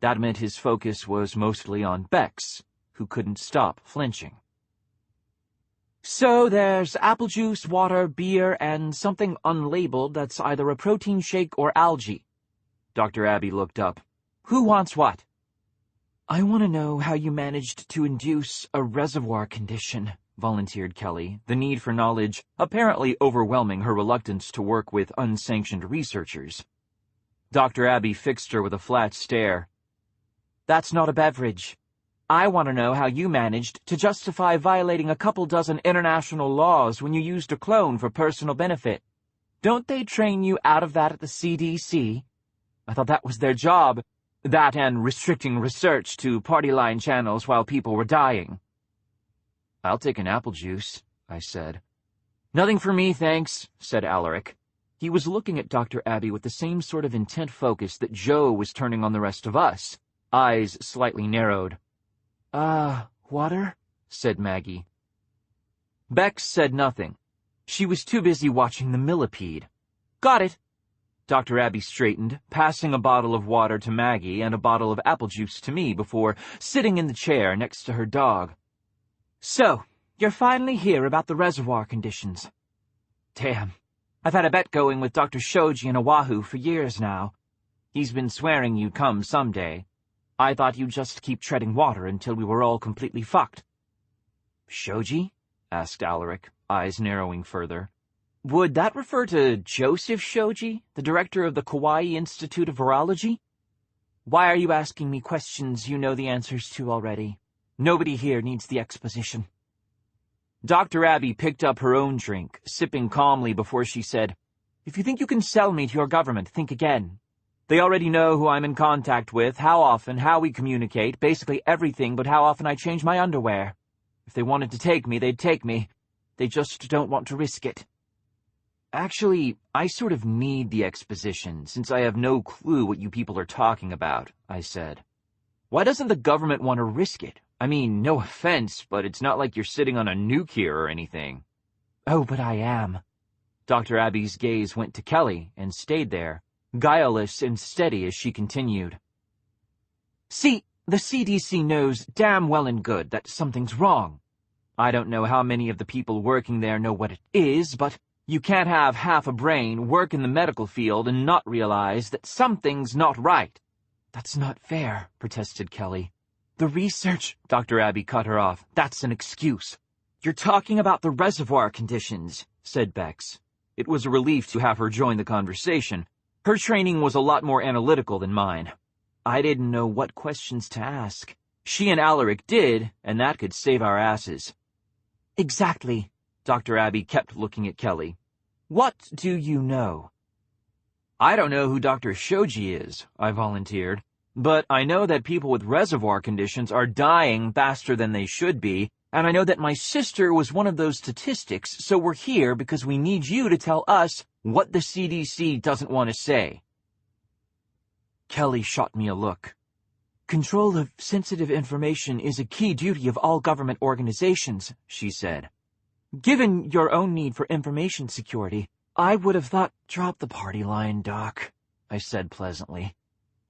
That meant his focus was mostly on Bex, who couldn't stop flinching. So there's apple juice, water, beer, and something unlabeled that's either a protein shake or algae. Dr. Abby looked up. Who wants what? I want to know how you managed to induce a reservoir condition, volunteered Kelly, the need for knowledge apparently overwhelming her reluctance to work with unsanctioned researchers. Dr. Abby fixed her with a flat stare. That's not a beverage. I want to know how you managed to justify violating a couple dozen international laws when you used a clone for personal benefit. Don't they train you out of that at the CDC? I thought that was their job. That and restricting research to party line channels while people were dying. I'll take an apple juice, I said. Nothing for me, thanks, said Alaric. He was looking at Dr. Abby with the same sort of intent focus that Joe was turning on the rest of us, eyes slightly narrowed. Water? Said Maggie. Bex said nothing. She was too busy watching the millipede. Got it. Dr. Abby straightened, passing a bottle of water to Maggie and a bottle of apple juice to me before sitting in the chair next to her dog. So, you're finally here about the reservoir conditions. Damn. I've had a bet going with Dr. Shoji in Oahu for years now. He's been swearing you'd come someday. I thought you'd just keep treading water until we were all completely fucked. Shoji? Asked Alaric, eyes narrowing further. Would that refer to Joseph Shoji, the director of the Kauai Institute of Virology? Why are you asking me questions you know the answers to already? Nobody here needs the exposition. Dr. Abby picked up her own drink, sipping calmly before she said, If you think you can sell me to your government, think again. They already know who I'm in contact with, how often, how we communicate, basically everything but how often I change my underwear. If they wanted to take me, they'd take me. They just don't want to risk it. Actually, I sort of need the exposition, since I have no clue what you people are talking about, I said. Why doesn't the government want to risk it? I mean, no offense, but it's not like you're sitting on a nuke here or anything. Oh, but I am. Dr. Abby's gaze went to Kelly and stayed there, guileless and steady as she continued. See, the CDC knows damn well and good that something's wrong. I don't know how many of the people working there know what it is, but you can't have half a brain, work in the medical field, and not realize that something's not right. That's not fair, protested Kelly. The research, Dr. Abby cut her off. That's an excuse. You're talking about the reservoir conditions, said Bex. It was a relief to have her join the conversation. Her training was a lot more analytical than mine. I didn't know what questions to ask. She and Alaric did, and that could save our asses. Exactly. Dr. Abby kept looking at Kelly. What do you know? I don't know who Dr. Shoji is, I volunteered, but I know that people with reservoir conditions are dying faster than they should be, and I know that my sister was one of those statistics, so we're here because we need you to tell us what the CDC doesn't want to say. Kelly shot me a look. Control of sensitive information is a key duty of all government organizations, she said. Given your own need for information security, I would have thought, drop the party line, Doc, I said pleasantly.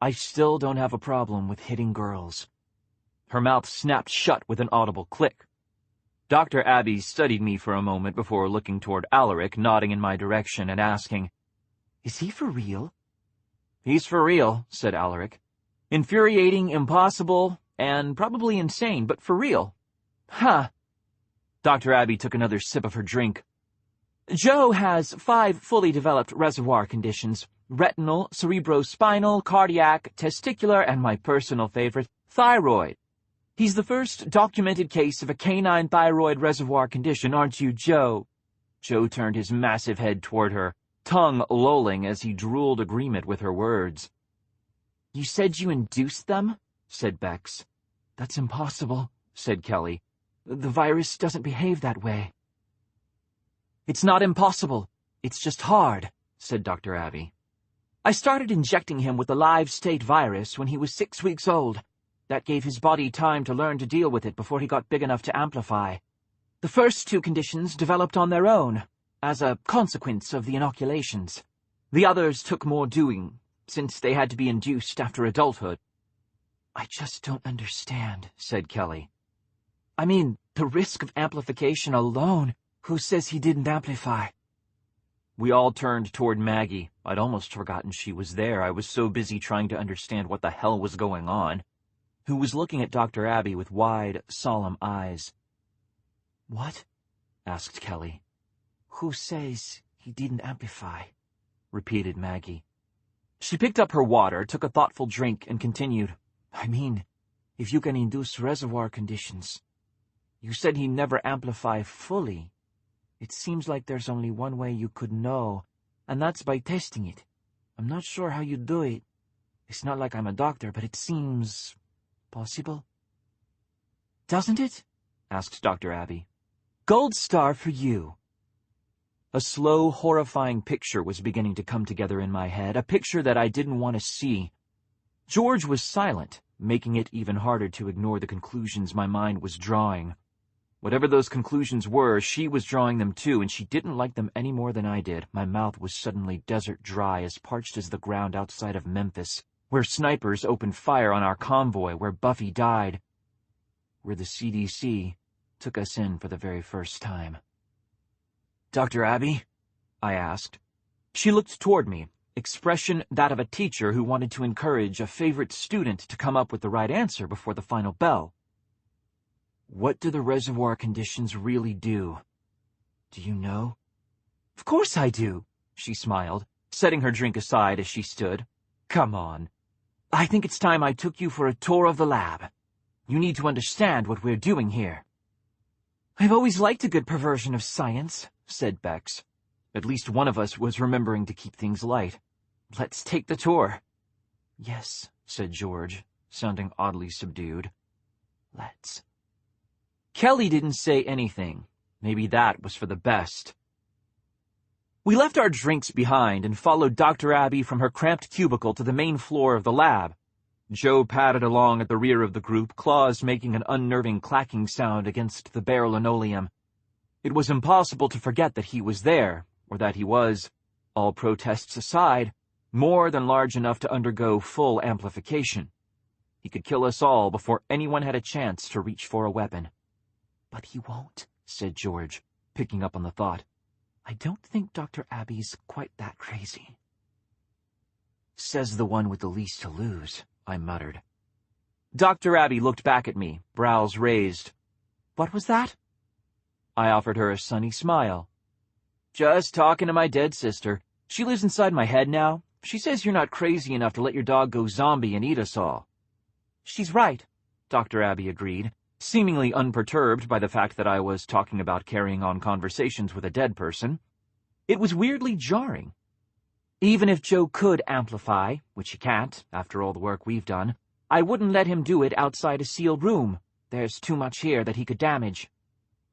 I still don't have a problem with hitting girls. Her mouth snapped shut with an audible click. Dr. Abby studied me for a moment before looking toward Alaric, nodding in my direction and asking, Is he for real? He's for real, said Alaric. Infuriating, impossible, and probably insane, but for real. Huh. Dr. Abby took another sip of her drink. Joe has 5 fully developed reservoir conditions: retinal, cerebrospinal, cardiac, testicular, and my personal favorite, thyroid. He's the first documented case of a canine thyroid reservoir condition, aren't you, Joe? Joe turned his massive head toward her, tongue lolling as he drooled agreement with her words. You said you induced them? Said Bex. That's impossible, said Kelly. The virus doesn't behave that way. It's not impossible. It's just hard, said Dr. Abby. I started injecting him with the live state virus when he was 6 weeks old. That gave his body time to learn to deal with it before he got big enough to amplify. The first 2 conditions developed on their own, as a consequence of the inoculations. The others took more doing, since they had to be induced after adulthood. I just don't understand, said Kelly. I mean, the risk of amplification alone. Who says he didn't amplify? We all turned toward Maggie. I'd almost forgotten she was there. I was so busy trying to understand what the hell was going on. Who was looking at Dr. Abby with wide, solemn eyes. What? Asked Kelly. Who says he didn't amplify? Repeated Maggie. She picked up her water, took a thoughtful drink, and continued. I mean, if you can induce reservoir conditions. You said he never amplify fully. It seems like there's only one way you could know, and that's by testing it. I'm not sure how you do it. It's not like I'm a doctor, but it seems possible. Doesn't it? Asked Dr. Abby. Gold star for you. A slow, horrifying picture was beginning to come together in my head, a picture that I didn't want to see. George was silent, making it even harder to ignore the conclusions my mind was drawing. Whatever those conclusions were, she was drawing them too, and she didn't like them any more than I did. My mouth was suddenly desert dry, as parched as the ground outside of Memphis, where snipers opened fire on our convoy, where Buffy died, where the CDC took us in for the very first time. "Dr. Abby?" I asked. She looked toward me, expression that of a teacher who wanted to encourage a favorite student to come up with the right answer before the final bell. "What do the reservoir conditions really do? Do you know?" "Of course I do," she smiled, setting her drink aside as she stood. "Come on. I think it's time I took you for a tour of the lab. You need to understand what we're doing here." "I've always liked a good perversion of science," said Bex. At least one of us was remembering to keep things light. "Let's take the tour." "Yes," said George, sounding oddly subdued. "Let's." Kelly didn't say anything. Maybe that was for the best. We left our drinks behind and followed Dr. Abby from her cramped cubicle to the main floor of the lab. Joe padded along at the rear of the group, claws making an unnerving clacking sound against the bare linoleum. It was impossible to forget that he was there, or that he was, all protests aside, more than large enough to undergo full amplification. He could kill us all before anyone had a chance to reach for a weapon. "But he won't," said George, picking up on the thought. "I don't think Dr. Abby's quite that crazy." "Says the one with the least to lose," I muttered. Dr. Abby looked back at me, brows raised. "What was that?" I offered her a sunny smile. "Just talking to my dead sister. She lives inside my head now. She says you're not crazy enough to let your dog go zombie and eat us all." "She's right," Dr. Abby agreed, seemingly unperturbed by the fact that I was talking about carrying on conversations with a dead person. It was weirdly jarring. Even if Joe could amplify, which he can't, after all the work we've done, I wouldn't let him do it outside a sealed room. There's too much here that he could damage.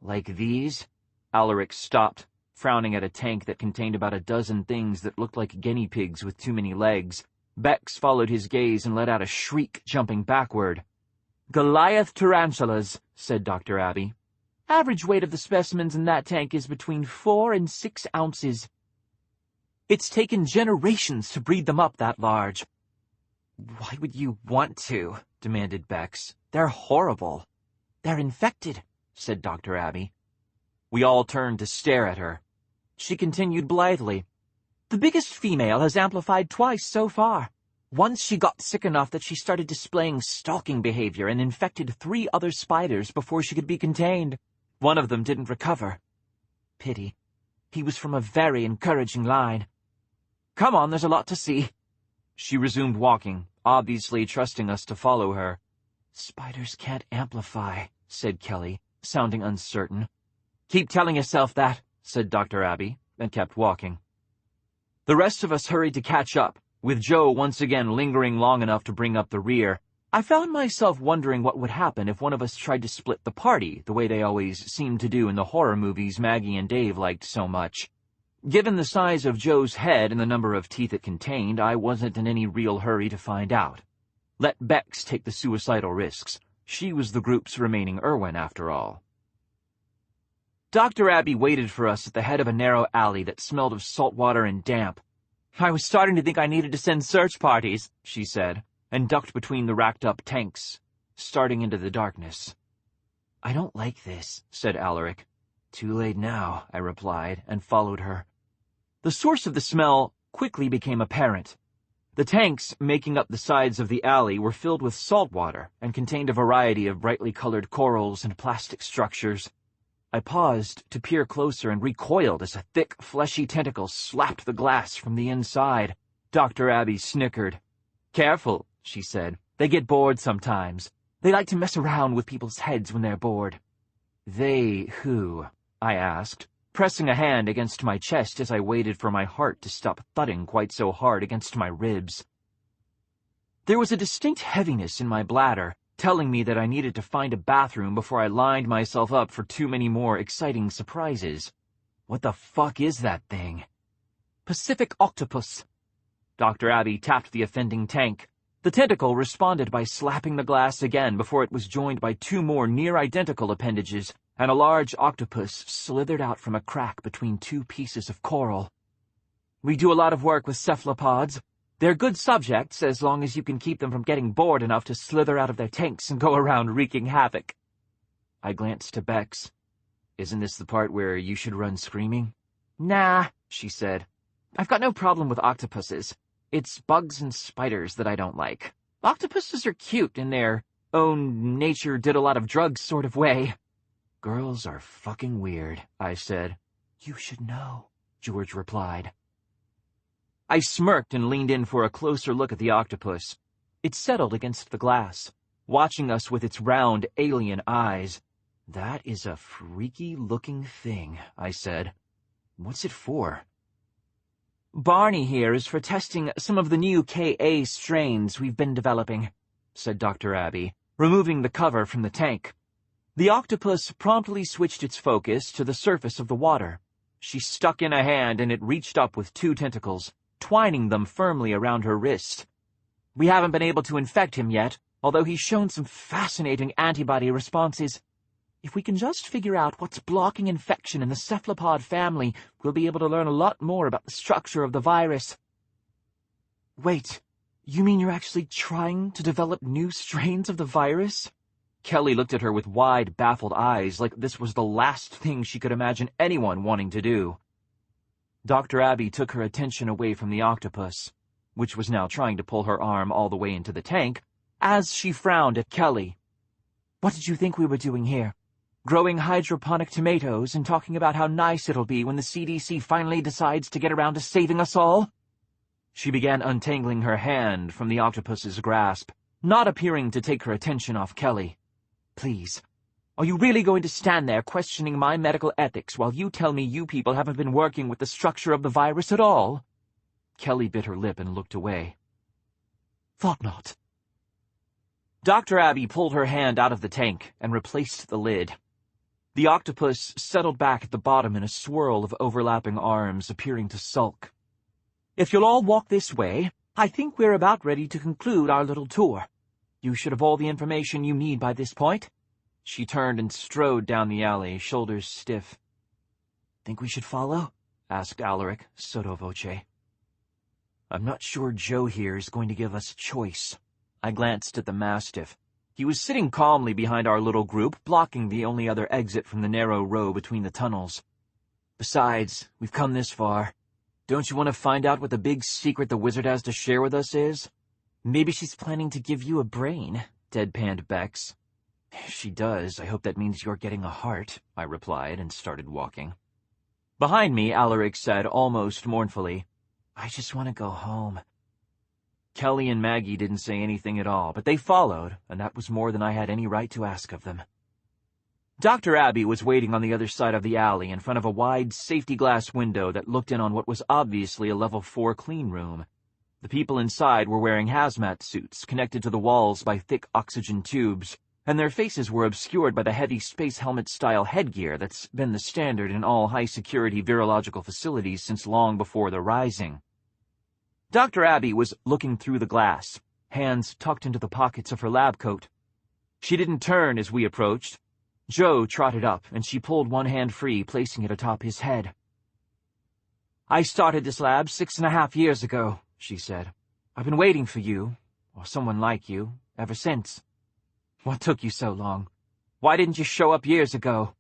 "Like these?" Alaric stopped, frowning at a tank that contained about a dozen things that looked like guinea pigs with too many legs. Bex followed his gaze and let out a shriek, jumping backward. "Goliath tarantulas," said Dr. Abby. "Average weight of the specimens in that tank is between 4 and 6 ounces. It's taken generations to breed them up that large." "Why would you want to?" demanded Bex. "They're horrible." "They're infected," said Dr. Abby. We all turned to stare at her. She continued blithely. "The biggest female has amplified twice so far. Once she got sick enough that she started displaying stalking behavior and infected 3 other spiders before she could be contained. One of them didn't recover. Pity. He was from a very encouraging line. Come on, there's a lot to see." She resumed walking, obviously trusting us to follow her. "Spiders can't amplify," said Kelly, sounding uncertain. "Keep telling yourself that," said Dr. Abby, and kept walking. The rest of us hurried to catch up, with Joe once again lingering long enough to bring up the rear. I found myself wondering what would happen if one of us tried to split the party, the way they always seemed to do in the horror movies Maggie and Dave liked so much. Given the size of Joe's head and the number of teeth it contained, I wasn't in any real hurry to find out. Let Bex take the suicidal risks. She was the group's remaining Irwin, after all. Dr. Abby waited for us at the head of a narrow alley that smelled of salt water and damp. "I was starting to think I needed to send search parties," she said, and ducked between the racked-up tanks, starting into the darkness. "I don't like this," said Alaric. "Too late now," I replied, and followed her. The source of the smell quickly became apparent. The tanks making up the sides of the alley were filled with salt water and contained a variety of brightly colored corals and plastic structures. I paused to peer closer and recoiled as a thick, fleshy tentacle slapped the glass from the inside. Dr. Abby snickered. "Careful," she said. "They get bored sometimes. They like to mess around with people's heads when they're bored." "They who?" I asked, pressing a hand against my chest as I waited for my heart to stop thudding quite so hard against my ribs. There was a distinct heaviness in my bladder, telling me that I needed to find a bathroom before I lined myself up for too many more exciting surprises. What the fuck is that thing? Pacific octopus. Dr. Abby tapped the offending tank. The tentacle responded by slapping the glass again before it was joined by two more near-identical appendages, and a large octopus slithered out from a crack between two pieces of coral. We do a lot of work with cephalopods. They're good subjects as long as you can keep them from getting bored enough to slither out of their tanks and go around wreaking havoc. I glanced to Bex. Isn't this the part where you should run screaming? Nah, she said. I've got no problem with octopuses. It's bugs and spiders that I don't like. Octopuses are cute in their own nature did a lot of drugs sort of way. Girls are fucking weird, I said. You should know, George replied. I smirked and leaned in for a closer look at the octopus. It settled against the glass, watching us with its round, alien eyes. That is a freaky-looking thing, I said. What's it for? Barney here is for testing some of the new Ka strains we've been developing, said Dr. Abby, removing the cover from the tank. The octopus promptly switched its focus to the surface of the water. She stuck in a hand and it reached up with two tentacles, twining them firmly around her wrist. We haven't been able to infect him yet, although he's shown some fascinating antibody responses. If we can just figure out what's blocking infection in the cephalopod family, we'll be able to learn a lot more about the structure of the virus. Wait, you mean you're actually trying to develop new strains of the virus? Kelly looked at her with wide, baffled eyes, like this was the last thing she could imagine anyone wanting to do. Dr. Abby took her attention away from the octopus, which was now trying to pull her arm all the way into the tank, as she frowned at Kelly. What did you think we were doing here? Growing hydroponic tomatoes and talking about how nice it'll be when the CDC finally decides to get around to saving us all? She began untangling her hand from the octopus's grasp, not appearing to take her attention off Kelly. Please, are you really going to stand there questioning my medical ethics while you tell me you people haven't been working with the structure of the virus at all? Kelly bit her lip and looked away. Thought not. Dr. Abby pulled her hand out of the tank and replaced the lid. The octopus settled back at the bottom in a swirl of overlapping arms, appearing to sulk. If you'll all walk this way, I think we're about ready to conclude our little tour. You should have all the information you need by this point. She turned and strode down the alley, shoulders stiff. Think we should follow? Asked Alaric, sotto voce. I'm not sure Joe here is going to give us a choice. I glanced at the Mastiff. He was sitting calmly behind our little group, blocking the only other exit from the narrow row between the tunnels. Besides, we've come this far. Don't you want to find out what the big secret the wizard has to share with us is? Maybe she's planning to give you a brain, deadpanned Bex. If she does, I hope that means you're getting a heart, I replied and started walking. Behind me, Alaric said almost mournfully, I just want to go home. Kelly and Maggie didn't say anything at all, but they followed, and that was more than I had any right to ask of them. Dr. Abby was waiting on the other side of the alley in front of a wide safety glass window that looked in on what was obviously a level 4 clean room. The people inside were wearing hazmat suits connected to the walls by thick oxygen tubes, and their faces were obscured by the heavy space helmet-style headgear that's been the standard in all high-security virological facilities since long before the Rising. Dr. Abby was looking through the glass, hands tucked into the pockets of her lab coat. She didn't turn as we approached. Joe trotted up, and she pulled one hand free, placing it atop his head. I started this lab 6.5 years ago, she said. I've been waiting for you, or someone like you, ever since. What took you so long? Why didn't you show up years ago?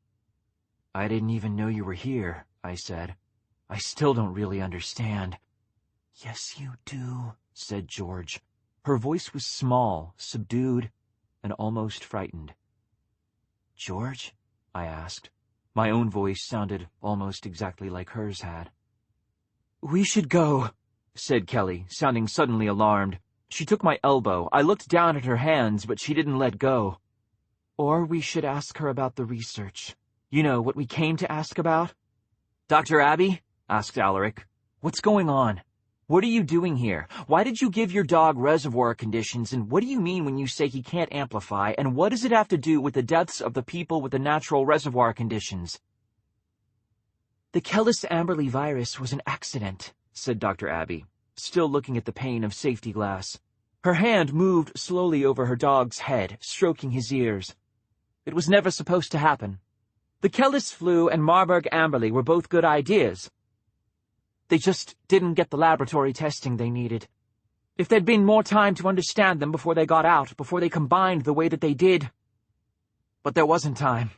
I didn't even know you were here, I said. I still don't really understand. Yes, you do, said George. Her voice was small, subdued, and almost frightened. George? I asked. My own voice sounded almost exactly like hers had. We should go, said Kelly, sounding suddenly alarmed. She took my elbow. I looked down at her hands, but she didn't let go. Or we should ask her about the research. You know, what we came to ask about? Dr. Abby? Asked Alaric. What's going on? What are you doing here? Why did you give your dog reservoir conditions, and what do you mean when you say he can't amplify, and what does it have to do with the deaths of the people with the natural reservoir conditions? The Kellis-Amberley virus was an accident, said Dr. Abby, still looking at the pane of safety glass. Her hand moved slowly over her dog's head, stroking his ears. It was never supposed to happen. The Kellis flu and Marburg-Amberley were both good ideas. They just didn't get the laboratory testing they needed. If there'd been more time to understand them before they got out, before they combined the way that they did. But there wasn't time.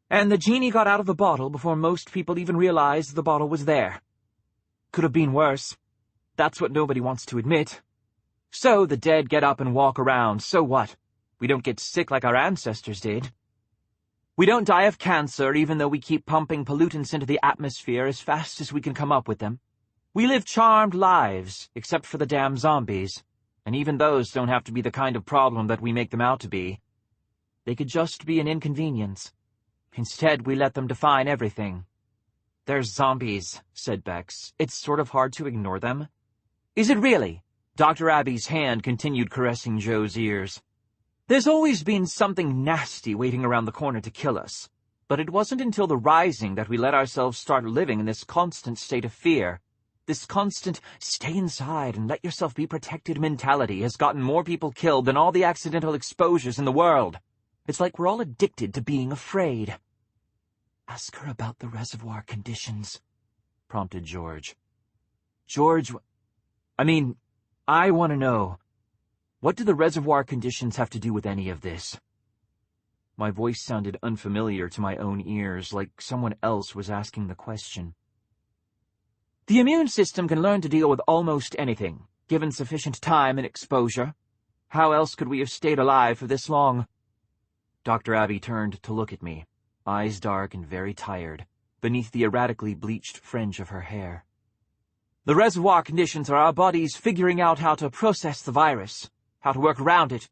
And the genie got out of the bottle before most people even realized the bottle was there. Could have been worse. That's what nobody wants to admit. So the dead get up and walk around, so what? We don't get sick like our ancestors did. We don't die of cancer even though we keep pumping pollutants into the atmosphere as fast as we can come up with them. We live charmed lives, except for the damn zombies. And even those don't have to be the kind of problem that we make them out to be. They could just be an inconvenience. Instead, we let them define everything. They're zombies, said Bex. It's sort of hard to ignore them. Is it really? Dr. Abby's hand continued caressing Joe's ears. There's always been something nasty waiting around the corner to kill us. But it wasn't until the Rising that we let ourselves start living in this constant state of fear. This constant stay inside and let yourself be protected mentality has gotten more people killed than all the accidental exposures in the world. It's like we're all addicted to being afraid. Ask her about the reservoir conditions, prompted George. I want to know. What do the reservoir conditions have to do with any of this? My voice sounded unfamiliar to my own ears, like someone else was asking the question. The immune system can learn to deal with almost anything, given sufficient time and exposure. How else could we have stayed alive for this long? Dr. Abby turned to look at me, eyes dark and very tired, beneath the erratically bleached fringe of her hair. The reservoir conditions are our bodies figuring out how to process the virus, how to work around it.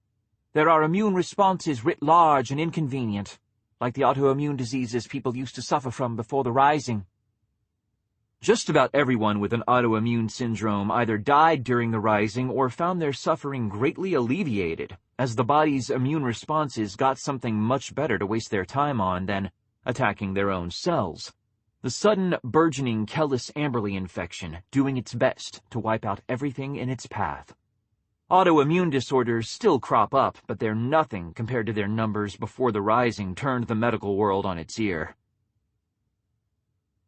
There are immune responses writ large and inconvenient, like the autoimmune diseases people used to suffer from before the Rising. Just about everyone with an autoimmune syndrome either died during the Rising or found their suffering greatly alleviated, as the body's immune responses got something much better to waste their time on than attacking their own cells. The sudden, burgeoning Kellis-Amberley infection doing its best to wipe out everything in its path. Autoimmune disorders still crop up, but they're nothing compared to their numbers before the Rising turned the medical world on its ear.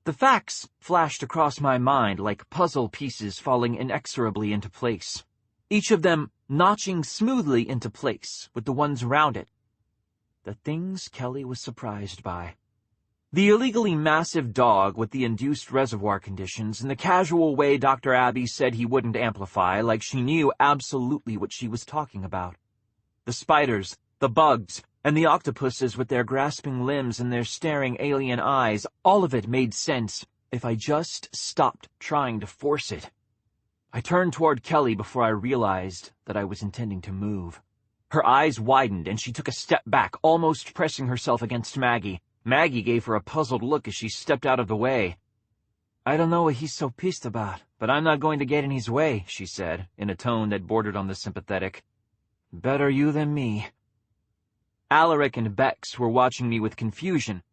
The facts flashed across my mind like puzzle pieces falling inexorably into place, each of them notching smoothly into place with the ones around it. The things Kelly was surprised by. The illegally massive dog with the induced reservoir conditions and the casual way Dr. Abby said he wouldn't amplify, like she knew absolutely what she was talking about. The spiders, the bugs, and the octopuses with their grasping limbs and their staring alien eyes, all of it made sense if I just stopped trying to force it. I turned toward Kelly before I realized that I was intending to move. Her eyes widened and she took a step back, almost pressing herself against Maggie. Maggie gave her a puzzled look as she stepped out of the way. I don't know what he's so pissed about, but I'm not going to get in his way, she said, in a tone that bordered on the sympathetic. Better you than me. Alaric and Bex were watching me with confusion.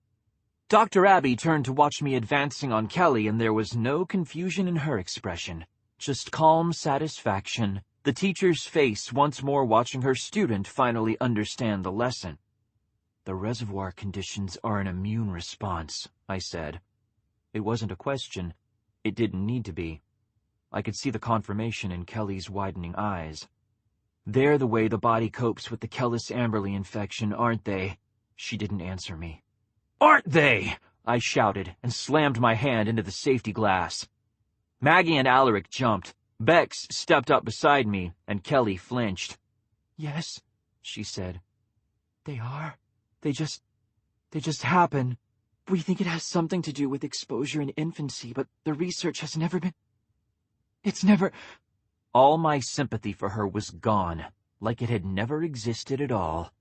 Dr. Abby turned to watch me advancing on Kelly, and there was no confusion in her expression, just calm satisfaction, the teacher's face once more watching her student finally understand the lesson. The reservoir conditions are an immune response, I said. It wasn't a question. It didn't need to be. I could see the confirmation in Kelly's widening eyes. They're the way the body copes with the Kellis-Amberley infection, aren't they? She didn't answer me. Aren't they? I shouted and slammed my hand into the safety glass. Maggie and Alaric jumped. Bex stepped up beside me, and Kelly flinched. Yes, she said. They are. They just happen. We think it has something to do with exposure in infancy, but the research has never been... It's never... All my sympathy for her was gone, like it had never existed at all.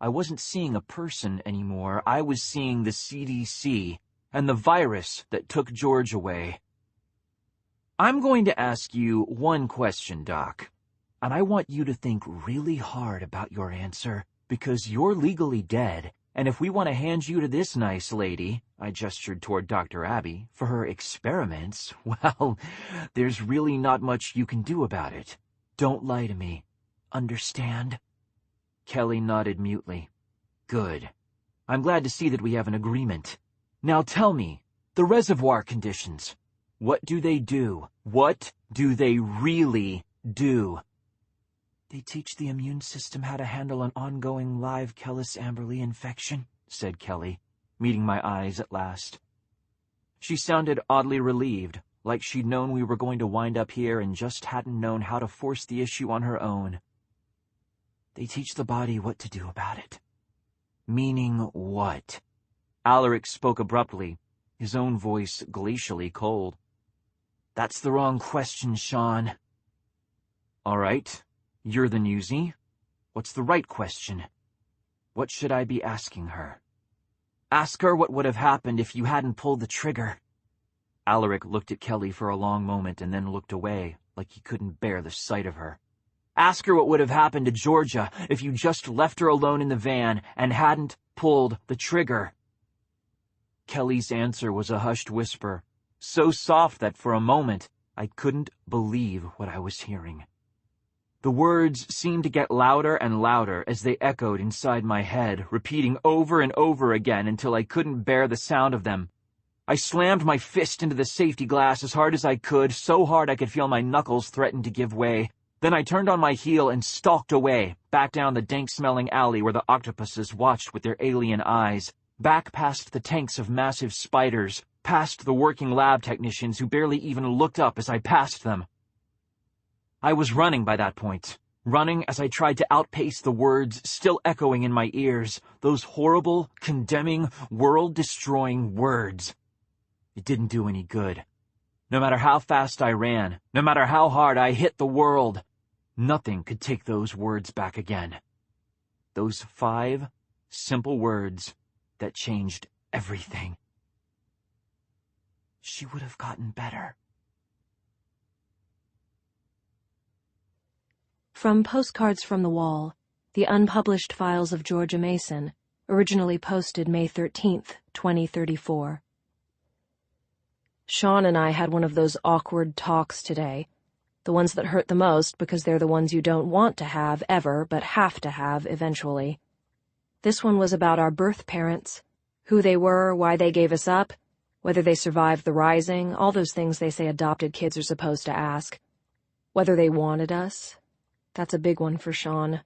I wasn't seeing a person anymore. I was seeing the CDC and the virus that took George away. I'm going to ask you one question, Doc, and I want you to think really hard about your answer, because you're legally dead, and if we want to hand you to this nice lady, I gestured toward Dr. Abby, for her experiments, well, there's really not much you can do about it. Don't lie to me. Understand? Kelly nodded mutely. Good. I'm glad to see that we have an agreement. Now tell me, the reservoir conditions. What do they do? What do they really do? They teach the immune system how to handle an ongoing live Kellis-Amberley infection, said Kelly, meeting my eyes at last. She sounded oddly relieved, like she'd known we were going to wind up here and just hadn't known how to force the issue on her own. They teach the body what to do about it. Meaning what? Alaric spoke abruptly, his own voice glacially cold. That's the wrong question, Shaun. All right, you're the newsie. What's the right question? What should I be asking her? Ask her what would have happened if you hadn't pulled the trigger. Alaric looked at Kelly for a long moment and then looked away, like he couldn't bear the sight of her. Ask her what would have happened to Georgia if you just left her alone in the van and hadn't pulled the trigger. Kelly's answer was a hushed whisper, so soft that for a moment I couldn't believe what I was hearing. The words seemed to get louder and louder as they echoed inside my head, repeating over and over again until I couldn't bear the sound of them. I slammed my fist into the safety glass as hard as I could, so hard I could feel my knuckles threaten to give way. Then I turned on my heel and stalked away, back down the dank-smelling alley where the octopuses watched with their alien eyes, back past the tanks of massive spiders, past the working lab technicians who barely even looked up as I passed them. I was running by that point, running as I tried to outpace the words still echoing in my ears, those horrible, condemning, world-destroying words. It didn't do any good. No matter how fast I ran, no matter how hard I hit the world, nothing could take those words back again. Those 5 simple words that changed everything. She would have gotten better. From Postcards from the Wall, the unpublished files of Georgia Mason, originally posted May 13th, 2034. Shaun and I had one of those awkward talks today, the ones that hurt the most because they're the ones you don't want to have ever, but have to have eventually. This one was about our birth parents, who they were, why they gave us up, whether they survived the rising, all those things they say adopted kids are supposed to ask. Whether they wanted us. That's a big one for Shaun.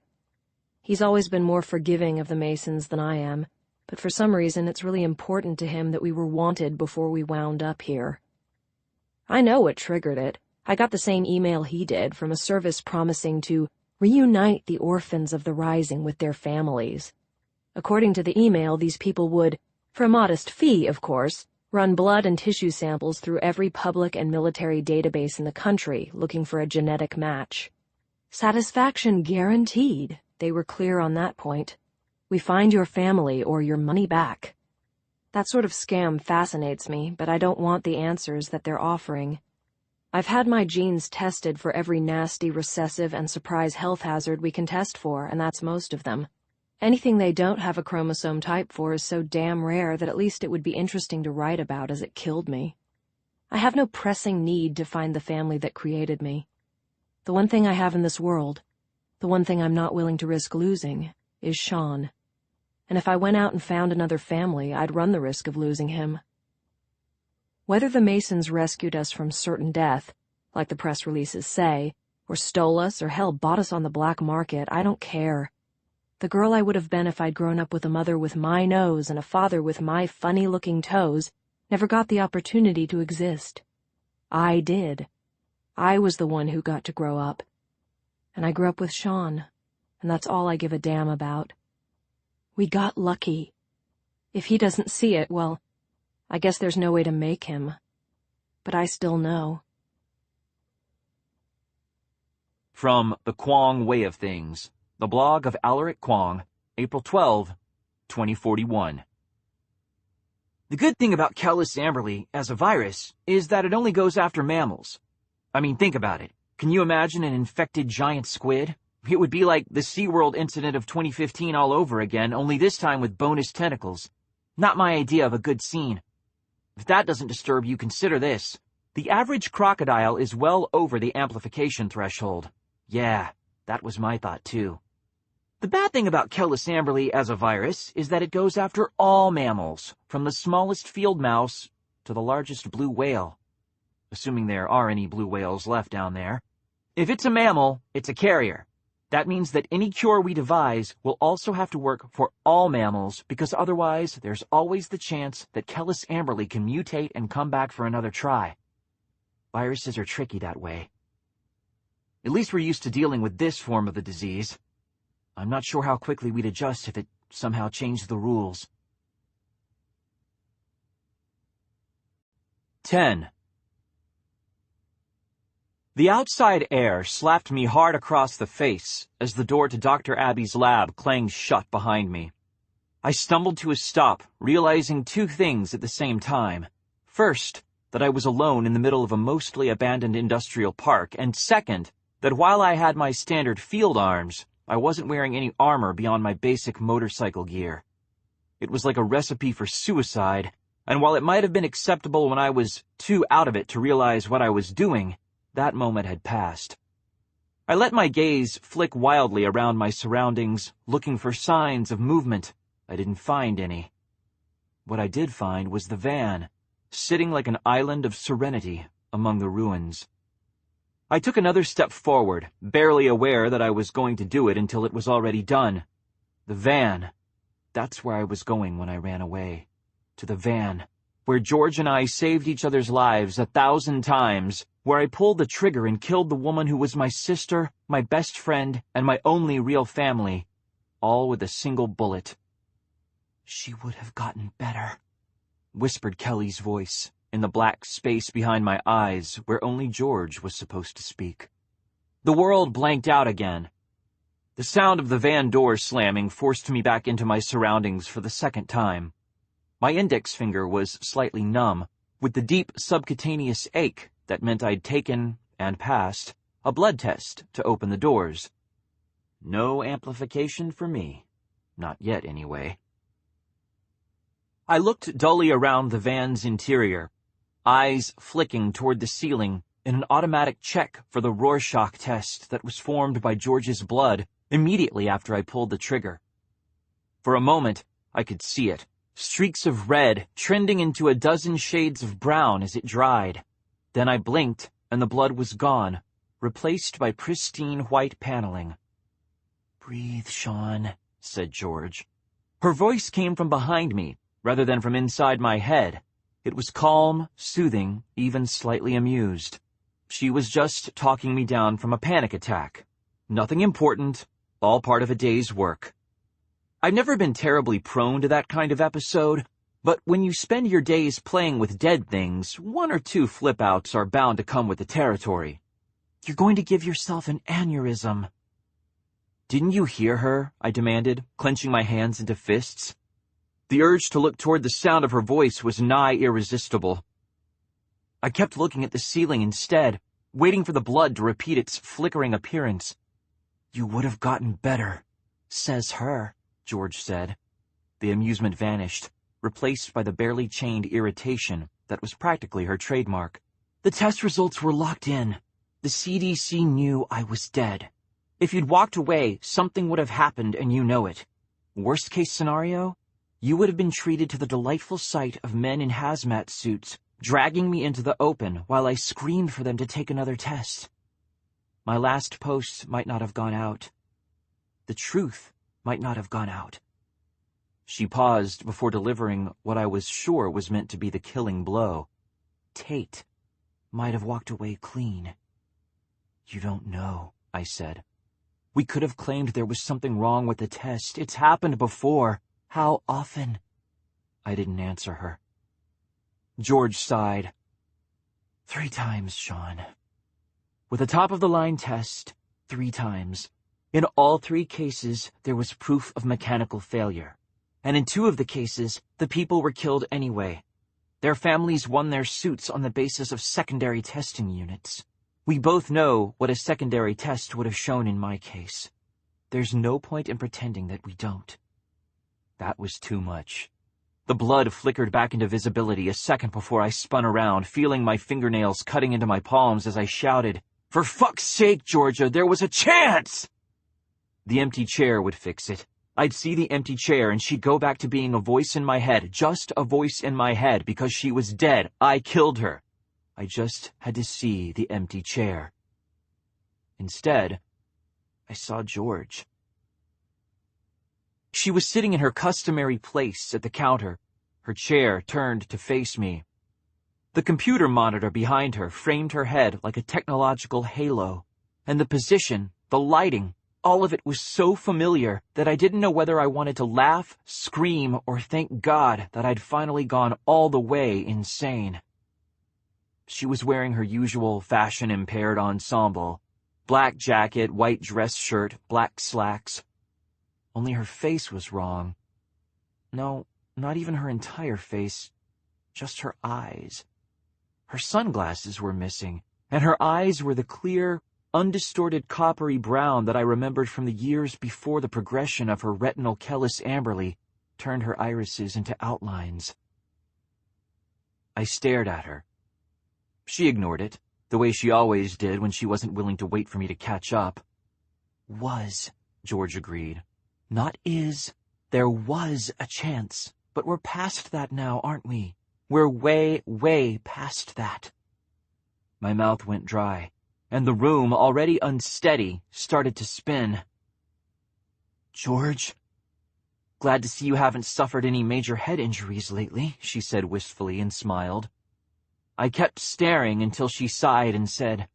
He's always been more forgiving of the Masons than I am, but for some reason it's really important to him that we were wanted before we wound up here. I know what triggered it. I got the same email he did from a service promising to reunite the orphans of the rising with their families. According to the email, these people would, for a modest fee, of course, run blood and tissue samples through every public and military database in the country looking for a genetic match. Satisfaction guaranteed. They were clear on that point. We find your family or your money back. That sort of scam fascinates me, but I don't want the answers that they're offering. I've had my genes tested for every nasty, recessive, and surprise health hazard we can test for, and that's most of them. Anything they don't have a chromosome type for is so damn rare that at least it would be interesting to write about as it killed me. I have no pressing need to find the family that created me. The one thing I have in this world, the one thing I'm not willing to risk losing, is Shaun. And if I went out and found another family, I'd run the risk of losing him. Whether the Masons rescued us from certain death, like the press releases say, or stole us or hell bought us on the black market, I don't care. The girl I would have been if I'd grown up with a mother with my nose and a father with my funny-looking toes never got the opportunity to exist. I did. I was the one who got to grow up. And I grew up with Shaun, and that's all I give a damn about. We got lucky. If he doesn't see it, well, I guess there's no way to make him. But I still know. From The Kwong Way of Things, the blog of Alaric Kwong, April 12, 2041. The good thing about Kellis-Amberley as a virus is that it only goes after mammals. I mean, think about it. Can you imagine an infected giant squid? It would be like the SeaWorld incident of 2015 all over again, only this time with bonus tentacles. Not my idea of a good scene. If that doesn't disturb you, consider this. The average crocodile is well over the amplification threshold. Yeah, that was my thought too. The bad thing about Kellis amberley as a virus is that it goes after all mammals, from the smallest field mouse to the largest blue whale. Assuming there are any blue whales left down there. If it's a mammal, it's a carrier. That means that any cure we devise will also have to work for all mammals, because otherwise there's always the chance that Kellis amberley can mutate and come back for another try. Viruses are tricky that way. At least we're used to dealing with this form of the disease. I'm not sure how quickly we'd adjust if it somehow changed the rules. 10. The outside air slapped me hard across the face as the door to Dr. Abby's lab clanged shut behind me. I stumbled to a stop, realizing two things at the same time. First, that I was alone in the middle of a mostly abandoned industrial park, and second, that while I had my standard field arms, I wasn't wearing any armor beyond my basic motorcycle gear. It was like a recipe for suicide, and while it might have been acceptable when I was too out of it to realize what I was doing, that moment had passed. I let my gaze flick wildly around my surroundings, looking for signs of movement. I didn't find any. What I did find was the van, sitting like an island of serenity among the ruins. I took another step forward, barely aware that I was going to do it until it was already done. The van. That's where I was going when I ran away. To the van, where George and I saved each other's lives 1,000 times, where I pulled the trigger and killed the woman who was my sister, my best friend, and my only real family, all with a single bullet. "She would have gotten better," whispered Kelly's voice, in the black space behind my eyes where only George was supposed to speak. The world blanked out again. The sound of the van door slamming forced me back into my surroundings for the second time. My index finger was slightly numb, with the deep subcutaneous ache that meant I'd taken, and passed, a blood test to open the doors. No amplification for me. Not yet, anyway. I looked dully around the van's interior, eyes flicking toward the ceiling in an automatic check for the Rorschach test that was formed by George's blood immediately after I pulled the trigger. For a moment, I could see it, streaks of red trending into a dozen shades of brown as it dried. Then I blinked, and the blood was gone, replaced by pristine white paneling. "Breathe, Shaun," said George. Her voice came from behind me, rather than from inside my head. It was calm, soothing, even slightly amused. She was just talking me down from a panic attack. Nothing important, all part of a day's work. I've never been terribly prone to that kind of episode, but when you spend your days playing with dead things, one or two flip-outs are bound to come with the territory. "You're going to give yourself an aneurysm." "Didn't you hear her?" I demanded, clenching my hands into fists. The urge to look toward the sound of her voice was nigh irresistible. I kept looking at the ceiling instead, waiting for the blood to repeat its flickering appearance. "You would have gotten better, says her," George said. The amusement vanished, replaced by the barely chained irritation that was practically her trademark. "The test results were locked in. The CDC knew I was dead. If you'd walked away, something would have happened and you know it. Worst case scenario? You would have been treated to the delightful sight of men in hazmat suits dragging me into the open while I screamed for them to take another test. My last post might not have gone out. The truth might not have gone out." She paused before delivering what I was sure was meant to be the killing blow. "Tate might have walked away clean." "You don't know," I said. "We could have claimed there was something wrong with the test. It's happened before. How often?" I didn't answer her. George sighed. 3 times, Shaun. With a top-of-the-line test, 3 times. In all 3 cases, there was proof of mechanical failure. And in 2 of the cases, the people were killed anyway. Their families won their suits on the basis of secondary testing units. We both know what a secondary test would have shown in my case. There's no point in pretending that we don't. That was too much. The blood flickered back into visibility a second before I spun around, feeling my fingernails cutting into my palms as I shouted, "For fuck's sake, Georgia, there was a chance!" The empty chair would fix it. I'd see the empty chair and she'd go back to being a voice in my head, just a voice in my head, because she was dead. I killed her. I just had to see the empty chair. Instead, I saw George. She was sitting in her customary place at the counter, her chair turned to face me. The computer monitor behind her framed her head like a technological halo, and the position, the lighting, all of it was so familiar that I didn't know whether I wanted to laugh, scream, or thank God that I'd finally gone all the way insane. She was wearing her usual fashion-impaired ensemble, black jacket, white dress shirt, black slacks. Only her face was wrong. No, not even her entire face, just her eyes. Her sunglasses were missing, and her eyes were the clear, undistorted coppery brown that I remembered from the years before the progression of her retinal callus amberly turned her irises into outlines. I stared at her. She ignored it, the way she always did when she wasn't willing to wait for me to catch up. "Was," George agreed. "Not is. There was a chance. But we're past that now, aren't we? We're way, way past that." My mouth went dry, and the room, already unsteady, started to spin. "George, glad to see you haven't suffered any major head injuries lately," she said wistfully and smiled. I kept staring until she sighed and said,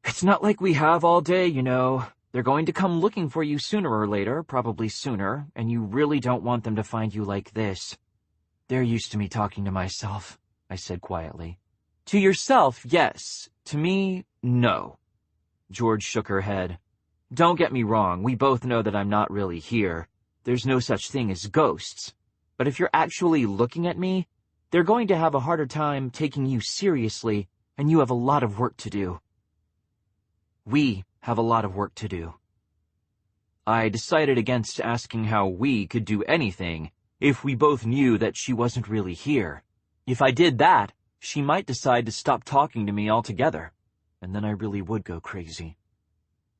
"It's not like we have all day, you know. They're going to come looking for you sooner or later, probably sooner, and you really don't want them to find you like this." "They're used to me talking to myself," I said quietly. "To yourself, yes. To me, no." George shook her head. "Don't get me wrong, we both know that I'm not really here. There's no such thing as ghosts. But if you're actually looking at me, they're going to have a harder time taking you seriously, and you have a lot of work to do." "We have a lot of work to do." I decided against asking how we could do anything if we both knew that she wasn't really here. If I did that, she might decide to stop talking to me altogether, and then I really would go crazy.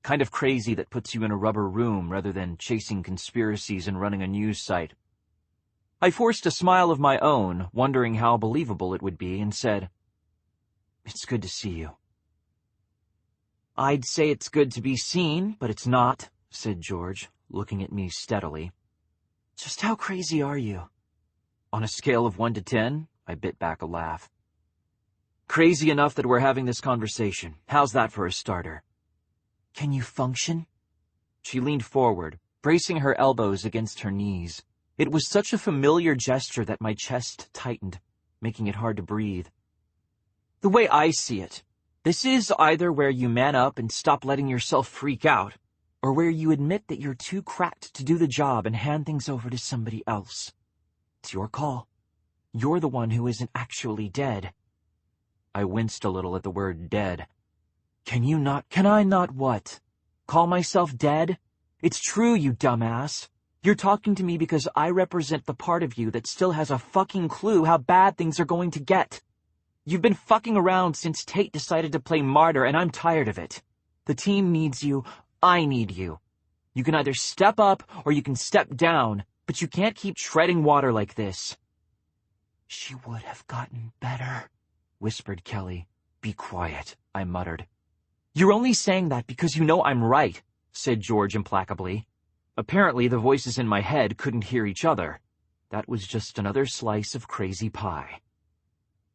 Kind of crazy that puts you in a rubber room rather than chasing conspiracies and running a news site. I forced a smile of my own, wondering how believable it would be, and said, "It's good to see you." "I'd say it's good to be seen, but it's not," said George, looking at me steadily. "Just how crazy are you?" "On a scale of 1 to 10, I bit back a laugh. "Crazy enough that we're having this conversation. How's that for a starter?" "Can you function?" She leaned forward, bracing her elbows against her knees. It was such a familiar gesture that my chest tightened, making it hard to breathe. "The way I see it, this is either where you man up and stop letting yourself freak out, or where you admit that you're too cracked to do the job and hand things over to somebody else. It's your call. You're the one who isn't actually dead." I winced a little at the word dead. Can I not what? Call myself dead? It's true, you dumbass. You're talking to me because I represent the part of you that still has a fucking clue how bad things are going to get. You've been fucking around since Tate decided to play martyr, and I'm tired of it. The team needs you. I need you. You can either step up or you can step down, but you can't keep treading water like this." "She would have gotten better," whispered Kelly. "Be quiet," I muttered. "You're only saying that because you know I'm right," said George implacably. Apparently the voices in my head couldn't hear each other. That was just another slice of crazy pie.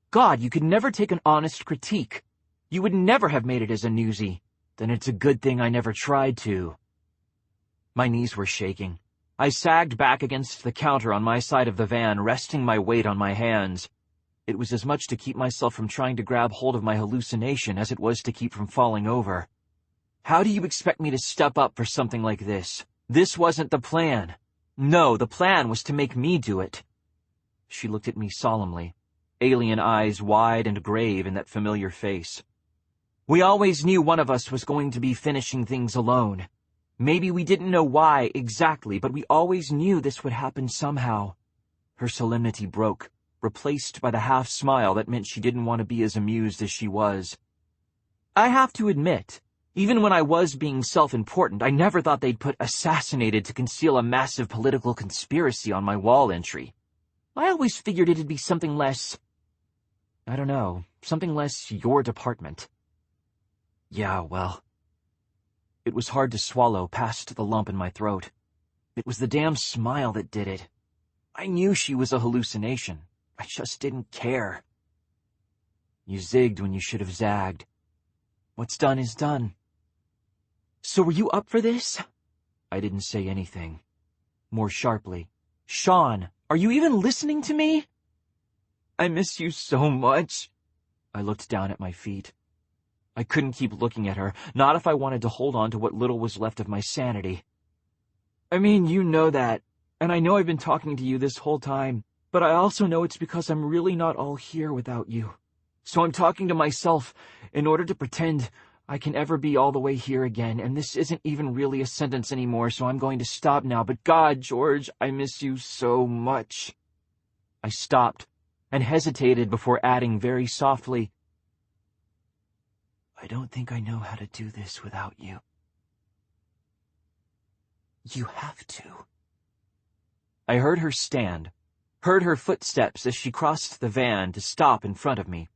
God, you could never take an honest critique. You would never have made it as a newsie. Then it's a good thing I never tried to. My knees were shaking. I sagged back against the counter on my side of the van, resting my weight on my hands. It was as much to keep myself from trying to grab hold of my hallucination as it was to keep from falling over. How do you expect me to step up for something like this? This wasn't the plan. No, the plan was to make me do it. She looked at me solemnly, alien eyes wide and grave in that familiar face. We always knew one of us was going to be finishing things alone. Maybe we didn't know why exactly, but we always knew this would happen somehow. Her solemnity broke, replaced by the half-smile that meant she didn't want to be as amused as she was. I have to admit, even when I was being self-important, I never thought they'd put assassinated to conceal a massive political conspiracy on my wall entry. I always figured it'd be something less, I don't know, something less your department. Yeah, well, it was hard to swallow past the lump in my throat. It was the damn smile that did it. I knew she was a hallucination. I just didn't care. You zigged when you should have zagged. What's done is done. So were you up for this? I didn't say anything. More sharply, Shaun, are you even listening to me? I miss you so much. I looked down at my feet. I couldn't keep looking at her, not if I wanted to hold on to what little was left of my sanity. I mean, you know that, and I know I've been talking to you this whole time, but I also know it's because I'm really not all here without you. So I'm talking to myself in order to pretend I can ever be all the way here again, and this isn't even really a sentence anymore, so I'm going to stop now. But God, George, I miss you so much. I stopped and hesitated before adding very softly, I don't think I know how to do this without you. You have to. I heard her stand, heard her footsteps as she crossed the van to stop in front of me.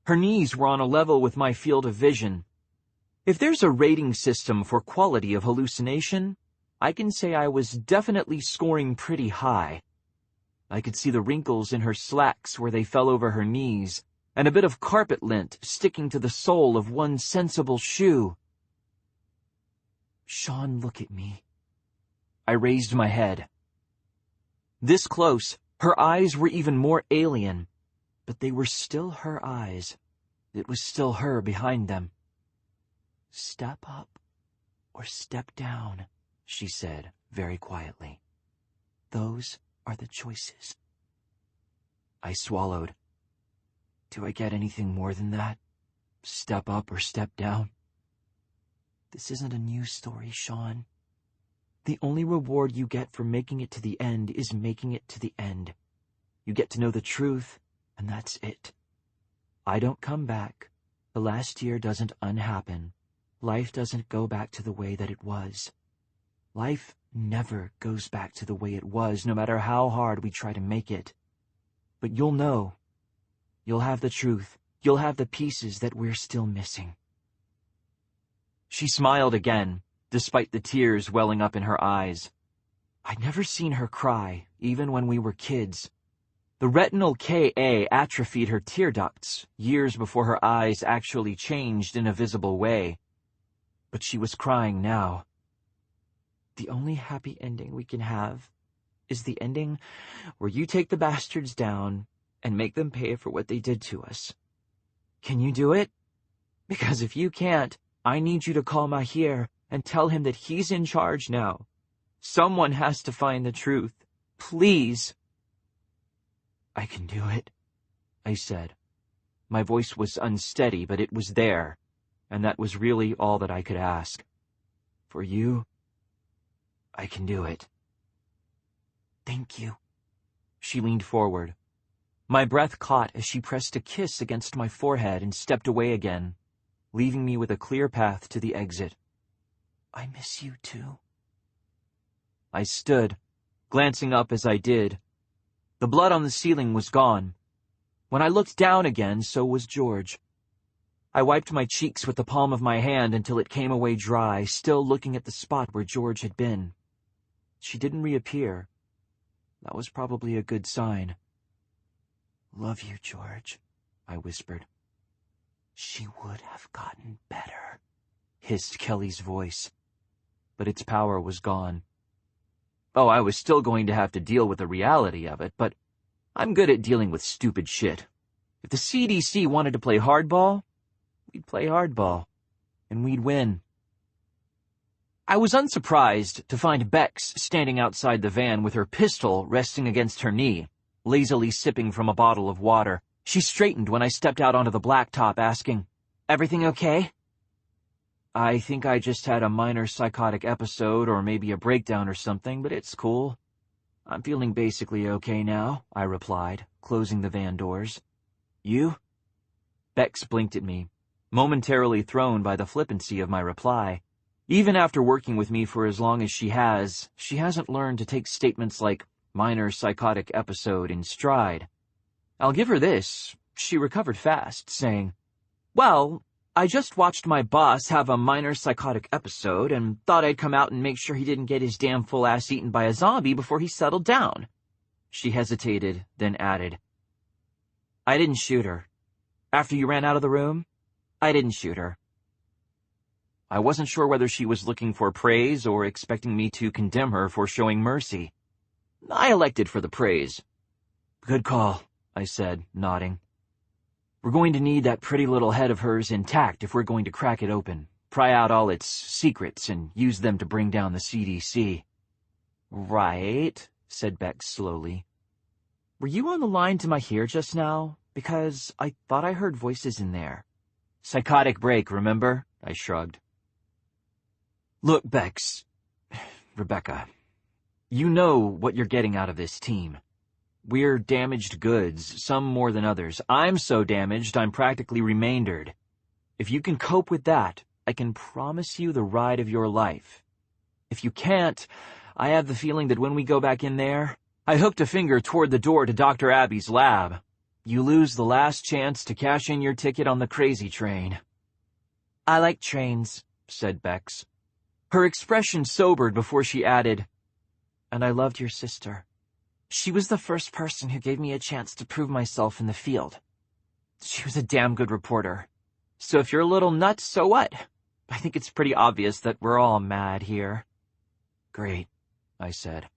Her knees were on a level with my field of vision. If there's a rating system for quality of hallucination, I can say I was definitely scoring pretty high. I could see the wrinkles in her slacks where they fell over her knees, and a bit of carpet lint sticking to the sole of one sensible shoe. Shaun, look at me. I raised my head. This close, her eyes were even more alien, but they were still her eyes. It was still her behind them. Step up or step down, she said very quietly. Those are the choices. I swallowed. Do I get anything more than that? Step up or step down? This isn't a news story, Shaun. The only reward you get for making it to the end is making it to the end. You get to know the truth, and that's it. I don't come back. The last year doesn't unhappen. Life doesn't go back to the way that it was. Life never goes back to the way it was, no matter how hard we try to make it. But you'll know. You'll have the truth. You'll have the pieces that we're still missing. She smiled again, despite the tears welling up in her eyes. I'd never seen her cry, even when we were kids. The retinal Ka atrophied her tear ducts years before her eyes actually changed in a visible way. But she was crying now. The only happy ending we can have is the ending where you take the bastards down and make them pay for what they did to us. Can you do it? Because if you can't, I need you to call Mahir and tell him that he's in charge now. Someone has to find the truth. Please. I can do it, I said. My voice was unsteady, but it was there, and that was really all that I could ask. For you, I can do it. Thank you. She leaned forward. My breath caught as she pressed a kiss against my forehead and stepped away again, leaving me with a clear path to the exit. I miss you too. I stood, glancing up as I did. The blood on the ceiling was gone. When I looked down again, so was George. I wiped my cheeks with the palm of my hand until it came away dry, still looking at the spot where George had been. She didn't reappear. That was probably a good sign. Love you, George, I whispered. She would have gotten better, hissed Kelly's voice. But its power was gone. Oh, I was still going to have to deal with the reality of it, but I'm good at dealing with stupid shit. If the CDC wanted to play hardball, we'd play hardball, and we'd win. I was unsurprised to find Bex standing outside the van with her pistol resting against her knee, lazily sipping from a bottle of water. She straightened when I stepped out onto the blacktop, asking, Everything okay? I think I just had a minor psychotic episode or maybe a breakdown or something, but it's cool. I'm feeling basically okay now, I replied, closing the van doors. You? Bex blinked at me, momentarily thrown by the flippancy of my reply. Even after working with me for as long as she hasn't learned to take statements like minor psychotic episode in stride. I'll give her this. She recovered fast, saying, "Well, I just watched my boss have a minor psychotic episode and thought I'd come out and make sure he didn't get his damn full ass eaten by a zombie before he settled down." She hesitated, then added, "I didn't shoot her. After you ran out of the room, I didn't shoot her." I wasn't sure whether she was looking for praise or expecting me to condemn her for showing mercy. I elected for the praise. "Good call," I said, nodding. "We're going to need that pretty little head of hers intact if we're going to crack it open, pry out all its secrets, and use them to bring down the CDC. "Right," said Bex slowly. "Were you on the line to my here just now? Because I thought I heard voices in there." "Psychotic break, remember?" I shrugged. "Look, Bex, Rebecca, you know what you're getting out of this team. We're damaged goods, some more than others. I'm so damaged I'm practically remaindered. If you can cope with that, I can promise you the ride of your life. If you can't, I have the feeling that when we go back in there," I hooked a finger toward the door to Dr. Abby's lab, "you lose the last chance to cash in your ticket on the crazy train." "I like trains," said Bex. Her expression sobered before she added, "And I loved your sister. She was the first person who gave me a chance to prove myself in the field. She was a damn good reporter. So if you're a little nuts, so what? I think it's pretty obvious that we're all mad here." "Great," I said.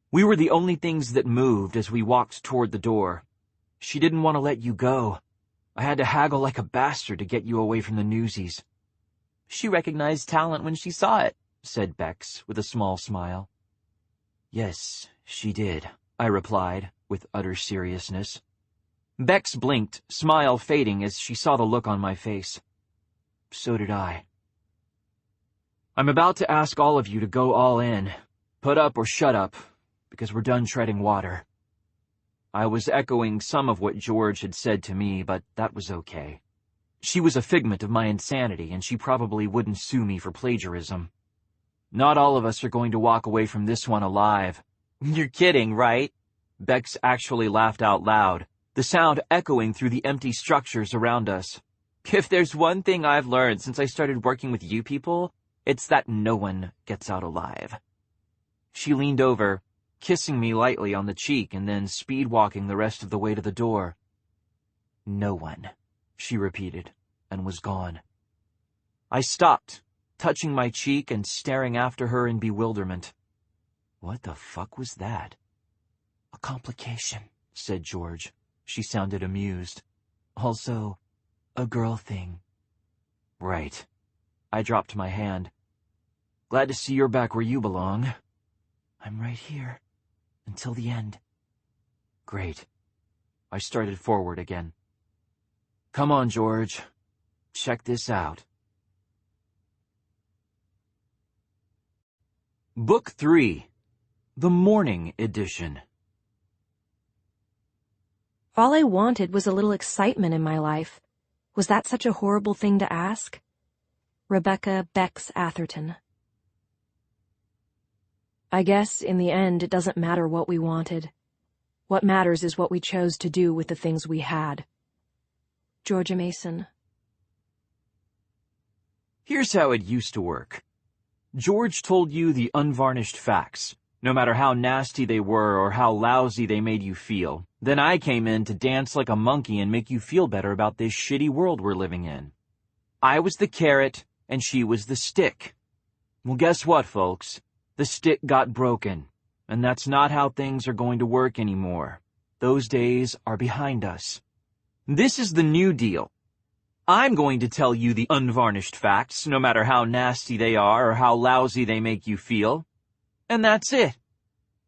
We were the only things that moved as we walked toward the door. "She didn't want to let you go. I had to haggle like a bastard to get you away from the newsies." "She recognized talent when she saw it," said Bex with a small smile. "Yes, she did," I replied, with utter seriousness. Bex blinked, smile fading as she saw the look on my face. So did I. "I'm about to ask all of you to go all in. Put up or shut up, because we're done treading water." I was echoing some of what George had said to me, but that was okay. She was a figment of my insanity, and she probably wouldn't sue me for plagiarism. Not all of us are going to walk away from this one alive. "You're kidding, right?" Bex actually laughed out loud, the sound echoing through the empty structures around us. "If there's one thing I've learned since I started working with you people, it's that no one gets out alive." She leaned over, kissing me lightly on the cheek and then speed-walking the rest of the way to the door. "No one," she repeated, and was gone. I stopped, touching my cheek and staring after her in bewilderment. What the fuck was that? "A complication," said George. She sounded amused. "Also, a girl thing." "Right." I dropped my hand. "Glad to see you're back where you belong." "I'm right here. Until the end." "Great." I started forward again. "Come on, George. Check this out." Book 3. The Morning Edition. All I wanted was a little excitement in my life. Was that such a horrible thing to ask? Rebecca Bex Atherton. I guess, in the end, it doesn't matter what we wanted. What matters is what we chose to do with the things we had. Georgia Mason. Here's how it used to work. George told you the unvarnished facts, no matter how nasty they were or how lousy they made you feel. Then I came in to dance like a monkey and make you feel better about this shitty world we're living in. I was the carrot, and she was the stick. Well, guess what, folks? The stick got broken, and that's not how things are going to work anymore. Those days are behind us. This is the new deal. I'm going to tell you the unvarnished facts, no matter how nasty they are or how lousy they make you feel. And that's it.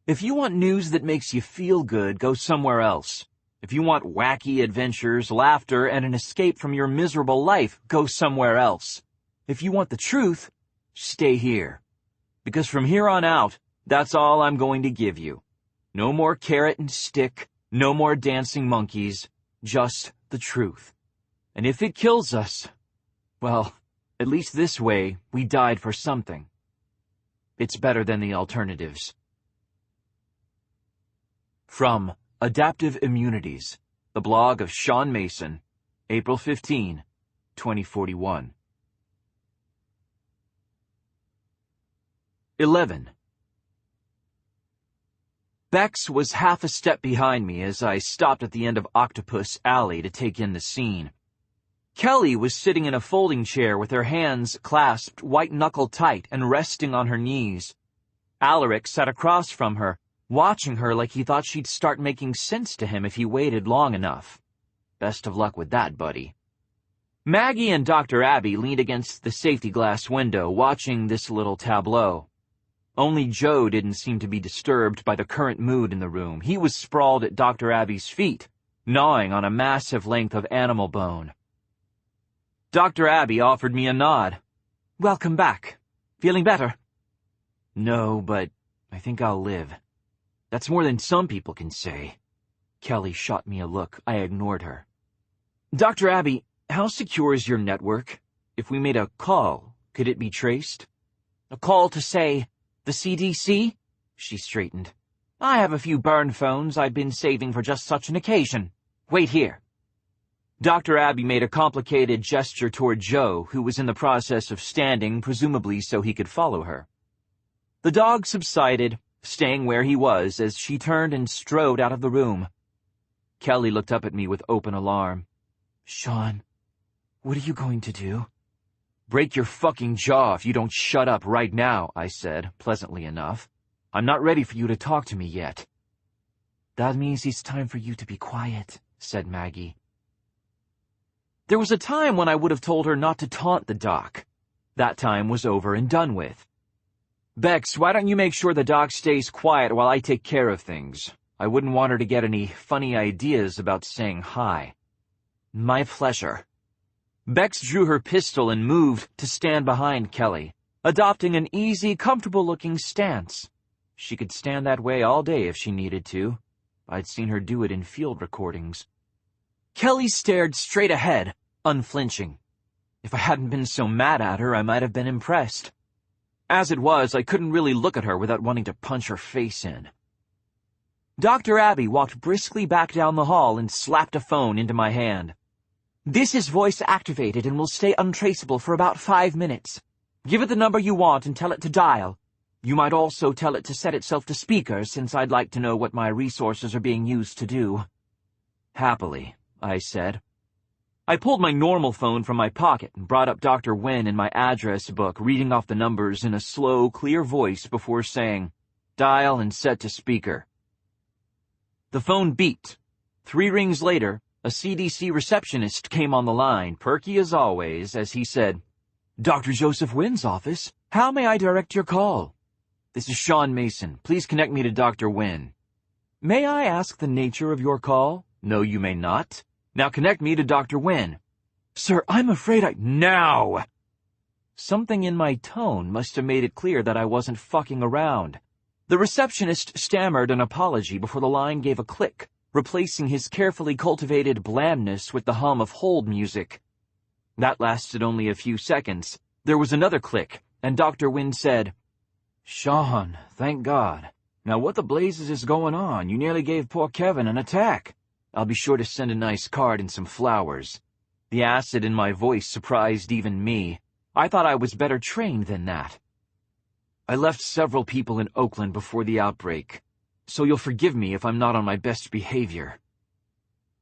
If you want news that makes you feel good, go somewhere else. If you want wacky adventures, laughter, and an escape from your miserable life, go somewhere else. If you want the truth, stay here. Because from here on out, that's all I'm going to give you. No more carrot and stick, no more dancing monkeys, just the truth. And if it kills us, well, at least this way, we died for something. It's better than the alternatives. From Adaptive Immunities, the blog of Shaun Mason, April 15, 2041. 11. Bex was half a step behind me as I stopped at the end of Octopus Alley to take in the scene. Kelly was sitting in a folding chair with her hands clasped white-knuckle tight and resting on her knees. Alaric sat across from her, watching her like he thought she'd start making sense to him if he waited long enough. Best of luck with that, buddy. Maggie and Dr. Abby leaned against the safety glass window, watching this little tableau. Only Joe didn't seem to be disturbed by the current mood in the room. He was sprawled at Dr. Abby's feet, gnawing on a massive length of animal bone. Dr. Abby offered me a nod. "Welcome back. Feeling better?" "No, but I think I'll live." "That's more than some people can say." Kelly shot me a look. I ignored her. "Dr. Abby, how secure is your network? If we made a call, could it be traced?" "A call to, say, the CDC?" She straightened. "I have a few burn phones I've been saving for just such an occasion. Wait here." Dr. Abby made a complicated gesture toward Joe, who was in the process of standing, presumably so he could follow her. The dog subsided, staying where he was as she turned and strode out of the room. Kelly looked up at me with open alarm. "Shaun, what are you going to do?" "Break your fucking jaw if you don't shut up right now," I said, pleasantly enough. "I'm not ready for you to talk to me yet." "That means it's time for you to be quiet," said Maggie. There was a time when I would have told her not to taunt the doc. That time was over and done with. "Bex, why don't you make sure the doc stays quiet while I take care of things? I wouldn't want her to get any funny ideas about saying hi." "My pleasure." Bex drew her pistol and moved to stand behind Kelly, adopting an easy, comfortable-looking stance. She could stand that way all day if she needed to. I'd seen her do it in field recordings. Kelly stared straight ahead, unflinching. If I hadn't been so mad at her, I might have been impressed. As it was, I couldn't really look at her without wanting to punch her face in. Dr. Abby walked briskly back down the hall and slapped a phone into my hand. "This is voice-activated and will stay untraceable for about 5 minutes. Give it the number you want and tell it to dial. You might also tell it to set itself to speaker, since I'd like to know what my resources are being used to do." "Happily," I said. I pulled my normal phone from my pocket and brought up Dr. Wynn in my address book, reading off the numbers in a slow, clear voice before saying, "Dial and set to speaker." The phone beeped. 3 rings later, a CDC receptionist came on the line, perky as always, as he said, "Dr. Joseph Wynn's office. How may I direct your call?" "This is Shaun Mason. Please connect me to Dr. Wynn." "May I ask the nature of your call?" "No, you may not. Now connect me to Dr. Wynn." "Sir, I'm afraid Now!" Something in my tone must have made it clear that I wasn't fucking around. The receptionist stammered an apology before the line gave a click, replacing his carefully cultivated blandness with the hum of hold music. That lasted only a few seconds. There was another click, and Dr. Wynn said, "Shaun, thank God. Now what the blazes is going on? You nearly gave poor Kevin an attack. I'll be sure to send a nice card and some flowers." The acid in my voice surprised even me. I thought I was better trained than that. "I left several people in Oakland before the outbreak, so you'll forgive me if I'm not on my best behavior."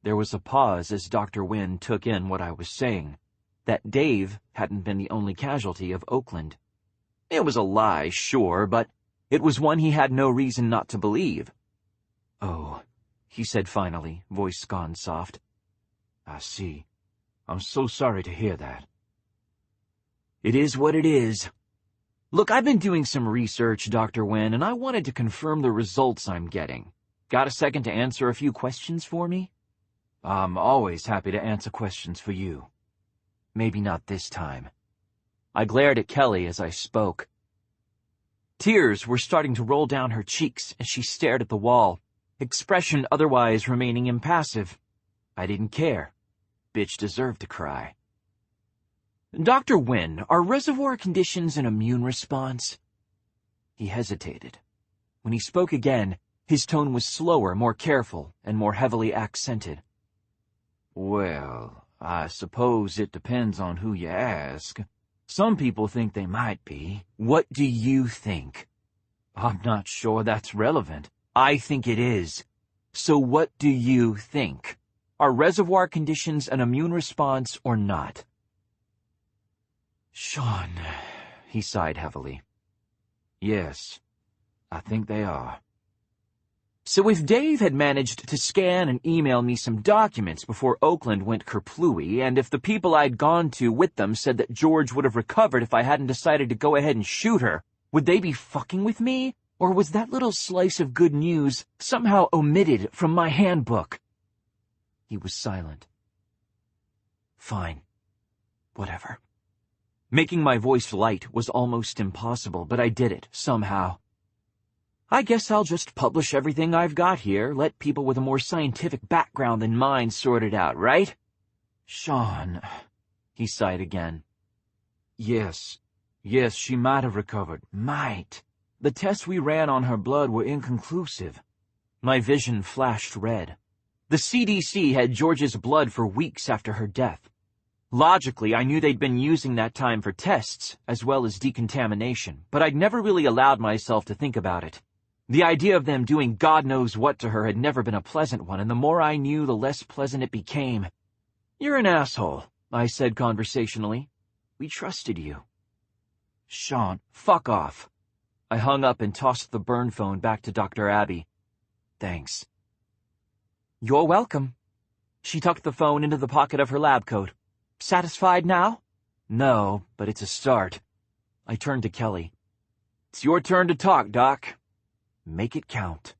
There was a pause as Dr. Wynn took in what I was saying, that Dave hadn't been the only casualty of Oakland. It was a lie, sure, but it was one he had no reason not to believe. "Oh," he said finally, voice gone soft. "I see. I'm so sorry to hear that." "It is what it is. Look, I've been doing some research, Dr. Wynn, and I wanted to confirm the results I'm getting. Got a second to answer a few questions for me?" I'm always happy to answer questions for you. Maybe not this time. I glared at Kelly as I spoke. Tears were starting to roll down her cheeks as she stared at the wall, expression otherwise remaining impassive. I didn't care. Bitch deserved to cry. Dr. Wynne, are reservoir conditions an immune response? He hesitated. When he spoke again, his tone was slower, more careful, and more heavily accented. Well, I suppose it depends on who you ask. Some people think they might be. What do you think? I'm not sure that's relevant. I think it is. So what do you think? Are reservoir conditions an immune response or not? Shaun, he sighed heavily. Yes, I think they are. So if Dave had managed to scan and email me some documents before Oakland went kerplooey, and if the people I'd gone to with them said that George would have recovered if I hadn't decided to go ahead and shoot her, would they be fucking with me? Or was that little slice of good news somehow omitted from my handbook? He was silent. Fine. Whatever. Making my voice light was almost impossible, but I did it, somehow. I guess I'll just publish everything I've got here, let people with a more scientific background than mine sort it out, right? Shaun, he sighed again. Yes, she might have recovered. Might. The tests we ran on her blood were inconclusive. My vision flashed red. The CDC had George's blood for weeks after her death. Logically, I knew they'd been using that time for tests, as well as decontamination, but I'd never really allowed myself to think about it. The idea of them doing God knows what to her had never been a pleasant one, and the more I knew, the less pleasant it became. You're an asshole, I said conversationally. We trusted you. Shaun, fuck off. I hung up and tossed the burn phone back to Dr. Abby. Thanks. You're welcome. She tucked the phone into the pocket of her lab coat. Satisfied now? No, but it's a start. I turned to Kelly. It's your turn to talk, Doc. Make it count.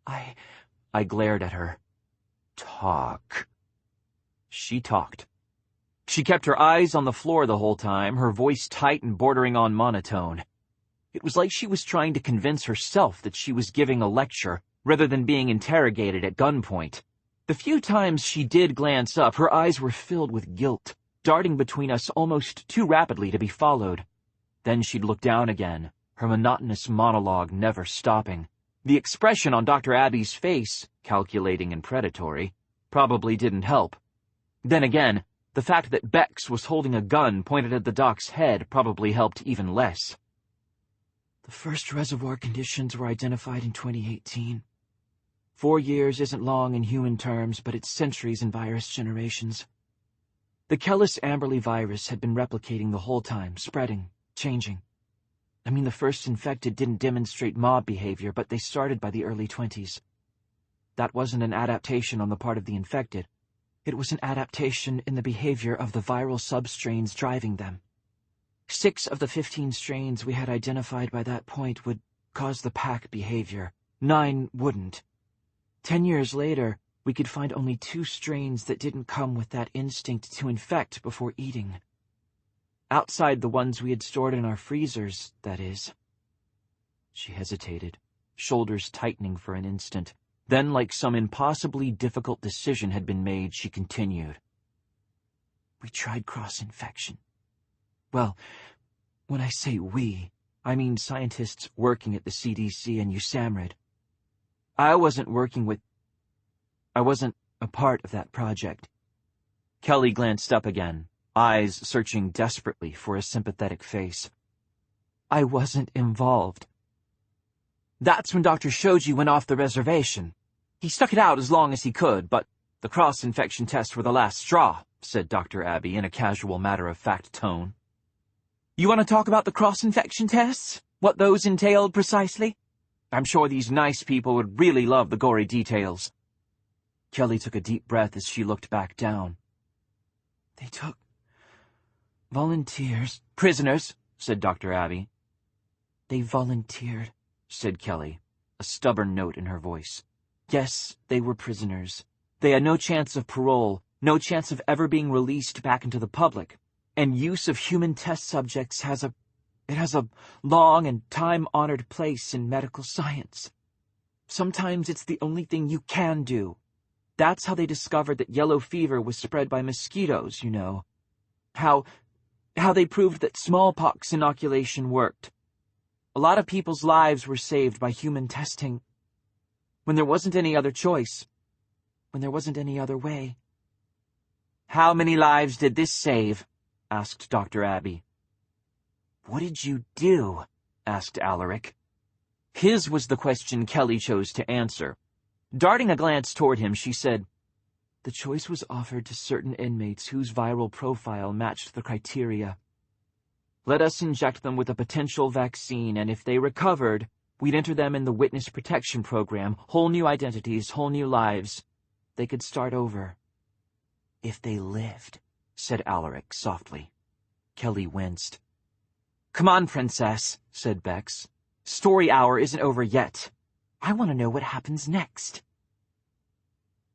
I glared at her. Talk. She talked. She kept her eyes on the floor the whole time, her voice tight and bordering on monotone. It was like she was trying to convince herself that she was giving a lecture, rather than being interrogated at gunpoint. The few times she did glance up, her eyes were filled with guilt, darting between us almost too rapidly to be followed. Then she'd look down again, her monotonous monologue never stopping. The expression on Dr. Abby's face, calculating and predatory, probably didn't help. Then again, the fact that Bex was holding a gun pointed at the doc's head probably helped even less. The first reservoir conditions were identified in 2018. 4 years isn't long in human terms, but it's centuries in virus generations. The Kellis-Amberley virus had been replicating the whole time, spreading, changing. I mean, the first infected didn't demonstrate mob behavior, but they started by the early 20s. That wasn't an adaptation on the part of the infected. It was an adaptation in the behavior of the viral substrains driving them. 6 of the 15 strains we had identified by that point would cause the pack behavior. 9 wouldn't. 10 years later, we could find only 2 strains that didn't come with that instinct to infect before eating. Outside the ones we had stored in our freezers, that is. She hesitated, shoulders tightening for an instant. Then, like some impossibly difficult decision had been made, she continued. We tried cross-infection. Well, when I say we, I mean scientists working at the CDC and USAMRIID. I wasn't a part of that project. Kelly glanced up again, eyes searching desperately for a sympathetic face. I wasn't involved. That's when Dr. Shoji went off the reservation. He stuck it out as long as he could, but the cross-infection tests were the last straw, said Dr. Abby in a casual, matter-of-fact tone. You want to talk about the cross-infection tests? What those entailed precisely? I'm sure these nice people would really love the gory details. Kelly took a deep breath as she looked back down. They took volunteers. Prisoners, said Dr. Abby. They volunteered, said Kelly, a stubborn note in her voice. Yes, they were prisoners. They had no chance of parole, no chance of ever being released back into the public, and use of human test subjects has a long and time-honored place in medical science. Sometimes it's the only thing you can do. That's how they discovered that yellow fever was spread by mosquitoes, you know. How they proved that smallpox inoculation worked. A lot of people's lives were saved by human testing. When there wasn't any other choice. When there wasn't any other way. "How many lives did this save?" asked Dr. Abbey. "What did you do?" asked Alaric. His was the question Kelly chose to answer. Darting a glance toward him, she said, "The choice was offered to certain inmates whose viral profile matched the criteria. Let us inject them with a potential vaccine, and if they recovered, we'd enter them in the witness protection program, whole new identities, whole new lives. They could start over. If they lived," said Alaric softly. Kelly winced. "Come on, Princess," said Bex. "Story hour isn't over yet. I want to know what happens next."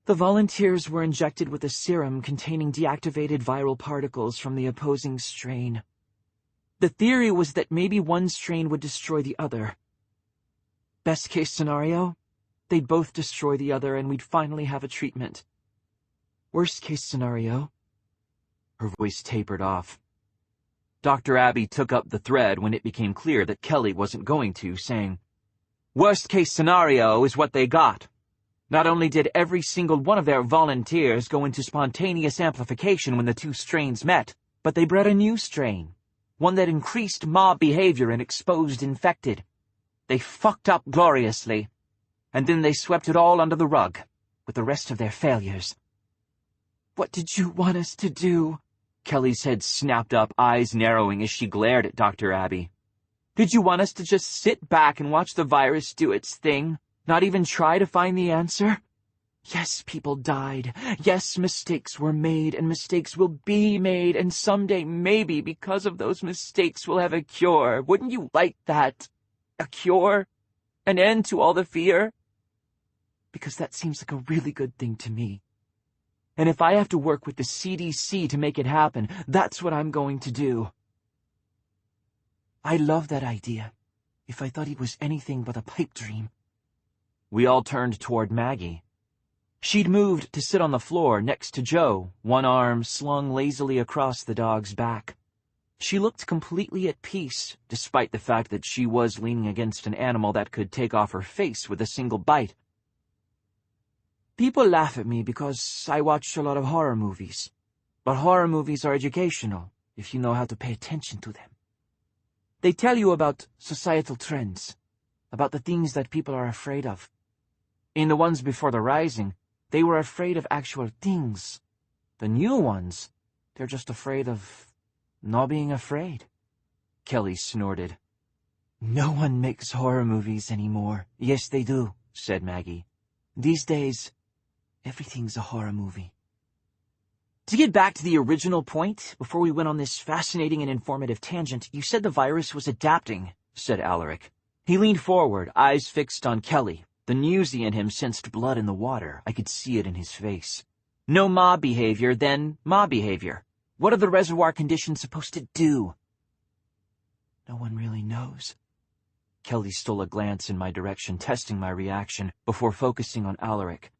The volunteers were injected with a serum containing deactivated viral particles from the opposing strain. The theory was that maybe one strain would destroy the other. Best case scenario, they'd both destroy the other and we'd finally have a treatment. Worst case scenario... Her voice tapered off. Dr. Abbey took up the thread when it became clear that Kelly wasn't going to, saying, "Worst case scenario is what they got. Not only did every single one of their volunteers go into spontaneous amplification when the two strains met, but they bred a new strain, one that increased mob behavior and exposed infected. They fucked up gloriously, and then they swept it all under the rug, with the rest of their failures." "What did you want us to do?" Kelly's head snapped up, eyes narrowing as she glared at Dr. Abbey. "Did you want us to just sit back and watch the virus do its thing? Not even try to find the answer? Yes, people died. Yes, mistakes were made, and mistakes will be made, and someday, maybe, because of those mistakes, we'll have a cure. Wouldn't you like that? A cure? An end to all the fear? Because that seems like a really good thing to me. And if I have to work with the CDC to make it happen, that's what I'm going to do." I love that idea, if I thought it was anything but a pipe dream. We all turned toward Maggie. She'd moved to sit on the floor next to Joe, one arm slung lazily across the dog's back. She looked completely at peace, despite the fact that she was leaning against an animal that could take off her face with a single bite. "People laugh at me because I watch a lot of horror movies. But horror movies are educational, if you know how to pay attention to them. They tell you about societal trends, about the things that people are afraid of. In the ones before the Rising, they were afraid of actual things. The new ones, they're just afraid of not being afraid." Kelly snorted. "No one makes horror movies anymore." "Yes, they do," said Maggie. "These days, everything's a horror movie." "To get back to the original point, before we went on this fascinating and informative tangent, you said the virus was adapting," said Alaric. He leaned forward, eyes fixed on Kelly. The newsie in him sensed blood in the water. I could see it in his face. "No mob behavior, then mob behavior. What are the reservoir conditions supposed to do?" "No one really knows." Kelly stole a glance in my direction, testing my reaction, before focusing on Alaric.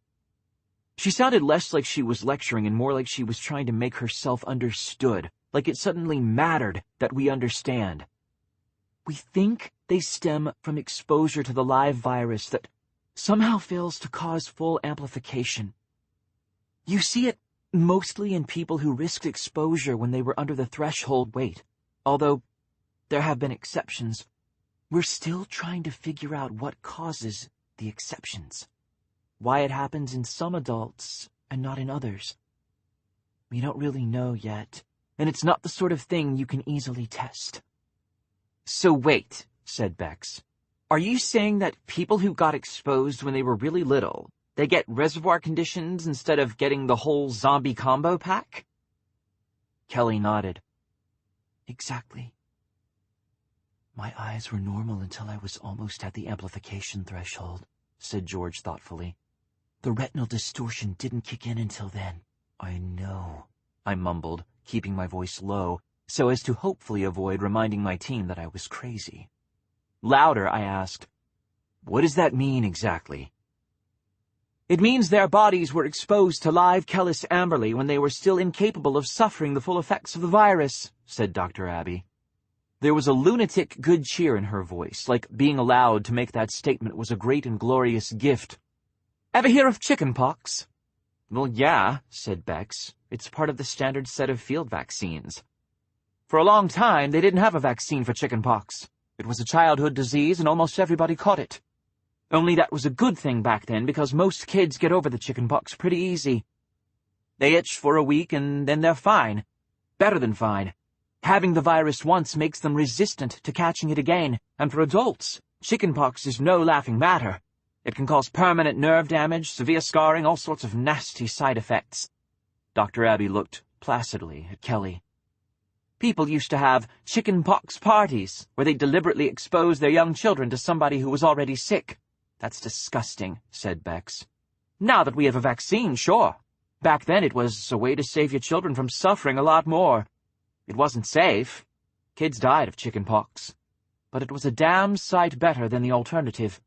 She sounded less like she was lecturing and more like she was trying to make herself understood, like it suddenly mattered that we understand. "We think they stem from exposure to the live virus that somehow fails to cause full amplification. You see it mostly in people who risked exposure when they were under the threshold weight, although there have been exceptions. We're still trying to figure out what causes the exceptions. Why it happens in some adults and not in others. We don't really know yet, and it's not the sort of thing you can easily test." "So wait," said Bex. "Are you saying that people who got exposed when they were really little, they get reservoir conditions instead of getting the whole zombie combo pack?" Kelly nodded. "Exactly. My eyes were normal until I was almost at the amplification threshold," said George thoughtfully. The retinal distortion didn't kick in until then. I know, I mumbled, keeping my voice low, so as to hopefully avoid reminding my team that I was crazy. Louder, I asked, "What does that mean exactly?" "It means their bodies were exposed to live Kellis Amberley when they were still incapable of suffering the full effects of the virus," said Dr. Abby. There was a lunatic good cheer in her voice, like being allowed to make that statement was a great and glorious gift. "Ever hear of chickenpox?" "Well, yeah," said Bex. "It's part of the standard set of field vaccines." "For a long time, they didn't have a vaccine for chickenpox. It was a childhood disease and almost everybody caught it. Only that was a good thing back then because most kids get over the chickenpox pretty easy. They itch for a week and then they're fine. Better than fine. Having the virus once makes them resistant to catching it again, and for adults, chickenpox is no laughing matter. It can cause permanent nerve damage, severe scarring, all sorts of nasty side effects." Dr. Abby looked placidly at Kelly. "People used to have chickenpox parties, where they deliberately expose their young children to somebody who was already sick. That's disgusting," said Bex. "Now that we have a vaccine, sure. Back then it was a way to save your children from suffering a lot more. It wasn't safe. Kids died of chickenpox. But it was a damn sight better than the alternative."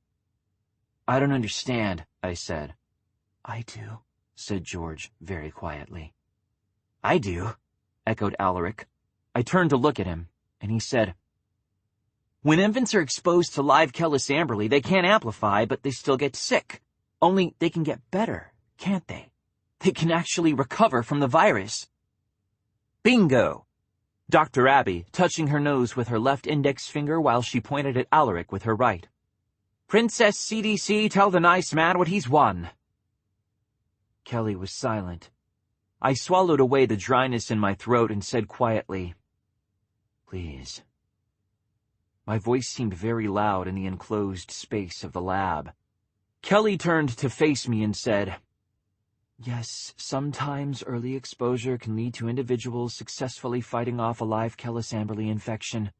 "I don't understand," I said. "I do," said George very quietly. "I do," echoed Alaric. I turned to look at him, and he said, "When infants are exposed to live Kellis Amberley, they can't amplify, but they still get sick. Only they can get better, can't they? They can actually recover from the virus." "Bingo!" Dr. Abby, touching her nose with her left index finger while she pointed at Alaric with her right. "Princess CDC, tell the nice man what he's won." Kelly was silent. I swallowed away the dryness in my throat and said quietly, "Please." My voice seemed very loud in the enclosed space of the lab. Kelly turned to face me and said, "Yes, sometimes early exposure can lead to individuals successfully fighting off a live Kellis Amberley infection.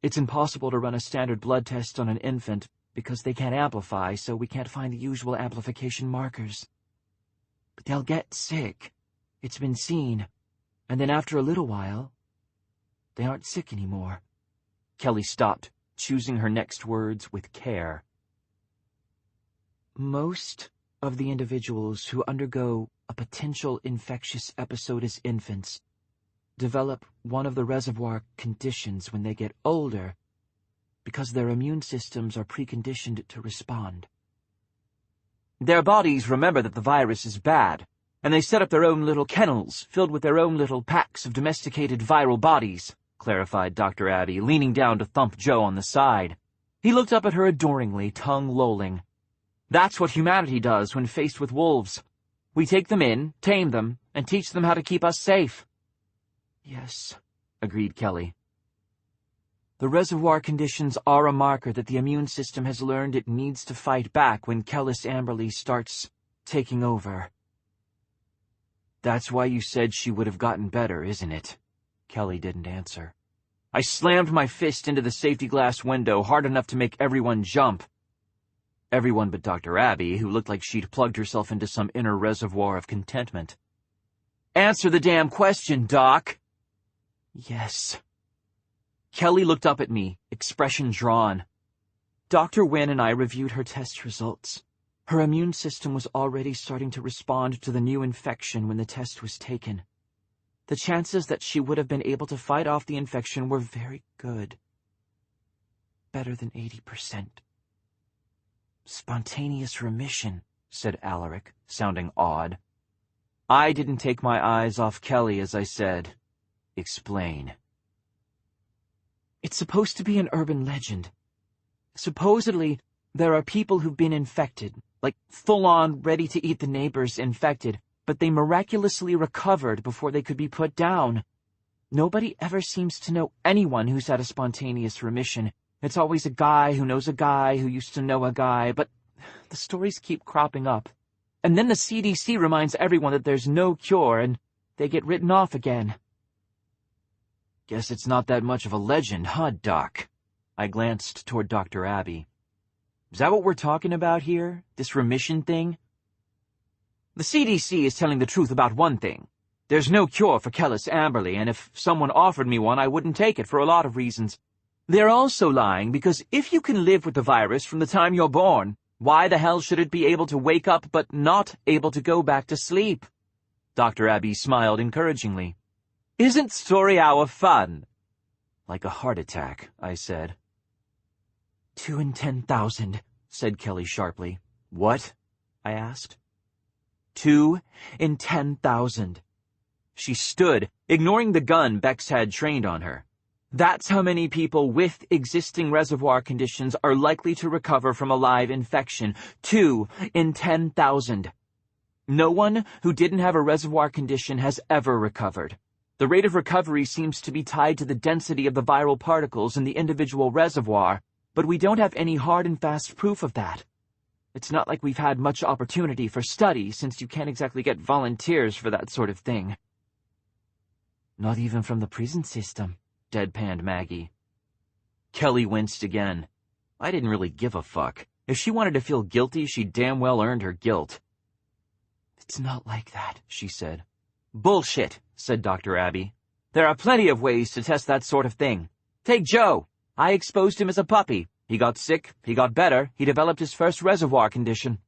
It's impossible to run a standard blood test on an infant because they can't amplify, so we can't find the usual amplification markers. But they'll get sick. It's been seen. And then after a little while, they aren't sick anymore." Kelly stopped, choosing her next words with care. "Most of the individuals who undergo a potential infectious episode as infants develop one of the reservoir conditions when they get older because their immune systems are preconditioned to respond. Their bodies remember that the virus is bad, and they set up their own little kennels filled with their own little packs of domesticated viral bodies," clarified Dr. Abby, leaning down to thump Joe on the side. He looked up at her adoringly, tongue lolling. "That's what humanity does when faced with wolves. We take them in, tame them, and teach them how to keep us safe." "Yes," agreed Kelly. "The reservoir conditions are a marker that the immune system has learned it needs to fight back when Kellis Amberley starts taking over." "That's why you said she would have gotten better, isn't it?" Kelly didn't answer. I slammed my fist into the safety glass window hard enough to make everyone jump. Everyone but Dr. Abby, who looked like she'd plugged herself into some inner reservoir of contentment. "Answer the damn question, Doc." "Yes." Kelly looked up at me, expression drawn. "Dr. Wynne and I reviewed her test results. Her immune system was already starting to respond to the new infection when the test was taken. The chances that she would have been able to fight off the infection were very good. Better than 80%. "Spontaneous remission," said Alaric, sounding odd. I didn't take my eyes off Kelly as I said, "Explain." "It's supposed to be an urban legend. Supposedly, there are people who've been infected, like full-on, ready-to-eat the neighbors infected, but they miraculously recovered before they could be put down. Nobody ever seems to know anyone who's had a spontaneous remission. It's always a guy who knows a guy who used to know a guy, but the stories keep cropping up. And then the CDC reminds everyone that there's no cure, and they get written off again." "Guess it's not that much of a legend, huh, Doc?" I glanced toward Dr. Abby. "Is that what we're talking about here? This remission thing? The CDC is telling the truth about one thing. There's no cure for Kellis Amberley, and if someone offered me one, I wouldn't take it for a lot of reasons. They're also lying because if you can live with the virus from the time you're born, why the hell should it be able to wake up but not able to go back to sleep? Dr. Abbey smiled encouragingly. Isn't story hour fun? Like a heart attack, I said. 2 in 10,000, said Kelly sharply. What? I asked. 2 in 10,000. She stood, ignoring the gun Bex had trained on her. That's how many people with existing reservoir conditions are likely to recover from a live infection. 2 in 10,000. No one who didn't have a reservoir condition has ever recovered. The rate of recovery seems to be tied to the density of the viral particles in the individual reservoir, but we don't have any hard and fast proof of that. It's not like we've had much opportunity for study, since you can't exactly get volunteers for that sort of thing. Not even from the prison system, deadpanned Maggie. Kelly winced again. I didn't really give a fuck. If she wanted to feel guilty, she damn well earned her guilt. It's not like that, she said. Bullshit, said Dr. Abbey. There are plenty of ways to test that sort of thing. Take Joe. I exposed him as a puppy. He got sick, he got better, he developed his first reservoir condition.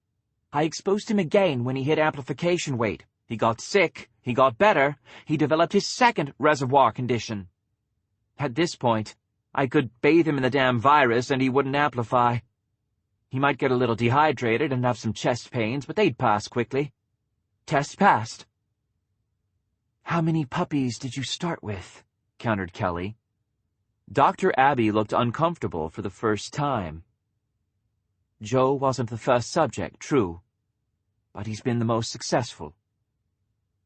I exposed him again when he hit amplification weight. He got sick, he got better, he developed his second reservoir condition. At this point, I could bathe him in the damn virus and he wouldn't amplify. He might get a little dehydrated and have some chest pains, but they'd pass quickly. Test passed. How many puppies did you start with? Countered Kelly. Dr. Abbey looked uncomfortable for the first time. Joe wasn't the first subject, true, but he's been the most successful.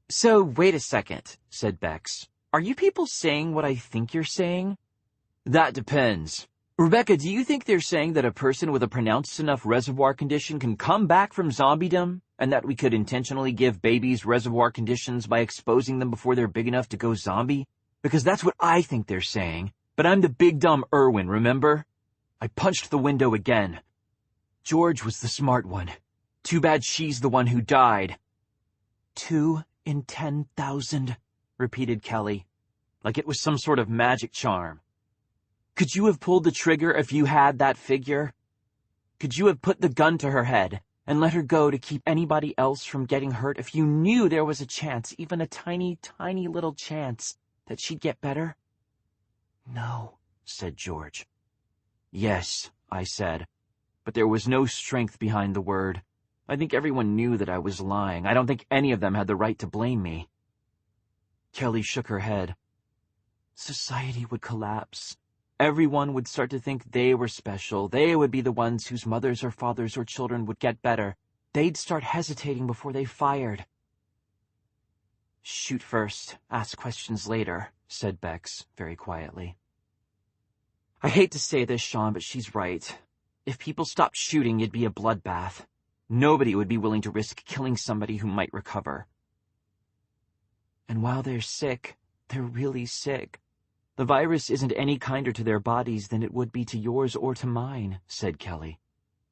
So, wait a second, said Bex. Are you people saying what I think you're saying? That depends. Rebecca, do you think they're saying that a person with a pronounced enough reservoir condition can come back from zombiedom, and that we could intentionally give babies reservoir conditions by exposing them before they're big enough to go zombie? Because that's what I think they're saying. But I'm the big dumb Irwin, remember? I punched the window again. George was the smart one. Too bad she's the one who died. 2 in 10,000, repeated Kelly, like it was some sort of magic charm. Could you have pulled the trigger if you had that figure? Could you have put the gun to her head and let her go to keep anybody else from getting hurt if you knew there was a chance, even a tiny, tiny little chance, that she'd get better? No, said George. Yes, I said, but there was no strength behind the word. I think everyone knew that I was lying. I don't think any of them had the right to blame me. Kelly shook her head. Society would collapse. Everyone would start to think they were special. They would be the ones whose mothers or fathers or children would get better. They'd start hesitating before they fired. Shoot first, ask questions later, said Bex very quietly. I hate to say this, Shaun, but she's right. If people stopped shooting, it'd be a bloodbath. Nobody would be willing to risk killing somebody who might recover. And while they're sick, they're really sick. The virus isn't any kinder to their bodies than it would be to yours or to mine, said Kelly.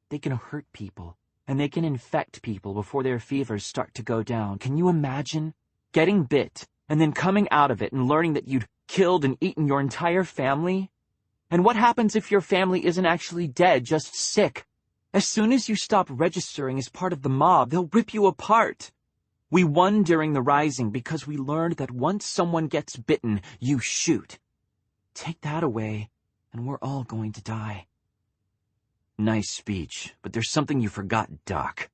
They can hurt people, and they can infect people before their fevers start to go down. Can you imagine getting bit and then coming out of it and learning that you'd killed and eaten your entire family? And what happens if your family isn't actually dead, just sick? As soon as you stop registering as part of the mob, they'll rip you apart. We won during the Rising because we learned that once someone gets bitten, you shoot. Take that away, and we're all going to die. Nice speech, but there's something you forgot, Doc,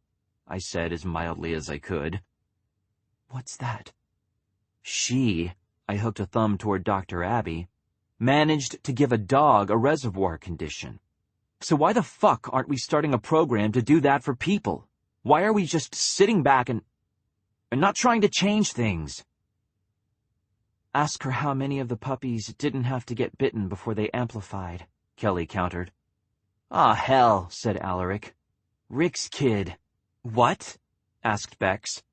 I said as mildly as I could. What's that? She, I hooked a thumb toward Dr. Abbey, managed to give a dog a reservoir condition. So why the fuck aren't we starting a program to do that for people? Why are we just sitting back and not trying to change things? Ask her how many of the puppies didn't have to get bitten before they amplified, Kelly countered. Ah, hell, said Alaric. Rick's kid. What? Asked Bex.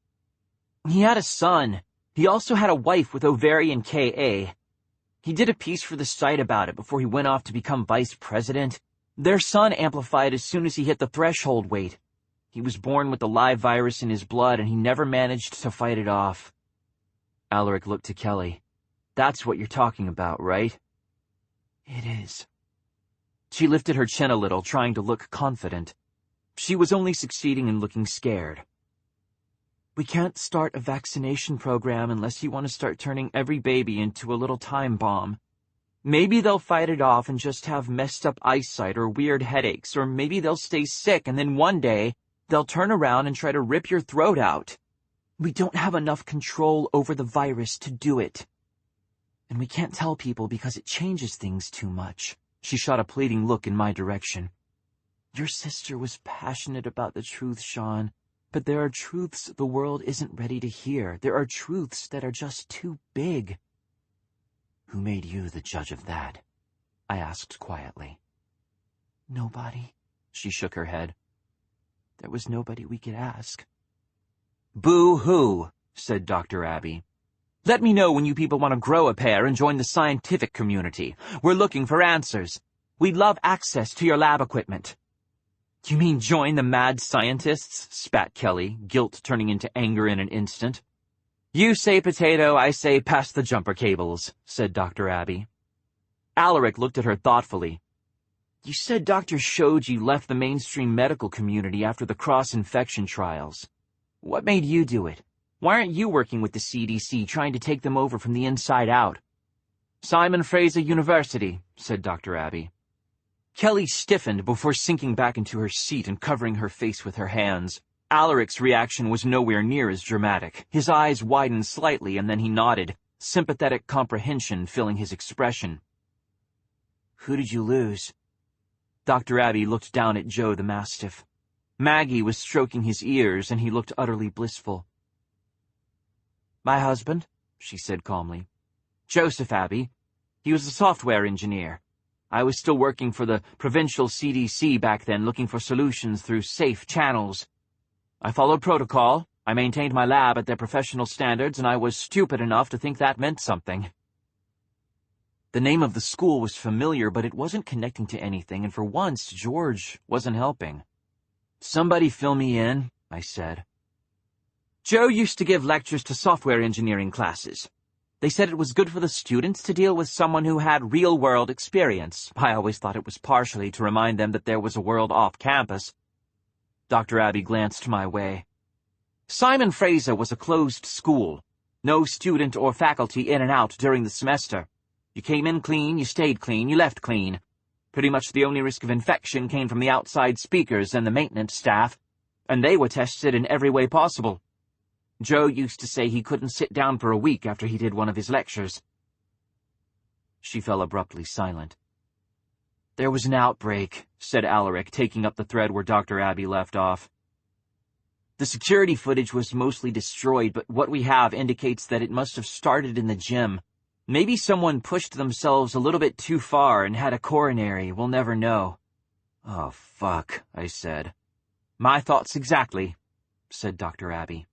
He had a son. He also had a wife with ovarian KA. He did a piece for the site about it before he went off to become vice president. Their son amplified as soon as he hit the threshold weight. He was born with the live virus in his blood, and he never managed to fight it off. Alaric looked to Kelly. That's what you're talking about, right? It is. She lifted her chin a little, trying to look confident. She was only succeeding in looking scared. We can't start a vaccination program unless you want to start turning every baby into a little time bomb. Maybe they'll fight it off and just have messed up eyesight or weird headaches, or maybe they'll stay sick and then one day they'll turn around and try to rip your throat out. We don't have enough control over the virus to do it. And we can't tell people because it changes things too much. She shot a pleading look in my direction. Your sister was passionate about the truth, Shaun, but there are truths the world isn't ready to hear. There are truths that are just too big. Who made you the judge of that? I asked quietly. Nobody. She shook her head. There was nobody we could ask. Boo-hoo, said Dr. Abby. Let me know when you people want to grow a pair and join the scientific community. We're looking for answers. We'd love access to your lab equipment. You mean join the mad scientists? Spat Kelly, guilt turning into anger in an instant. You say potato, I say pass the jumper cables, said Dr. Abby. Alaric looked at her thoughtfully. You said Dr. Shoji left the mainstream medical community after the cross-infection trials. What made you do it? Why aren't you working with the CDC, trying to take them over from the inside out? Simon Fraser University, said Dr. Abby. Kelly stiffened before sinking back into her seat and covering her face with her hands. Alaric's reaction was nowhere near as dramatic. His eyes widened slightly, and then he nodded, sympathetic comprehension filling his expression. Who did you lose? Dr. Abby looked down at Joe the Mastiff. Maggie was stroking his ears, and he looked utterly blissful. My husband, she said calmly. Joseph Abby. He was a software engineer. I was still working for the provincial CDC back then, looking for solutions through safe channels. I followed protocol, I maintained my lab at their professional standards, and I was stupid enough to think that meant something. The name of the school was familiar, but it wasn't connecting to anything, and for once, George wasn't helping. Somebody fill me in, I said. Joe used to give lectures to software engineering classes. They said it was good for the students to deal with someone who had real-world experience. I always thought it was partially to remind them that there was a world off campus. Dr. Abby glanced my way. Simon Fraser was a closed school. No student or faculty in and out during the semester. You came in clean, you stayed clean, you left clean. Pretty much the only risk of infection came from the outside speakers and the maintenance staff, and they were tested in every way possible. Joe used to say he couldn't sit down for a week after he did one of his lectures. She fell abruptly silent. There was an outbreak, said Alaric, taking up the thread where Dr. Abby left off. The security footage was mostly destroyed, but what we have indicates that it must have started in the gym. Maybe someone pushed themselves a little bit too far and had a coronary. We'll never know. Oh, fuck, I said. My thoughts exactly, said Dr. Abby.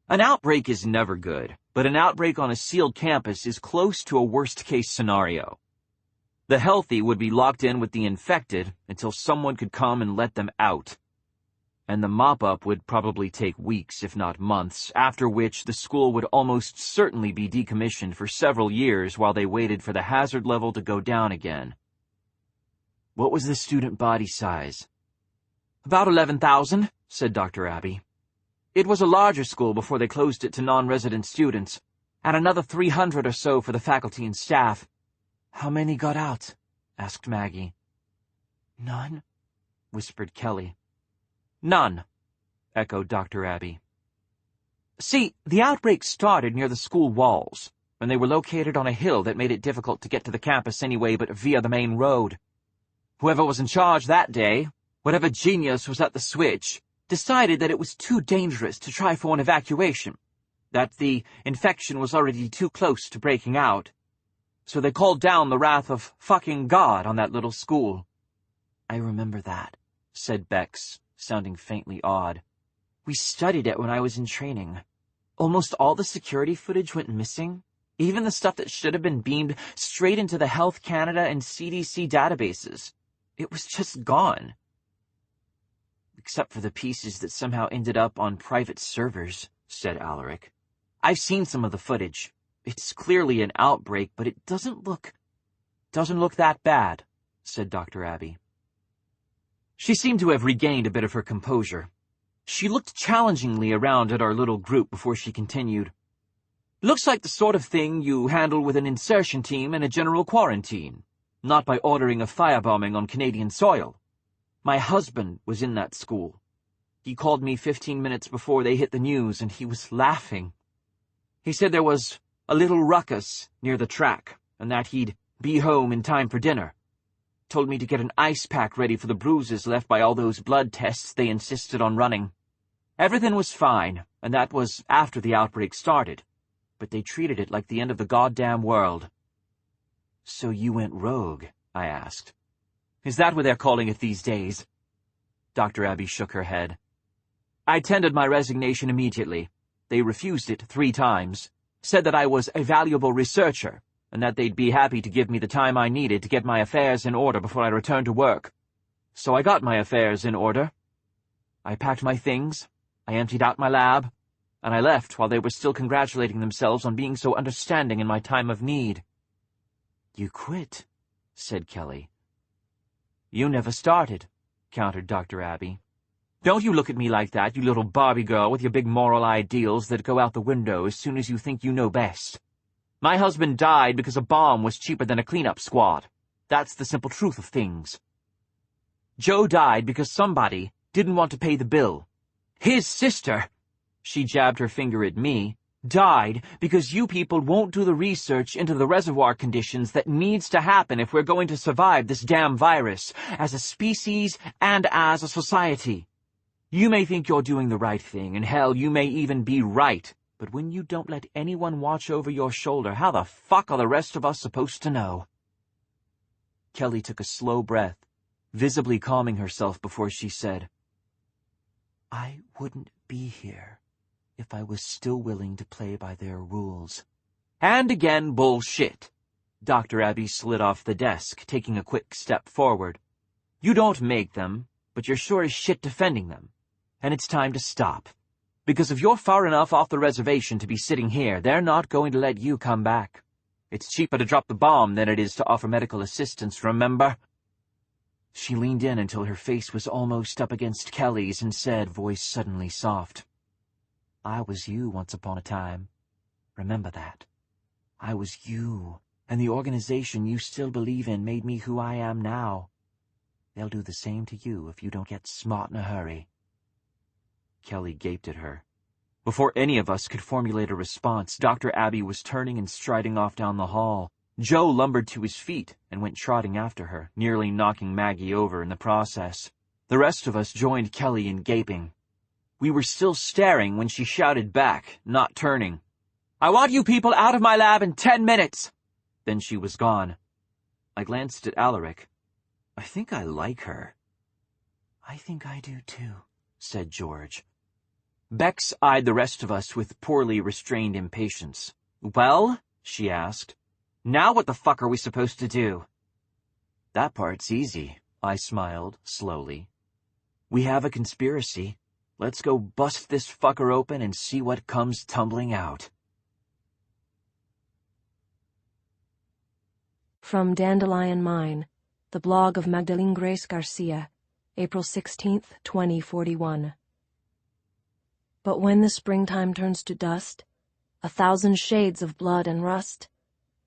An outbreak is never good, but an outbreak on a sealed campus is close to a worst-case scenario. The healthy would be locked in with the infected until someone could come and let them out. And the mop-up would probably take weeks, if not months, after which the school would almost certainly be decommissioned for several years while they waited for the hazard level to go down again. What was the student body size? About 11,000, said Dr. Abby. It was a larger school before they closed it to non-resident students, and another 300 or so for the faculty and staff. How many got out? Asked Maggie. None, whispered Kelly. None, echoed Dr. Abby. See, the outbreak started near the school walls, and they were located on a hill that made it difficult to get to the campus anyway but via the main road. Whoever was in charge that day, whatever genius was at the switch, decided that it was too dangerous to try for an evacuation, that the infection was already too close to breaking out. So they called down the wrath of fucking God on that little school. I remember that, said Bex, sounding faintly awed. We studied it when I was in training. Almost all the security footage went missing, even the stuff that should have been beamed straight into the Health Canada and CDC databases. It was just gone. except for the pieces that somehow ended up on private servers," said Alaric. "I've seen some of the footage. It's clearly an outbreak, but it doesn't look that bad," said Dr. Abby. She seemed to have regained a bit of her composure. She looked challengingly around at our little group before she continued. "Looks like the sort of thing you handle with an insertion team in a general quarantine, not by ordering a firebombing on Canadian soil. My husband was in that school. He called me 15 minutes before they hit the news, and he was laughing. He said there was a little ruckus near the track, and that he'd be home in time for dinner. Told me to get an ice pack ready for the bruises left by all those blood tests they insisted on running. Everything was fine, and that was after the outbreak started, but they treated it like the end of the goddamn world." "So you went rogue?" I asked. "Is that what they're calling it these days?" Dr. Abby shook her head. "I tendered my resignation immediately. They refused it 3 times, said that I was a valuable researcher, and that they'd be happy to give me the time I needed to get my affairs in order before I returned to work. So I got my affairs in order. I packed my things, I emptied out my lab, and I left while they were still congratulating themselves on being so understanding in my time of need." "You quit," said Kelly. "You never started," countered Dr. Abby. "Don't you look at me like that, you little Barbie girl with your big moral ideals that go out the window as soon as you think you know best. My husband died because a bomb was cheaper than a cleanup squad. That's the simple truth of things. Joe died because somebody didn't want to pay the bill. His sister," she jabbed her finger at me, "died because you people won't do the research into the reservoir conditions that needs to happen if we're going to survive this damn virus, as a species and as a society. You may think you're doing the right thing, and hell, you may even be right, but when you don't let anyone watch over your shoulder, how the fuck are the rest of us supposed to know?" Kelly took a slow breath, visibly calming herself before she said, "I wouldn't be here if I was still willing to play by their rules." "And again, bullshit." Dr. Abby slid off the desk, taking a quick step forward. "You don't make them, but you're sure as shit defending them. And it's time to stop. Because if you're far enough off the reservation to be sitting here, they're not going to let you come back. It's cheaper to drop the bomb than it is to offer medical assistance, remember?" She leaned in until her face was almost up against Kelly's and said, voice suddenly soft, "I was you once upon a time. Remember that. I was you, and the organization you still believe in made me who I am now. They'll do the same to you if you don't get smart in a hurry." Kelly gaped at her. Before any of us could formulate a response, Dr. Abby was turning and striding off down the hall. Joe lumbered to his feet and went trotting after her, nearly knocking Maggie over in the process. The rest of us joined Kelly in gaping. We were still staring when she shouted back, not turning, "I want you people out of my lab in 10 minutes!" Then she was gone. I glanced at Alaric. "I think I like her." "I think I do too," said George. Bex eyed the rest of us with poorly restrained impatience. "Well?" she asked. "Now what the fuck are we supposed to do?" "That part's easy," I smiled, slowly. "We have a conspiracy. Let's go bust this fucker open and see what comes tumbling out." From Dandelion Mine, the blog of Magdalene Grace Garcia, April 16th, 2041. But when the springtime turns to dust, 1,000 shades of blood and rust,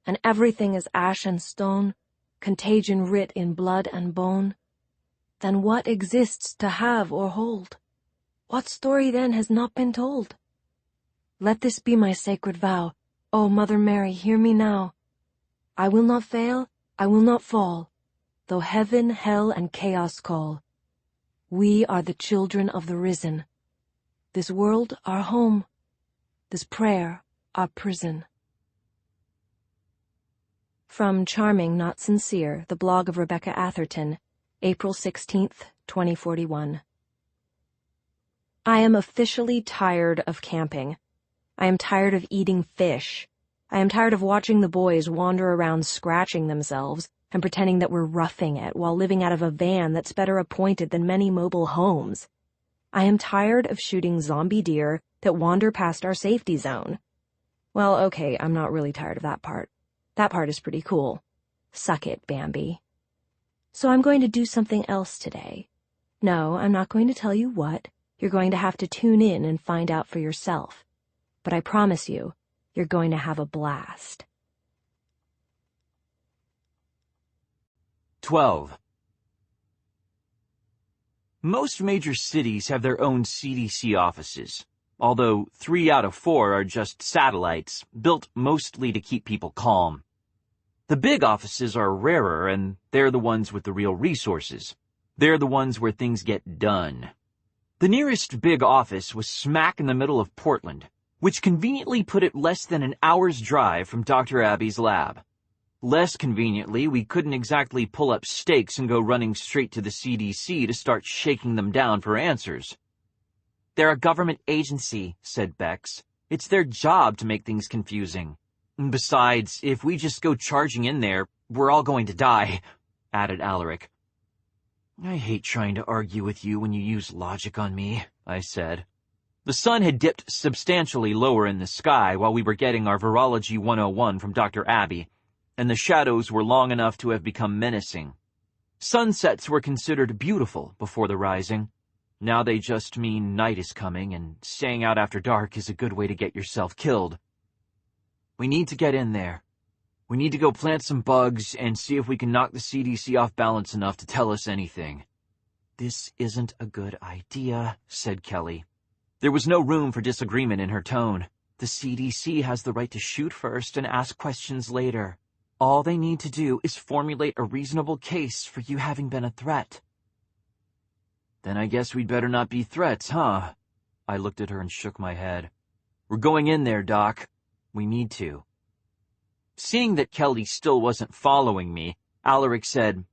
and everything is ash and stone, contagion writ in blood and bone, then what exists to have or hold? What story then has not been told? Let this be my sacred vow. O Mother Mary, hear me now. I will not fail, I will not fall, though heaven, hell, and chaos call. We are the children of the risen. This world our home, this prayer our prison. From Charming Not Sincere, the blog of Rebecca Atherton, April 16th, 2041. I am officially tired of camping. I am tired of eating fish. I am tired of watching the boys wander around scratching themselves and pretending that we're roughing it while living out of a van that's better appointed than many mobile homes. I am tired of shooting zombie deer that wander past our safety zone. Well, okay, I'm not really tired of that part. That part is pretty cool. Suck it, Bambi. So I'm going to do something else today. No, I'm not going to tell you what. You're going to have to tune in and find out for yourself. But I promise you, you're going to have a blast. 12. Most major cities have their own CDC offices, although 3 out of 4 are just satellites, built mostly to keep people calm. The big offices are rarer, and they're the ones with the real resources. They're the ones where things get done. The nearest big office was smack in the middle of Portland, which conveniently put it less than an hour's drive from Dr. Abby's lab. Less conveniently, we couldn't exactly pull up stakes and go running straight to the CDC to start shaking them down for answers. They're a government agency, said Bex. It's their job to make things confusing. Besides, if we just go charging in there, we're all going to die, added Alaric. I hate trying to argue with you when you use logic on me, I said. The sun had dipped substantially lower in the sky while we were getting our Virology 101 from Dr. Abby, and the shadows were long enough to have become menacing. Sunsets were considered beautiful before the rising. Now they just mean night is coming, and staying out after dark is a good way to get yourself killed. We need to get in there. We need to go plant some bugs and see if we can knock the CDC off balance enough to tell us anything. This isn't a good idea, said Kelly. There was no room for disagreement in her tone. The CDC has the right to shoot first and ask questions later. All they need to do is formulate a reasonable case for you having been a threat. Then I guess we'd better not be threats, huh? I looked at her and shook my head. We're going in there, Doc. We need to. Seeing that Kelly still wasn't following me, Alaric said,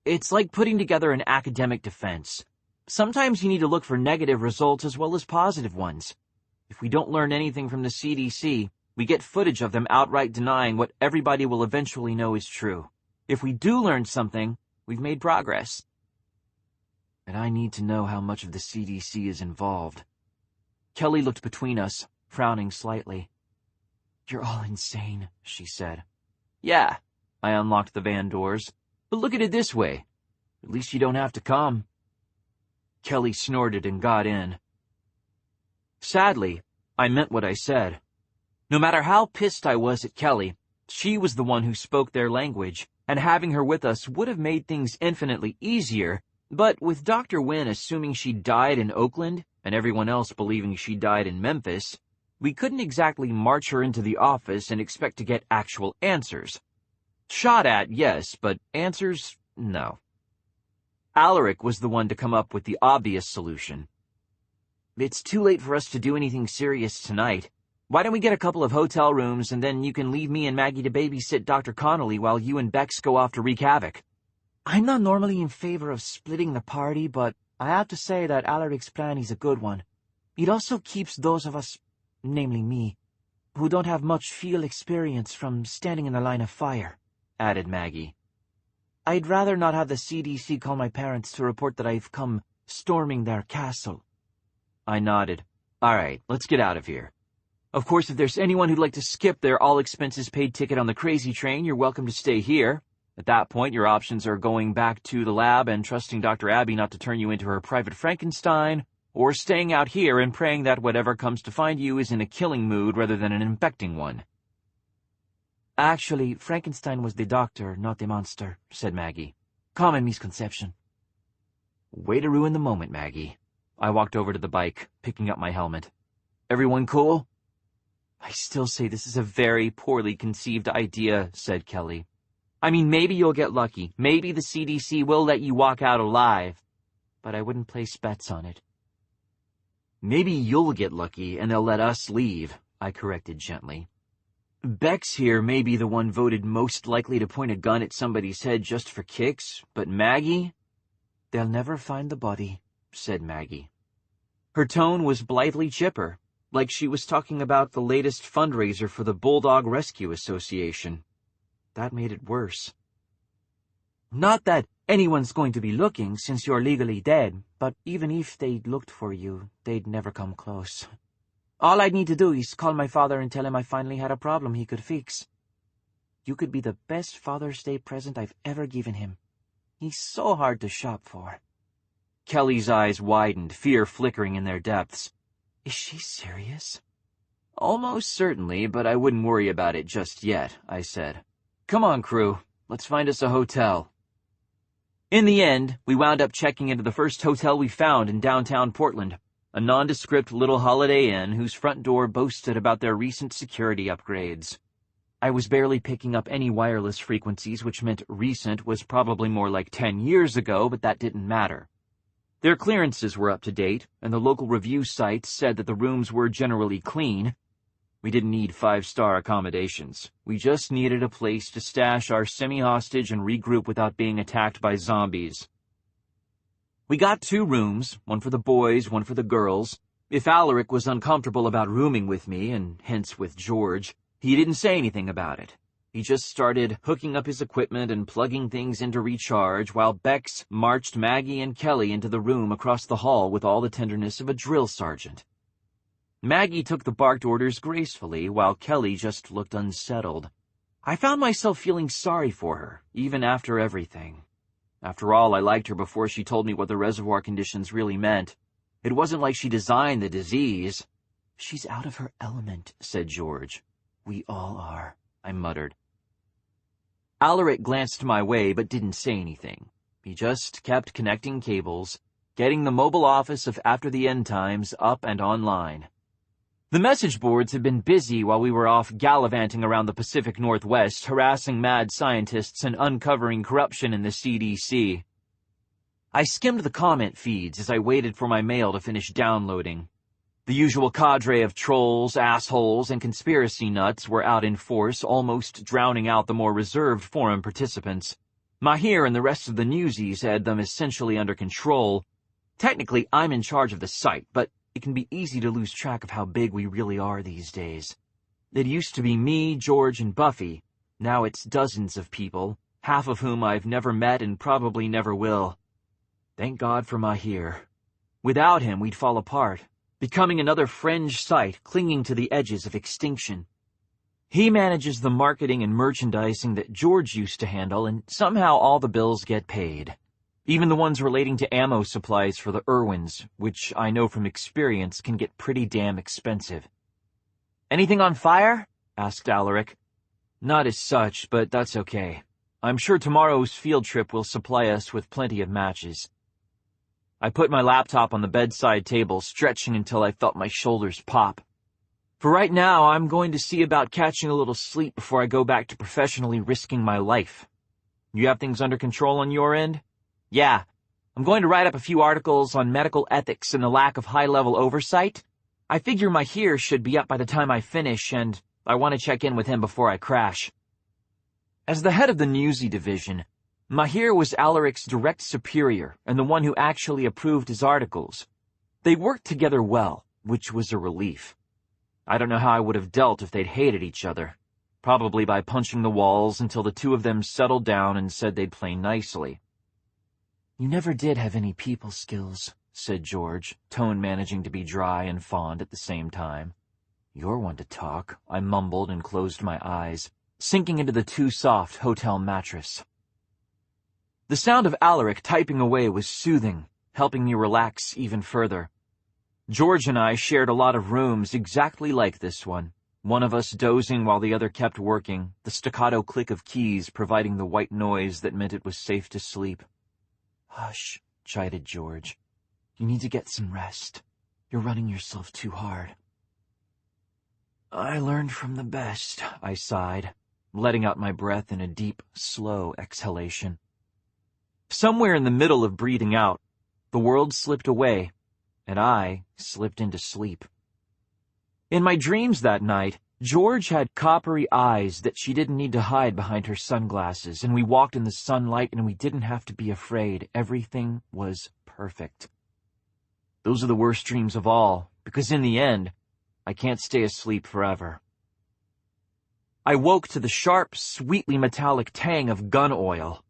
It's like putting together an academic defense. Sometimes you need to look for negative results as well as positive ones. If we don't learn anything from the CDC, we get footage of them outright denying what everybody will eventually know is true. If we do learn something, we've made progress. And I need to know how much of the CDC is involved. Kelly looked between us, frowning slightly. You're all insane, she said. Yeah, I unlocked the van doors. But look at it this way. At least you don't have to come. Kelly snorted and got in. Sadly, I meant what I said. No matter how pissed I was at Kelly, she was the one who spoke their language, and having her with us would have made things infinitely easier, but with Dr. Wynn assuming she died in Oakland, and everyone else believing she died in Memphis, we couldn't exactly march her into the office and expect to get actual answers. Shot at, yes, but answers, no. Alaric was the one to come up with the obvious solution. It's too late for us to do anything serious tonight. Why don't we get a couple of hotel rooms and then you can leave me and Maggie to babysit Dr. Connolly while you and Bex go off to wreak havoc? I'm not normally in favor of splitting the party, but I have to say that Alaric's plan is a good one. It also keeps those of us, namely me, who don't have much field experience from standing in the line of fire, added Maggie. I'd rather not have the CDC call my parents to report that I've come storming their castle. I nodded. All right, let's get out of here. Of course, if there's anyone who'd like to skip their all-expenses-paid ticket on the crazy train, you're welcome to stay here. At that point, your options are going back to the lab and trusting Dr. Abby not to turn you into her private Frankenstein, or staying out here and praying that whatever comes to find you is in a killing mood rather than an infecting one. Actually, Frankenstein was the doctor, not the monster, said Maggie. Common misconception. Way to ruin the moment, Maggie. I walked over to the bike, picking up my helmet. Everyone cool? I still say this is a very poorly conceived idea, said Kelly. I mean, maybe you'll get lucky. Maybe the CDC will let you walk out alive. But I wouldn't place bets on it. Maybe you'll get lucky and they'll let us leave, I corrected gently. Bex here may be the one voted most likely to point a gun at somebody's head just for kicks, but Maggie? They'll never find the body, said Maggie. Her tone was blithely chipper, like she was talking about the latest fundraiser for the Bulldog Rescue Association. That made it worse. Not that anyone's going to be looking since you're legally dead, but even if they'd looked for you, they'd never come close. All I'd need to do is call my father and tell him I finally had a problem he could fix. You could be the best Father's Day present I've ever given him. He's so hard to shop for." Kelly's eyes widened, fear flickering in their depths. "Is she serious?" "Almost certainly, but I wouldn't worry about it just yet," I said. "Come on, crew. Let's find us a hotel." In the end, we wound up checking into the first hotel we found in downtown Portland, a nondescript little Holiday Inn whose front door boasted about their recent security upgrades. I was barely picking up any wireless frequencies, which meant recent was probably more like 10 years ago, but that didn't matter. Their clearances were up to date, and the local review sites said that the rooms were generally clean. We didn't need 5-star accommodations. We just needed a place to stash our semi-hostage and regroup without being attacked by zombies. We got 2 rooms, one for the boys, one for the girls. If Alaric was uncomfortable about rooming with me, and hence with George, he didn't say anything about it. He just started hooking up his equipment and plugging things into recharge, while Bex marched Maggie and Kelly into the room across the hall with all the tenderness of a drill sergeant. Maggie took the barked orders gracefully, while Kelly just looked unsettled. I found myself feeling sorry for her, even after everything. After all, I liked her before she told me what the reservoir conditions really meant. It wasn't like she designed the disease. "She's out of her element," said George. "We all are," I muttered. Alaric glanced my way but didn't say anything. He just kept connecting cables, getting the mobile office of After the End Times up and online. The message boards had been busy while we were off gallivanting around the Pacific Northwest, harassing mad scientists and uncovering corruption in the CDC. I skimmed the comment feeds as I waited for my mail to finish downloading. The usual cadre of trolls, assholes, and conspiracy nuts were out in force, almost drowning out the more reserved forum participants. Mahir and the rest of the newsies had them essentially under control. Technically, I'm in charge of the site, but it can be easy to lose track of how big we really are these days. It used to be me, George, and Buffy. Now it's dozens of people, half of whom I've never met and probably never will. Thank God for Mahir. Without him, we'd fall apart, becoming another fringe site clinging to the edges of extinction. He manages the marketing and merchandising that George used to handle, and somehow all the bills get paid. Even the ones relating to ammo supplies for the Irwins, which I know from experience can get pretty damn expensive. "Anything on fire?" asked Alaric. "Not as such, but that's okay. I'm sure tomorrow's field trip will supply us with plenty of matches." I put my laptop on the bedside table, stretching until I felt my shoulders pop. For right now, I'm going to see about catching a little sleep before I go back to professionally risking my life. You have things under control on your end? Yeah. I'm going to write up a few articles on medical ethics and the lack of high-level oversight. I figure Mahir should be up by the time I finish, and I want to check in with him before I crash. As the head of the newsy division, Mahir was Alaric's direct superior and the one who actually approved his articles. They worked together well, which was a relief. I don't know how I would have dealt if they'd hated each other. Probably by punching the walls until the two of them settled down and said they'd play nicely. "You never did have any people skills," said George, tone managing to be dry and fond at the same time. "You're one to talk," I mumbled and closed my eyes, sinking into the too-soft hotel mattress. The sound of Alaric typing away was soothing, helping me relax even further. George and I shared a lot of rooms exactly like this one of us dozing while the other kept working, the staccato click of keys providing the white noise that meant it was safe to sleep. "Hush," chided George. "You need to get some rest. You're running yourself too hard." "I learned from the best," I sighed, letting out my breath in a deep, slow exhalation. Somewhere in the middle of breathing out, the world slipped away, and I slipped into sleep. In my dreams that night, George had coppery eyes that she didn't need to hide behind her sunglasses, and we walked in the sunlight and we didn't have to be afraid. Everything was perfect. Those are the worst dreams of all, because in the end, I can't stay asleep forever. I woke to the sharp, sweetly metallic tang of gun oil.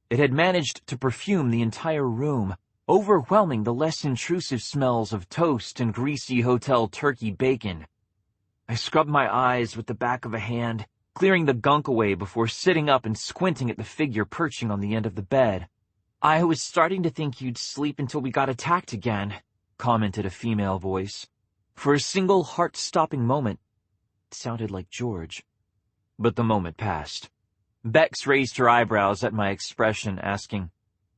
It had managed to perfume the entire room, overwhelming the less intrusive smells of toast and greasy hotel turkey bacon. I scrubbed my eyes with the back of a hand, clearing the gunk away before sitting up and squinting at the figure perching on the end of the bed. "I was starting to think you'd sleep until we got attacked again," commented a female voice. For a single heart-stopping moment, it sounded like George. But the moment passed. Bex raised her eyebrows at my expression, asking,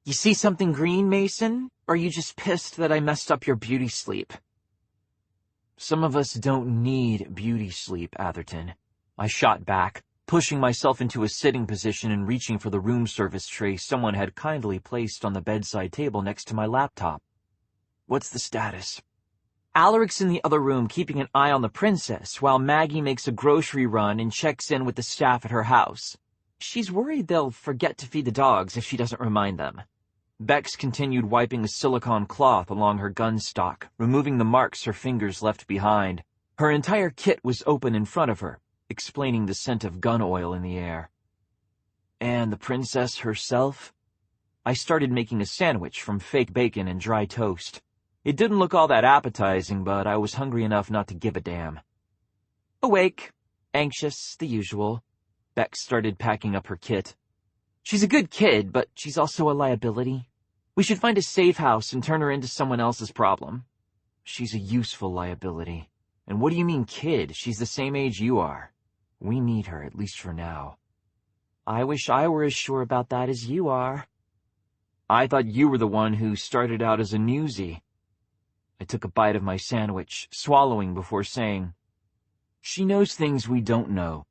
"You see something green, Mason? Or are you just pissed that I messed up your beauty sleep?" "Some of us don't need beauty sleep, Atherton," I shot back, pushing myself into a sitting position and reaching for the room service tray someone had kindly placed on the bedside table next to my laptop. "What's the status?" "Alaric's in the other room keeping an eye on the princess while Maggie makes a grocery run and checks in with the staff at her house. She's worried they'll forget to feed the dogs if she doesn't remind them." Bex continued wiping a silicone cloth along her gun stock, removing the marks her fingers left behind. Her entire kit was open in front of her, explaining the scent of gun oil in the air. "And the princess herself?" I started making a sandwich from fake bacon and dry toast. It didn't look all that appetizing, but I was hungry enough not to give a damn. "Awake, anxious, the usual." Bex started packing up her kit. "She's a good kid, but she's also a liability. We should find a safe house and turn her into someone else's problem." "She's a useful liability. And what do you mean kid? She's the same age you are. We need her, at least for now." "I wish I were as sure about that as you are." "I thought you were the one who started out as a newsie." I took a bite of my sandwich, swallowing before saying, "She knows things we don't know.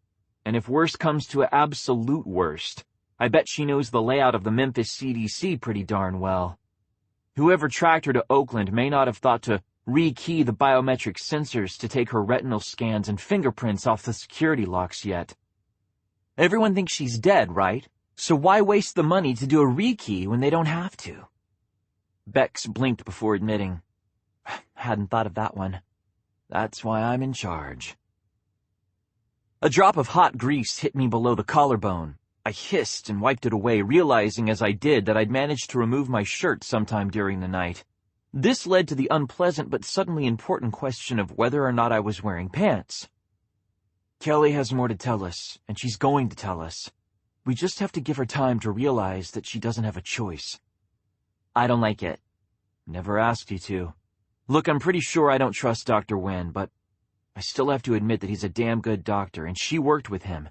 And if worst comes to an absolute worst, I bet she knows the layout of the Memphis CDC pretty darn well. Whoever tracked her to Oakland may not have thought to rekey the biometric sensors to take her retinal scans and fingerprints off the security locks yet. Everyone thinks she's dead, right? So why waste the money to do a rekey when they don't have to?" Bex blinked before admitting, "Hadn't thought of that one. That's why I'm in charge." A drop of hot grease hit me below the collarbone. I hissed and wiped it away, realizing as I did that I'd managed to remove my shirt sometime during the night. This led to the unpleasant but suddenly important question of whether or not I was wearing pants. "Kelly has more to tell us, and she's going to tell us. We just have to give her time to realize that she doesn't have a choice." "I don't like it." "Never asked you to. Look, I'm pretty sure I don't trust Dr. Wynn, but I still have to admit that he's a damn good doctor, and she worked with him.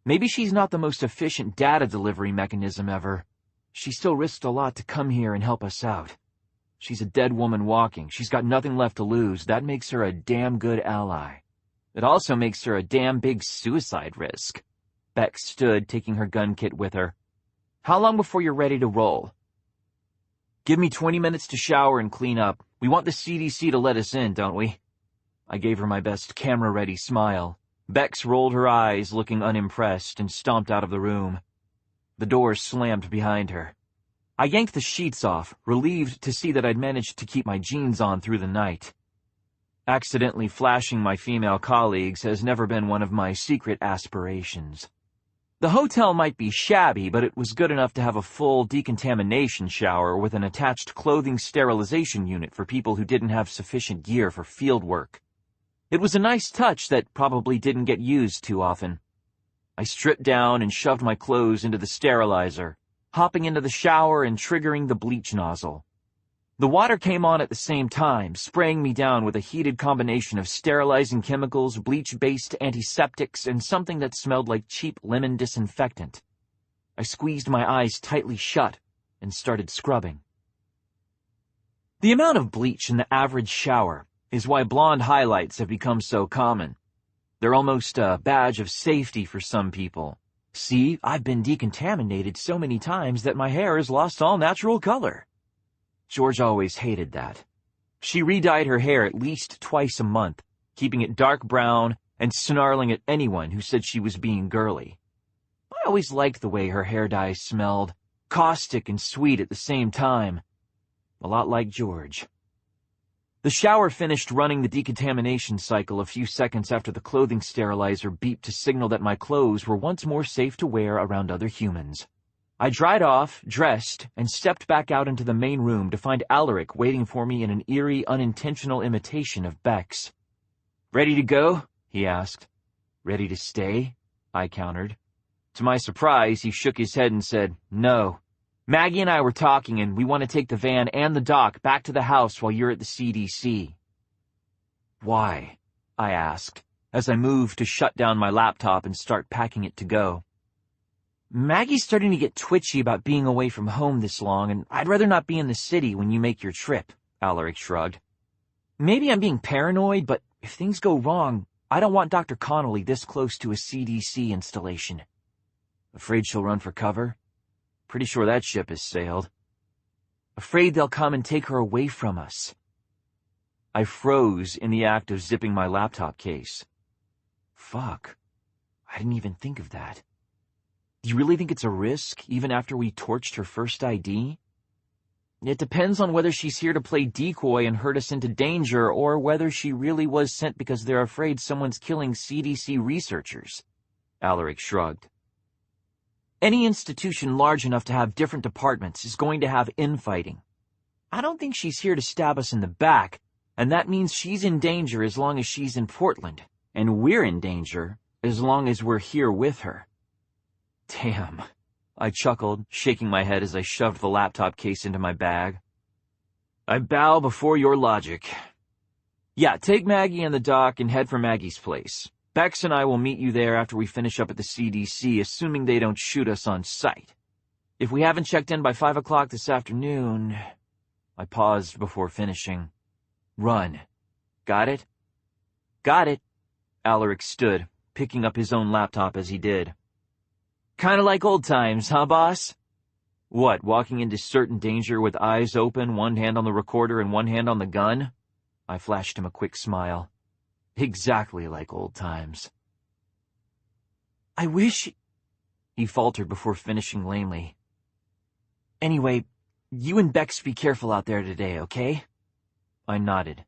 Maybe she's not the most efficient data delivery mechanism ever. She still risked a lot to come here and help us out. She's a dead woman walking. She's got nothing left to lose. That makes her a damn good ally. It also makes her a damn big suicide risk." Bex stood, taking her gun kit with her. "How long before you're ready to roll?" "Give me 20 minutes to shower and clean up. We want the CDC to let us in, don't we?" I gave her my best camera-ready smile. Bex rolled her eyes, looking unimpressed, and stomped out of the room. The door slammed behind her. I yanked the sheets off, relieved to see that I'd managed to keep my jeans on through the night. Accidentally flashing my female colleagues has never been one of my secret aspirations. The hotel might be shabby, but it was good enough to have a full decontamination shower with an attached clothing sterilization unit for people who didn't have sufficient gear for field work. It was a nice touch that probably didn't get used too often. I stripped down and shoved my clothes into the sterilizer, hopping into the shower and triggering the bleach nozzle. The water came on at the same time, spraying me down with a heated combination of sterilizing chemicals, bleach-based antiseptics, and something that smelled like cheap lemon disinfectant. I squeezed my eyes tightly shut and started scrubbing. The amount of bleach in the average shower is why blonde highlights have become so common. They're almost a badge of safety for some people. See, I've been decontaminated so many times that my hair has lost all natural color. George always hated that. She re-dyed her hair at least twice a month, keeping it dark brown and snarling at anyone who said she was being girly. I always liked the way her hair dye smelled, caustic and sweet at the same time. A lot like George. The shower finished running the decontamination cycle a few seconds after the clothing sterilizer beeped to signal that my clothes were once more safe to wear around other humans. I dried off, dressed, and stepped back out into the main room to find Alaric waiting for me in an eerie, unintentional imitation of Bex. "Ready to go?" he asked. "Ready to stay?" I countered. To my surprise, he shook his head and said, "No. Maggie and I were talking, and we want to take the van and the doc back to the house while you're at the CDC." "Why?" I asked, as I moved to shut down my laptop and start packing it to go. "Maggie's starting to get twitchy about being away from home this long, and I'd rather not be in the city when you make your trip," Alaric shrugged. "Maybe I'm being paranoid, but if things go wrong, I don't want Dr. Connolly this close to a CDC installation." "Afraid she'll run for cover?" "Pretty sure that ship has sailed." "Afraid they'll come and take her away from us." I froze in the act of zipping my laptop case. Fuck. I didn't even think of that. Do you really think it's a risk, even after we torched her first ID? It depends on whether she's here to play decoy and hurt us into danger, or whether she really was sent because they're afraid someone's killing CDC researchers. Alaric shrugged. Any institution large enough to have different departments is going to have infighting. I don't think she's here to stab us in the back, and that means she's in danger as long as she's in Portland, and we're in danger as long as we're here with her. Damn, I chuckled, shaking my head as I shoved the laptop case into my bag. I bow before your logic. Yeah, take Maggie and the doc and head for Maggie's place. Bex and I will meet you there after we finish up at the CDC, assuming they don't shoot us on sight. If we haven't checked in by 5 o'clock this afternoon... I paused before finishing. Run. Got it? Got it. Alaric stood, picking up his own laptop as he did. Kinda like old times, huh, boss? What, walking into certain danger with eyes open, one hand on the recorder and one hand on the gun? I flashed him a quick smile. Exactly like old times. I wish... He faltered before finishing lamely. Anyway, you and Bex be careful out there today, okay? I nodded.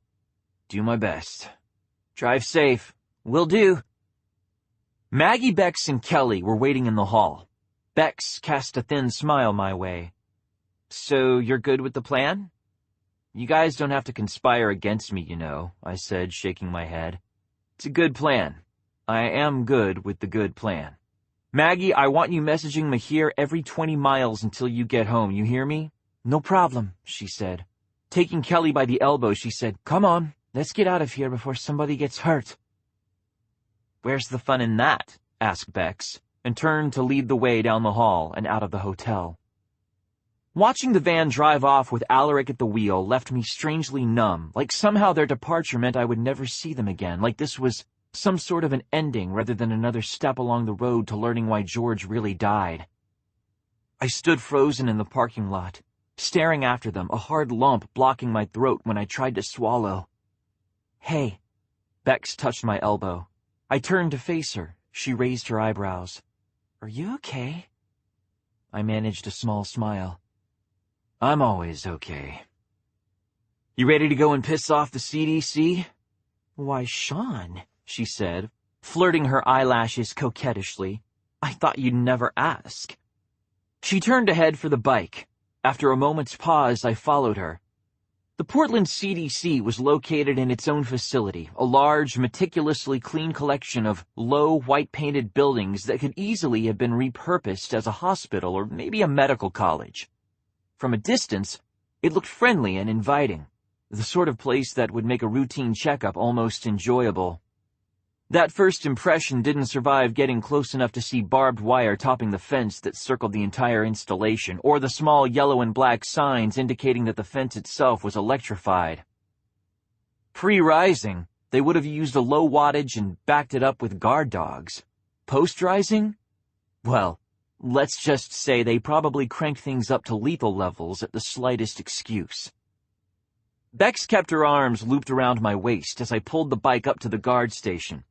Do my best. Drive safe. Will do. Maggie, Bex, and Kelly were waiting in the hall. Bex cast a thin smile my way. So you're good with the plan? You guys don't have to conspire against me, you know, I said, shaking my head. It's a good plan. I am good with the good plan. Maggie, I want you messaging Mahir every 20 miles until you get home, you hear me? No problem, she said. Taking Kelly by the elbow, she said, Come on, let's get out of here before somebody gets hurt. Where's the fun in that? Asked Bex, and turned to lead the way down the hall and out of the hotel. Watching the van drive off with Alaric at the wheel left me strangely numb, like somehow their departure meant I would never see them again, like this was some sort of an ending rather than another step along the road to learning why George really died. I stood frozen in the parking lot, staring after them, a hard lump blocking my throat when I tried to swallow. Hey, Bex touched my elbow. I turned to face her. She raised her eyebrows. Are you okay? I managed a small smile. I'm always okay. You ready to go and piss off the CDC? Why, Shaun, she said, flirting her eyelashes coquettishly. I thought you'd never ask. She turned to head for the bike. After a moment's pause, I followed her. The Portland CDC was located in its own facility, a large, meticulously clean collection of low, white-painted buildings that could easily have been repurposed as a hospital or maybe a medical college. From a distance, it looked friendly and inviting, the sort of place that would make a routine checkup almost enjoyable. That first impression didn't survive getting close enough to see barbed wire topping the fence that circled the entire installation, or the small yellow and black signs indicating that the fence itself was electrified. Pre-rising, they would have used a low wattage and backed it up with guard dogs. Post-rising? Well, let's just say they probably cranked things up to lethal levels at the slightest excuse. Bex kept her arms looped around my waist as I pulled the bike up to the guard station.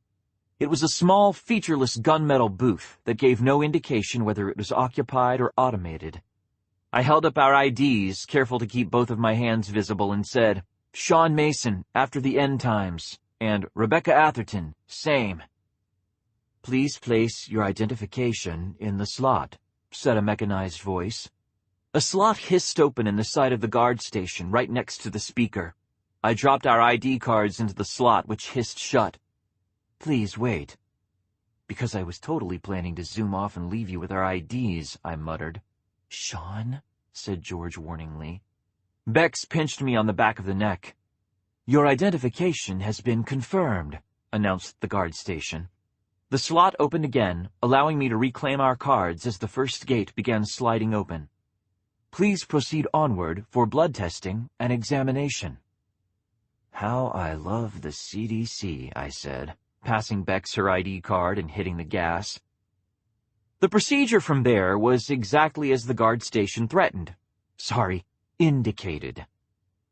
It was a small, featureless gunmetal booth that gave no indication whether it was occupied or automated. I held up our IDs, careful to keep both of my hands visible, and said, Shaun Mason, after the end times, and Rebecca Atherton, same. Please place your identification in the slot, said a mechanized voice. A slot hissed open in the side of the guard station, right next to the speaker. I dropped our ID cards into the slot, which hissed shut. Please wait. Because I was totally planning to zoom off and leave you with our IDs, I muttered. Shaun, said George warningly. Bex pinched me on the back of the neck. Your identification has been confirmed, announced the guard station. The slot opened again, allowing me to reclaim our cards as the first gate began sliding open. Please proceed onward for blood testing and examination. How I love the CDC, I said, passing Bex her ID card and hitting the gas. The procedure from there was exactly as the guard station threatened. Indicated.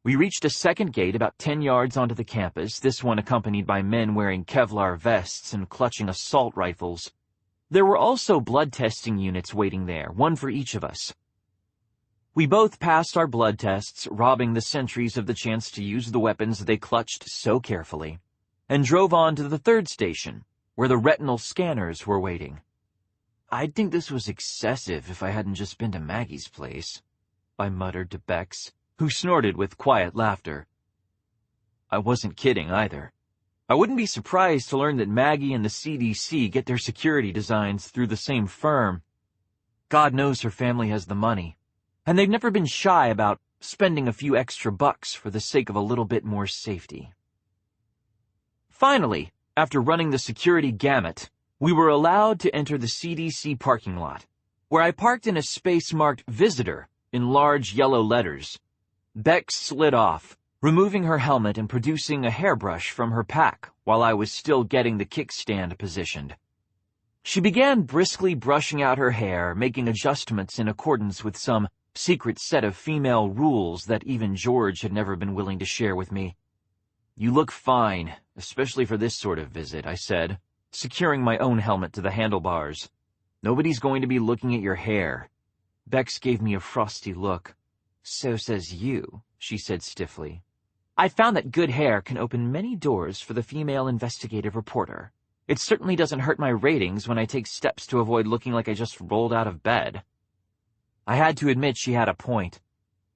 We reached a second gate about 10 yards onto the campus, this one accompanied by men wearing Kevlar vests and clutching assault rifles. There were also blood testing units waiting there, one for each of us. We both passed our blood tests, robbing the sentries of the chance to use the weapons they clutched so carefully, and drove on to the third station, where the retinal scanners were waiting. I'd think this was excessive if I hadn't just been to Maggie's place, I muttered to Bex, who snorted with quiet laughter. I wasn't kidding either. I wouldn't be surprised to learn that Maggie and the CDC get their security designs through the same firm. God knows her family has the money, and they've never been shy about spending a few extra bucks for the sake of a little bit more safety. Finally, after running the security gamut, we were allowed to enter the CDC parking lot, where I parked in a space marked Visitor in large yellow letters. Bex slid off, removing her helmet and producing a hairbrush from her pack while I was still getting the kickstand positioned. She began briskly brushing out her hair, making adjustments in accordance with some secret set of female rules that even George had never been willing to share with me. You look fine, especially for this sort of visit, I said, securing my own helmet to the handlebars. Nobody's going to be looking at your hair. Bex gave me a frosty look. So says you, she said stiffly. I found that good hair can open many doors for the female investigative reporter. It certainly doesn't hurt my ratings when I take steps to avoid looking like I just rolled out of bed. I had to admit she had a point.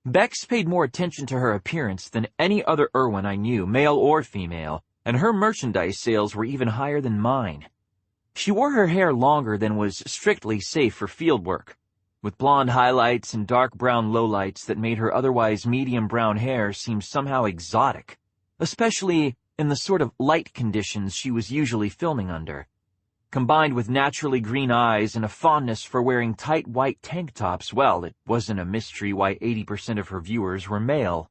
Bex paid more attention to her appearance than any other Irwin I knew, male or female, and her merchandise sales were even higher than mine. She wore her hair longer than was strictly safe for field work, with blonde highlights and dark brown lowlights that made her otherwise medium brown hair seem somehow exotic, especially in the sort of light conditions she was usually filming under. Combined with naturally green eyes and a fondness for wearing tight white tank tops, well, it wasn't a mystery why 80% of her viewers were male.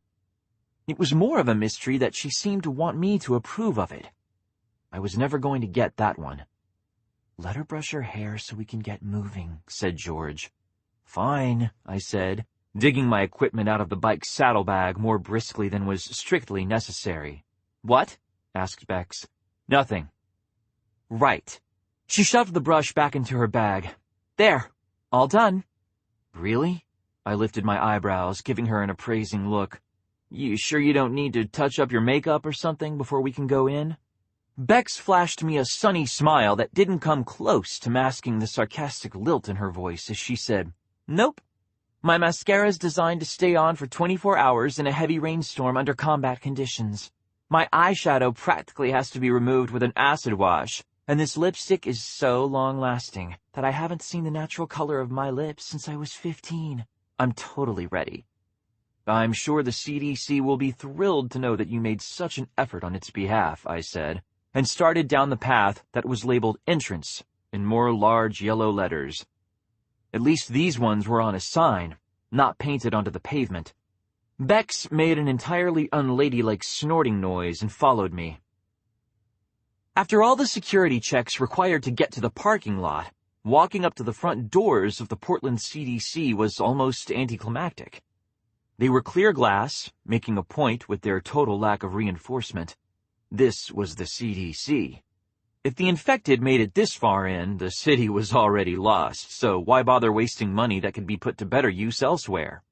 It was more of a mystery that she seemed to want me to approve of it. I was never going to get that one. Let her brush her hair so we can get moving, said George. Fine, I said, digging my equipment out of the bike's saddlebag more briskly than was strictly necessary. What? Asked Bex. Nothing. Right. She shoved the brush back into her bag. There, all done. Really? I lifted my eyebrows, giving her an appraising look. You sure you don't need to touch up your makeup or something before we can go in? Bex flashed me a sunny smile that didn't come close to masking the sarcastic lilt in her voice as she said, Nope. My mascara's designed to stay on for 24 hours in a heavy rainstorm under combat conditions. My eyeshadow practically has to be removed with an acid wash, and this lipstick is so long-lasting that I haven't seen the natural color of my lips since I was 15. I'm totally ready. I'm sure the CDC will be thrilled to know that you made such an effort on its behalf, I said, and started down the path that was labeled Entrance in more large yellow letters. At least these ones were on a sign, not painted onto the pavement. Bex made an entirely unladylike snorting noise and followed me. After all the security checks required to get to the parking lot, walking up to the front doors of the Portland CDC was almost anticlimactic. They were clear glass, making a point with their total lack of reinforcement. This was the CDC. If the infected made it this far in, the city was already lost, so why bother wasting money that could be put to better use elsewhere?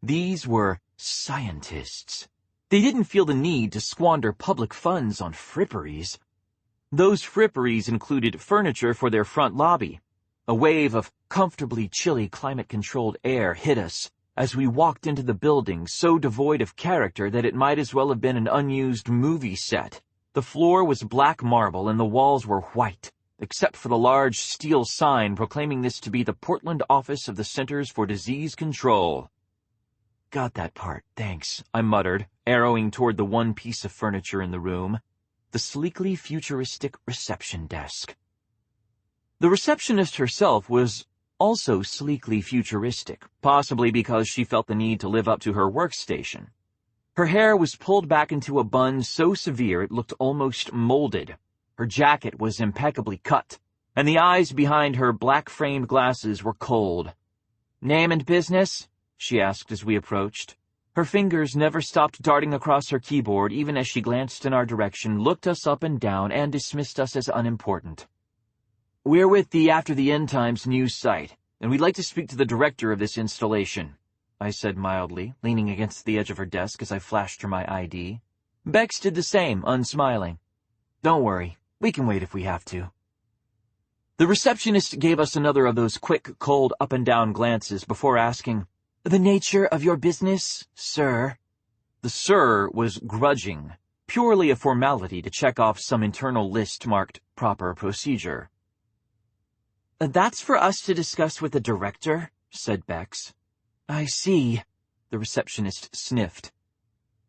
These were scientists. They didn't feel the need to squander public funds on fripperies. Those fripperies included furniture for their front lobby, A wave of comfortably chilly climate-controlled air hit us as we walked into the building, so devoid of character that it might as well have been an unused movie set. The floor was black marble and the walls were white, except for the large steel sign proclaiming this to be the Portland office of the Centers for Disease Control. "Got that part, thanks," I muttered, arrowing toward the one piece of furniture in the room, the sleekly futuristic reception desk. The receptionist herself was also sleekly futuristic, possibly because she felt the need to live up to her workstation. Her hair was pulled back into a bun so severe it looked almost molded. Her jacket was impeccably cut, and the eyes behind her black-framed glasses were cold. "Name and business?" she asked as we approached. Her fingers never stopped darting across her keyboard even as she glanced in our direction, looked us up and down, and dismissed us as unimportant. "We're with the After the End Times news site, and we'd like to speak to the director of this installation," I said mildly, leaning against the edge of her desk as I flashed her my ID. Bex did the same, unsmiling. "Don't worry, we can wait if we have to." The receptionist gave us another of those quick, cold up-and-down glances before asking, "The nature of your business, sir?" The "sir" was grudging, purely a formality to check off some internal list marked proper procedure. "That's for us to discuss with the director," said Bex. "I see," the receptionist sniffed.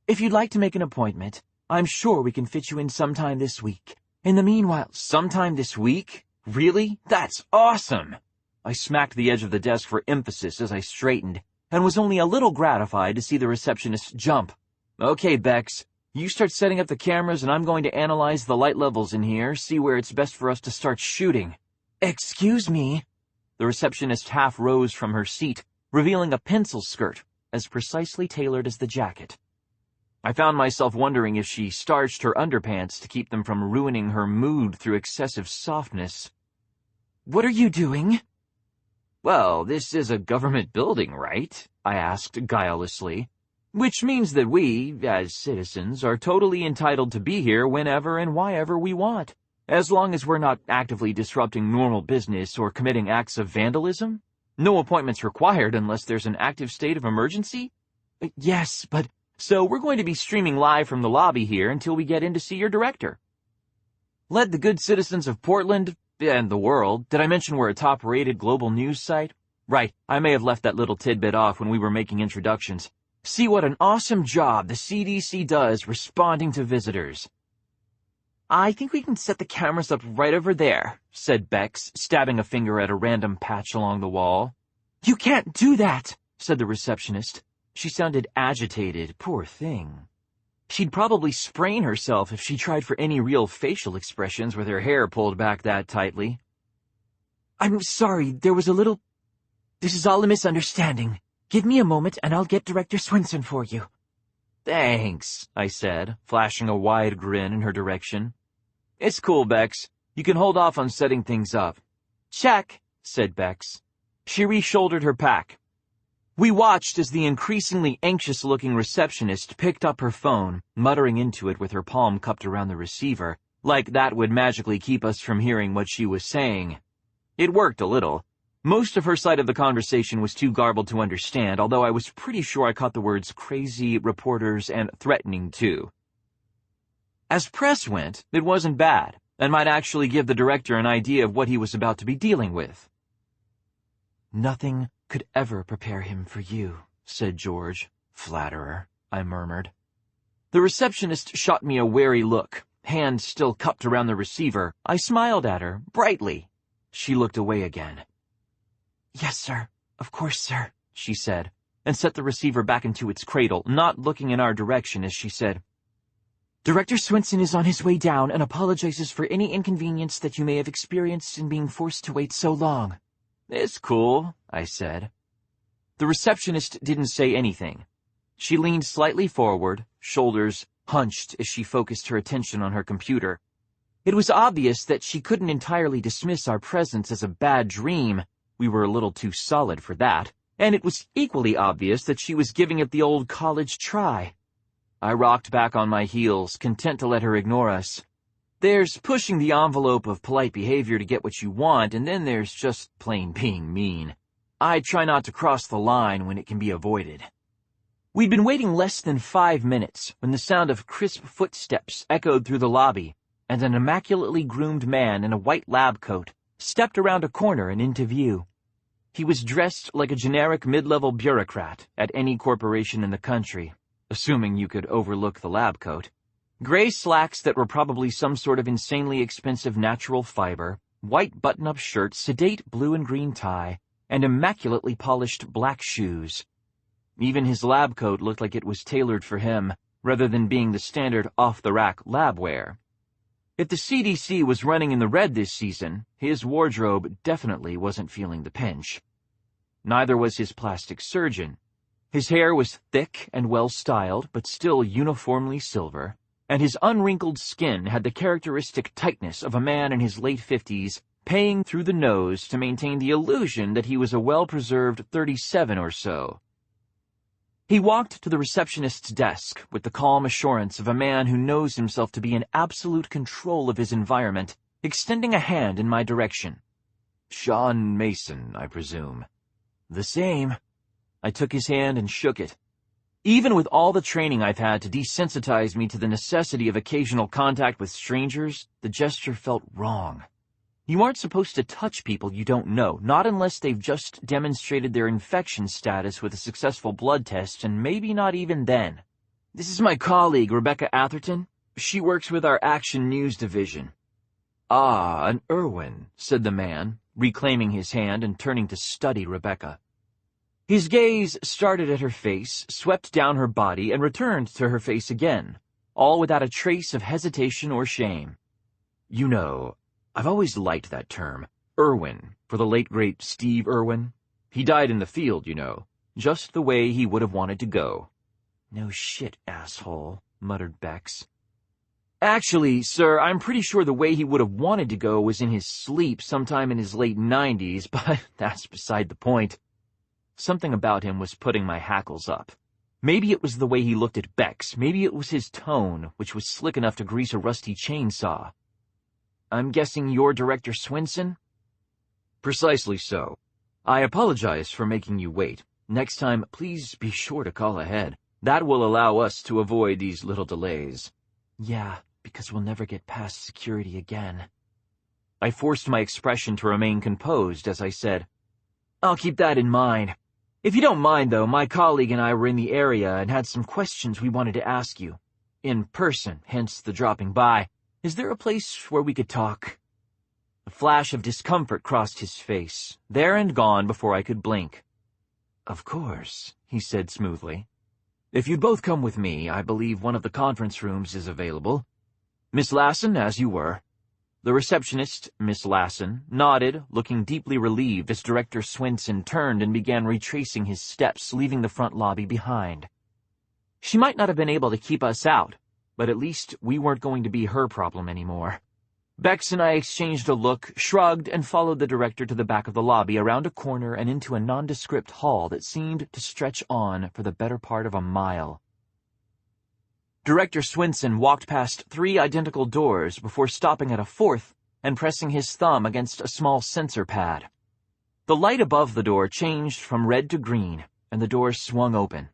"If you'd like to make an appointment, I'm sure we can fit you in sometime this week. In the meanwhile—" "Sometime this week? Really? That's awesome!" I smacked the edge of the desk for emphasis as I straightened, and was only a little gratified to see the receptionist jump. "Okay, Bex, you start setting up the cameras and I'm going to analyze the light levels in here, see where it's best for us to start shooting." "Excuse me." The receptionist half rose from her seat, revealing a pencil skirt, as precisely tailored as the jacket. I found myself wondering if she starched her underpants to keep them from ruining her mood through excessive softness. "What are you doing?" "Well, this is a government building, right?" I asked guilelessly. "Which means that we, as citizens, are totally entitled to be here whenever and whyever we want, as long as we're not actively disrupting normal business or committing acts of vandalism. No appointments required unless there's an active state of emergency." "Yes, but—" "So we're going to be streaming live from the lobby here until we get in to see your director." "Let the good citizens of Portland, and the world—" Did I mention we're a top-rated global news site? Right, I may have left that little tidbit off when we were making introductions. "See what an awesome job the CDC does responding to visitors." "I think we can set the cameras up right over there," said Bex, stabbing a finger at a random patch along the wall. "You can't do that," said the receptionist. She sounded agitated, poor thing. She'd probably sprain herself if she tried for any real facial expressions with her hair pulled back that tightly. "I'm sorry, there was a little... This is all a misunderstanding. Give me a moment and I'll get Director Swinson for you." "Thanks," I said, flashing a wide grin in her direction. "It's cool, Bex. You can hold off on setting things up." "Check," said Bex. She re-shouldered her pack. We watched as the increasingly anxious-looking receptionist picked up her phone, muttering into it with her palm cupped around the receiver, like that would magically keep us from hearing what she was saying. It worked a little. Most of her side of the conversation was too garbled to understand, although I was pretty sure I caught the words crazy, reporters, and threatening too. As press went, it wasn't bad, and might actually give the director an idea of what he was about to be dealing with. "Nothing could ever prepare him for you," said George. "Flatterer," I murmured. The receptionist shot me a wary look, hand still cupped around the receiver. I smiled at her, brightly. She looked away again. "Yes, sir. Of course, sir," she said, and set the receiver back into its cradle, not looking in our direction as she said, "Director Swinson is on his way down and apologizes for any inconvenience that you may have experienced in being forced to wait so long." "It's cool," I said. The receptionist didn't say anything. She leaned slightly forward, shoulders hunched as she focused her attention on her computer. It was obvious that she couldn't entirely dismiss our presence as a bad dream. We were a little too solid for that. And it was equally obvious that she was giving it the old college try. I rocked back on my heels, content to let her ignore us. There's pushing the envelope of polite behavior to get what you want, and then there's just plain being mean. I try not to cross the line when it can be avoided. We'd been waiting less than 5 minutes when the sound of crisp footsteps echoed through the lobby, and an immaculately groomed man in a white lab coat stepped around a corner and into view. He was dressed like a generic mid-level bureaucrat at any corporation in the country, assuming you could overlook the lab coat. Gray slacks that were probably some sort of insanely expensive natural fiber, white button-up shirt, sedate blue and green tie, and immaculately polished black shoes. Even his lab coat looked like it was tailored for him, rather than being the standard off-the-rack lab wear. If the CDC was running in the red this season, his wardrobe definitely wasn't feeling the pinch. Neither was his plastic surgeon. His hair was thick and well-styled, but still uniformly silver, and his unwrinkled skin had the characteristic tightness of a man in his late 50s, paying through the nose to maintain the illusion that he was a well-preserved 37 or so. He walked to the receptionist's desk with the calm assurance of a man who knows himself to be in absolute control of his environment, extending a hand in my direction. "Shaun Mason, I presume." "The same." I took his hand and shook it. Even with all the training I've had to desensitize me to the necessity of occasional contact with strangers, the gesture felt wrong. You aren't supposed to touch people you don't know, not unless they've just demonstrated their infection status with a successful blood test, and maybe not even then. "This is my colleague, Rebecca Atherton. She works with our Action News division." "Ah, an Irwin," said the man, reclaiming his hand and turning to study Rebecca. His gaze started at her face, swept down her body, and returned to her face again, all without a trace of hesitation or shame. "You know, I've always liked that term, Irwin, for the late great Steve Irwin. He died in the field, you know, just the way he would have wanted to go." "No shit, asshole," muttered Bex. "Actually, sir, I'm pretty sure the way he would have wanted to go was in his sleep sometime in his late 90s, but that's beside the point." Something about him was putting my hackles up. Maybe it was the way he looked at Bex, maybe it was his tone, which was slick enough to grease a rusty chainsaw. "I'm guessing you're Director Swinson?" "Precisely so. I apologize for making you wait. Next time, please be sure to call ahead. That will allow us to avoid these little delays." "Yeah, because we'll never get past security again." I forced my expression to remain composed as I said, "I'll keep that in mind. If you don't mind, though, my colleague and I were in the area and had some questions we wanted to ask you. In person, hence the dropping by. Is there a place where we could talk?" A flash of discomfort crossed his face, there and gone before I could blink. "Of course," he said smoothly. "If you'd both come with me, I believe one of the conference rooms is available. Miss Lassen, as you were." The receptionist, Miss Lassen, nodded, looking deeply relieved as Director Swinson turned and began retracing his steps, leaving the front lobby behind. She might not have been able to keep us out, but at least we weren't going to be her problem anymore. Bex and I exchanged a look, shrugged, and followed the director to the back of the lobby, around a corner and into a nondescript hall that seemed to stretch on for the better part of a mile. Director Swinson walked past 3 identical doors before stopping at a 4th and pressing his thumb against a small sensor pad. The light above the door changed from red to green, and the door swung open.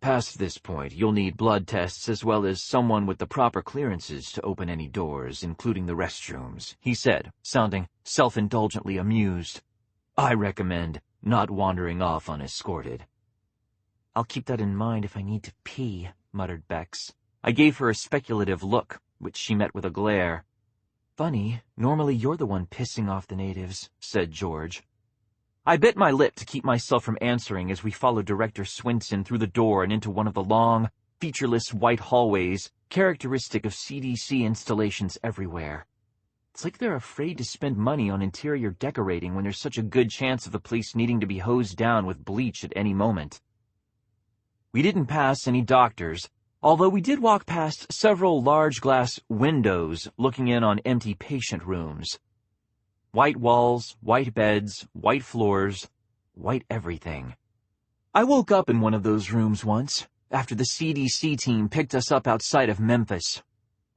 "Past this point, you'll need blood tests as well as someone with the proper clearances to open any doors, including the restrooms," he said, sounding self-indulgently amused. "I recommend not wandering off unescorted." "I'll keep that in mind if I need to pee," muttered Bex. I gave her a speculative look, which she met with a glare. "Funny, normally you're the one pissing off the natives," said George. I bit my lip to keep myself from answering as we followed Director Swinson through the door and into one of the long, featureless white hallways, characteristic of CDC installations everywhere. It's like they're afraid to spend money on interior decorating when there's such a good chance of the place needing to be hosed down with bleach at any moment. We didn't pass any doctors, although we did walk past several large glass windows looking in on empty patient rooms. White walls, white beds, white floors, white everything. I woke up in one of those rooms once, after the CDC team picked us up outside of Memphis.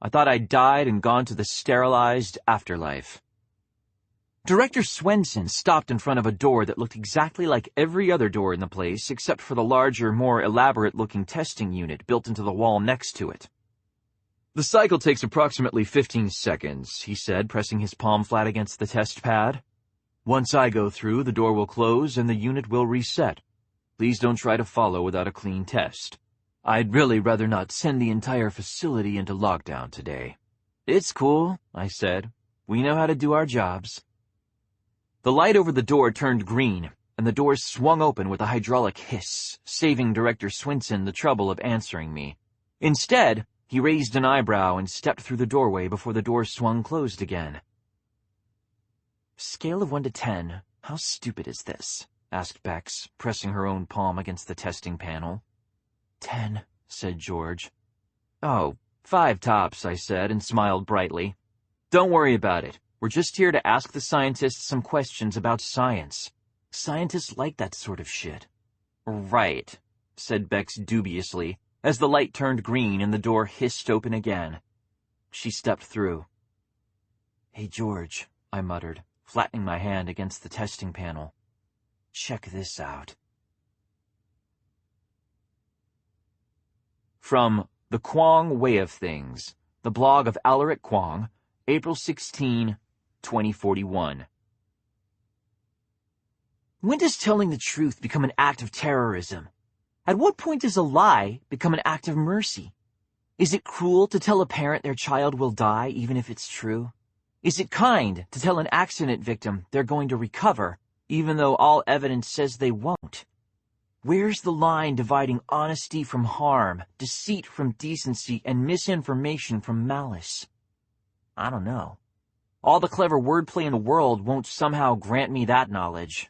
I thought I'd died and gone to the sterilized afterlife. Director Swenson stopped in front of a door that looked exactly like every other door in the place except for the larger, more elaborate-looking testing unit built into the wall next to it. "The cycle takes approximately 15 seconds, he said, pressing his palm flat against the test pad. "Once I go through, the door will close and the unit will reset. Please don't try to follow without a clean test. I'd really rather not send the entire facility into lockdown today." "It's cool," I said. "We know how to do our jobs." The light over the door turned green, and the door swung open with a hydraulic hiss, saving Director Swenson the trouble of answering me. Instead, he raised an eyebrow and stepped through the doorway before the door swung closed again. "Scale of 1 to 10, how stupid is this?" asked Bex, pressing her own palm against the testing panel. 10, said George. "Oh, 5 tops," I said, and smiled brightly. "Don't worry about it. We're just here to ask the scientists some questions about science. Scientists like that sort of shit." "Right," said Bex dubiously, as the light turned green and the door hissed open again. She stepped through. "Hey, George," I muttered, flattening my hand against the testing panel. "Check this out." From The Kwong Way of Things, the blog of Alaric Kwong, April 16, 2041. When does telling the truth become an act of terrorism? At what point does a lie become an act of mercy? Is it cruel to tell a parent their child will die even if it's true? Is it kind to tell an accident victim they're going to recover even though all evidence says they won't? Where's the line dividing honesty from harm, deceit from decency, and misinformation from malice? I don't know. All the clever wordplay in the world won't somehow grant me that knowledge.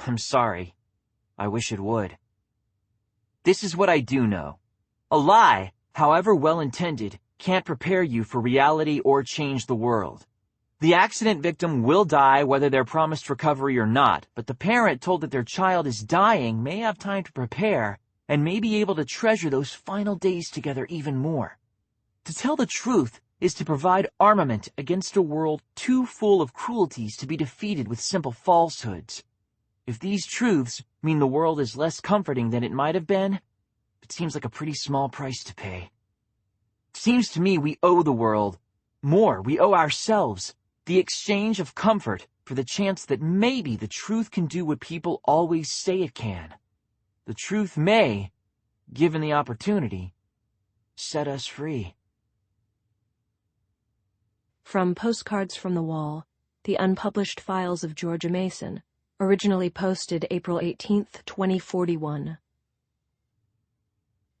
I'm sorry. I wish it would. This is what I do know. A lie, however well-intended, can't prepare you for reality or change the world. The accident victim will die whether they're promised recovery or not, but the parent told that their child is dying may have time to prepare and may be able to treasure those final days together even more. To tell the truth is to provide armament against a world too full of cruelties to be defeated with simple falsehoods. If these truths mean the world is less comforting than it might have been, it seems like a pretty small price to pay. It seems to me we owe the world more. We owe ourselves the exchange of comfort for the chance that maybe the truth can do what people always say it can. The truth may, given the opportunity, set us free. From Postcards from the Wall, the unpublished files of Shaun Mason, originally posted April 18th, 2041.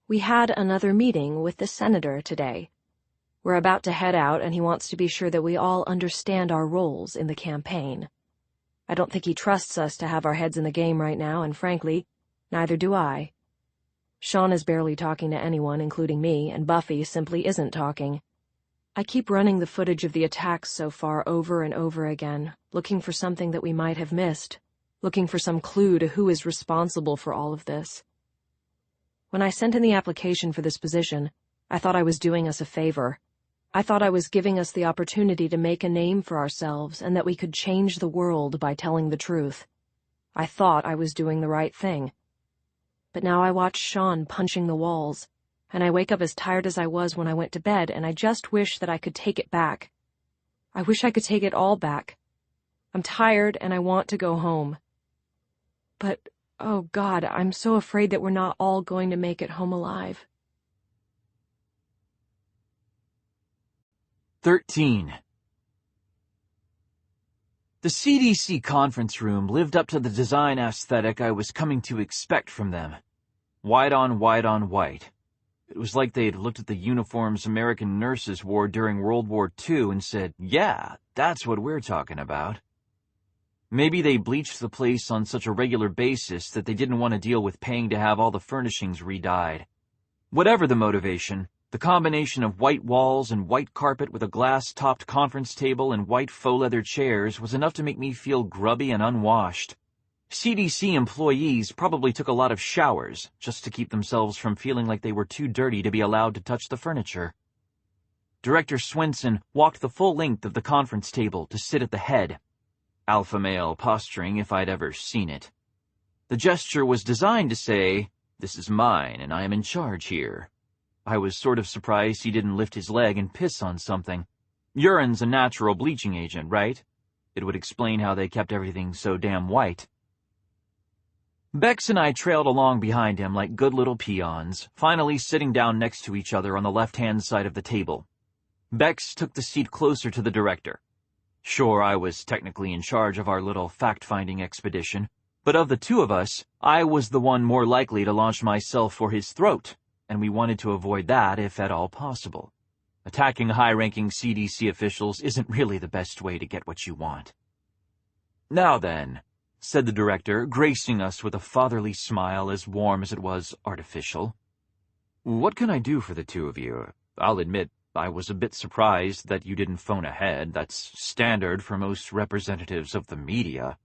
We had another meeting with the senator today. We're about to head out, and he wants to be sure that we all understand our roles in the campaign. I don't think he trusts us to have our heads in the game right now, and frankly, neither do I. Shaun is barely talking to anyone, including me, and Buffy simply isn't talking. I keep running the footage of the attacks so far over and over again, looking for something that we might have missed, looking for some clue to who is responsible for all of this. When I sent in the application for this position, I thought I was doing us a favor. I thought I was giving us the opportunity to make a name for ourselves and that we could change the world by telling the truth. I thought I was doing the right thing. But now I watch Shaun punching the walls, and I wake up as tired as I was when I went to bed, and I just wish that I could take it back. I wish I could take it all back. I'm tired and I want to go home. But, oh God, I'm so afraid that we're not all going to make it home alive. 13. The CDC conference room lived up to the design aesthetic I was coming to expect from them. White on white on white. It was like they'd looked at the uniforms American nurses wore during World War II and said, "Yeah, that's what we're talking about." Maybe they bleached the place on such a regular basis that they didn't want to deal with paying to have all the furnishings re-dyed. Whatever the motivation, the combination of white walls and white carpet with a glass-topped conference table and white faux leather chairs was enough to make me feel grubby and unwashed. CDC employees probably took a lot of showers just to keep themselves from feeling like they were too dirty to be allowed to touch the furniture. Director Swenson walked the full length of the conference table to sit at the head. Alpha male posturing if I'd ever seen it. The gesture was designed to say, "This is mine and I am in charge here." I was sort of surprised he didn't lift his leg and piss on something. Urine's a natural bleaching agent, right? It would explain how they kept everything so damn white. Bex and I trailed along behind him like good little peons, finally sitting down next to each other on the left-hand side of the table. Bex took the seat closer to the director. Sure, I was technically in charge of our little fact-finding expedition, but of the two of us, I was the one more likely to launch myself for his throat, and we wanted to avoid that if at all possible. Attacking high-ranking CDC officials isn't really the best way to get what you want. "Now then," said the director, gracing us with a fatherly smile as warm as it was artificial. "What can I do for the two of you? I'll admit, I was a bit surprised that you didn't phone ahead. That's standard for most representatives of the media."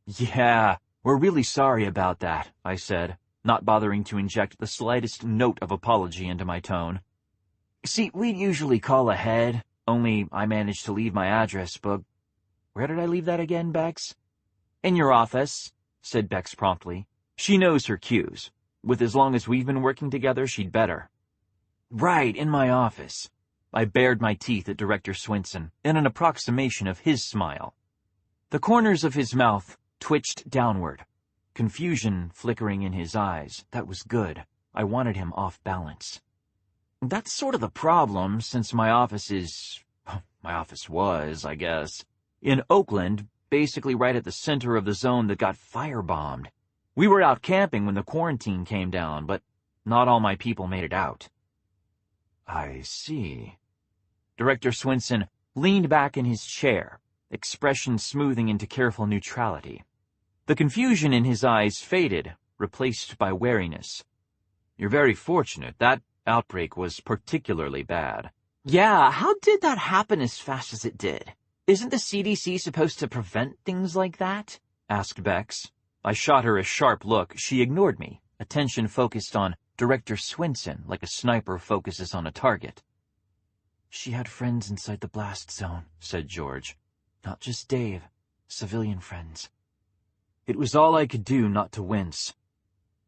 "Yeah, we're really sorry about that," I said, not bothering to inject the slightest note of apology into my tone. "See, we'd usually call ahead, only I managed to leave my address book. Where did I leave that again, Bex?" "In your office," said Bex promptly. She knows her cues. With as long as we've been working together, she'd better. "Right, in my office." I bared my teeth at Director Swenson, in an approximation of his smile. The corners of his mouth twitched downward, confusion flickering in his eyes. That was good. I wanted him off balance. "That's sort of the problem, since my office was, I guess, in Oakland, basically right at the center of the zone that got firebombed. We were out camping when the quarantine came down, but not all my people made it out." "I see." Director Swenson leaned back in his chair, expression smoothing into careful neutrality. The confusion in his eyes faded, replaced by wariness. "You're very fortunate. That outbreak was particularly bad." "Yeah, how did that happen as fast as it did? Isn't the CDC supposed to prevent things like that?" asked Bex. I shot her a sharp look. She ignored me, attention focused on Director Swenson like a sniper focuses on a target. "She had friends inside the blast zone," said George. "Not just Dave, civilian friends." It was all I could do not to wince.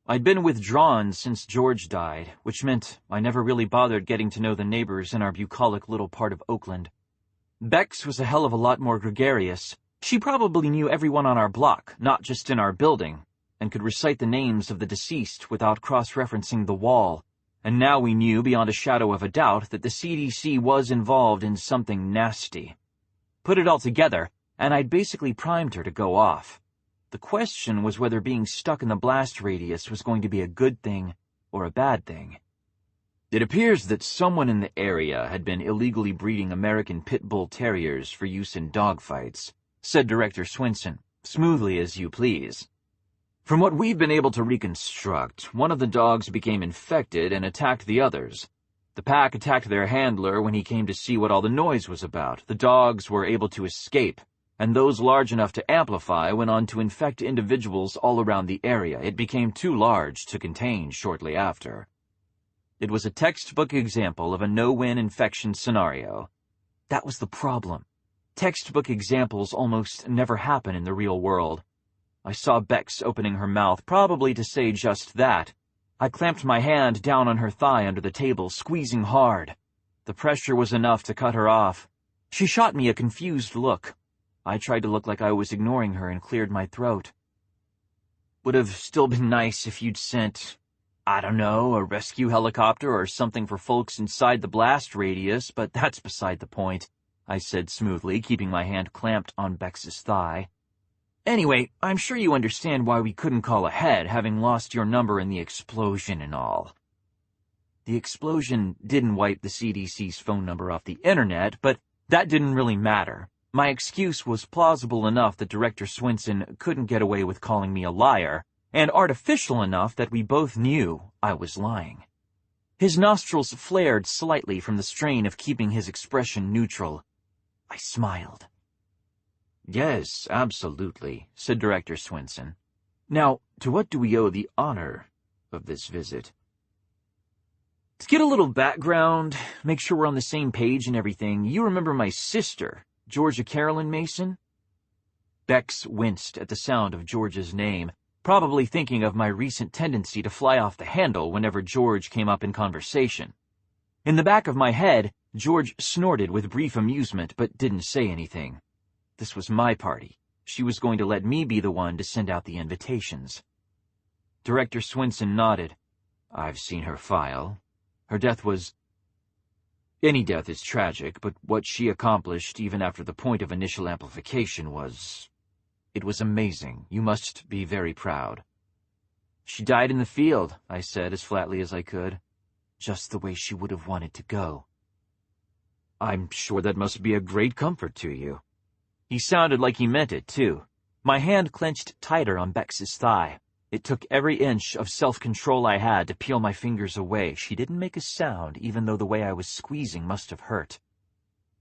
I'd been withdrawn since George died, which meant I never really bothered getting to know the neighbors in our bucolic little part of Oakland. Bex was a hell of a lot more gregarious. She probably knew everyone on our block, not just in our building, and could recite the names of the deceased without cross-referencing the wall. And now we knew beyond a shadow of a doubt that the CDC was involved in something nasty. Put it all together, and I'd basically primed her to go off. The question was whether being stuck in the blast radius was going to be a good thing or a bad thing. "It appears that someone in the area had been illegally breeding American pit bull terriers for use in dogfights," said Director Swenson, smoothly as you please. "From what we've been able to reconstruct, one of the dogs became infected and attacked the others. The pack attacked their handler when he came to see what all the noise was about. The dogs were able to escape, and those large enough to amplify went on to infect individuals all around the area. It became too large to contain shortly after." It was a textbook example of a no-win infection scenario. That was the problem. Textbook examples almost never happen in the real world. I saw Bex opening her mouth, probably to say just that. I clamped my hand down on her thigh under the table, squeezing hard. The pressure was enough to cut her off. She shot me a confused look. I tried to look like I was ignoring her and cleared my throat. "Would have still been nice if you'd sent, I don't know, a rescue helicopter or something for folks inside the blast radius, but that's beside the point," I said smoothly, keeping my hand clamped on Bex's thigh. "Anyway, I'm sure you understand why we couldn't call ahead, having lost your number in the explosion and all." The explosion didn't wipe the CDC's phone number off the internet, but that didn't really matter. My excuse was plausible enough that Director Swenson couldn't get away with calling me a liar, and artificial enough that we both knew I was lying. His nostrils flared slightly from the strain of keeping his expression neutral. I smiled. "Yes, absolutely," said Director Swenson. "Now, to what do we owe the honor of this visit?" To get a little background, make sure we're on the same page and everything, you remember my sister, Georgia Carolyn Mason? Bex winced at the sound of George's name, probably thinking of my recent tendency to fly off the handle whenever George came up in conversation. In the back of my head, George snorted with brief amusement but didn't say anything. This was my party. She was going to let me be the one to send out the invitations. Director Swinson nodded. I've seen her file. Her death was... Any death is tragic, but what she accomplished even after the point of initial amplification was... It was amazing. You must be very proud. She died in the field, I said as flatly as I could. Just the way she would have wanted to go. I'm sure that must be a great comfort to you. He sounded like he meant it, too. My hand clenched tighter on Bex's thigh. It took every inch of self-control I had to peel my fingers away. She didn't make a sound, even though the way I was squeezing must have hurt.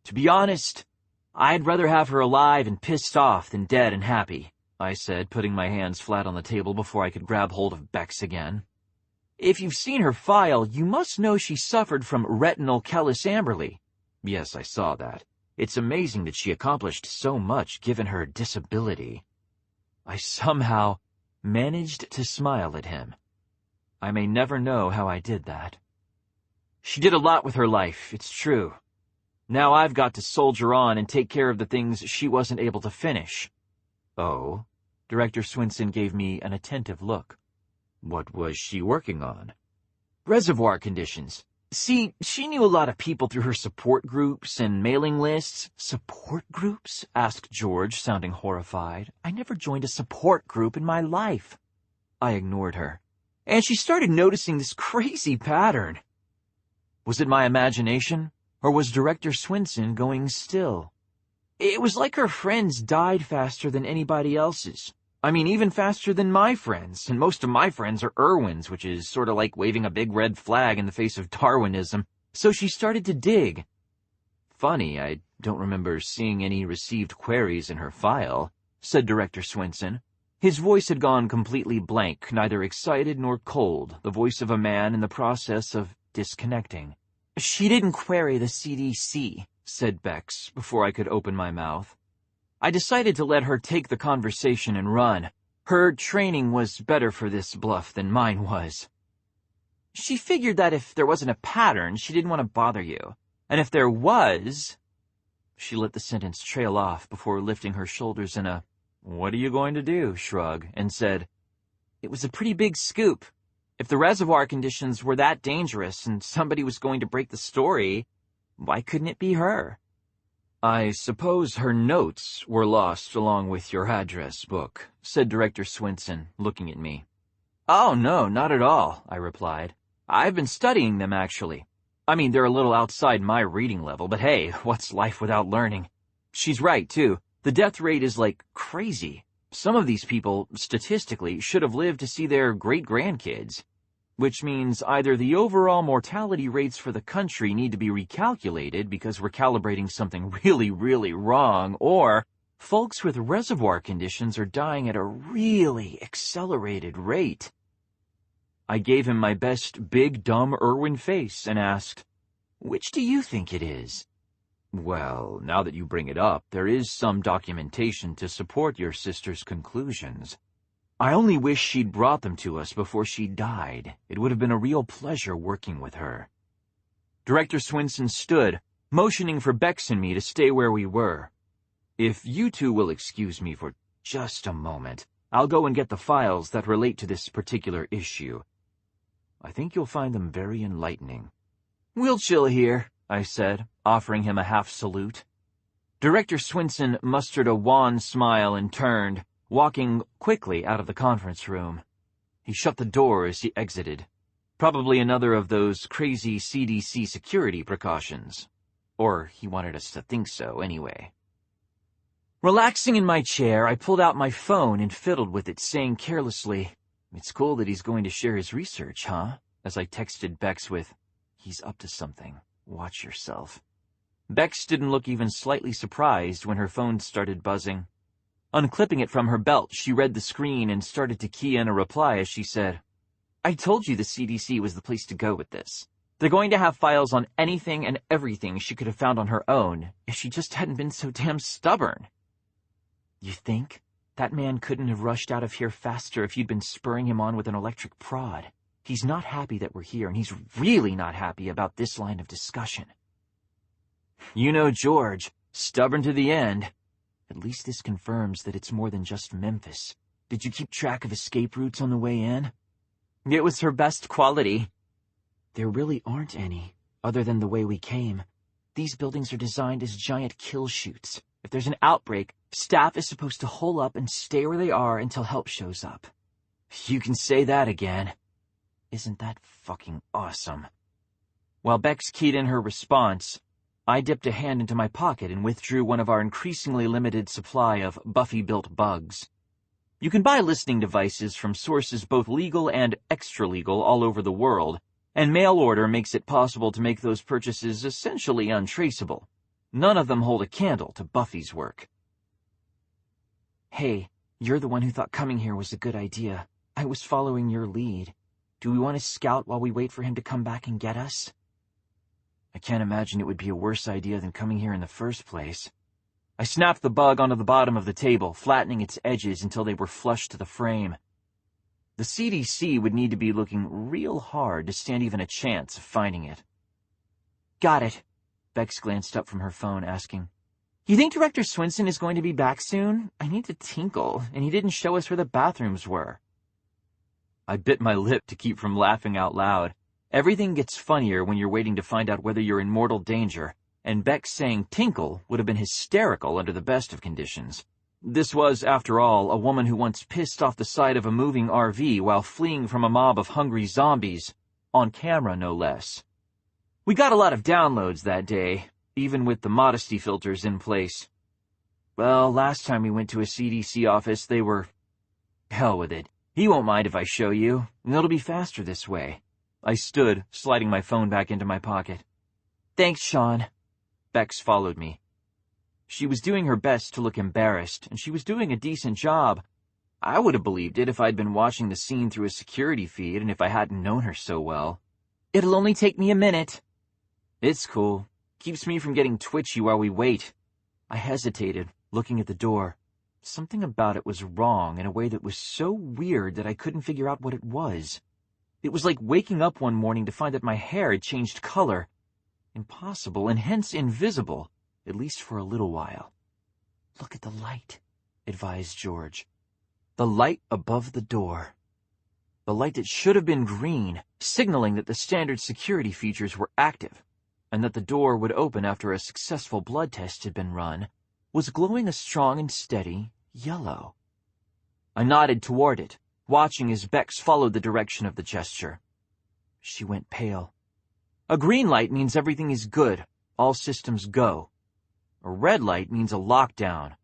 To be honest, I'd rather have her alive and pissed off than dead and happy, I said, putting my hands flat on the table before I could grab hold of Bex again. If you've seen her file, you must know she suffered from retinal callus amberly. Yes, I saw that. It's amazing that she accomplished so much given her disability. I somehow managed to smile at him. I may never know how I did that. She did a lot with her life, it's true. Now I've got to soldier on and take care of the things she wasn't able to finish. Oh? Director Swinson gave me an attentive look. What was she working on? Reservoir conditions. See, she knew a lot of people through her support groups and mailing lists. Support groups? Asked George, sounding horrified. I never joined a support group in my life. I ignored her. And she started noticing this crazy pattern. Was it my imagination? Or was Director Swinson going still? It was like her friends died faster than anybody else's. I mean, even faster than my friends, and most of my friends are Irwins, which is sort of like waving a big red flag in the face of Darwinism, so she started to dig. Funny, I don't remember seeing any received queries in her file, said Director Swinson. His voice had gone completely blank, neither excited nor cold, the voice of a man in the process of disconnecting. She didn't query the CDC, said Bex, before I could open my mouth. I decided to let her take the conversation and run. Her training was better for this bluff than mine was. She figured that if there wasn't a pattern, she didn't want to bother you. And if there was... She let the sentence trail off before lifting her shoulders in a, "What are you going to do?" shrug, and said, "It was a pretty big scoop. If the reservoir conditions were that dangerous and somebody was going to break the story, why couldn't it be her?" I suppose her notes were lost along with your address book, said Director Swinson, looking at me. Oh, no, not at all, I replied. I've been studying them, actually. I mean, they're a little outside my reading level, but hey, what's life without learning? She's right, too. The death rate is like crazy. Some of these people, statistically, should have lived to see their great-grandkids. Which means either the overall mortality rates for the country need to be recalculated because we're calibrating something really, really wrong, or folks with reservoir conditions are dying at a really accelerated rate. I gave him my best big, dumb Irwin face and asked, "Which do you think it is?" Well, now that you bring it up, there is some documentation to support your sister's conclusions. I only wish she'd brought them to us before she died. It would have been a real pleasure working with her. Director Swinson stood, motioning for Bex and me to stay where we were. If you two will excuse me for just a moment, I'll go and get the files that relate to this particular issue. I think you'll find them very enlightening. We'll chill here, I said, offering him a half salute. Director Swinson mustered a wan smile and turned, walking quickly out of the conference room. He shut the door as he exited. Probably another of those crazy CDC security precautions. Or he wanted us to think so anyway. Relaxing in my chair, I pulled out my phone and fiddled with it, saying carelessly, "It's cool that he's going to share his research, huh?" As I texted Bex with, "He's up to something. Watch yourself." Bex didn't look even slightly surprised when her phone started buzzing. Unclipping it from her belt, she read the screen and started to key in a reply as she said, "I told you the CDC was the place to go with this. They're going to have files on anything and everything she could have found on her own if she just hadn't been so damn stubborn. You think? That man couldn't have rushed out of here faster if you'd been spurring him on with an electric prod. He's not happy that we're here, and he's really not happy about this line of discussion. You know George, stubborn to the end. At least this confirms that it's more than just Memphis. Did you keep track of escape routes on the way in? It was her best quality. There really aren't any, other than the way we came. These buildings are designed as giant kill chutes. If there's an outbreak, staff is supposed to hole up and stay where they are until help shows up. You can say that again. Isn't that fucking awesome? While Bex keyed in her response, I dipped a hand into my pocket and withdrew one of our increasingly limited supply of Buffy-built bugs. You can buy listening devices from sources both legal and extra-legal all over the world, and mail order makes it possible to make those purchases essentially untraceable. None of them hold a candle to Buffy's work. Hey, you're the one who thought coming here was a good idea. I was following your lead. Do we want to scout while we wait for him to come back and get us? I can't imagine it would be a worse idea than coming here in the first place. I snapped the bug onto the bottom of the table, flattening its edges until they were flush to the frame. The CDC would need to be looking real hard to stand even a chance of finding it. Got it. Bex glanced up from her phone, asking, You think Director Swinson is going to be back soon? I need to tinkle, and he didn't show us where the bathrooms were. I bit my lip to keep from laughing out loud. Everything gets funnier when you're waiting to find out whether you're in mortal danger, and Bex saying tinkle would have been hysterical under the best of conditions. This was, after all, a woman who once pissed off the side of a moving RV while fleeing from a mob of hungry zombies, on camera no less. We got a lot of downloads that day, even with the modesty filters in place. Well, last time we went to a CDC office, they were... Hell with it. He won't mind if I show you, and it'll be faster this way. I stood, sliding my phone back into my pocket. Thanks, Shaun. Bex followed me. She was doing her best to look embarrassed, and she was doing a decent job. I would have believed it if I'd been watching the scene through a security feed and if I hadn't known her so well. It'll only take me a minute. It's cool. Keeps me from getting twitchy while we wait. I hesitated, looking at the door. Something about it was wrong in a way that was so weird that I couldn't figure out what it was. It was like waking up one morning to find that my hair had changed color. Impossible and hence invisible. At least for a little while. Look at the light, advised George. The light above the door. The light that should have been green, signaling that the standard security features were active, and that the door would open after a successful blood test had been run, was glowing a strong and steady yellow. I nodded toward it, watching as Bex followed the direction of the gesture. She went pale. A green light means everything is good, all systems go. A red light means a lockdown.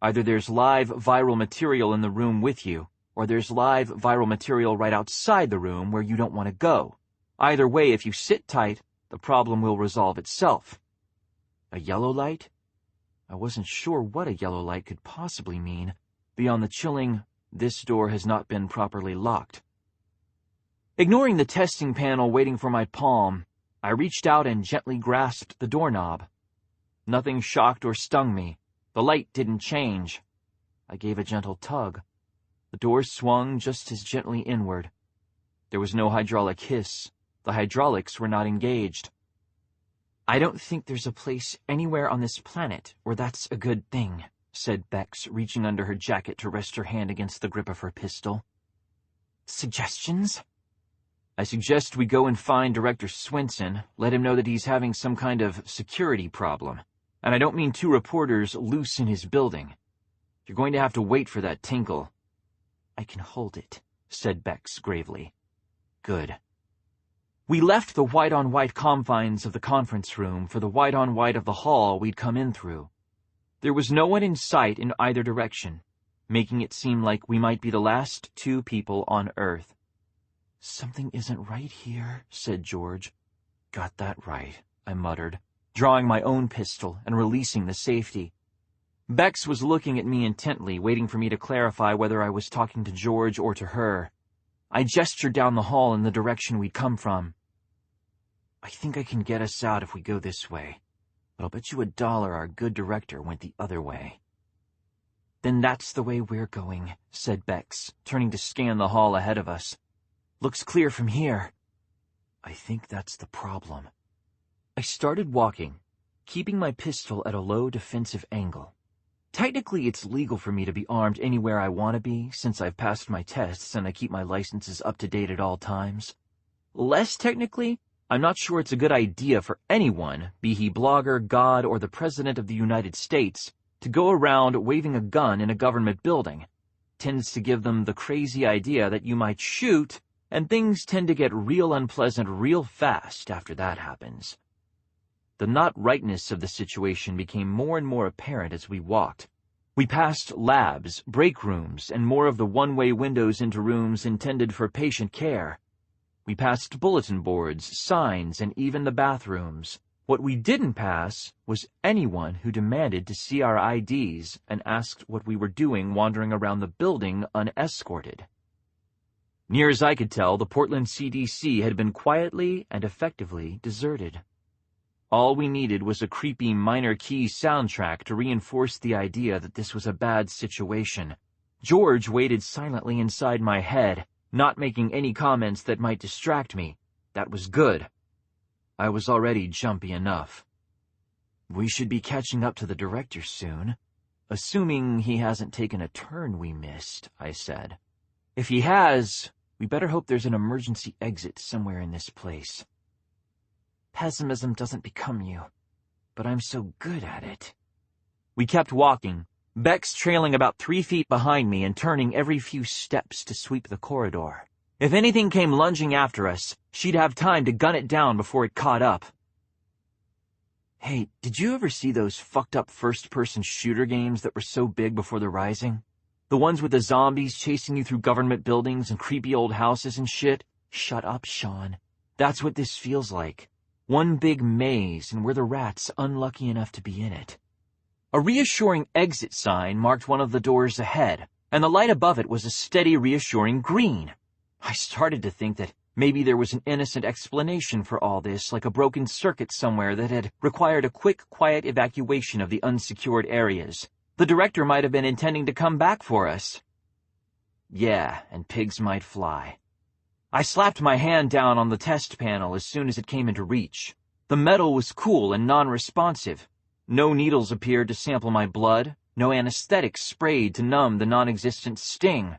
Either there's live viral material in the room with you, or there's live viral material right outside the room where you don't want to go. Either way, if you sit tight, the problem will resolve itself. A yellow light? I wasn't sure what a yellow light could possibly mean, beyond the chilling, this door has not been properly locked. Ignoring the testing panel waiting for my palm, I reached out and gently grasped the doorknob. Nothing shocked or stung me. The light didn't change. I gave a gentle tug. The door swung just as gently inward. There was no hydraulic hiss. The hydraulics were not engaged. I don't think there's a place anywhere on this planet where that's a good thing, said Bex, reaching under her jacket to rest her hand against the grip of her pistol. Suggestions? I suggest we go and find Director Swinson, let him know that he's having some kind of security problem. And I don't mean 2 reporters loose in his building. You're going to have to wait for that tinkle. I can hold it, said Bex gravely. Good. We left the white-on-white confines of the conference room for the white-on-white of the hall we'd come in through. There was no one in sight in either direction, making it seem like we might be the last 2 people on Earth. Something isn't right here, said George. Got that right, I muttered, drawing my own pistol and releasing the safety. Bex was looking at me intently, waiting for me to clarify whether I was talking to George or to her. I gestured down the hall in the direction we'd come from. I think I can get us out if we go this way, but I'll bet you $1 our good director went the other way." "Then that's the way we're going," said Bex, turning to scan the hall ahead of us. "Looks clear from here." I think that's the problem. I started walking, keeping my pistol at a low defensive angle. Technically, it's legal for me to be armed anywhere I want to be, since I've passed my tests and I keep my licenses up to date at all times. Less technically, I'm not sure it's a good idea for anyone, be he blogger, god, or the President of the United States, to go around waving a gun in a government building. Tends to give them the crazy idea that you might shoot, and things tend to get real unpleasant real fast after that happens. The not rightness of the situation became more and more apparent as we walked. We passed labs, break rooms, and more of the one-way windows into rooms intended for patient care. We passed bulletin boards, signs, and even the bathrooms. What we didn't pass was anyone who demanded to see our IDs and asked what we were doing wandering around the building unescorted. Near as I could tell, the Portland CDC had been quietly and effectively deserted. All we needed was a creepy minor key soundtrack to reinforce the idea that this was a bad situation. George waited silently inside my head, not making any comments that might distract me. That was good. I was already jumpy enough. "We should be catching up to the director soon, assuming he hasn't taken a turn we missed," I said. "If he has, we better hope there's an emergency exit somewhere in this place." "Pessimism doesn't become you, but I'm so good at it." We kept walking, Bex trailing about 3 feet behind me and turning every few steps to sweep the corridor. If anything came lunging after us, she'd have time to gun it down before it caught up. "Hey, did you ever see those fucked up first-person shooter games that were so big before the Rising? The ones with the zombies chasing you through government buildings and creepy old houses and shit?" "Shut up, Shaun. That's what this feels like. One big maze, and we're the rats unlucky enough to be in it." A reassuring exit sign marked one of the doors ahead, and the light above it was a steady, reassuring green. I started to think that maybe there was an innocent explanation for all this, like a broken circuit somewhere that had required a quick, quiet evacuation of the unsecured areas. The director might have been intending to come back for us. Yeah, and pigs might fly. I slapped my hand down on the test panel as soon as it came into reach. The metal was cool and non-responsive. No needles appeared to sample my blood, no anesthetic sprayed to numb the non-existent sting.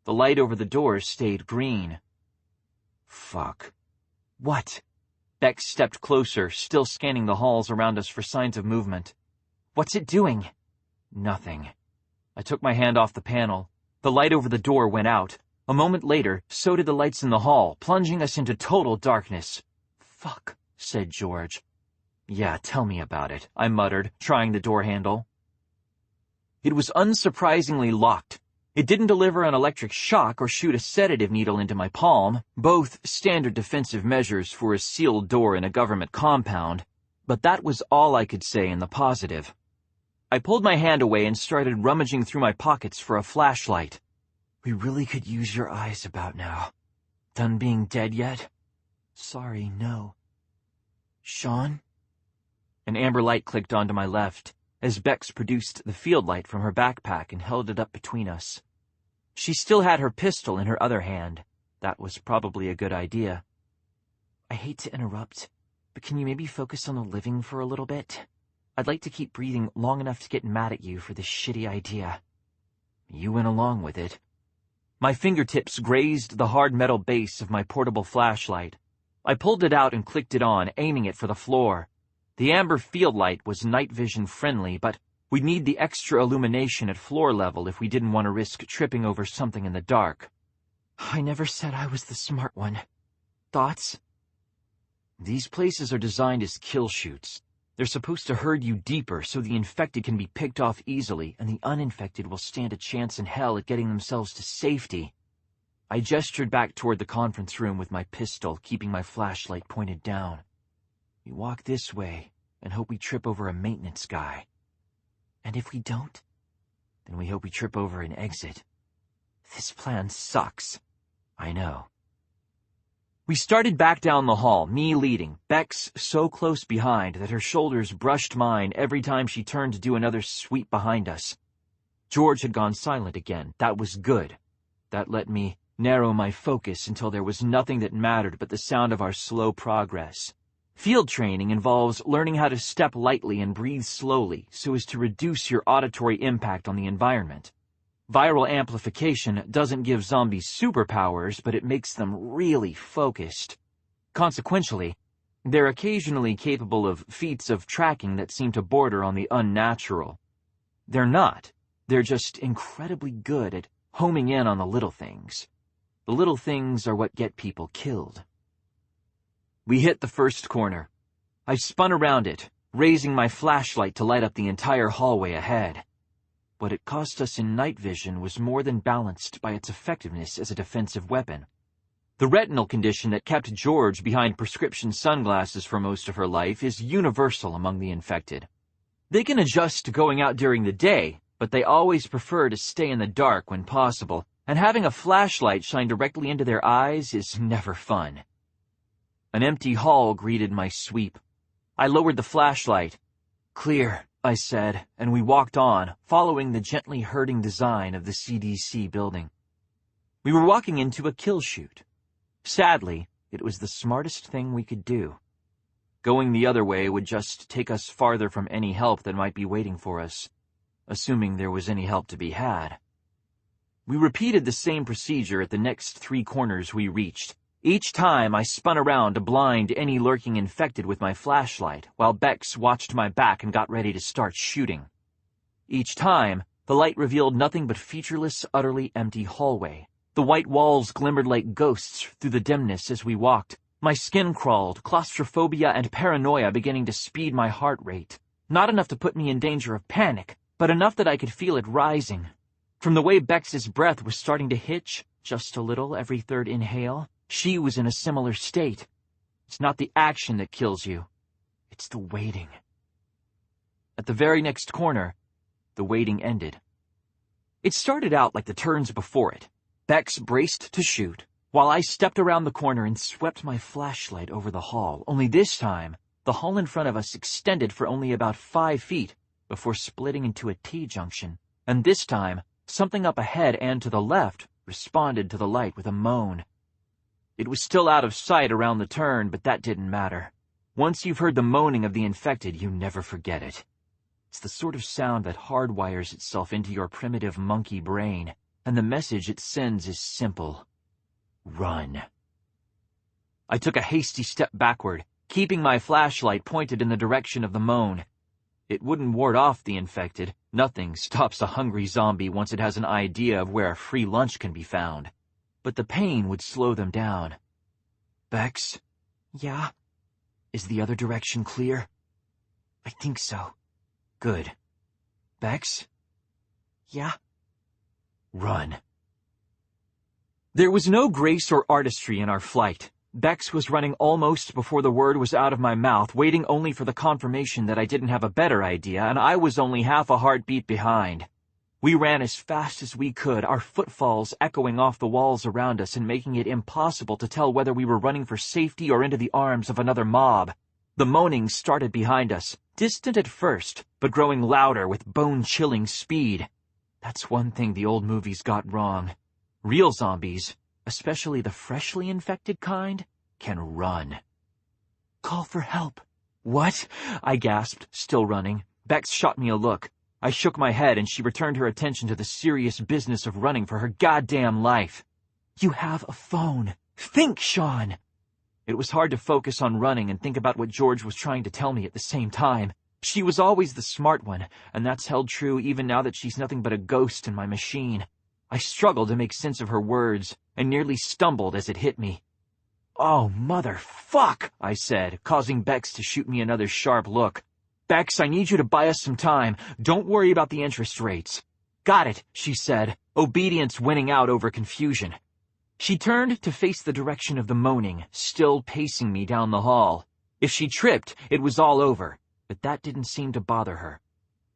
The light over the door stayed green. Fuck. What? Beck stepped closer, still scanning the halls around us for signs of movement. "What's it doing?" "Nothing." I took my hand off the panel. The light over the door went out. A moment later, so did the lights in the hall, plunging us into total darkness. "Fuck," said George. "Yeah, tell me about it," I muttered, trying the door handle. It was unsurprisingly locked. It didn't deliver an electric shock or shoot a sedative needle into my palm, both standard defensive measures for a sealed door in a government compound, but that was all I could say in the positive. I pulled my hand away and started rummaging through my pockets for a flashlight. "We really could use your eyes about now. Done being dead yet?" "Sorry, no." "Shaun?" An amber light clicked onto my left, as Bex produced the field light from her backpack and held it up between us. She still had her pistol in her other hand. That was probably a good idea. "I hate to interrupt, but can you maybe focus on the living for a little bit? I'd like to keep breathing long enough to get mad at you for this shitty idea." You went along with it. My fingertips grazed the hard metal base of my portable flashlight. I pulled it out and clicked it on, aiming it for the floor. The amber field light was night vision friendly, but we'd need the extra illumination at floor level if we didn't want to risk tripping over something in the dark. "I never said I was the smart one. Thoughts?" "These places are designed as kill chutes. They're supposed to herd you deeper so the infected can be picked off easily and the uninfected will stand a chance in hell at getting themselves to safety." I gestured back toward the conference room with my pistol, keeping my flashlight pointed down. "We walk this way and hope we trip over a maintenance guy. And if we don't, then we hope we trip over an exit. This plan sucks." "I know." We started back down the hall, me leading, Bex so close behind that her shoulders brushed mine every time she turned to do another sweep behind us. George had gone silent again. That was good. That let me narrow my focus until there was nothing that mattered but the sound of our slow progress. Field training involves learning how to step lightly and breathe slowly so as to reduce your auditory impact on the environment. Viral amplification doesn't give zombies superpowers, but it makes them really focused. Consequentially, they're occasionally capable of feats of tracking that seem to border on the unnatural. They're not. They're just incredibly good at homing in on the little things. The little things are what get people killed. We hit the first corner. I spun around it, raising my flashlight to light up the entire hallway ahead. What it cost us in night vision was more than balanced by its effectiveness as a defensive weapon. The retinal condition that kept George behind prescription sunglasses for most of her life is universal among the infected. They can adjust to going out during the day, but they always prefer to stay in the dark when possible, and having a flashlight shine directly into their eyes is never fun. An empty hall greeted my sweep. I lowered the flashlight. "Clear," I said, and we walked on, following the gently herding design of the CDC building. We were walking into a kill chute. Sadly, it was the smartest thing we could do. Going the other way would just take us farther from any help that might be waiting for us, assuming there was any help to be had. We repeated the same procedure at the next 3 corners we reached. Each time I spun around to blind any lurking infected with my flashlight, while Bex watched my back and got ready to start shooting. Each time, the light revealed nothing but featureless, utterly empty hallway. The white walls glimmered like ghosts through the dimness as we walked. My skin crawled, claustrophobia and paranoia beginning to speed my heart rate. Not enough to put me in danger of panic, but enough that I could feel it rising. From the way Bex's breath was starting to hitch, just a little every 3rd inhale, she was in a similar state. It's not the action that kills you. It's the waiting. At the very next corner, the waiting ended. It started out like the turns before it. Bex braced to shoot, while I stepped around the corner and swept my flashlight over the hall. Only this time, the hall in front of us extended for only about 5 feet before splitting into a T-junction. And this time, something up ahead and to the left responded to the light with a moan. It was still out of sight around the turn, but that didn't matter. Once you've heard the moaning of the infected, you never forget it. It's the sort of sound that hardwires itself into your primitive monkey brain, and the message it sends is simple. Run. I took a hasty step backward, keeping my flashlight pointed in the direction of the moan. It wouldn't ward off the infected. Nothing stops a hungry zombie once it has an idea of where a free lunch can be found. But the pain would slow them down. Bex? Yeah? Is the other direction clear? I think so. Good. Bex? Yeah? Run. There was no grace or artistry in our flight. Bex was running almost before the word was out of my mouth, waiting only for the confirmation that I didn't have a better idea, and I was only half a heartbeat behind. We ran as fast as we could, our footfalls echoing off the walls around us and making it impossible to tell whether we were running for safety or into the arms of another mob. The moaning started behind us, distant at first, but growing louder with bone-chilling speed. That's one thing the old movies got wrong. Real zombies, especially the freshly infected kind, can run. Call for help. What? I gasped, still running. Bex shot me a look. I shook my head and she returned her attention to the serious business of running for her goddamn life. You have a phone. Think, Shaun! It was hard to focus on running and think about what George was trying to tell me at the same time. She was always the smart one, and that's held true even now that she's nothing but a ghost in my machine. I struggled to make sense of her words, and nearly stumbled as it hit me. Oh, motherfuck, I said, causing Bex to shoot me another sharp look. Bex, I need you to buy us some time. Don't worry about the interest rates. Got it, she said, obedience winning out over confusion. She turned to face the direction of the moaning, still pacing me down the hall. If she tripped, it was all over, but that didn't seem to bother her.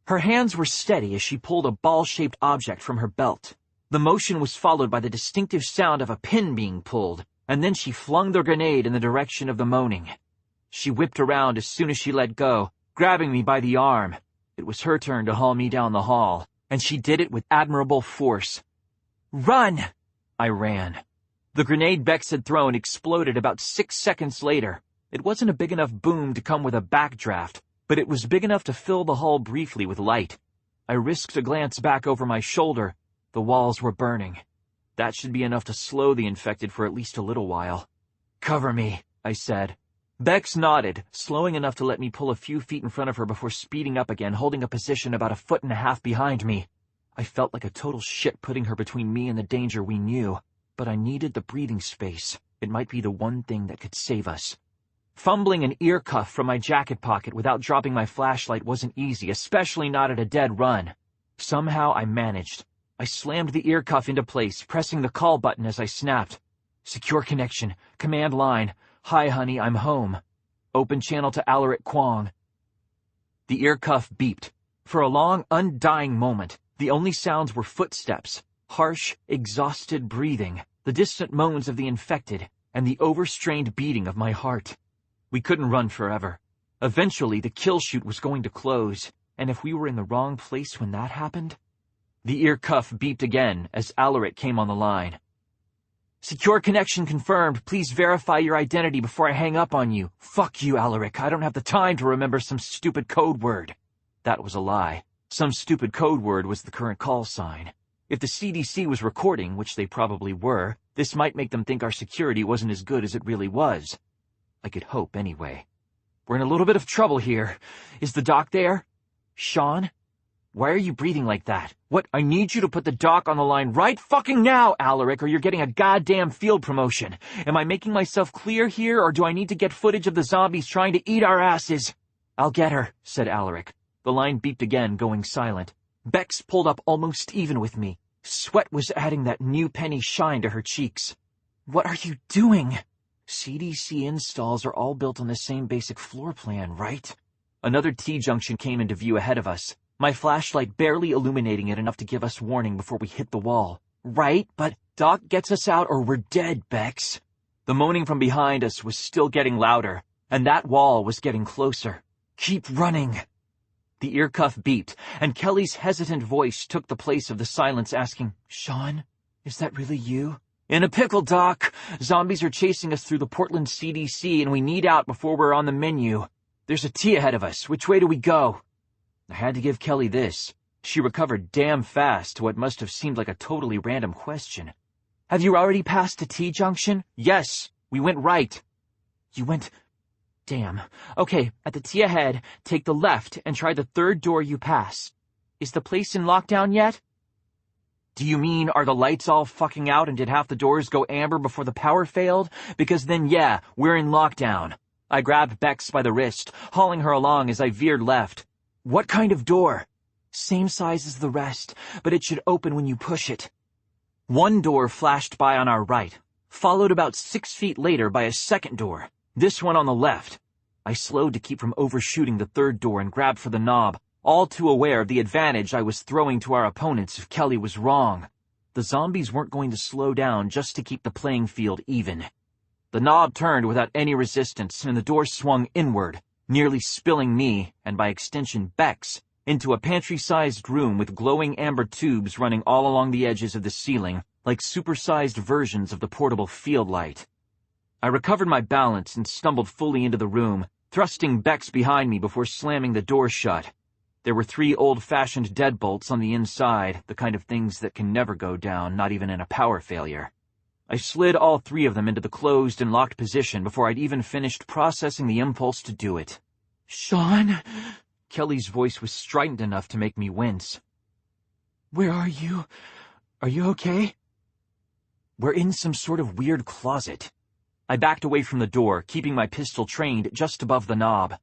Her hands were steady as she pulled a ball-shaped object from her belt. The motion was followed by the distinctive sound of a pin being pulled. and then she flung the grenade in the direction of the moaning. She whipped around as soon as she let go, grabbing me by the arm. It was her turn to haul me down the hall, and she did it with admirable force. "Run!" I ran. The grenade Bex had thrown exploded about 6 seconds later. It wasn't a big enough boom to come with a backdraft, but it was big enough to fill the hall briefly with light. I risked a glance back over my shoulder. The walls were burning. That should be enough to slow the infected for at least a little while. "Cover me," I said. Bex nodded, slowing enough to let me pull a few feet in front of her before speeding up again, holding a position about 1.5 feet behind me. I felt like a total shit putting her between me and the danger we knew, but I needed the breathing space. It might be the one thing that could save us. Fumbling an ear cuff from my jacket pocket without dropping my flashlight wasn't easy, especially not at a dead run. Somehow I managed. I slammed the ear cuff into place, pressing the call button as I snapped. "Secure connection. Command line. Hi, honey, I'm home. Open channel to Alaric Kwong." The ear cuff beeped. For a long, undying moment, the only sounds were footsteps, harsh, exhausted breathing, the distant moans of the infected, and the overstrained beating of my heart. We couldn't run forever. Eventually, the kill chute was going to close, and if we were in the wrong place when that happened... The ear cuff beeped again as Alaric came on the line. "Secure connection confirmed. Please verify your identity before I hang up on you." "Fuck you, Alaric. I don't have the time to remember some stupid code word." That was a lie. Some stupid code word was the current call sign. If the CDC was recording, which they probably were, this might make them think our security wasn't as good as it really was. I could hope anyway. "We're in a little bit of trouble here. Is the doc there?" "Shaun? Why are you breathing like that?" "What? I need you to put the doc on the line right fucking now, Alaric, or you're getting a goddamn field promotion. Am I making myself clear here, or do I need to get footage of the zombies trying to eat our asses?" "I'll get her," said Alaric. The line beeped again, going silent. Bex pulled up almost even with me. Sweat was adding that new penny shine to her cheeks. "What are you doing?" "CDC installs are all built on the same basic floor plan, right?" Another T-junction came into view ahead of us, my flashlight barely illuminating it enough to give us warning before we hit the wall. "Right, but Doc gets us out or we're dead, Bex." The moaning from behind us was still getting louder, and that wall was getting closer. "Keep running." The ear cuff beeped, and Kelly's hesitant voice took the place of the silence, asking, "Shaun, is that really you?" "In a pickle, Doc. Zombies are chasing us through the Portland CDC, and we need out before we're on the menu. There's a T ahead of us. Which way do we go?" I had to give Kelly this. She recovered damn fast to what must have seemed like a totally random question. "Have you already passed the T-junction?" "Yes. We went right." "You went... Damn. Okay, at the T ahead, take the left and try the third door you pass. Is the place in lockdown yet?" "Do you mean, are the lights all fucking out and did half the doors go amber before the power failed? Because then, yeah, we're in lockdown." I grabbed Bex by the wrist, hauling her along as I veered left. "What kind of door?" "Same size as the rest, but it should open when you push it." One door flashed by on our right, followed about 6 feet later by a second door, this one on the left. I slowed to keep from overshooting the third door and grabbed for the knob, all too aware of the advantage I was throwing to our opponents if Kelly was wrong. The zombies weren't going to slow down just to keep the playing field even. The knob turned without any resistance, and the door swung inward, nearly spilling me, and by extension Bex, into a pantry-sized room with glowing amber tubes running all along the edges of the ceiling, like supersized versions of the portable field light. I recovered my balance and stumbled fully into the room, thrusting Bex behind me before slamming the door shut. There were 3 old-fashioned deadbolts on the inside, the kind of things that can never go down, not even in a power failure. I slid all 3 of them into the closed and locked position before I'd even finished processing the impulse to do it. "Shaun?" Kelly's voice was strident enough to make me wince. "Where are you? Are you okay?" "We're in some sort of weird closet." I backed away from the door, keeping my pistol trained just above the knob.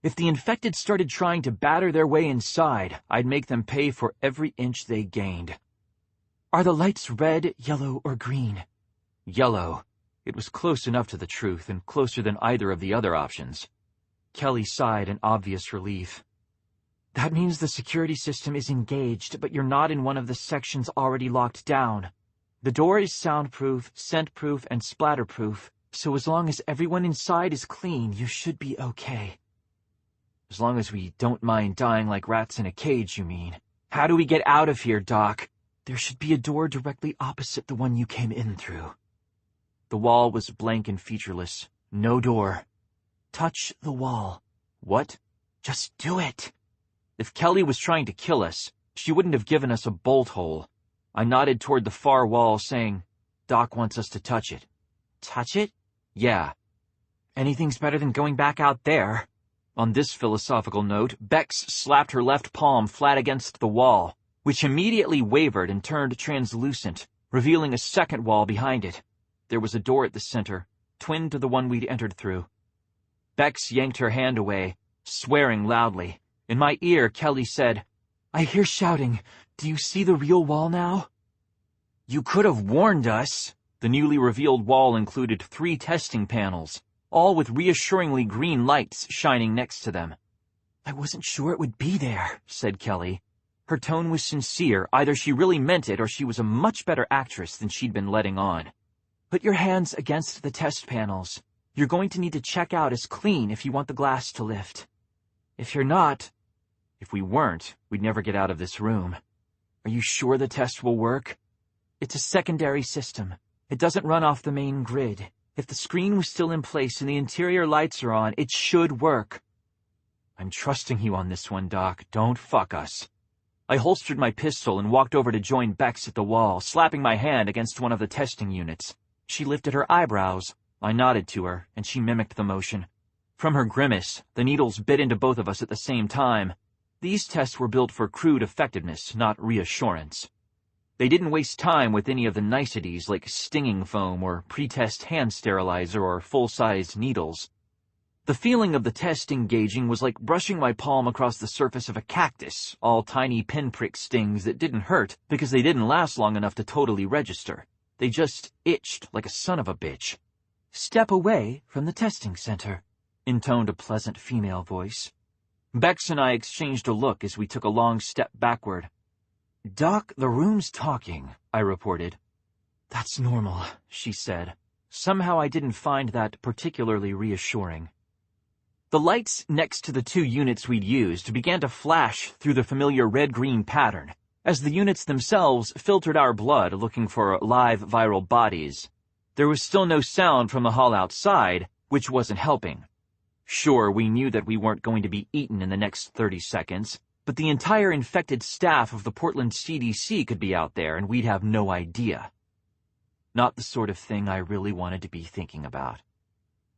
If the infected started trying to batter their way inside, I'd make them pay for every inch they gained. "Are the lights red, yellow, or green?" "Yellow." It was close enough to the truth, and closer than either of the other options. Kelly sighed in obvious relief. "That means the security system is engaged, but you're not in one of the sections already locked down." The door is soundproof, scent-proof, and splatter-proof, so as long as everyone inside is clean, you should be okay. As long as we don't mind dying like rats in a cage, you mean. How do we get out of here, Doc? There should be a door directly opposite the one you came in through. The wall was blank and featureless. No door. Touch the wall. What? Just do it. If Kelly was trying to kill us, she wouldn't have given us a bolt hole. I nodded toward the far wall, saying, Doc wants us to touch it. Touch it? Yeah. Anything's better than going back out there. On this philosophical note, Bex slapped her left palm flat against the wall, which immediately wavered and turned translucent, revealing a second wall behind it. There was a door at the center, twin to the one we'd entered through. Bex yanked her hand away, swearing loudly. In my ear, Kelly said, I hear shouting. Do you see the real wall now? You could have warned us. The newly revealed wall included 3 testing panels, all with reassuringly green lights shining next to them. I wasn't sure it would be there, said Kelly. Her tone was sincere. Either she really meant it or she was a much better actress than she'd been letting on. Put your hands against the test panels. You're going to need to check out as clean if you want the glass to lift. If you're not, if we weren't, we'd never get out of this room. Are you sure the test will work? It's a secondary system. It doesn't run off the main grid. If the screen was still in place and the interior lights are on, it should work. I'm trusting you on this one, Doc. Don't fuck us. I holstered my pistol and walked over to join Bex at the wall, slapping my hand against one of the testing units. She lifted her eyebrows. I nodded to her, and she mimicked the motion. From her grimace, the needles bit into both of us at the same time. These tests were built for crude effectiveness, not reassurance. They didn't waste time with any of the niceties like stinging foam or pre-test hand sterilizer or full-sized needles. The feeling of the test engaging was like brushing my palm across the surface of a cactus, all tiny pinprick stings that didn't hurt because they didn't last long enough to totally register. They just itched like a son of a bitch. Step away from the testing center, intoned a pleasant female voice. Bex and I exchanged a look as we took a long step backward. Doc, the room's talking, I reported. That's normal, she said. Somehow I didn't find that particularly reassuring. The lights next to the 2 units we'd used began to flash through the familiar red-green pattern, as the units themselves filtered our blood looking for live viral bodies. There was still no sound from the hall outside, which wasn't helping. Sure, we knew that we weren't going to be eaten in the next 30 seconds, but the entire infected staff of the Portland CDC could be out there and we'd have no idea. Not the sort of thing I really wanted to be thinking about.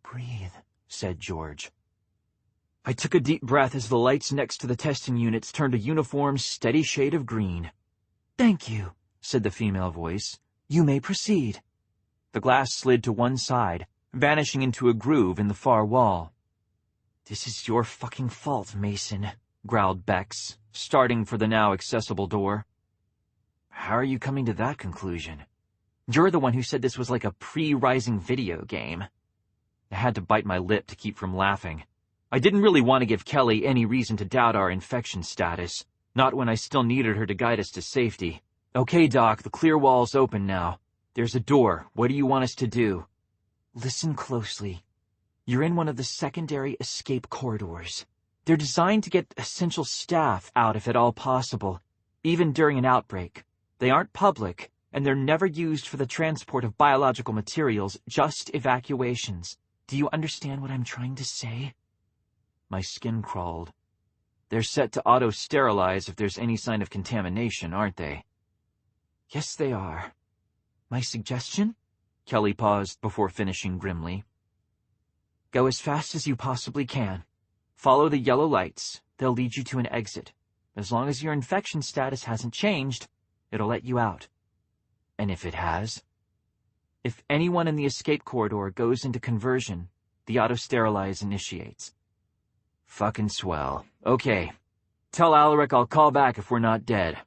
Breathe, said George. I took a deep breath as the lights next to the testing units turned a uniform, steady shade of green. Thank you, said the female voice. You may proceed. The glass slid to one side, vanishing into a groove in the far wall. This is your fucking fault, Mason, growled Bex, starting for the now accessible door. How are you coming to that conclusion? You're the one who said this was like a pre-Rising video game. I had to bite my lip to keep from laughing. I didn't really want to give Kelly any reason to doubt our infection status, not when I still needed her to guide us to safety. Okay, Doc, the clear wall's open now. There's a door. What do you want us to do? Listen closely. You're in one of the secondary escape corridors. They're designed to get essential staff out if at all possible, even during an outbreak. They aren't public, and they're never used for the transport of biological materials, just evacuations. Do you understand what I'm trying to say? My skin crawled. They're set to auto-sterilize if there's any sign of contamination, aren't they? Yes, they are. My suggestion? Kelly paused before finishing grimly. Go as fast as you possibly can. Follow the yellow lights. They'll lead you to an exit. As long as your infection status hasn't changed, it'll let you out. And if it has? If anyone in the escape corridor goes into conversion, the auto-sterilize initiates. Fucking swell. Okay. Tell Alaric I'll call back if we're not dead.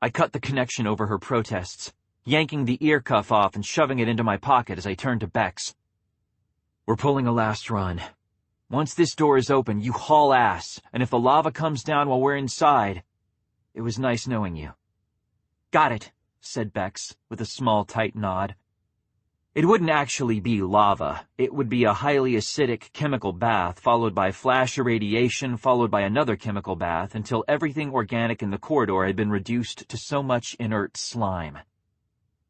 I cut the connection over her protests, yanking the ear cuff off and shoving it into my pocket as I turned to Bex. We're pulling a last run. Once this door is open, you haul ass, and if the lava comes down while we're inside, it was nice knowing you. Got it. said Bex, with a small, tight nod. It wouldn't actually be lava. It would be a highly acidic chemical bath, followed by flash irradiation, followed by another chemical bath, until everything organic in the corridor had been reduced to so much inert slime.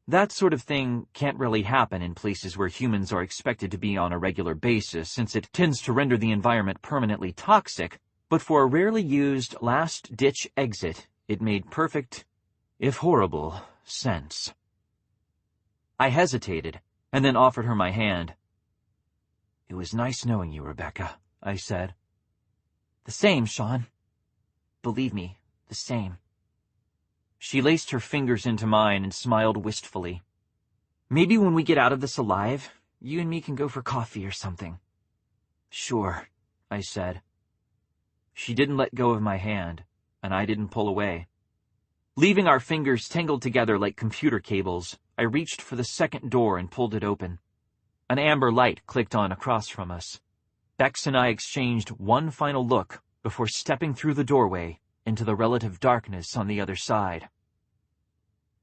That sort of thing can't really happen in places where humans are expected to be on a regular basis, since it tends to render the environment permanently toxic, but for a rarely used last-ditch exit, it made perfect, if horrible, sense. I hesitated, and then offered her my hand. "It was nice knowing you, Rebecca," I said. "The same, Shaun. Believe me, the same." She laced her fingers into mine and smiled wistfully. "Maybe when we get out of this alive, you and me can go for coffee or something." "Sure," I said. She didn't let go of my hand, and I didn't pull away. Leaving our fingers tangled together like computer cables, I reached for the second door and pulled it open. An amber light clicked on across from us. Bex and I exchanged one final look before stepping through the doorway into the relative darkness on the other side.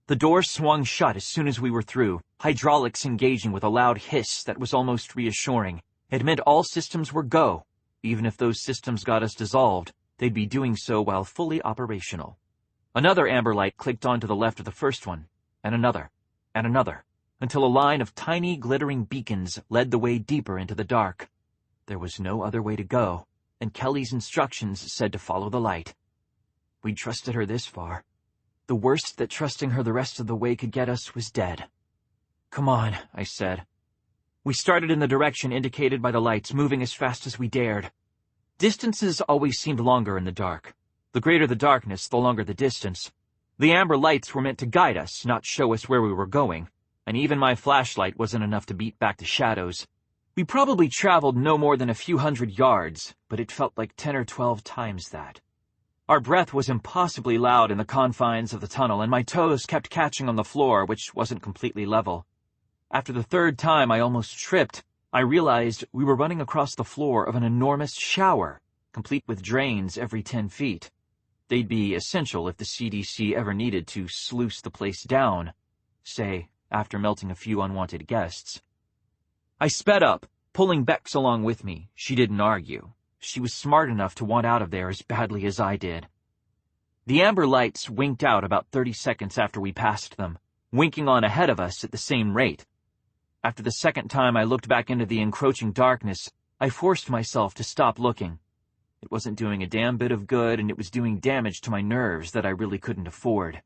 The door swung shut as soon as we were through, hydraulics engaging with a loud hiss that was almost reassuring. It meant all systems were go. Even if those systems got us dissolved, they'd be doing so while fully operational. Another amber light clicked on to the left of the first one, and another, until a line of tiny, glittering beacons led the way deeper into the dark. There was no other way to go, and Kelly's instructions said to follow the light. We'd trusted her this far. The worst that trusting her the rest of the way could get us was dead. "Come on," I said. We started in the direction indicated by the lights, moving as fast as we dared. Distances always seemed longer in the dark. The greater the darkness, the longer the distance. The amber lights were meant to guide us, not show us where we were going, and even my flashlight wasn't enough to beat back the shadows. We probably traveled no more than a few hundred yards, but it felt like 10 or 12 times that. Our breath was impossibly loud in the confines of the tunnel, and my toes kept catching on the floor, which wasn't completely level. After the third time I almost tripped, I realized we were running across the floor of an enormous shower, complete with drains every 10 feet. They'd be essential if the CDC ever needed to sluice the place down, say, after melting a few unwanted guests. I sped up, pulling Bex along with me. She didn't argue. She was smart enough to want out of there as badly as I did. The amber lights winked out about 30 seconds after we passed them, winking on ahead of us at the same rate. After the second time I looked back into the encroaching darkness, I forced myself to stop looking. It wasn't doing a damn bit of good, and it was doing damage to my nerves that I really couldn't afford.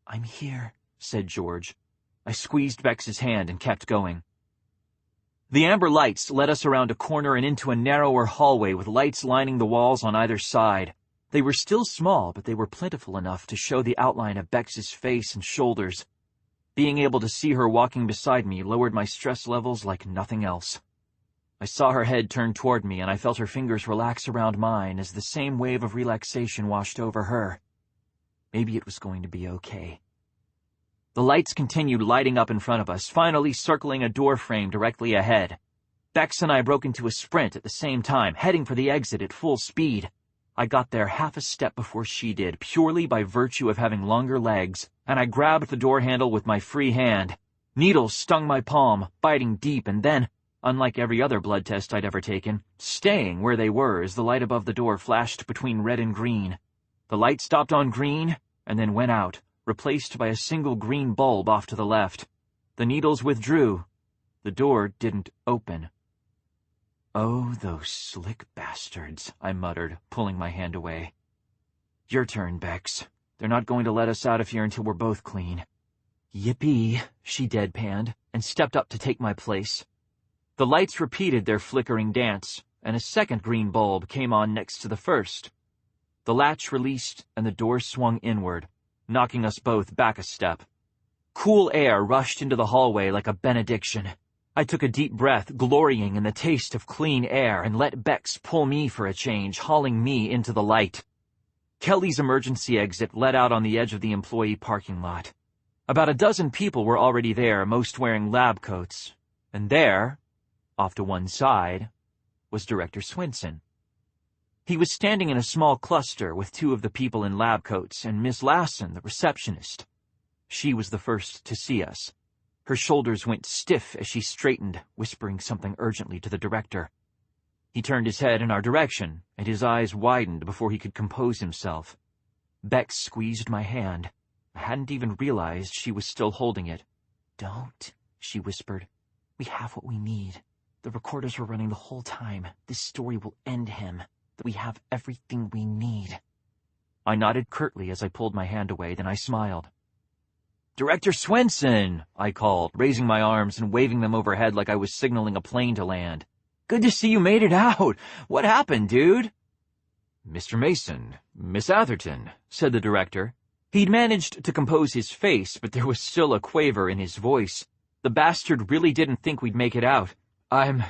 "I'm here," said George. I squeezed Bex's hand and kept going. The amber lights led us around a corner and into a narrower hallway with lights lining the walls on either side. They were still small, but they were plentiful enough to show the outline of Bex's face and shoulders. Being able to see her walking beside me lowered my stress levels like nothing else. I saw her head turn toward me, and I felt her fingers relax around mine as the same wave of relaxation washed over her. Maybe it was going to be okay. The lights continued lighting up in front of us, finally circling a door frame directly ahead. Bex and I broke into a sprint at the same time, heading for the exit at full speed. I got there half a step before she did, purely by virtue of having longer legs, and I grabbed the door handle with my free hand. Needles stung my palm, biting deep, and then, unlike every other blood test I'd ever taken, staying where they were as the light above the door flashed between red and green. The light stopped on green, and then went out, replaced by a single green bulb off to the left. The needles withdrew. The door didn't open. "Oh, those slick bastards," I muttered, pulling my hand away. "Your turn, Bex. They're not going to let us out of here until we're both clean." "Yippee," she deadpanned, and stepped up to take my place. The lights repeated their flickering dance, and a second green bulb came on next to the first. The latch released, and the door swung inward, knocking us both back a step. Cool air rushed into the hallway like a benediction. I took a deep breath, glorying in the taste of clean air, and let Bex pull me for a change, hauling me into the light. Kelly's emergency exit led out on the edge of the employee parking lot. About a dozen people were already there, most wearing lab coats. And there, off to one side, was Director Swinson. He was standing in a small cluster with two of the people in lab coats and Miss Lassen, the receptionist. She was the first to see us. Her shoulders went stiff as she straightened, whispering something urgently to the director. He turned his head in our direction, and his eyes widened before he could compose himself. Bex squeezed my hand. I hadn't even realized she was still holding it. "Don't," she whispered. "We have what we need. The recorders were running the whole time. This story will end him. That we have everything we need." I nodded curtly as I pulled my hand away, then I smiled. "Director Swenson," I called, raising my arms and waving them overhead like I was signaling a plane to land. "Good to see you made it out. What happened, dude?" "Mr. Mason, Miss Atherton," said the director. He'd managed to compose his face, but there was still a quaver in his voice. The bastard really didn't think we'd make it out. "I'm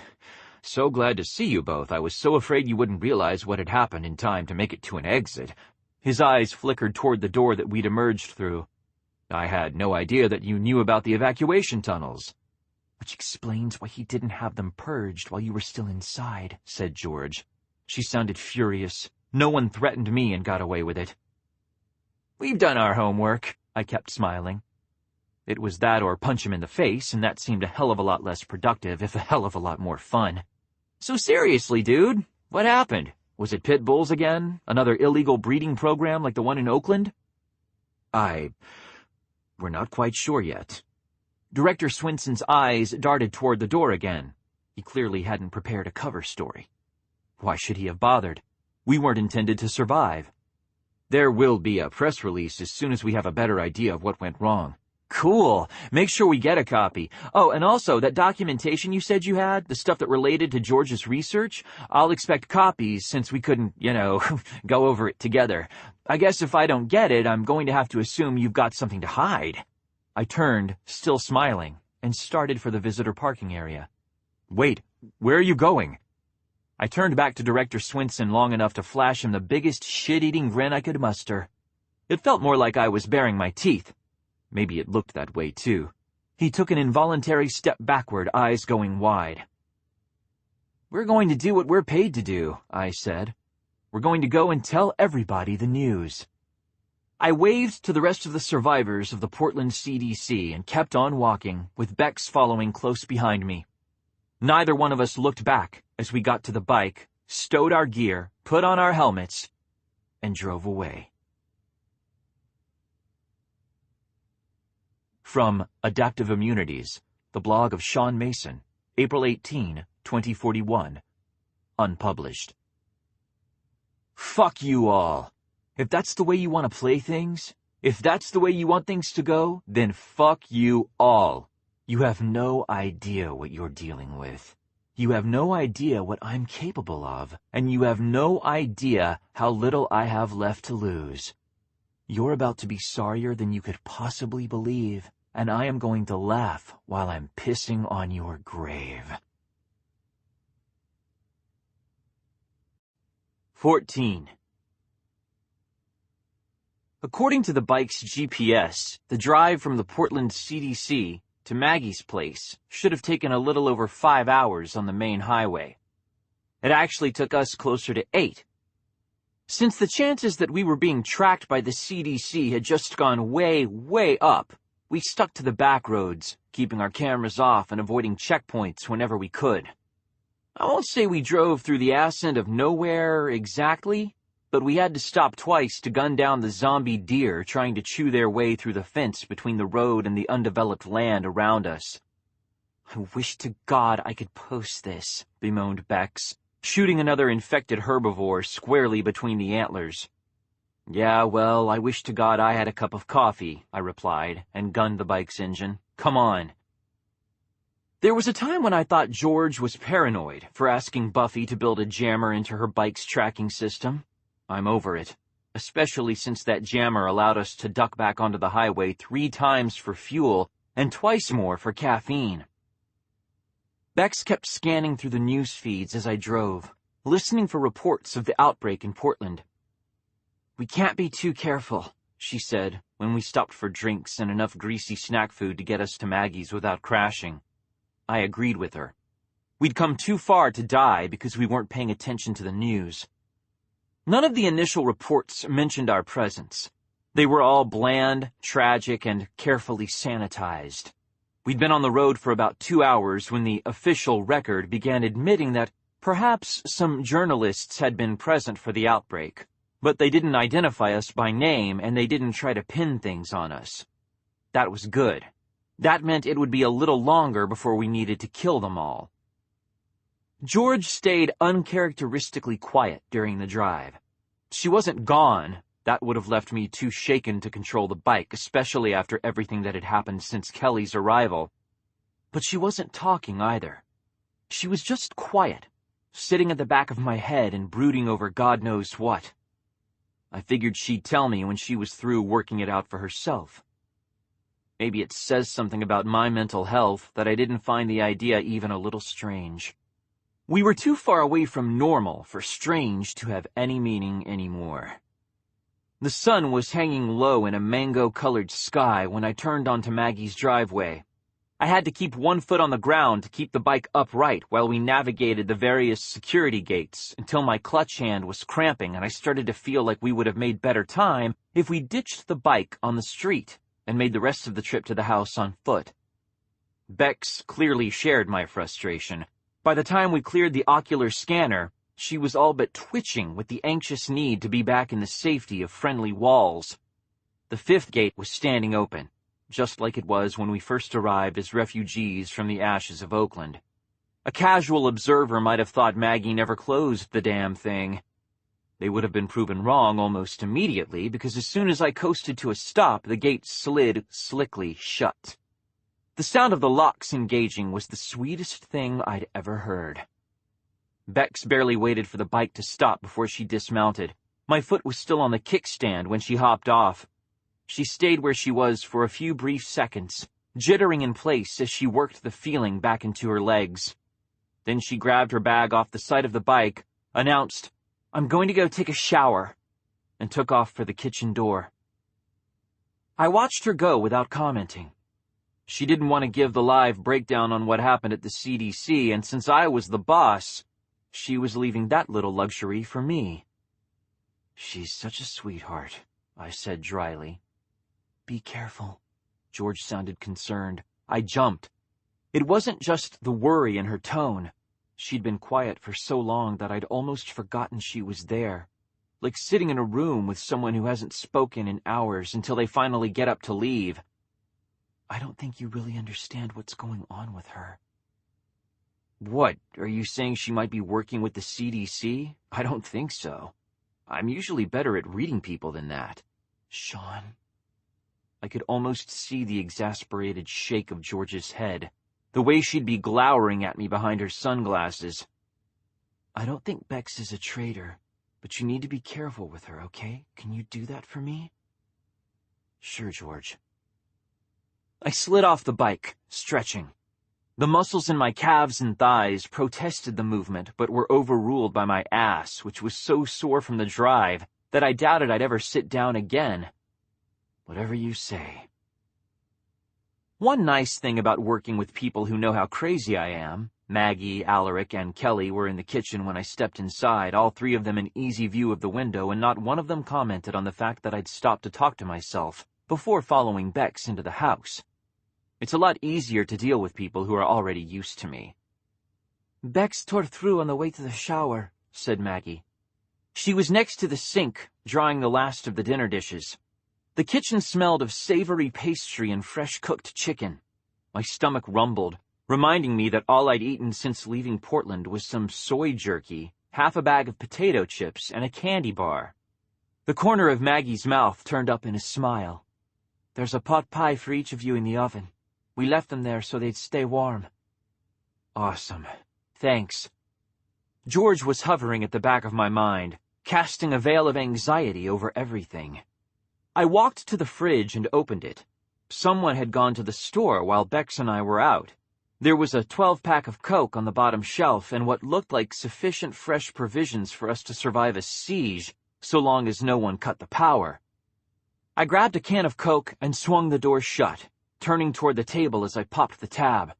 so glad to see you both. I was so afraid you wouldn't realize what had happened in time to make it to an exit." His eyes flickered toward the door that we'd emerged through. "I had no idea that you knew about the evacuation tunnels." "Which explains why he didn't have them purged while you were still inside," said George. She sounded furious. No one threatened me and got away with it. "We've done our homework," I kept smiling. It was that or punch him in the face, and that seemed a hell of a lot less productive, if a hell of a lot more fun. "So seriously, dude, what happened? Was it pit bulls again? Another illegal breeding program like the one in Oakland?" We're not quite sure yet." Director Swenson's eyes darted toward the door again. He clearly hadn't prepared a cover story. Why should he have bothered? We weren't intended to survive. "There will be a press release as soon as we have a better idea of what went wrong." "Cool. Make sure we get a copy. Oh, and also, that documentation you said you had, the stuff that related to George's research, I'll expect copies since we couldn't, go over it together. I guess if I don't get it, I'm going to have to assume you've got something to hide." I turned, still smiling, and started for the visitor parking area. "Wait, where are you going?" I turned back to Director Swenson long enough to flash him the biggest shit-eating grin I could muster. It felt more like I was baring my teeth. Maybe it looked that way, too. He took an involuntary step backward, eyes going wide. "We're going to do what we're paid to do," I said. "We're going to go and tell everybody the news." I waved to the rest of the survivors of the Portland CDC and kept on walking, with Bex following close behind me. Neither one of us looked back as we got to the bike, stowed our gear, put on our helmets, and drove away. From Adaptive Immunities, the blog of Shaun Mason, April 18, 2041. Unpublished. Fuck you all. If that's the way you want to play things, if that's the way you want things to go, then fuck you all. You have no idea what you're dealing with. You have no idea what I'm capable of, and you have no idea how little I have left to lose. You're about to be sorrier than you could possibly believe, and I am going to laugh while I'm pissing on your grave. 14. According to the bike's GPS, the drive from the Portland CDC to Maggie's place should have taken a little over 5 hours on the main highway. It actually took us closer to 8. Since the chances that we were being tracked by the CDC had just gone way, way up, we stuck to the back roads, keeping our cameras off and avoiding checkpoints whenever we could. I won't say we drove through the ascent of nowhere exactly, but we had to stop twice to gun down the zombie deer trying to chew their way through the fence between the road and the undeveloped land around us. I wish to God I could post this, bemoaned Bex, shooting another infected herbivore squarely between the antlers. Yeah, well, I wish to God I had a cup of coffee, I replied, and gunned the bike's engine. Come on. There was a time when I thought George was paranoid for asking Buffy to build a jammer into her bike's tracking system. I'm over it, especially since that jammer allowed us to duck back onto the highway 3 times for fuel and twice more for caffeine. Bex kept scanning through the news feeds as I drove, listening for reports of the outbreak in Portland. We can't be too careful, she said, when we stopped for drinks and enough greasy snack food to get us to Maggie's without crashing. I agreed with her. We'd come too far to die because we weren't paying attention to the news. None of the initial reports mentioned our presence. They were all bland, tragic, and carefully sanitized. We'd been on the road for about 2 hours when the official record began admitting that perhaps some journalists had been present for the outbreak, but they didn't identify us by name and they didn't try to pin things on us. That was good. That meant it would be a little longer before we needed to kill them all. George stayed uncharacteristically quiet during the drive. She wasn't gone. That would have left me too shaken to control the bike, especially after everything that had happened since Kelly's arrival. But she wasn't talking either. She was just quiet, sitting at the back of my head and brooding over God knows what. I figured she'd tell me when she was through working it out for herself. Maybe it says something about my mental health that I didn't find the idea even a little strange. We were too far away from normal for strange to have any meaning anymore. The sun was hanging low in a mango-colored sky when I turned onto Maggie's driveway. I had to keep one foot on the ground to keep the bike upright while we navigated the various security gates until my clutch hand was cramping and I started to feel like we would have made better time if we ditched the bike on the street and made the rest of the trip to the house on foot. Bex clearly shared my frustration. By the time we cleared the ocular scanner, she was all but twitching with the anxious need to be back in the safety of friendly walls. The 5th gate was standing open, just like it was when we first arrived as refugees from the ashes of Oakland. A casual observer might have thought Maggie never closed the damn thing. They would have been proven wrong almost immediately, because as soon as I coasted to a stop, the gate slid slickly shut. The sound of the locks engaging was the sweetest thing I'd ever heard. Bex barely waited for the bike to stop before she dismounted. My foot was still on the kickstand when she hopped off. She stayed where she was for a few brief seconds, jittering in place as she worked the feeling back into her legs. Then she grabbed her bag off the side of the bike, announced, "I'm going to go take a shower," and took off for the kitchen door. I watched her go without commenting. She didn't want to give the live breakdown on what happened at the CDC, and since I was the boss, she was leaving that little luxury for me. "She's such a sweetheart," I said dryly. "Be careful." George sounded concerned. I jumped. It wasn't just the worry in her tone. She'd been quiet for so long that I'd almost forgotten she was there, like sitting in a room with someone who hasn't spoken in hours until they finally get up to leave. "I don't think you really understand what's going on with her." "What, are you saying she might be working with the CDC? I don't think so. I'm usually better at reading people than that." "Shaun." I could almost see the exasperated shake of George's head, the way she'd be glowering at me behind her sunglasses. "I don't think Bex is a traitor, but you need to be careful with her, okay? Can you do that for me?" "Sure, George." I slid off the bike, stretching. The muscles in my calves and thighs protested the movement, but were overruled by my ass, which was so sore from the drive that I doubted I'd ever sit down again. "Whatever you say." One nice thing about working with people who know how crazy I am, Maggie, Alaric, and Kelly were in the kitchen when I stepped inside, all 3 of them in easy view of the window, and not one of them commented on the fact that I'd stopped to talk to myself before following Bex into the house. It's a lot easier to deal with people who are already used to me. "Bex tore through on the way to the shower," said Maggie. She was next to the sink, drying the last of the dinner dishes. The kitchen smelled of savory pastry and fresh-cooked chicken. My stomach rumbled, reminding me that all I'd eaten since leaving Portland was some soy jerky, half a bag of potato chips, and a candy bar. The corner of Maggie's mouth turned up in a smile. "There's a pot pie for each of you in the oven. We left them there so they'd stay warm." "Awesome. Thanks." George was hovering at the back of my mind, casting a veil of anxiety over everything. I walked to the fridge and opened it. Someone had gone to the store while Bex and I were out. There was a 12-pack of Coke on the bottom shelf and what looked like sufficient fresh provisions for us to survive a siege, so long as no one cut the power. I grabbed a can of Coke and swung the door shut, turning toward the table as I popped the tab.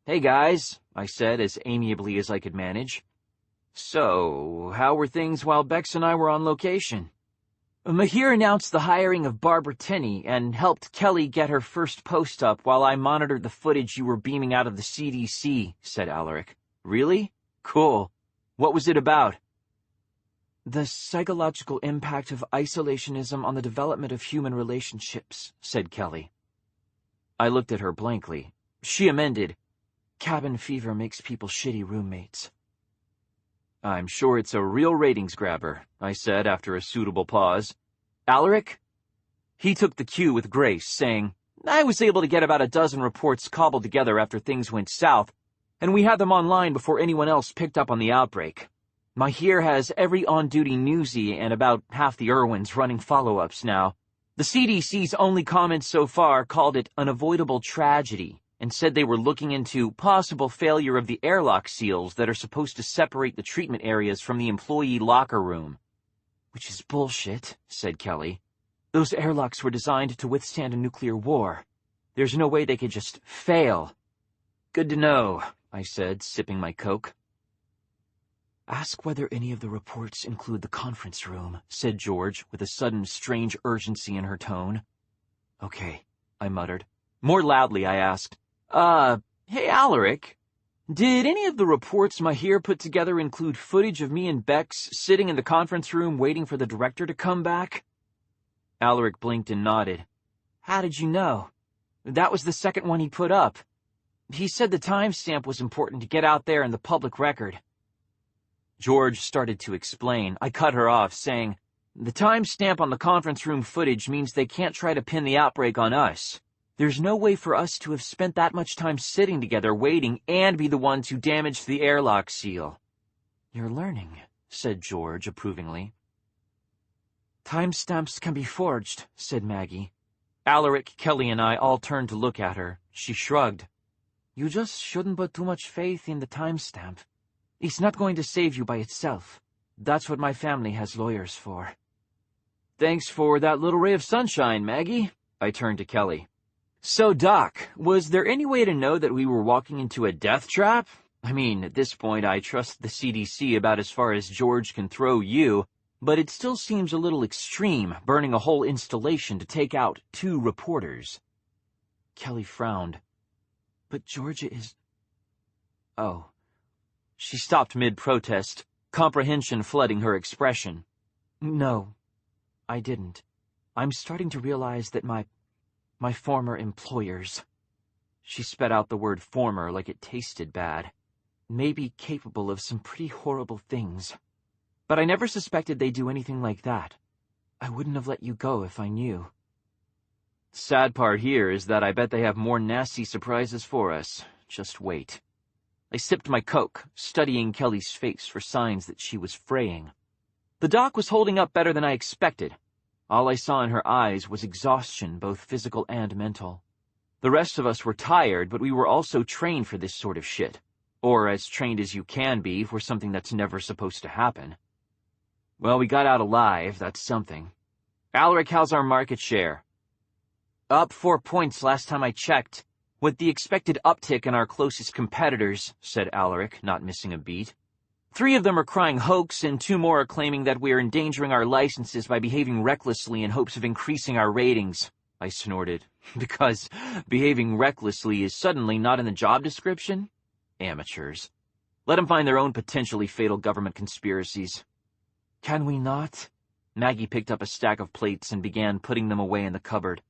"Hey guys," I said as amiably as I could manage. "So, how were things while Bex and I were on location?" Mahir announced the hiring of Barbara Tinney and helped Kelly get her first post up while I monitored the footage you were beaming out of the CDC, said Alaric. Really? Cool. What was it about? The psychological impact of isolationism on the development of human relationships, said Kelly. I looked at her blankly. She amended, cabin fever makes people shitty roommates. I'm sure it's a real ratings grabber, I said after a suitable pause. Alaric? He took the cue with grace, saying, I was able to get about a dozen reports cobbled together after things went south, and we had them online before anyone else picked up on the outbreak. Mahir has every on-duty newsie and about half the Irwins running follow-ups now. The CDC's only comments so far called it an avoidable tragedy, and said they were looking into possible failure of the airlock seals that are supposed to separate the treatment areas from the employee locker room. Which is bullshit, said Kelly. Those airlocks were designed to withstand a nuclear war. There's no way they could just fail. Good to know, I said, sipping my Coke. Ask whether any of the reports include the conference room, said George, with a sudden strange urgency in her tone. Okay, I muttered. More loudly, I asked, hey, Alaric, did any of the reports Mahir put together include footage of me and Bex sitting in the conference room waiting for the director to come back? Alaric blinked and nodded. How did you know? That was the second one he put up. He said the timestamp was important to get out there in the public record. George started to explain. I cut her off, saying, the timestamp on the conference room footage means they can't try to pin the outbreak on us. There's no way for us to have spent that much time sitting together waiting and be the ones who damaged the airlock seal. You're learning, said George approvingly. Timestamps can be forged, said Maggie. Alaric, Kelly, and I all turned to look at her. She shrugged. You just shouldn't put too much faith in the timestamp. It's not going to save you by itself. That's what my family has lawyers for. Thanks for that little ray of sunshine, Maggie. I turned to Kelly. So, Doc, was there any way to know that we were walking into a death trap? I mean, at this point, I trust the CDC about as far as George can throw you, but it still seems a little extreme, burning a whole installation to take out 2 reporters. Kelly frowned. But Georgia is... Oh. She stopped mid-protest, comprehension flooding her expression. No, I didn't. I'm starting to realize that my former employers, she spat out the word former like it tasted bad, may be capable of some pretty horrible things. But I never suspected they'd do anything like that. I wouldn't have let you go if I knew. The sad part here is that I bet they have more nasty surprises for us. Just wait. I sipped my Coke, studying Kelly's face for signs that she was fraying. The doc was holding up better than I expected. All I saw in her eyes was exhaustion, both physical and mental. The rest of us were tired, but we were also trained for this sort of shit. Or as trained as you can be for something that's never supposed to happen. Well, we got out alive, that's something. Alaric, how's our market share? Up 4 points last time I checked. With the expected uptick in our closest competitors, said Alaric, not missing a beat. 3 of them are crying hoax, and 2 more are claiming that we are endangering our licenses by behaving recklessly in hopes of increasing our ratings. I snorted. Because behaving recklessly is suddenly not in the job description? Amateurs. Let them find their own potentially fatal government conspiracies. Can we not? Maggie picked up a stack of plates and began putting them away in the cupboard.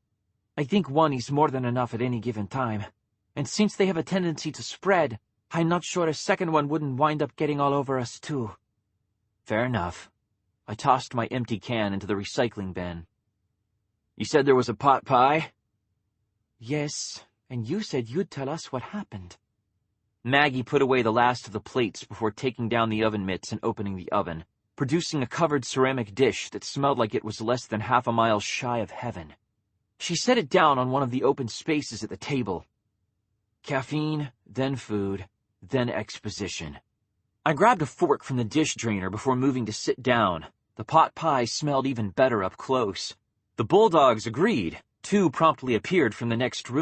I think 1 is more than enough at any given time. And since they have a tendency to spread, I'm not sure a second one wouldn't wind up getting all over us, too. Fair enough. I tossed my empty can into the recycling bin. You said there was a pot pie? Yes, and you said you'd tell us what happened. Maggie put away the last of the plates before taking down the oven mitts and opening the oven, producing a covered ceramic dish that smelled like it was less than half a mile shy of heaven. She set it down on one of the open spaces at the table. Caffeine, then food, then exposition. I grabbed a fork from the dish drainer before moving to sit down. The pot pie smelled even better up close. The bulldogs agreed. 2 promptly appeared from the next room.